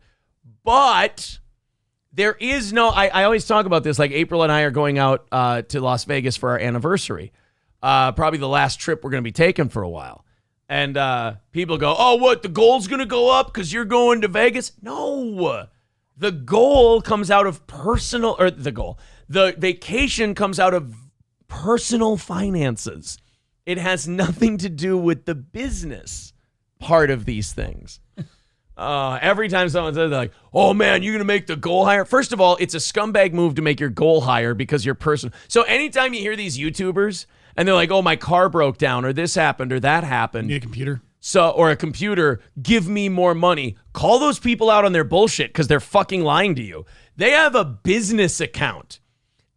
But there is no, I always talk about this, like April and I are going out to Las Vegas for our anniversary. Probably the last trip we're going to be taking for a while. And people go, oh, what, the goal's going to go up because you're going to Vegas? No. The goal comes out of the vacation comes out of personal finances. It has nothing to do with the business part of these things. Every time someone says, like, oh man, you're going to make the goal higher. First of all, it's a scumbag move to make your goal higher because you're personal. So anytime you hear these YouTubers and they're like, oh, my car broke down or this happened or that happened. Need a computer. Or a computer, give me more money. Call those people out on their bullshit because they're fucking lying to you. They have a business account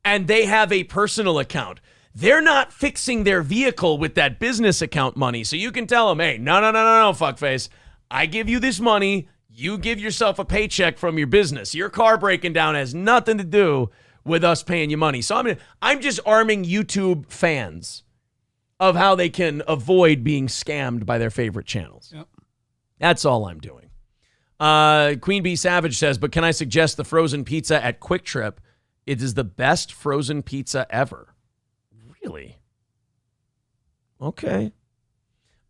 and they have a personal account. They're not fixing their vehicle with that business account money. So you can tell them, hey, no, fuckface. I give you this money. You give yourself a paycheck from your business. Your car breaking down has nothing to do with us paying you money. So I'm just arming YouTube fans of how they can avoid being scammed by their favorite channels. Yep. That's all I'm doing. Queen Bee Savage says, but can I suggest the frozen pizza at Quick Trip? It is the best frozen pizza ever. Really? Okay.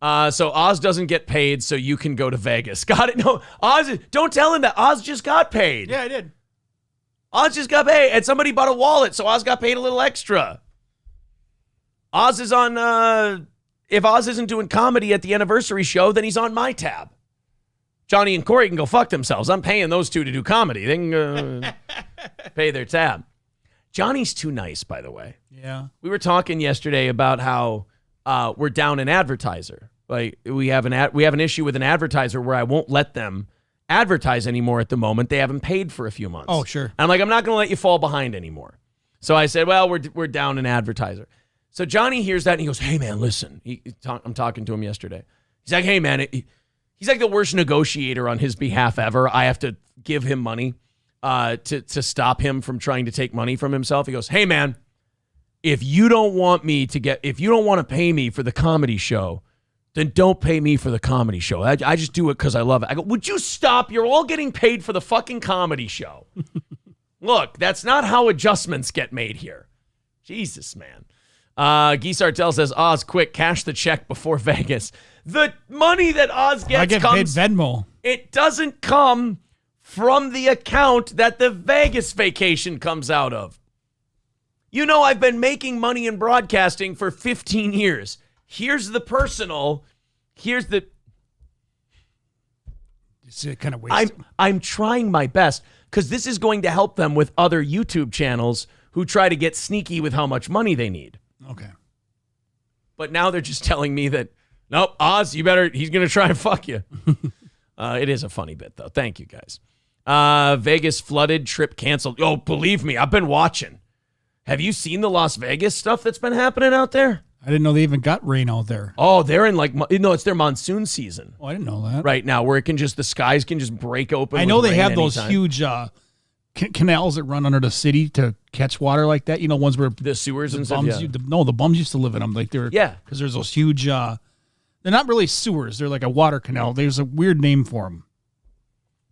So Oz doesn't get paid, so you can go to Vegas. Got it? No, Oz, don't tell him that. Oz just got paid. Yeah, I did. Oz just got paid, and somebody bought a wallet, so Oz got paid a little extra. Oz is on, if Oz isn't doing comedy at the anniversary show, then he's on my tab. Johnny and Corey can go fuck themselves. I'm paying those two to do comedy. They can pay their tab. Johnny's too nice, by the way. Yeah. We were talking yesterday about how we're down an advertiser. Like we have an issue with an advertiser where I won't let them advertise anymore at the moment. They haven't paid for a few months. Oh, sure. And I'm like, I'm not going to let you fall behind anymore. So I said, well, we're down an advertiser. So Johnny hears that and he goes, hey, man, listen. I'm talking to him yesterday. He's like, hey, man, he's like the worst negotiator on his behalf ever. I have to give him money to stop him from trying to take money from himself. He goes, hey, man, if you don't want to pay me for the comedy show, then don't pay me for the comedy show. I just do it because I love it. I go, would you stop? You're all getting paid for the fucking comedy show. Look, that's not how adjustments get made here. Jesus, man. Geese Artel says, Oz, quick, cash the check before Vegas. The money that Oz gets I get paid Venmo. It doesn't come from the account that the Vegas vacation comes out of. You know, I've been making money in broadcasting for 15 years. Here's the personal. Here's the. It's kind of wasted. I'm trying my best because this is going to help them with other YouTube channels who try to get sneaky with how much money they need. Okay. But now they're just telling me that, nope, Oz, he's going to try and fuck you. It is a funny bit, though. Thank you, guys. Vegas flooded, trip canceled. Oh, believe me, I've been watching. Have you seen the Las Vegas stuff that's been happening out there? I didn't know they even got rain out there. Oh, they're in it's their monsoon season. Oh, I didn't know that. Right now, where the skies can just break open. I know they have anytime. those huge canals that run under the city to catch water like that. You know, ones where the sewers and stuff. Yeah. The bums used to live in them. Like because there's those huge. They're not really sewers. They're like a water canal. There's a weird name for them,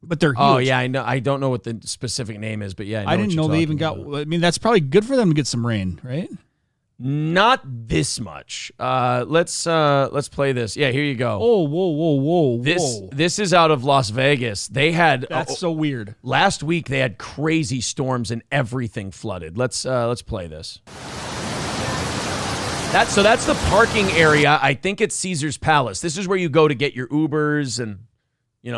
but they're huge. Oh yeah, I know. I don't know what the specific name is, but yeah, I didn't know they even got. I mean, that's probably good for them to get some rain, right? Not this much. Let's play this. Yeah, here you go. Oh, whoa. This is out of Las Vegas. They had that's so weird. Last week they had crazy storms and everything flooded. Let's play this. That's the parking area. I think it's Caesar's Palace. This is where you go to get your Ubers and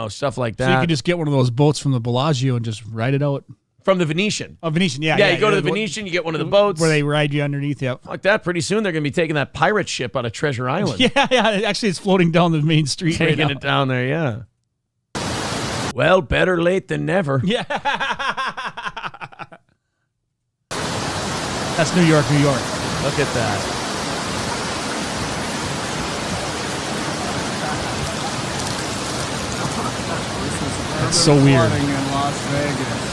stuff like that. So you can just get one of those boats from the Bellagio and just ride it out. From the Venetian. Oh, Venetian, yeah. Yeah, you go to the Venetian, you get one of the boats. Where they ride you underneath, yeah. Like that, pretty soon they're going to be taking that pirate ship out of Treasure Island. Yeah. Actually, it's floating down the main street taking it down there, yeah. Well, better late than never. Yeah. That's New York. Look at that. It's so weird. In Las Vegas.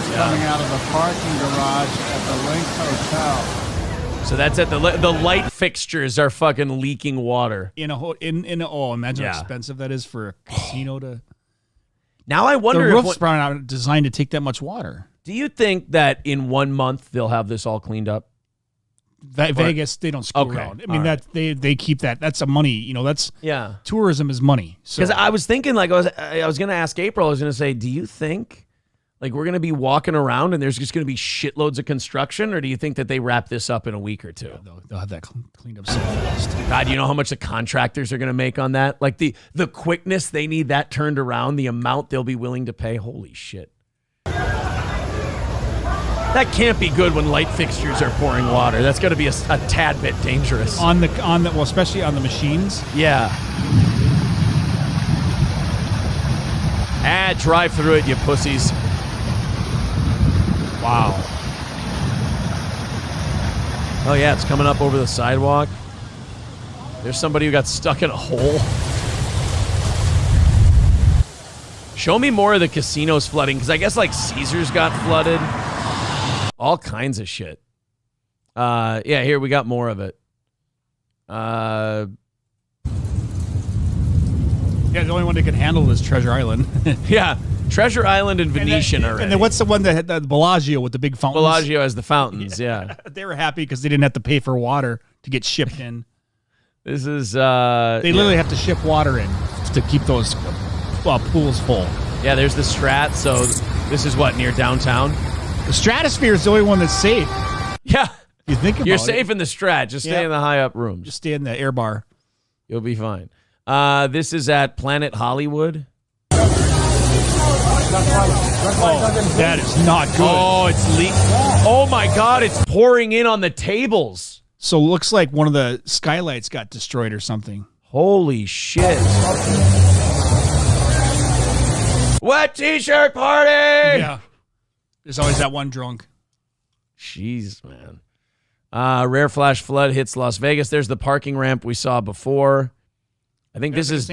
Coming out of the parking garage at the Link Hotel. So that's at the light fixtures are fucking leaking water. Imagine how expensive that is for a casino to. Now I wonder the roof's probably not designed to take that much water. Do you think that in 1 month they'll have this all cleaned up? Vegas, they don't screw around. I mean, they keep that. That's a money. That's tourism is money. Because I was thinking, like I was going to ask April. I was going to say, do you think? Like, we're going to be walking around and there's just going to be shitloads of construction? Or do you think that they wrap this up in a week or two? Yeah, they'll have that cleaned up so fast. God, you know how much the contractors are going to make on that? Like, the quickness they need that turned around, the amount they'll be willing to pay. Holy shit. That can't be good when light fixtures are pouring water. That's got to be a tad bit dangerous. Well, especially on the machines. Yeah. Drive through it, you pussies. Wow. Oh, yeah, it's coming up over the sidewalk. There's somebody who got stuck in a hole. Show me more of the casinos flooding, because I guess like Caesars got flooded. All kinds of shit. Yeah, here we got more of it. Yeah, the only one that can handle is Treasure Island. Yeah, Treasure Island and Venetian already. And then what's the one that had the Bellagio with the big fountains? Bellagio has the fountains, yeah. They were happy because they didn't have to pay for water to get shipped in. This is... they literally have to ship water in to keep those pools full. Yeah, there's the Strat, so this is what, near downtown? The Stratosphere is the only one that's safe. Yeah. You think about You're safe in the Strat. Just stay Yeah. in the high up rooms. Just stay in the air bar. You'll be fine. This is at Planet Hollywood. Oh, that is not good. Oh, it's leak. Oh my God, it's pouring in on the tables. So it looks like one of the skylights got destroyed or something. Holy shit. Wet t-shirt party! Yeah. There's always that one drunk. Jeez, man. Rare flash flood hits Las Vegas. There's the parking ramp we saw before. I think this is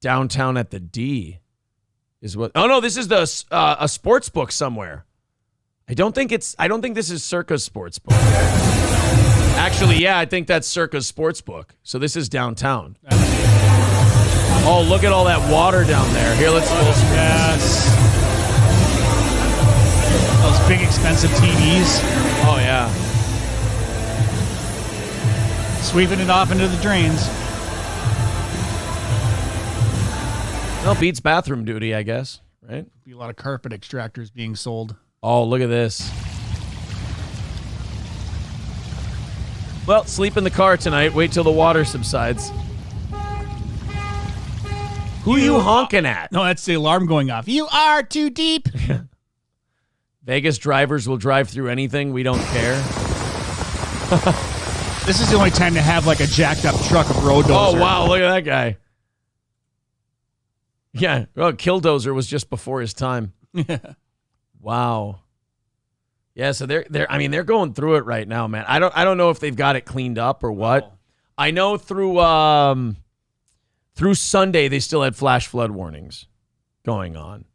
downtown at the D. Is what? Oh no, this is the a sports book somewhere. I don't think this is Circa's sports book. Actually, yeah, I think that's Circa's sports book. So this is downtown. Oh, look at all that water down there. Here, let's full screen. Yes. Those big expensive TVs. Oh yeah. Sweeping it off into the drains. Well, beats bathroom duty, I guess, right? Be a lot of carpet extractors being sold. Oh, look at this. Well, sleep in the car tonight. Wait till the water subsides. Who are you honking at? No, that's the alarm going off. You are too deep. Vegas drivers will drive through anything. We don't care. This is the only time to have like a jacked up truck of road dozer. Oh, wow. Look at that guy. Yeah. Well, Killdozer was just before his time. Wow. Yeah, so they're going through it right now, man. I don't know if they've got it cleaned up or what. Oh. I know through Sunday they still had flash flood warnings going on.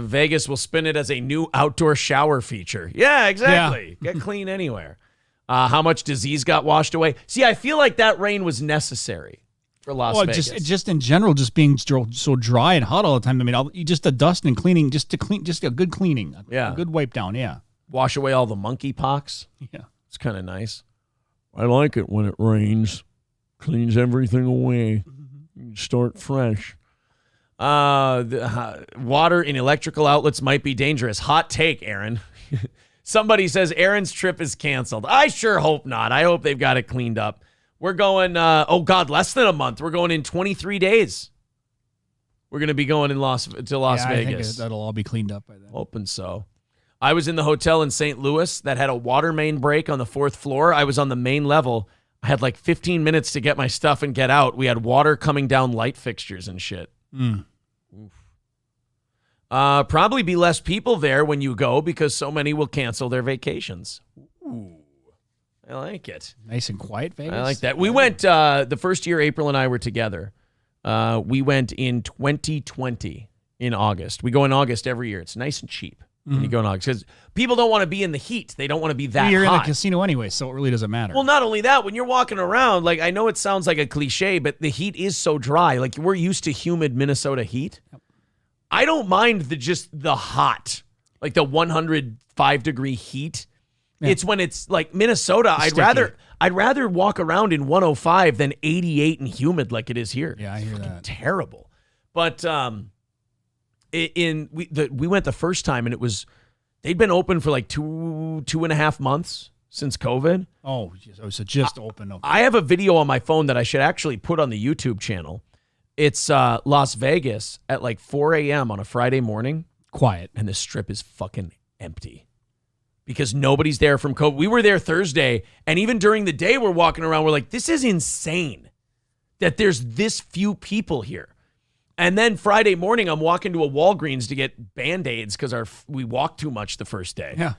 Vegas will spin it as a new outdoor shower feature. Yeah, exactly. Yeah. Get clean anywhere. How much disease got washed away? See, I feel like that rain was necessary for Las Vegas. Just in general, just being so dry and hot all the time. I mean, just the dust and cleaning, just a good cleaning, a good wipe down. Yeah, wash away all the MonkeyPox. Yeah, it's kind of nice. I like it when it rains. Cleans everything away. You start fresh. Water in electrical outlets might be dangerous. Hot take, Aaron. Somebody says Aaron's trip is canceled. I sure hope not. I hope they've got it cleaned up. We're going, less than a month. We're going in 23 days. We're going to be going to Las Vegas. I think that'll all be cleaned up by then. Hoping so. I was in the hotel in St. Louis that had a water main break on the 4th floor. I was on the main level. I had like 15 minutes to get my stuff and get out. We had water coming down light fixtures and shit. Probably be less people there when you go because so many will cancel their vacations. Ooh, I like it. Nice and quiet Vegas. I like that. We went the first year April and I were together. We went in 2020 in August. We go in August every year. It's nice and cheap when you go in August because people don't want to be in the heat. They don't want to be that You're hot. in a casino anyway, so it really doesn't matter. Well, not only that, when you're walking around, like I know it sounds like a cliche, but the heat is so dry. Like we're used to humid Minnesota heat. Yep. I don't mind the hot, like the 105-degree heat. Yeah. It's when it's like Minnesota. I'd rather walk around in 105 than 88 and humid like it is here. Yeah, I hear that. Terrible. But we went the first time and they'd been open for like two and a half months since COVID. Oh, so just open. I have a video on my phone that I should actually put on the YouTube channel. It's Las Vegas at like 4 a.m. on a Friday morning. Quiet. And the strip is fucking empty. Because nobody's there from COVID. We were there Thursday, and even during the day we're walking around, we're like, this is insane that there's this few people here. And then Friday morning, I'm walking to a Walgreens to get Band-Aids because we walked too much the first day. Yeah.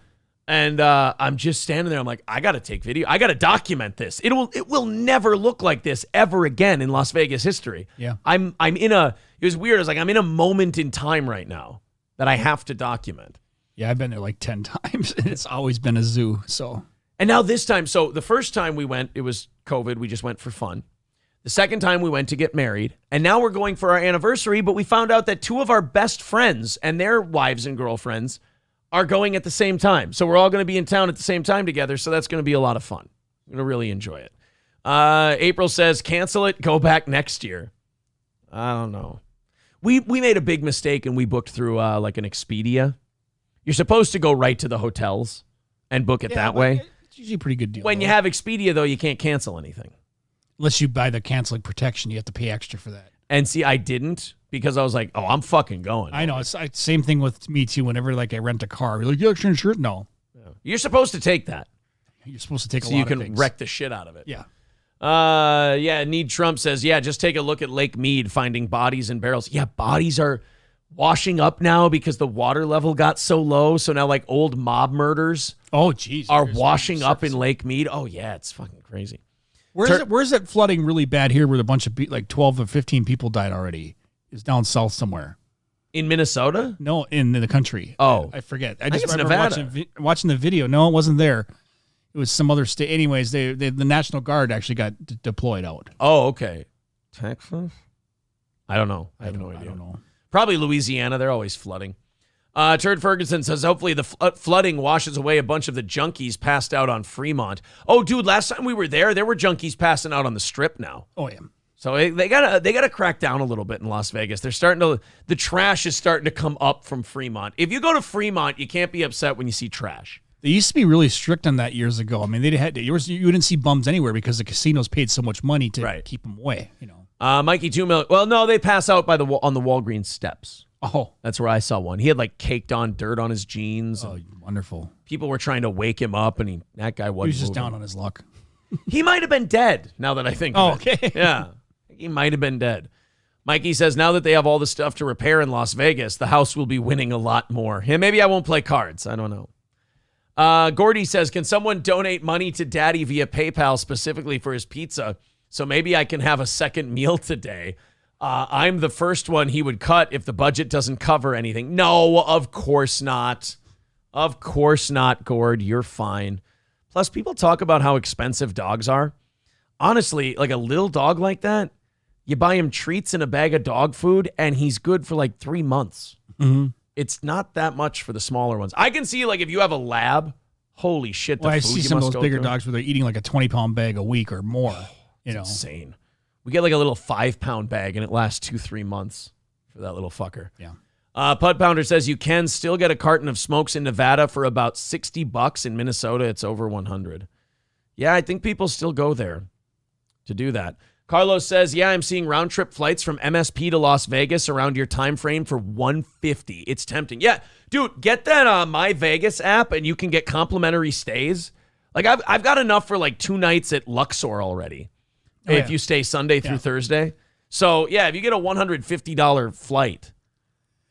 And I'm just standing there. I'm like, I got to take video. I got to document this. It will never look like this ever again in Las Vegas history. Yeah. I'm in a It was weird. I was like, I'm in a moment in time right now that I have to document. Yeah, I've been there like 10 times, and it's always been a zoo. So, and now this time, so the first time we went, it was COVID. We just went for fun. The second time we went to get married, and now we're going for our anniversary, but we found out that 2 of our best friends and their wives and girlfriends are going at the same time. So we're all going to be in town at the same time together, so that's going to be a lot of fun. I'm going to really enjoy it. April says, cancel it, go back next year. I don't know. We made a big mistake, and we booked through like an Expedia. You're supposed to go right to the hotels and book it that way. It's usually a pretty good deal. When you have Expedia, though, you can't cancel anything. Unless you buy the canceling protection, you have to pay extra for that. And see, I didn't because I was like, oh, I'm fucking going. I know. It's same thing with me, too. Whenever like I rent a car, you're like, you extra insurance? No. You're supposed to take that. You're supposed to take a lot so you of can things. wreck the shit out of it. Yeah. Need Trump says, yeah, just take a look at Lake Mead finding bodies in barrels. Yeah, bodies are washing up now because the water level got so low. So now like old mob murders are washing up in Lake Mead. Oh, yeah, it's fucking crazy. Where's that flooding really bad here where a bunch of like 12 or 15 people died already? It's down south somewhere. In Minnesota? No, in the country. Oh. I forget. I think just it's remember Nevada. watching the video. No, it wasn't there. It was some other state. Anyways, the National Guard actually got deployed out. Oh, okay. Texas? I don't know. I have no idea. I don't know. Probably Louisiana. They're always flooding. Turd Ferguson says, hopefully the flooding washes away a bunch of the junkies passed out on Fremont. Oh, dude, last time we were there were junkies passing out on the Strip now. Oh, yeah. So they gotta crack down a little bit in Las Vegas. The trash is starting to come up from Fremont. If you go to Fremont, you can't be upset when you see trash. They used to be really strict on that years ago. I mean, you didn't see bums anywhere because the casinos paid so much money to keep them away. You know. Mikey 2 million. Well, no, they pass out on the Walgreens steps. Oh, that's where I saw one. He had like caked on dirt on his jeans. Oh, wonderful. People were trying to wake him up, and that guy wasn't. He was just moving. down on his luck. He might have been dead. Now that I think. of it. Okay. Yeah, he might have been dead. Mikey says now that they have all the stuff to repair in Las Vegas, the house will be winning a lot more. Yeah, maybe I won't play cards. I don't know. Gordy says, can someone donate money to Daddy via PayPal specifically for his pizza so maybe I can have a second meal today? I'm the first one he would cut if the budget doesn't cover anything. No, of course not. Of course not, Gord. You're fine. Plus, people talk about how expensive dogs are. Honestly, like a little dog like that, you buy him treats and a bag of dog food, and he's good for like 3 months. Mm-hmm. It's not that much for the smaller ones. I can see, like, if you have a lab, holy shit, the Well, I food see you some of must those go bigger through. dogs where they're eating like a 20-pound bag a week or more. You know, Insane. We get like a little 5-pound bag, and it lasts 2-3 months for that little fucker. Yeah. Pud Pounder says you can still get a carton of smokes in Nevada for about $60. In Minnesota, it's over 100. Yeah, I think people still go there to do that. Carlos says, yeah, I'm seeing round-trip flights from MSP to Las Vegas around your time frame for $150. It's tempting. Yeah, dude, get that My Vegas app, and you can get complimentary stays. Like, I've got enough for like 2 nights at Luxor already. Oh, if yeah. you stay Sunday through Thursday. So, yeah, if you get a $150 flight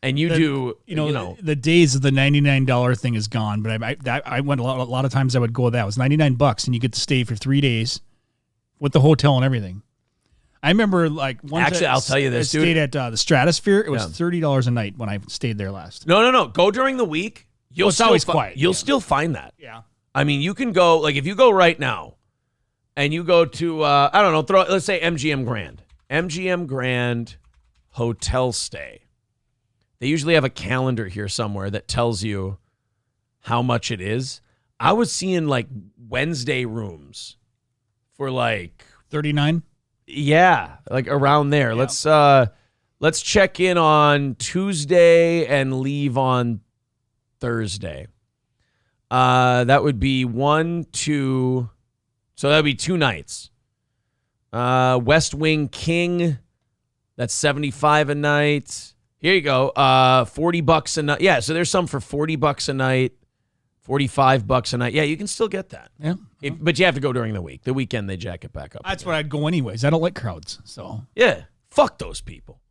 and you the days of the $99 thing is gone, but I went a lot of times I would go with that. It was $99 and you get to stay for 3 days with the hotel and everything. I remember like once Actually, I'll tell you this, I dude. stayed at the Stratosphere. It was $30 a night when I stayed there last. No. Go during the week. It's always quiet. You'll still find that. Yeah. I mean, you can go, like if you go right now and you go to, I don't know, let's say MGM Grand. MGM Grand hotel stay. They usually have a calendar here somewhere that tells you how much it is. I was seeing like Wednesday rooms for like $39. Yeah, like around there. Yeah. Let's check in on Tuesday and leave on Thursday. That would be 1, 2. So that would be 2 nights. West Wing King, that's $75 a night. Here you go. $40 a night. Yeah, so there's some for $40 a night, $45 a night. Yeah, you can still get that. Yeah. But you have to go during the week. The weekend, they jack it back up. That's where I'd go anyways. I don't like crowds. So yeah, fuck those people.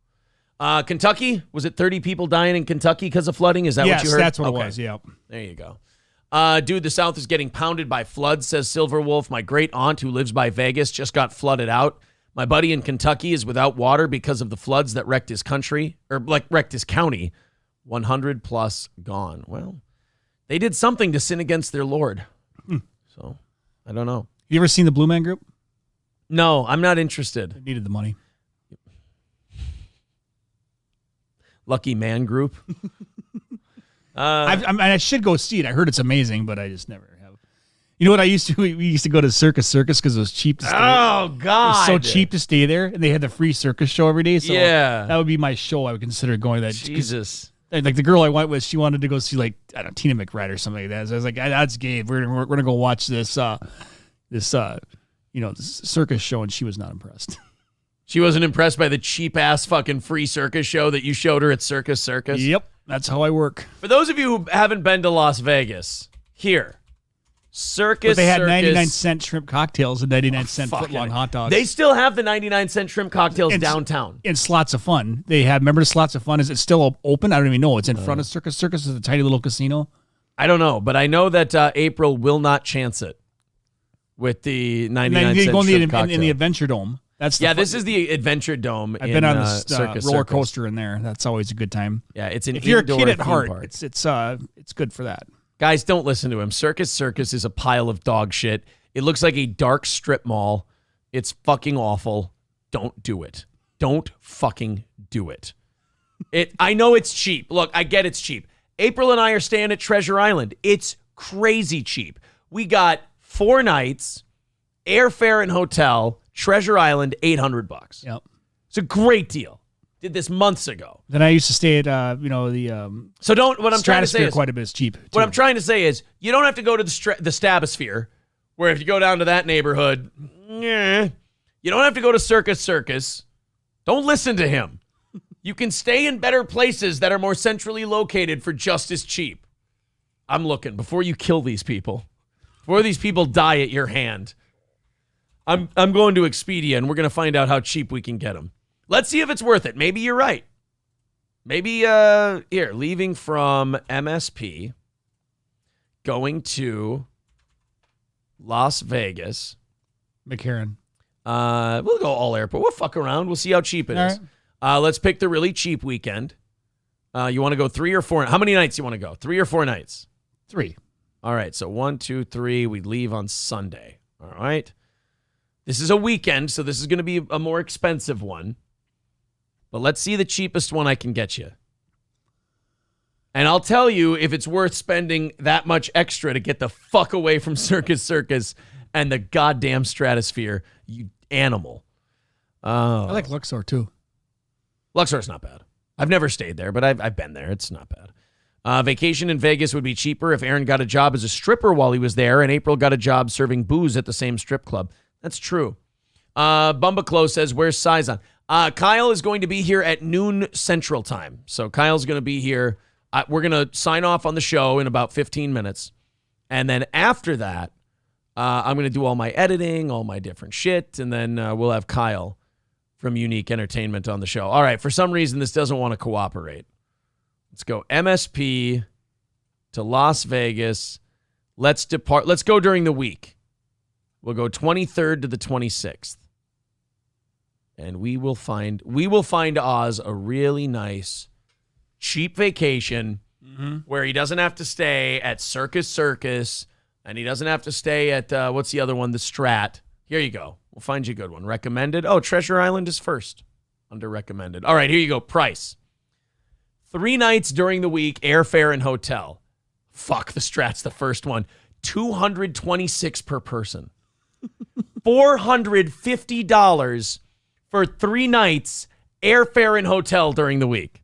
Kentucky, was it 30 people dying in Kentucky because of flooding? Is that what you heard? Yes, that's what it was. Yeah. There you go. Dude, the South is getting pounded by floods, says Silver Wolf. My great aunt who lives by Vegas just got flooded out. My buddy in Kentucky is without water because of the floods that wrecked his country, or like wrecked his county. 100 plus gone. Well, they did something to sin against their Lord. So, I don't know. You ever seen the Blue Man Group? No, I'm not interested. They needed the money. Lucky Man Group. I should go see it. I heard it's amazing, but I just never have. You know what I used to? We used to go to Circus because it was cheap to stay. Oh, God. It was so cheap to stay there, and they had the free circus show every day. So Yeah. that would be my show. I would consider going to that. Jesus. Like the girl I went with, she wanted to go see like I don't know, Tina McBride or something like that. So I was like, that's gay. We're gonna go watch this circus show, and she was not impressed. She wasn't impressed by the cheap ass fucking free circus show that you showed her at Circus. Yep, that's how I work. For those of you who haven't been to Las Vegas, here, Circus. But they had Circus. 99-cent shrimp cocktails and 99-cent footlong hot dogs. They still have the 99-cent shrimp cocktails downtown. And Slots of Fun. They have. Remember the Slots of Fun? Is it still open? I don't even know. It's in front of Circus. Circus is a tiny little casino. I don't know, but I know that April will not chance it with the 99-cent shrimp cocktail. In the Adventure Dome. This is the Adventure Dome. I've been on the Circus roller coaster in there. That's always a good time. Yeah, it's an if you're a indoor kid at theme heart, park. it's good for that. Guys, don't listen to him. Circus is a pile of dog shit. It looks like a dark strip mall. It's fucking awful. Don't do it. Don't fucking do it. I know it's cheap. Look, I get it's cheap. April and I are staying at Treasure Island. It's crazy cheap. We got 4 nights, airfare and hotel, Treasure Island, $800. Yep. It's a great deal. Did this months ago. Then I used to stay at So don't. What I'm trying to say is quite a bit is cheap. What I'm trying to say is you don't have to go to the Stabosphere, where if you go down to that neighborhood, you don't have to go to Circus. Don't listen to him. You can stay in better places that are more centrally located for just as cheap. I'm looking before you kill these people. Before these people die at your hand. I'm going to Expedia, and we're going to find out how cheap we can get them. Let's see if it's worth it. Maybe you're right. Maybe, leaving from MSP, going to Las Vegas. McCarran. We'll go all airport. We'll fuck around. We'll see how cheap it is. Right. Let's pick the really cheap weekend. You want to go 3 or 4? How many nights you want to go? 3 or 4 nights? 3. All right, so 1, 2, 3. We leave on Sunday. All right. This is a weekend, so this is going to be a more expensive one. But let's see the cheapest one I can get you. And I'll tell you if it's worth spending that much extra to get the fuck away from Circus and the goddamn Stratosphere, you animal. I like Luxor, too. Luxor's not bad. I've never stayed there, but I've been there. It's not bad. Vacation in Vegas would be cheaper if Aaron got a job as a stripper while he was there and April got a job serving booze at the same strip club. That's true. Bumbaclo says, where's Sison? Kyle is going to be here at noon Central Time. So Kyle's going to be here. We're going to sign off on the show in about 15 minutes. And then after that, I'm going to do all my editing, all my different shit. And then we'll have Kyle from Unique Entertainment on the show. All right. For some reason, this doesn't want to cooperate. Let's go MSP to Las Vegas. Let's depart. Let's go during the week. We'll go 23rd to the 26th. And we will find Oz a really nice, cheap vacation where he doesn't have to stay at Circus, and he doesn't have to stay at, what's the other one? The Strat. Here you go. We'll find you a good one. Recommended. Oh, Treasure Island is first under recommended. All right, here you go. Price. 3 nights during the week, airfare and hotel. Fuck, the Strat's the first one. $226 per person. $450 for 3 nights, airfare and hotel during the week.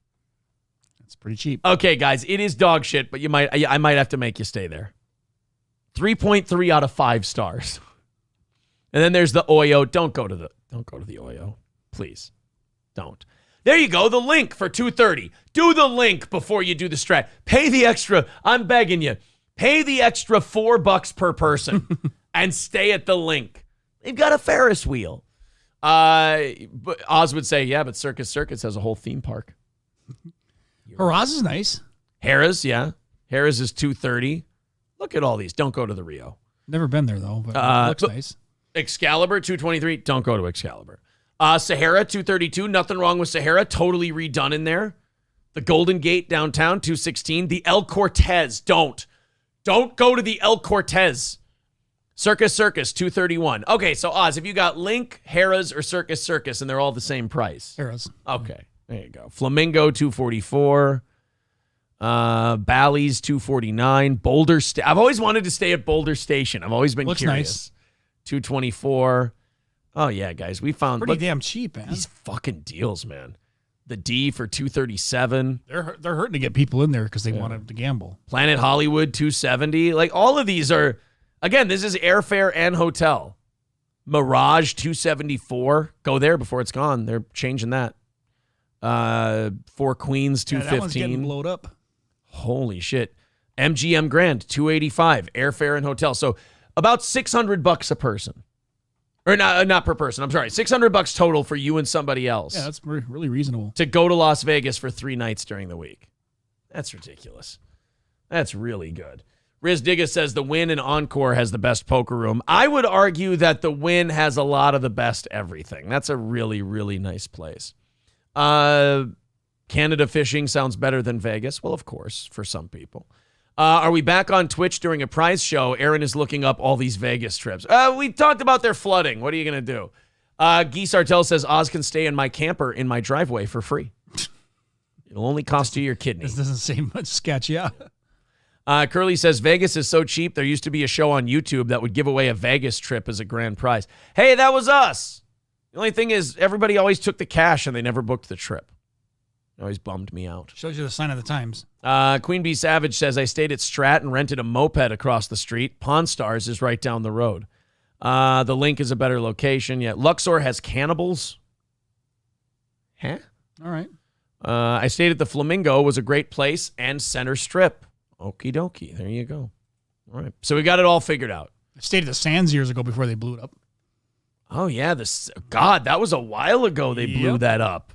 That's pretty cheap. Okay, guys, it is dog shit, but I might have to make you stay there. 3.3 out of 5 stars. And then there's the Oyo. Don't go to the Oyo. Please. Don't. There you go. The link for $230. Do the link before you do the Strat. Pay the extra. I'm begging you. Pay the extra $4 per person and stay at the link. They've got a Ferris wheel. But Oz would say, yeah, but Circus has a whole theme park. Harrah's is nice. Harrah's, yeah. Harrah's is $230. Look at all these. Don't go to the Rio. Never been there, though, but it looks nice. Excalibur, $223. Don't go to Excalibur. Sahara, 232. Nothing wrong with Sahara. Totally redone in there. The Golden Gate downtown, 216. The El Cortez. Don't go to the El Cortez. Circus, 231. Okay, so Oz, if you got Link, Harrah's, or Circus, and they're all the same price. Harrah's. Okay, there you go. Flamingo, 244. Bally's, 249. Boulder. I've always wanted to stay at Boulder Station. I've always been Looks curious. nice. 224. Oh yeah, guys, we found Pretty damn cheap, man. These fucking deals, man. The D for 237. They're hurting to get people in there because they want to gamble. Planet Hollywood, 270. Like, all of these are, again, this is airfare and hotel. Mirage, 274. Go there before it's gone. They're changing that. Four Queens, 215. That one's getting blowed up. Holy shit. MGM Grand, 285. Airfare and hotel. So about $600 a person. Or not per person. I'm sorry. $600 total for you and somebody else. Yeah, that's really reasonable. To go to Las Vegas for 3 nights during the week. That's ridiculous. That's really good. Riz Digga says the Wynn and Encore has the best poker room. I would argue that the Wynn has a lot of the best everything. That's a really, really nice place. Canada fishing sounds better than Vegas. Well, of course, for some people. Are we back on Twitch during a prize show? Aaron is looking up all these Vegas trips. We talked about their flooding. What are you going to do? Guy Sartell says Oz can stay in my camper in my driveway for free. It'll only cost you your kidney. This doesn't seem much sketch, yeah. Curly says Vegas is so cheap. There used to be a show on YouTube that would give away a Vegas trip as a grand prize. Hey, that was us. The only thing is everybody always took the cash and they never booked the trip. It always bummed me out. Shows you the sign of the times. Queen Bee Savage says, I stayed at Strat and rented a moped across the street. Pawn Stars is right down the road. The Link is a better location. Yeah, Luxor has cannibals. Huh? All right. I stayed at the Flamingo. Was a great place. And Center Strip. Okie dokie. There you go. All right. So we got it all figured out. I stayed at the Sands years ago before they blew it up. Oh, yeah. God, that was a while ago they blew that up.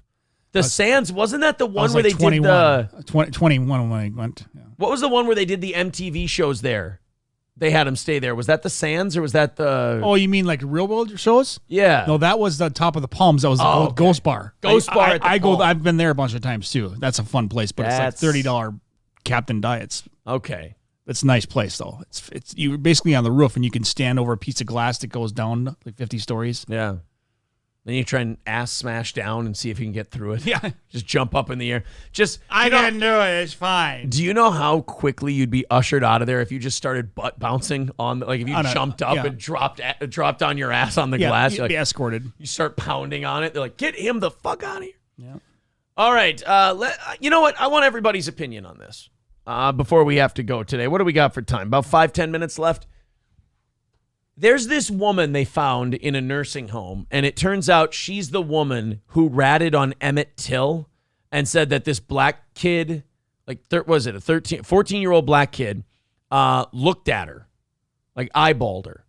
The Sands, wasn't that the one where they 21. did the... 21 when I went. Yeah. What was the one where they did the MTV shows there? They had them stay there. Was that the Sands or was that the... Oh, you mean like real world shows? Yeah. No, that was the Top of the Palms. That was the Ghost Bar. Ghost Bar at the Palm. I've been there a bunch of times too. That's a fun place, but it's like $30 Captain Diets. Okay. It's a nice place though. It's you're basically on the roof and you can stand over a piece of glass that goes down like 50 stories. Yeah. Then you try and ass smash down and see if you can get through it. Yeah. Just jump up in the air. I can do it. It's fine. Do you know how quickly you'd be ushered out of there if you just started butt bouncing on, like if you jumped up and dropped on your ass on the glass? You'd be escorted. You start pounding on it. They're like, get him the fuck out of here. Yeah. All right. You know what? I want everybody's opinion on this before we have to go today. What do we got for time? About 5-10 minutes left. There's this woman they found in a nursing home, and it turns out she's the woman who ratted on Emmett Till and said that this black kid, like, was it a 14-year-old black kid, looked at her, like eyeballed her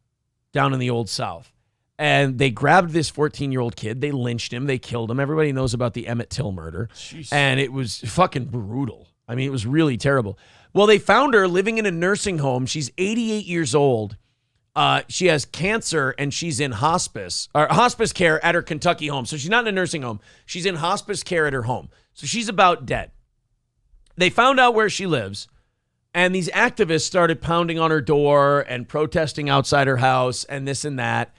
down in the Old South. And they grabbed this 14-year-old kid. They lynched him. They killed him. Everybody knows about the Emmett Till murder. Jeez. And it was fucking brutal. I mean, it was really terrible. Well, they found her living in a nursing home. She's 88 years old. She has cancer and she's in hospice care at her Kentucky home. So she's not in a nursing home. She's in hospice care at her home. So she's about dead. They found out where she lives, and these activists started pounding on her door and protesting outside her house and this and that.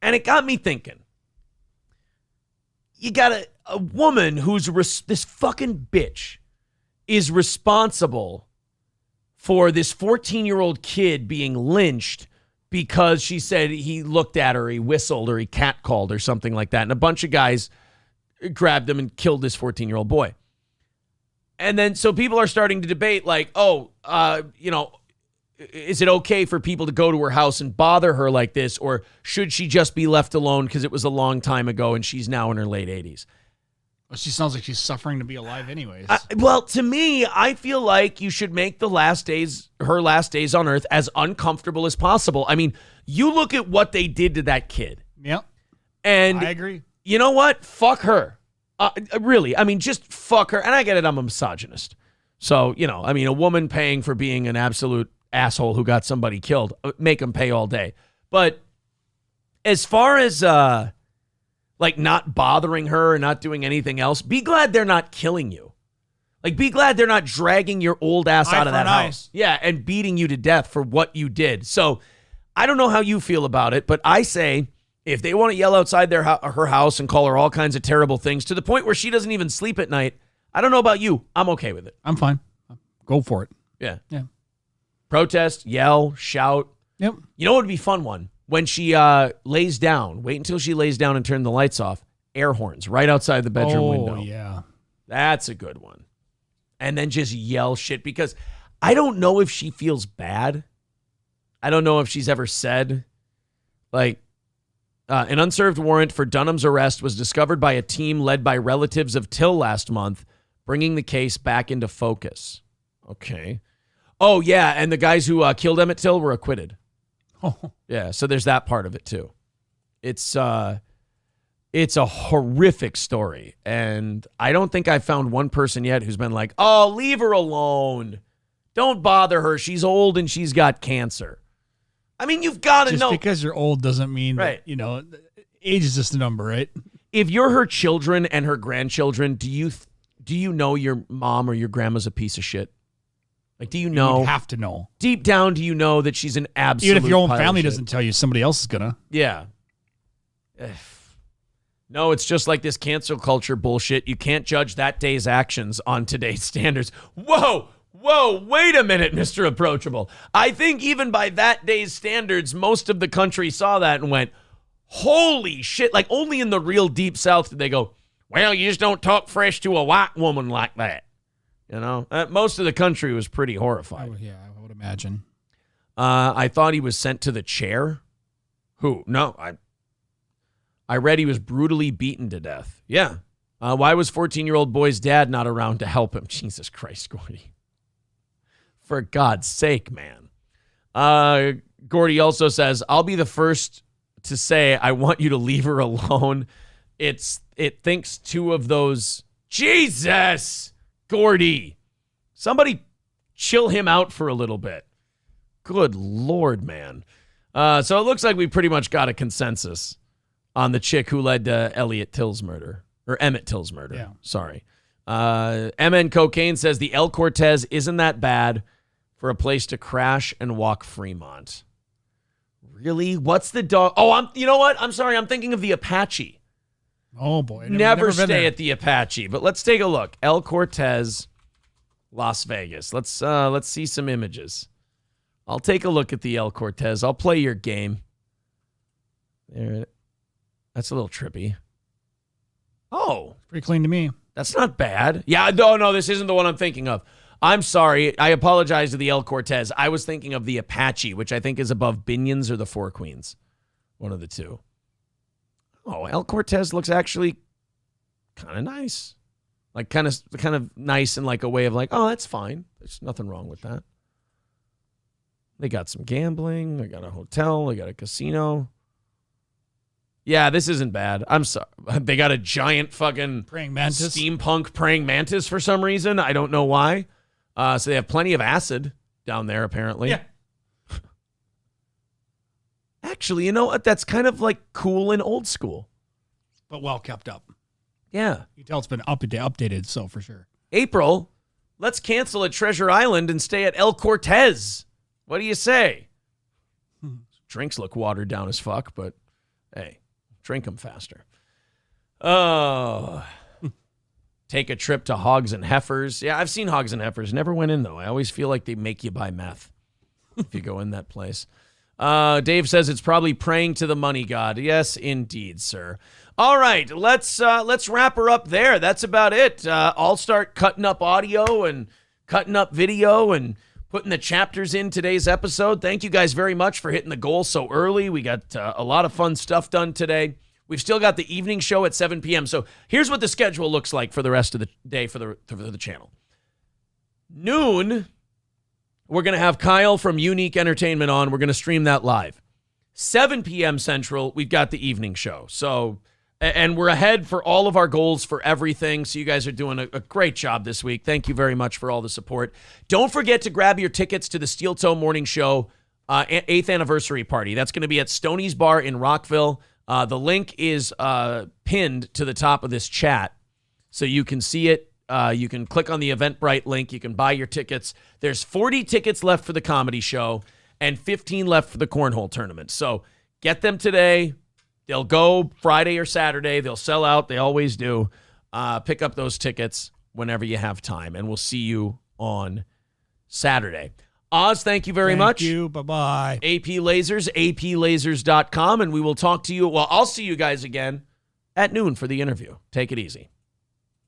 And it got me thinking. You got a woman who's this fucking bitch is responsible for this 14-year-old kid being lynched because she said he looked at her, he whistled, or he catcalled or something like that. And a bunch of guys grabbed him and killed this 14-year-old boy. And then so people are starting to debate like, is it okay for people to go to her house and bother her like this? Or should she just be left alone because it was a long time ago and she's now in her late 80s? Well, she sounds like she's suffering to be alive anyways. Well, to me, I feel like you should make her last days on earth as uncomfortable as possible. I mean, you look at what they did to that kid. Yeah. And I agree. You know what? Fuck her. Really. I mean, just fuck her. And I get it. I'm a misogynist. So, a woman paying for being an absolute asshole who got somebody killed, make them pay all day. But as far as like not bothering her and not doing anything else, be glad they're not killing you. Like, be glad they're not dragging your old ass out of that house. Yeah, and beating you to death for what you did. So I don't know how you feel about it, but I say if they want to yell outside her house and call her all kinds of terrible things to the point where she doesn't even sleep at night, I don't know about you. I'm okay with it. I'm fine. Go for it. Yeah. Yeah. Protest, yell, shout. Yep. You know what would be fun one? When she lays down, wait until she lays down and turn the lights off, air horns right outside the bedroom window. Oh, yeah. That's a good one. And then just yell shit, because I don't know if she feels bad. I don't know if she's ever said, like, an unserved warrant for Dunham's arrest was discovered by a team led by relatives of Till last month, bringing the case back into focus. Okay. Oh, yeah, and the guys who killed Emmett Till were acquitted. Oh. Yeah, so there's that part of it, too. It's a horrific story, and I don't think I've found one person yet who's been like, oh, leave her alone. Don't bother her. She's old and she's got cancer. I mean, you've got to know. Just because you're old doesn't mean right. that, you know, age is just a number, right? If you're her children and her grandchildren, do you know your mom or your grandma's a piece of shit? Like, do you know? You have to know. Deep down, do you know that she's an absolute Even if your own pile of family shit? doesn't tell you, somebody else is gonna. Yeah. No, it's just like this cancel culture bullshit. You can't judge that day's actions on today's standards. Whoa, wait a minute, Mr. Approachable. I think even by that day's standards, most of the country saw that and went, holy shit. Like, only in the real deep South did they go, well, you just don't talk fresh to a white woman like that. You know, most of the country was pretty horrified. Oh, yeah, I would imagine. I thought he was sent to the chair. Who? No, I read he was brutally beaten to death. Yeah. Why was 14-year-old boy's dad not around to help him? Jesus Christ, Gordy. For God's sake, man. Gordy also says, I'll be the first to say I want you to leave her alone. It thinks two of those. Jesus, Gordy. Somebody chill him out for a little bit. Good Lord, man. So it looks like we pretty much got a consensus on the chick who led to Emmett Till's murder. Yeah. Sorry. MN Cocaine says the El Cortez isn't that bad for a place to crash and walk Fremont. Really? What's the dog? Oh, you know what? I'm sorry. I'm thinking of the Apache. Oh, boy. Never been stay there. at the Apache. But let's take a look. El Cortez, Las Vegas. Let's see some images. I'll take a look at the El Cortez. I'll play your game. There. That's a little trippy. Oh. Pretty clean to me. That's not bad. Yeah, no, this isn't the one I'm thinking of. I'm sorry. I apologize to the El Cortez. I was thinking of the Apache, which I think is above Binion's or the Four Queens. One of the two. Oh, El Cortez looks actually kind of nice. Like kind of nice in like a way of like, oh, that's fine. There's nothing wrong with that. They got some gambling. They got a hotel. They got a casino. Yeah, this isn't bad. I'm sorry. They got a giant fucking praying mantis, steampunk praying mantis for some reason. I don't know why. So they have plenty of acid down there, apparently. Yeah. Actually, you know what? That's kind of like cool and old school. But well kept up. Yeah. You can tell it's been updated, so for sure. April, let's cancel at Treasure Island and stay at El Cortez. What do you say? Drinks look watered down as fuck, but hey, drink them faster. Oh, take a trip to Hogs and Heifers. Yeah, I've seen Hogs and Heifers. Never went in, though. I always feel like they make you buy meth if you go in that place. Dave says it's probably praying to the money god. Yes, indeed, sir. All right, let's wrap her up there. That's about it. I'll start cutting up audio and cutting up video and putting the chapters in today's episode. Thank you guys very much for hitting the goal so early. We got a lot of fun stuff done today. We've still got the evening show at 7 p.m. So here's what the schedule looks like for the rest of the day for the channel. Noon, we're going to have Kyle from Unique Entertainment on. We're going to stream that live. 7 p.m. Central, we've got the evening show. So, and we're ahead for all of our goals for everything. So you guys are doing a great job this week. Thank you very much for all the support. Don't forget to grab your tickets to the Steel Toe Morning Show 8th anniversary party. That's going to be at Stoney's Bar in Rockville. The link is pinned to the top of this chat, so you can see it. You can click on the Eventbrite link. You can buy your tickets. There's 40 tickets left for the comedy show and 15 left for the cornhole tournament. So get them today. They'll go Friday or Saturday. They'll sell out. They always do. Pick up those tickets whenever you have time, and we'll see you on Saturday. Oz, thank you very much. Thank you. Bye-bye. AP Lasers, aplasers.com, and we will talk to you. Well, I'll see you guys again at noon for the interview. Take it easy.